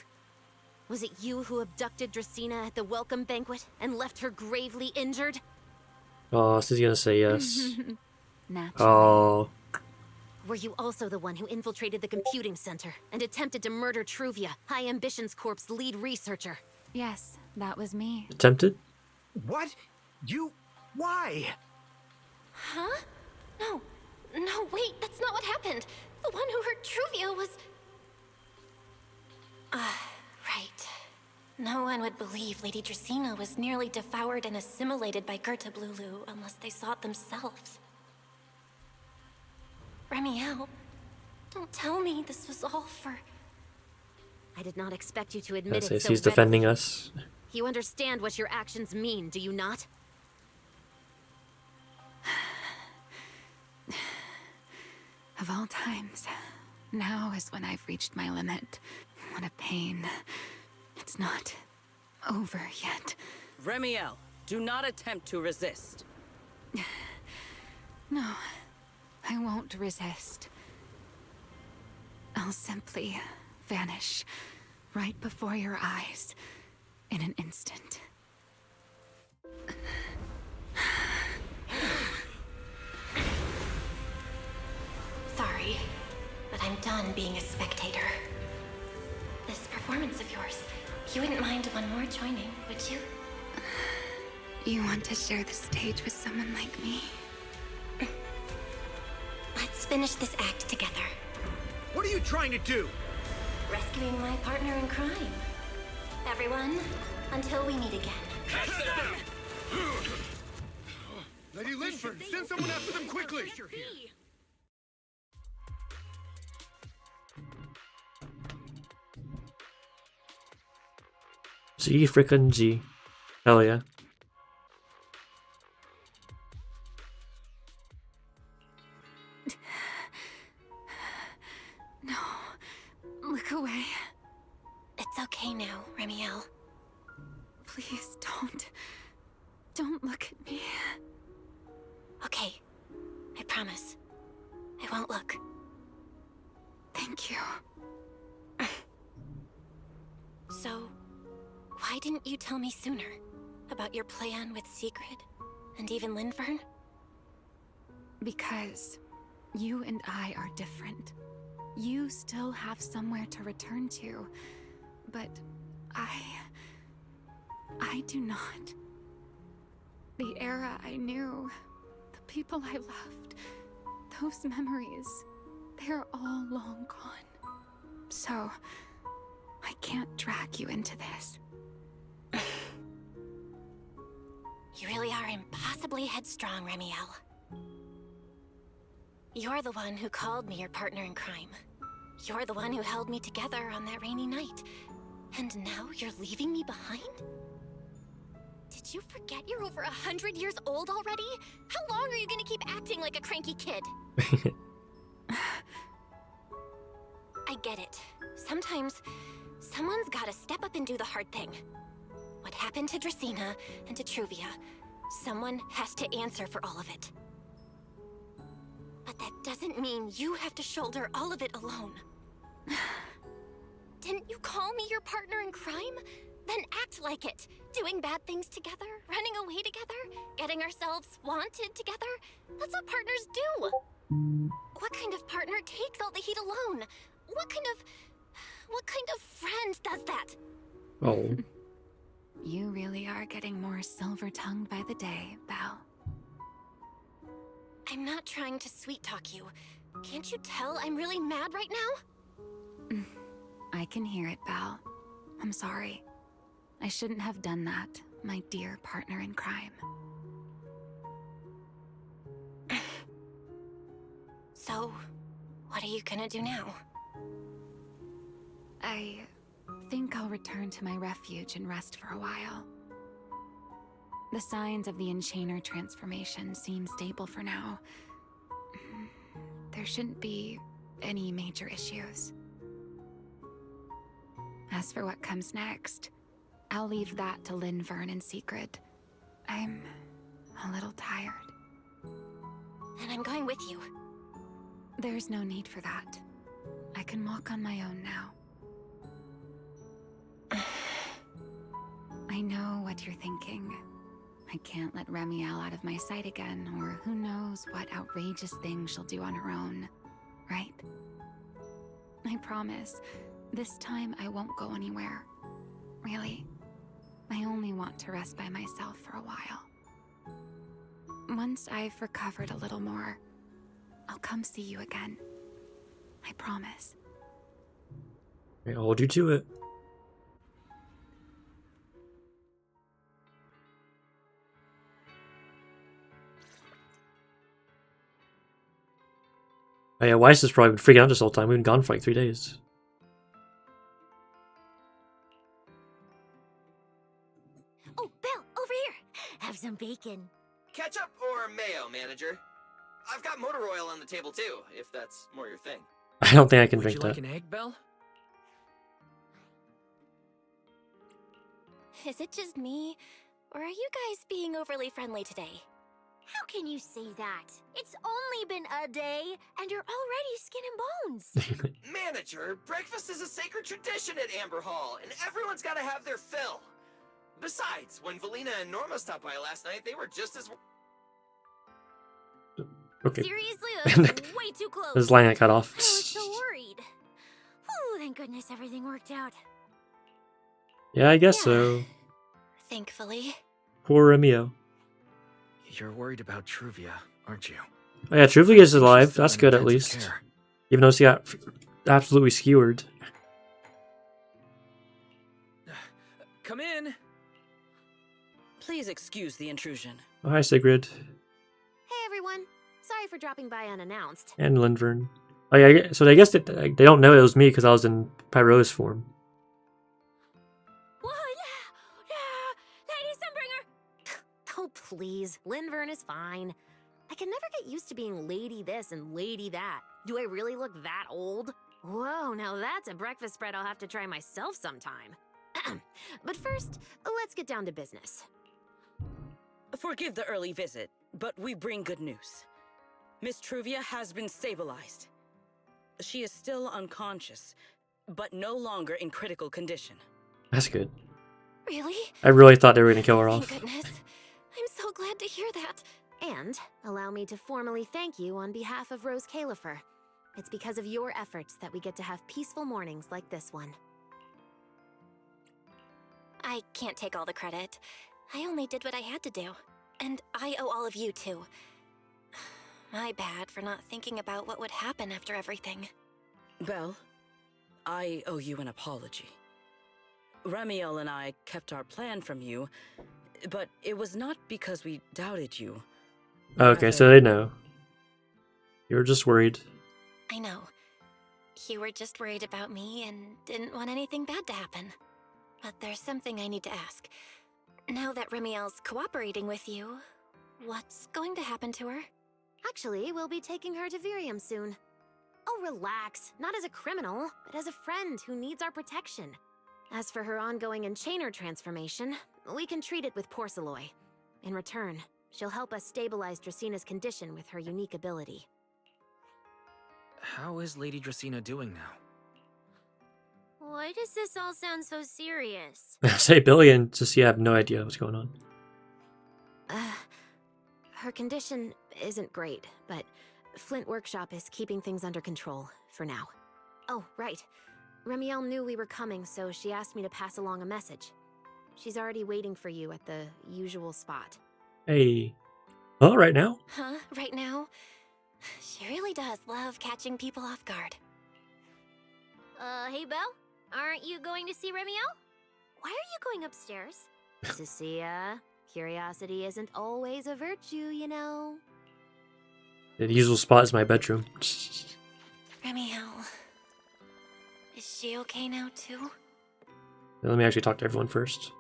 Was it you who abducted Dracena at the welcome banquet and left her gravely injured? Oh, she's gonna say yes. Naturally. Oh. Were you also the one who infiltrated the computing center and attempted to murder Truvia, High Ambitions Corp's lead researcher? Yes, that was me. Attempted? What? You... why? Huh? No, wait, that's not what happened. The one who hurt Truvia was... Right. No one would believe Lady Dracaena was nearly devoured and assimilated by Gerta Blulu unless they saw it themselves. Remielle, don't tell me this was all for... I did not expect you to admit it Says so he's defending readily. us. You understand what your actions mean, do you not? Of all times, now is when I've reached my limit. What a pain. It's not over yet. Remielle, do not attempt to resist. No, I won't resist. I'll simply vanish right before your eyes in an instant. Sorry, but I'm done being a spectator. This performance of yours, you wouldn't mind one more joining, would you? You want to share the stage with someone like me? Let's finish this act together. What are you trying to do? Rescuing my partner in crime. Everyone, until we meet again. Lady Linford, send someone after them quickly! Z frickin' Z. Hell yeah. No, look away. It's okay now, Remielle. Please don't. Don't look at me. Okay, I promise. I won't look. Thank you. So, why didn't you tell me sooner about your plan with Sigrid and even Linfern? Because you and I are different. You still have somewhere to return to, but I do not. The era I knew, the people I loved, those memories, they're all long gone. So, I can't drag you into this. You really are impossibly headstrong, Remielle. You're the one who called me your partner in crime. You're the one who held me together on that rainy night. And now you're leaving me behind? Did you forget you're over 100 years old already? How long are you gonna keep acting like a cranky kid? I get it. Sometimes, someone's gotta step up and do the hard thing. What happened to Dracaena and to Truvia, someone has to answer for all of it. But that doesn't mean you have to shoulder all of it alone. Didn't you call me your partner in crime? Then act like it. Doing bad things together, running away together, getting ourselves wanted together. That's what partners do. What kind of partner takes all the heat alone? What kind of friend does that? Oh. You really are getting more silver-tongued by the day, Belle. I'm not trying to sweet-talk you. Can't you tell I'm really mad right now? I can hear it, Belle. I'm sorry. I shouldn't have done that, my dear partner in crime. So, what are you gonna do now? I think I'll return to my refuge and rest for a while. The signs of the Enchainer transformation seem stable for now. There shouldn't be any major issues. As for what comes next, I'll leave that to Linfern and Sigrid. I'm a little tired. And I'm going with you. There's no need for that. I can walk on my own now. I know what you're thinking. I can't let Remielle out of my sight again, or who knows what outrageous thing she'll do on her own, right? I promise, this time I won't go anywhere. Really. I only want to rest by myself for a while. Once I've recovered a little more, I'll come see you again. I promise. I'll hold you to it. Oh yeah, Weiss has probably been freaking out this whole time. We've been gone for like 3 days. Oh, Belle, over here. Have some bacon. Ketchup or mayo, manager? I've got motor oil on the table too, if that's more your thing. I don't think I can Would drink you that. like an egg, Belle? Is it just me? Or are you guys being overly friendly today? How can you say that? It's only been a day, and you're already skin and bones. Manager, breakfast is a sacred tradition at Amber Hall, and everyone's gotta have their fill. Besides, when Valina and Norma stopped by last night, they were just as... Okay. Seriously, that's way too close. This line I cut off. I was so worried. Oh, thank goodness everything worked out. Yeah, I guess so. Thankfully. Poor Remielle. You're worried about Truvia, aren't you? Oh yeah, Truvia is alive. Still That's in good at intensive least. care. Even though she got absolutely skewered. Come in. Please excuse the intrusion. Oh, hi, Sigrid. Hey everyone. Sorry for dropping by unannounced. And Lindvern. Oh yeah, so I guess they don't know it was me because I was in Pyro's form. Lady Sunbringer! Oh, please. Lindvern is fine. I can never get used to being lady this and lady that. Do I really look that old? Whoa, now that's a breakfast spread I'll have to try myself sometime. But first, let's get down to business. Forgive the early visit, but we bring good news. Miss Truvia has been stabilized. She is still unconscious, but no longer in critical condition. That's good. Really? I really thought they were going to kill her off. Thank goodness. I'm so glad to hear that. And allow me to formally thank you on behalf of Rose Califer. It's because of your efforts that we get to have peaceful mornings like this one. I can't take all the credit. I only did what I had to do. And I owe all of you, too. My bad for not thinking about what would happen after everything. Belle, I owe you an apology. Remielle and I kept our plan from you, but it was not because we doubted you. Okay, so they know. You were just worried. I know. You were just worried about me and didn't want anything bad to happen. But there's something I need to ask. Now that Remielle's cooperating with you, what's going to happen to her? Actually, we'll be taking her to Virium soon. Oh, relax. Not as a criminal, but as a friend who needs our protection. As for her ongoing enchainer transformation, we can treat it with Porceloy. In return, she'll help us stabilize Dracina's condition with her unique ability. How is Lady Dracina doing now? Why does this all sound so serious? Say Billy and just you have no idea what's going on. Her condition isn't great, but Flint Workshop is keeping things under control for now. Oh, right. Remielle knew we were coming, so she asked me to pass along a message. She's already waiting for you at the usual spot. Hey. Oh, right now? Huh? Right now? She really does love catching people off guard. Hey, Belle? Aren't you going to see Remielle? Why are you going upstairs? Cecilia, curiosity isn't always a virtue, you know. The usual spot is my bedroom. Remielle. Is she okay now, too? Let me actually talk to everyone first.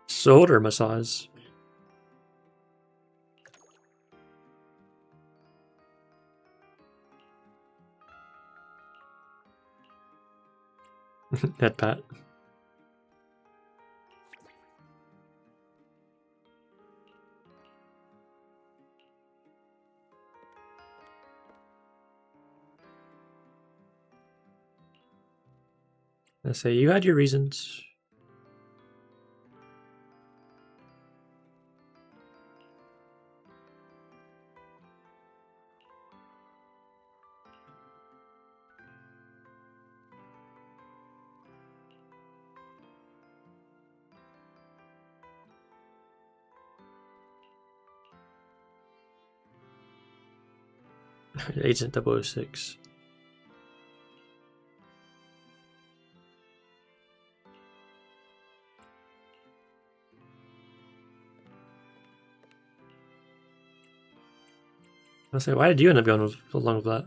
Shoulder massage. Head pat. I say you had your reasons. Agent 006. I say, why did you end up going along with that?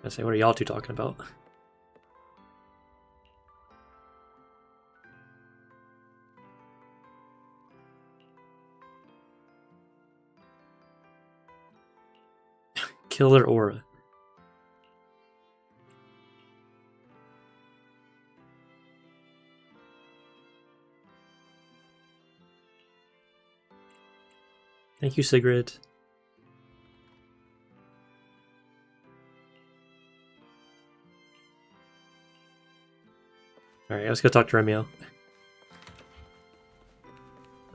I say, what are y'all two talking about? Killer aura. Thank you, Sigrid. Alright, let's go talk to Remielle.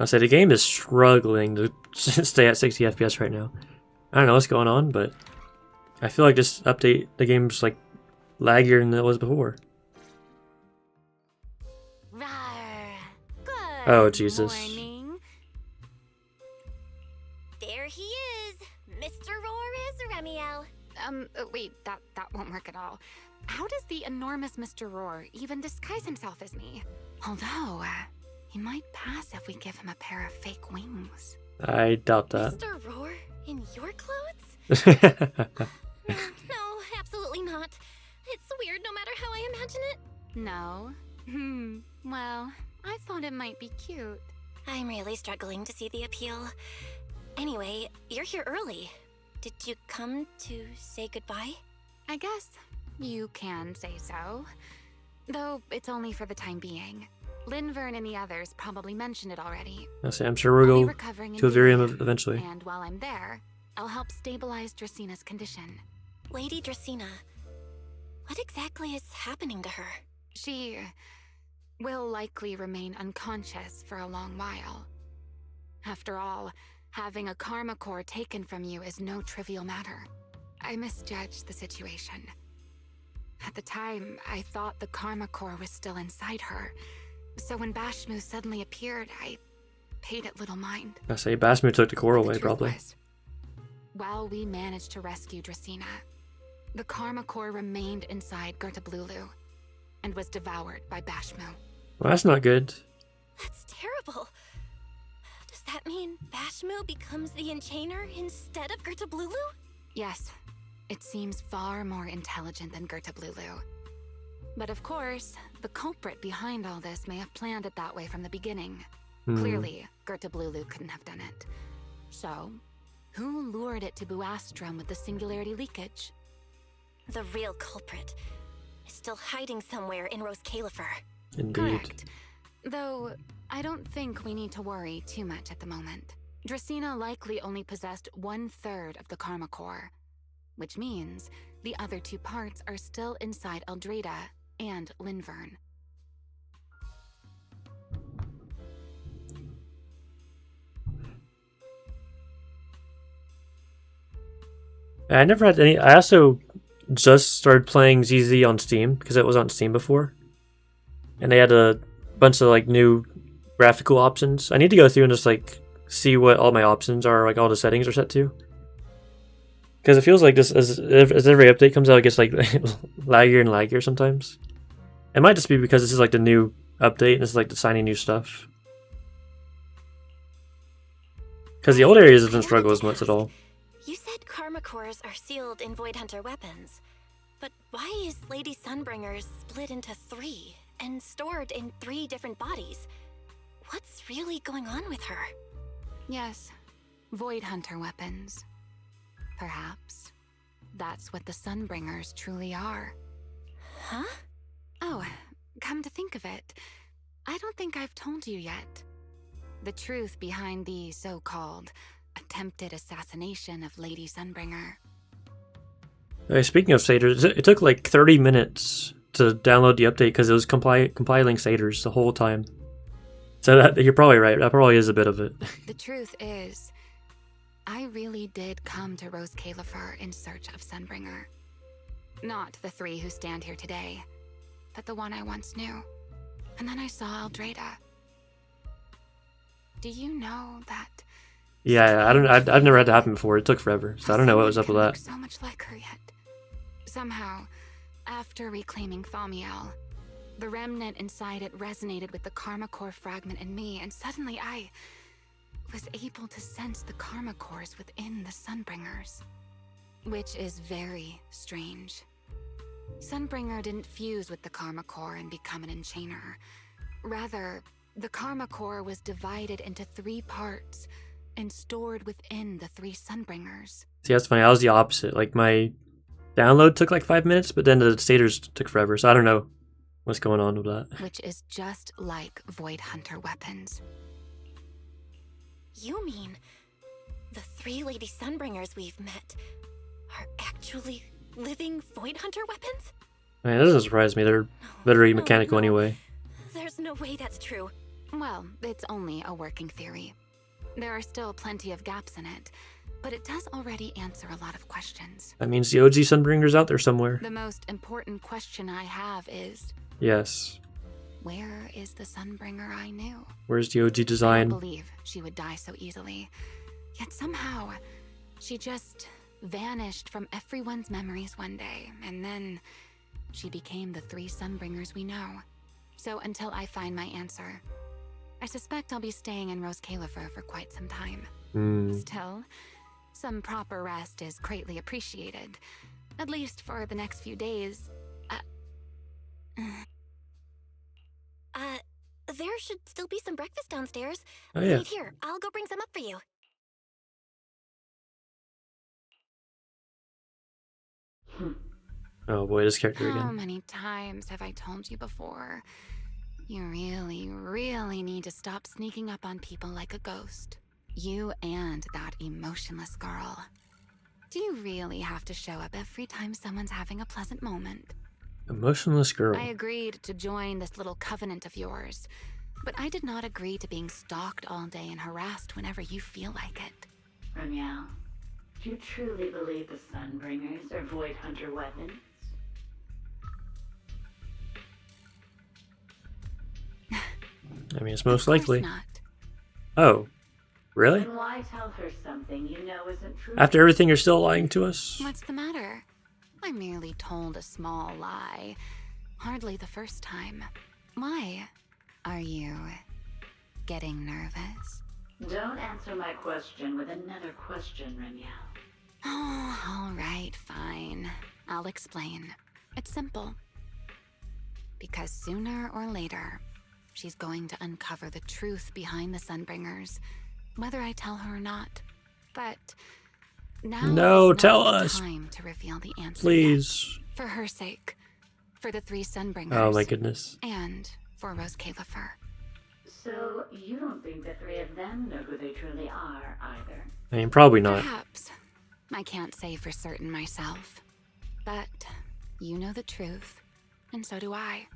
I say the game is struggling to stay at 60 FPS right now. I don't know what's going on, but I feel like this update, the game's like laggier than it was before. Oh, Jesus. Morning. There he is, Mr. Roar Remielle. Wait, that won't work at all. How does the enormous Mr. Roar even disguise himself as me? Although, he might pass if we give him a pair of fake wings. I doubt that. Mr. Roar in your clothes? No, absolutely not. It's weird no matter how I imagine it. No? Well, I thought it might be cute. I'm really struggling to see the appeal. Anyway, you're here early. Did you come to say goodbye? I guess you can say so. Though it's only for the time being. Linvern and the others probably mentioned it already. I say, I'm sure we'll go to Virium eventually. And while I'm there, I'll help stabilize Dracina's condition. Lady Dracina, what exactly is happening to her? She will likely remain unconscious for a long while. After all, having a karma core taken from you is no trivial matter. I misjudged the situation. At the time, I thought the karma core was still inside her. So when Bashmu suddenly appeared, I paid it little mind. I say Bashmu took the core away, probably. While we managed to rescue Dracina, the karma core remained inside Gertablulu and was devoured by Bashmu. Well, that's not good. That's terrible. Does that mean Bashmu becomes the Enchainer instead of Gertablulu? Yes. It seems far more intelligent than Gertablulu. But of course, the culprit behind all this may have planned it that way from the beginning. Clearly, Gertablulu couldn't have done it. So, who lured it to Buastrum with the singularity leakage? The real culprit is still hiding somewhere in Rose Califer. Indeed. Correct. Though, I don't think we need to worry too much at the moment. Dracina likely only possessed 1/3 of the karma core, which means the other 2 parts are still inside Eldreda and Linvern. I never had any. I also just started playing ZZ on Steam because it was on Steam before, and they had a bunch of like new graphical options. I need to go through and just like see what all my options are, like all the settings are set to. Because it feels like this, as every update comes out, it gets like laggier and laggier sometimes. It might just be because this is like the new update and this is like designing new stuff. Because the old areas didn't struggle as much at all. You said karma cores are sealed in Void Hunter weapons. But why is Lady Sunbringer's split into 3 and stored in 3 different bodies? What's really going on with her? Yes, Void Hunter weapons. Perhaps that's what the Sunbringers truly are. Huh? Oh, come to think of it, I don't think I've told you yet. The truth behind the so-called attempted assassination of Lady Sunbringer. Speaking of shaders, it took like 30 minutes to download the update because it was compiling shaders the whole time. So you're probably right. That probably is a bit of it. The truth is, I really did come to Rose Califer in search of Sunbringer. Not the 3 who stand here today, but the one I once knew. And then I saw Eldrada. Do you know that? Yeah, I've never had that happen before. It took forever, so I don't know what was up with that. So much like her yet. Somehow, after reclaiming Remielle, the remnant inside it resonated with the Karma Core fragment in me, and suddenly I was able to sense the Karma Cores within the Sunbringers. Which is very strange. Sunbringer didn't fuse with the Karma Core and become an enchainer. Rather, the Karma Core was divided into 3 parts and stored within the 3 Sunbringers. See, that's funny. I was the opposite. Like, my download took like 5 minutes, but then the shaders took forever, so I don't know what's going on with that. Which is just like Void Hunter weapons. You mean the 3 Lady Sunbringers we've met are actually living Void Hunter weapons? I mean, it doesn't surprise me. They're literally mechanical anyway. There's no way that's true. Well, it's only a working theory. There are still plenty of gaps in it, but it does already answer a lot of questions. That means the OG Sunbringer's out there somewhere. The most important question I have is... Yes. Where is the Sunbringer I knew? Where's the OG design? I don't believe she would die so easily. Yet somehow, she just vanished from everyone's memories one day, and then she became the 3 Sunbringers we know. So until I find my answer, I suspect I'll be staying in Rose Califer for quite some time. Still, some proper rest is greatly appreciated, at least for the next few days. There should still be some breakfast downstairs. Oh, yeah. Wait here, I'll go bring some up for you. Oh boy, this character How again. many times have I told you before? You really, really need to stop sneaking up on people like a ghost. You and that emotionless girl. Do you really have to show up every time someone's having a pleasant moment? Emotionless girl. I agreed to join this little covenant of yours, but I did not agree to being stalked all day and harassed whenever you feel like it. Remielle, do you truly believe the Sunbringers are Void Hunter weapons? I mean, it's most likely. Not. Oh, really? Then why tell her something you know isn't true? After everything, you're still lying to us? What's the matter? I merely told a small lie. Hardly the first time. Why? Are you getting nervous? Don't answer my question with another question, Remielle. Oh, all right, fine. I'll explain. It's simple. Because sooner or later, she's going to uncover the truth behind the Sunbringers, whether I tell her or not. But now no, is tell not the us. time to reveal the answer. Please. Yet. For her sake, for the 3 Sunbringers. Oh my goodness. And for Rose Califer. So you don't think the 3 of them know who they truly are, either? I mean, probably not. Perhaps. I can't say for certain myself. But you know the truth, and so do I.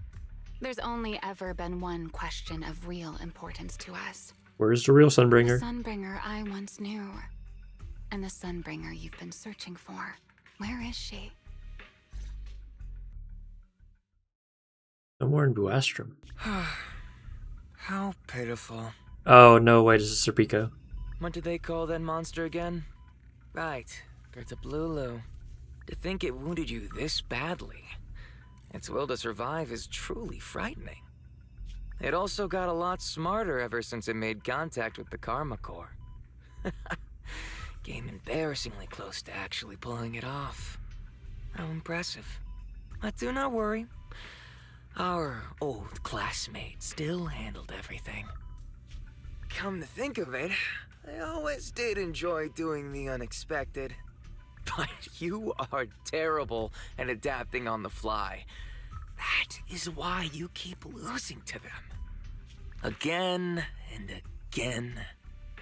There's only ever been one question of real importance to us. Where's the real Sunbringer? The Sunbringer I once knew. And the Sunbringer you've been searching for. Where is she? Somewhere in Buastrom. How pitiful. Oh, no, wait, this is Serpico. What did they call that monster again? Right, Gertablulu. To think it wounded you this badly. Its will to survive is truly frightening. It also got a lot smarter ever since it made contact with the Karma Core. Came embarrassingly close to actually pulling it off. How impressive. But do not worry. Our old classmate still handled everything. Come to think of it, I always did enjoy doing the unexpected. But you are terrible at adapting on the fly. That is why you keep losing to them. Again and again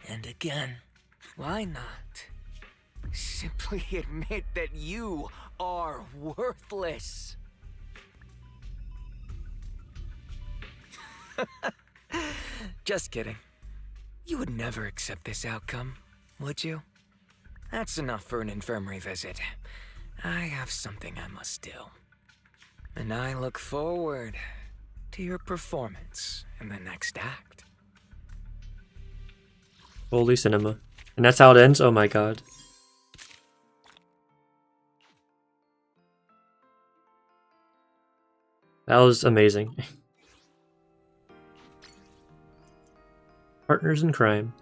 and again. Why not simply admit that you are worthless. Just kidding. You would never accept this outcome, would you? That's enough for an infirmary visit. I have something I must do. And I look forward to your performance in the next act. Holy cinema. And that's how it ends? Oh my god. That was amazing. Partners in crime.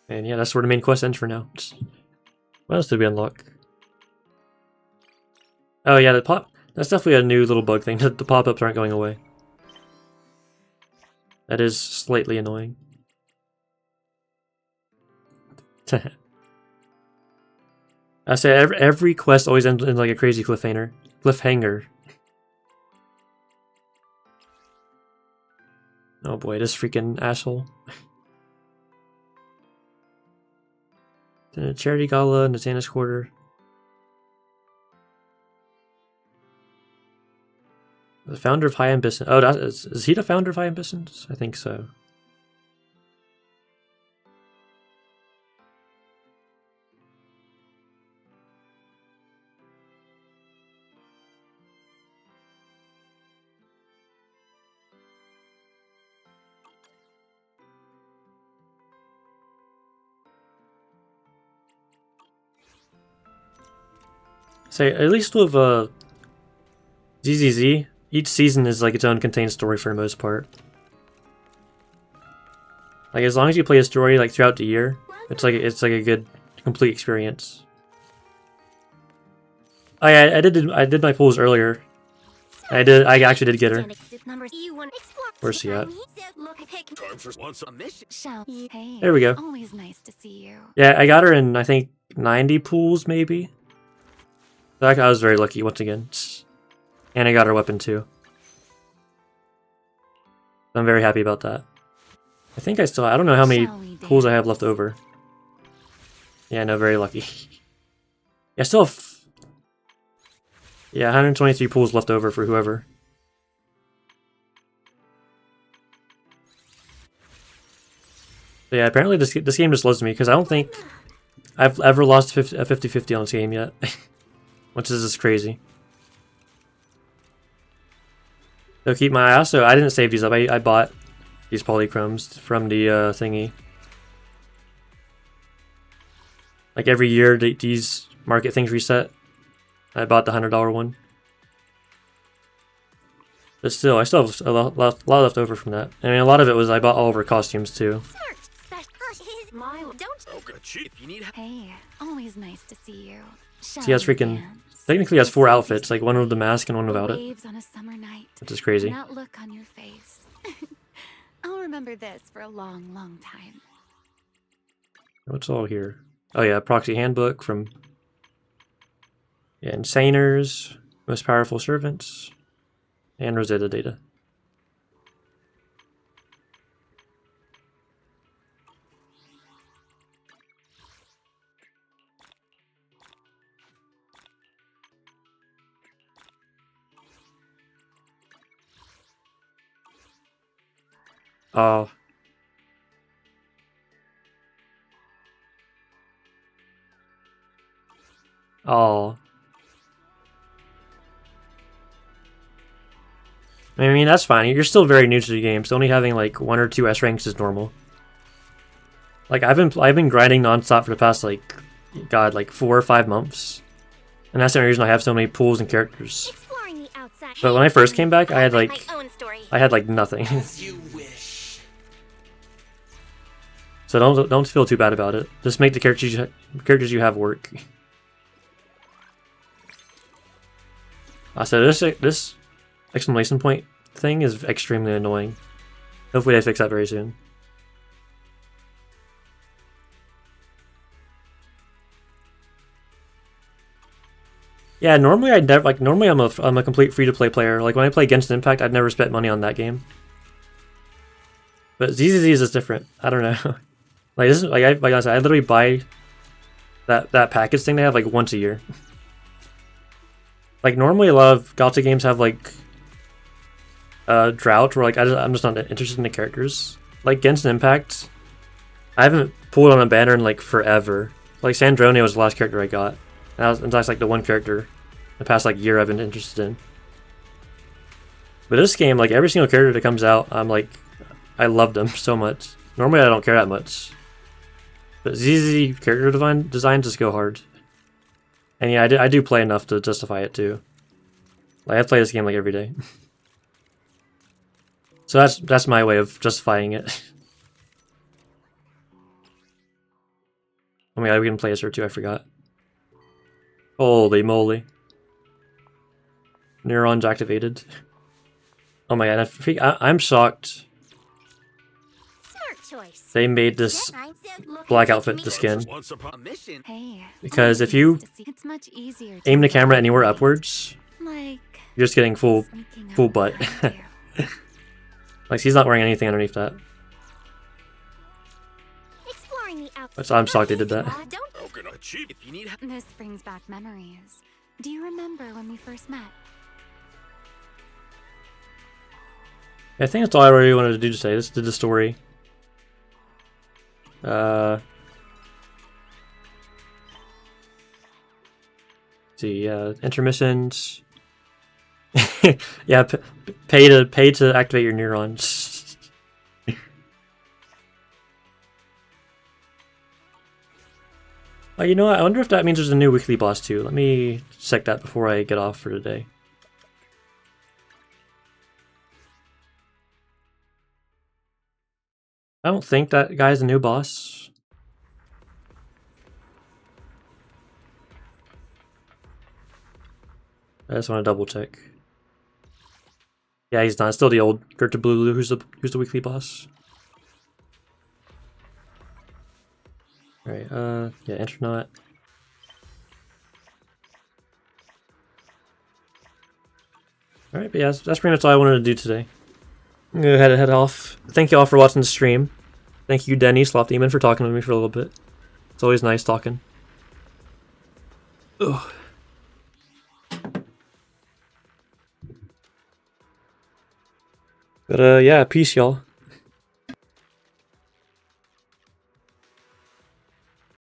And yeah, that's where the main quest ends for now. What else did we unlock? Oh yeah, that's definitely a new little bug thing. The pop-ups aren't going away. That is slightly annoying. I say every quest always ends in like a crazy cliffhanger. Oh boy, this freaking asshole. Then a charity gala in the tennis quarter. The founder of High Ambition. Oh, is he the founder of High Ambitions? I think so. Say, at least with ZZZ, each season is like its own contained story for the most part. Like as long as you play a story like throughout the year, it's like a good complete experience. Oh yeah, I did my pulls earlier. I actually did get her. Where's she at? Hey, there we go. Always nice to see you. Yeah, I got her in I think 90 pulls maybe. So I was very lucky once again. And I got her weapon too. I'm very happy about that. I think I don't know how many pulls I have left over. Yeah, no, very lucky. Yeah, I still have... Yeah, 123 pulls left over for whoever. So yeah, apparently this game just loves me, because I don't think I've ever lost a 50-50 on this game yet. Which is just crazy. So keep my eye. Also, I didn't save these up. I bought these polychromes from the thingy. Like every year, these market things reset. I bought the $100 one. But still, I still have a lot left over from that. I mean, a lot of it was I bought all of her costumes too. Hey, always nice to see you. She has freaking... Technically has 4 outfits, like one with the mask and one without it. Waves on a summer night. Which is crazy. That look on your face. I'll remember this for a long, long time. What's all here? Oh yeah, proxy handbook from... Yeah, Insaners, Most Powerful Servants, and Rosetta data. Oh. Oh. I mean, that's fine. You're still very new to the game, so only having like 1 or 2 S ranks is normal. Like I've been grinding nonstop for the past like, God, like 4 or 5 months, and that's the only reason I have so many pools and characters. But when I first came back, I had like nothing. So don't feel too bad about it. Just make the characters you have work. So this exclamation point thing is extremely annoying. Hopefully they fix that very soon. Yeah, normally I'd never normally I'm a complete free-to-play player. Like when I play Genshin Impact, I'd never spent money on that game. But ZZZ is different. I don't know. Like this is like I said, I literally buy that package thing they have like once a year. Like normally a lot of gacha games have like drought where like I'm just not interested in the characters. Like Genshin Impact, I haven't pulled on a banner in like forever. Like Sandrone was the last character I got. And that's like the one character the past like year I've been interested in. But this game, like every single character that comes out, I'm like, I love them so much. Normally I don't care that much. But ZZ character design just go hard. And yeah, I do play enough to justify it too. Like I play this game like every day. So that's my way of justifying it. Oh my god, we can play as her too, I forgot. Holy moly. Neurons activated. Oh my god, I'm shocked. Smart choice. They made this black outfit the skin. Hey, Because if you it's much easier aim the camera anywhere upwards, like you're just getting full butt. Like he's not wearing anything underneath that. Which I'm shocked they did that. This brings back memories. Do you remember when we first met? I think that's all I really wanted to do today. This did the story. See, intermissions. Yeah, pay to activate your neurons. Oh, you know what? I wonder if that means there's a new weekly boss too. Let me check that before I get off for today. I don't think that guy's a new boss. I just want to double check. Yeah, he's not. It's still the old Gerta Blue who's the weekly boss. Alright, yeah, Internet. Alright, but yeah, that's pretty much all I wanted to do today. I'm gonna head off. Thank you all for watching the stream. Thank you, Denny, Sloth Demon, for talking with me for a little bit. It's always nice talking. Ugh. But yeah, peace, y'all.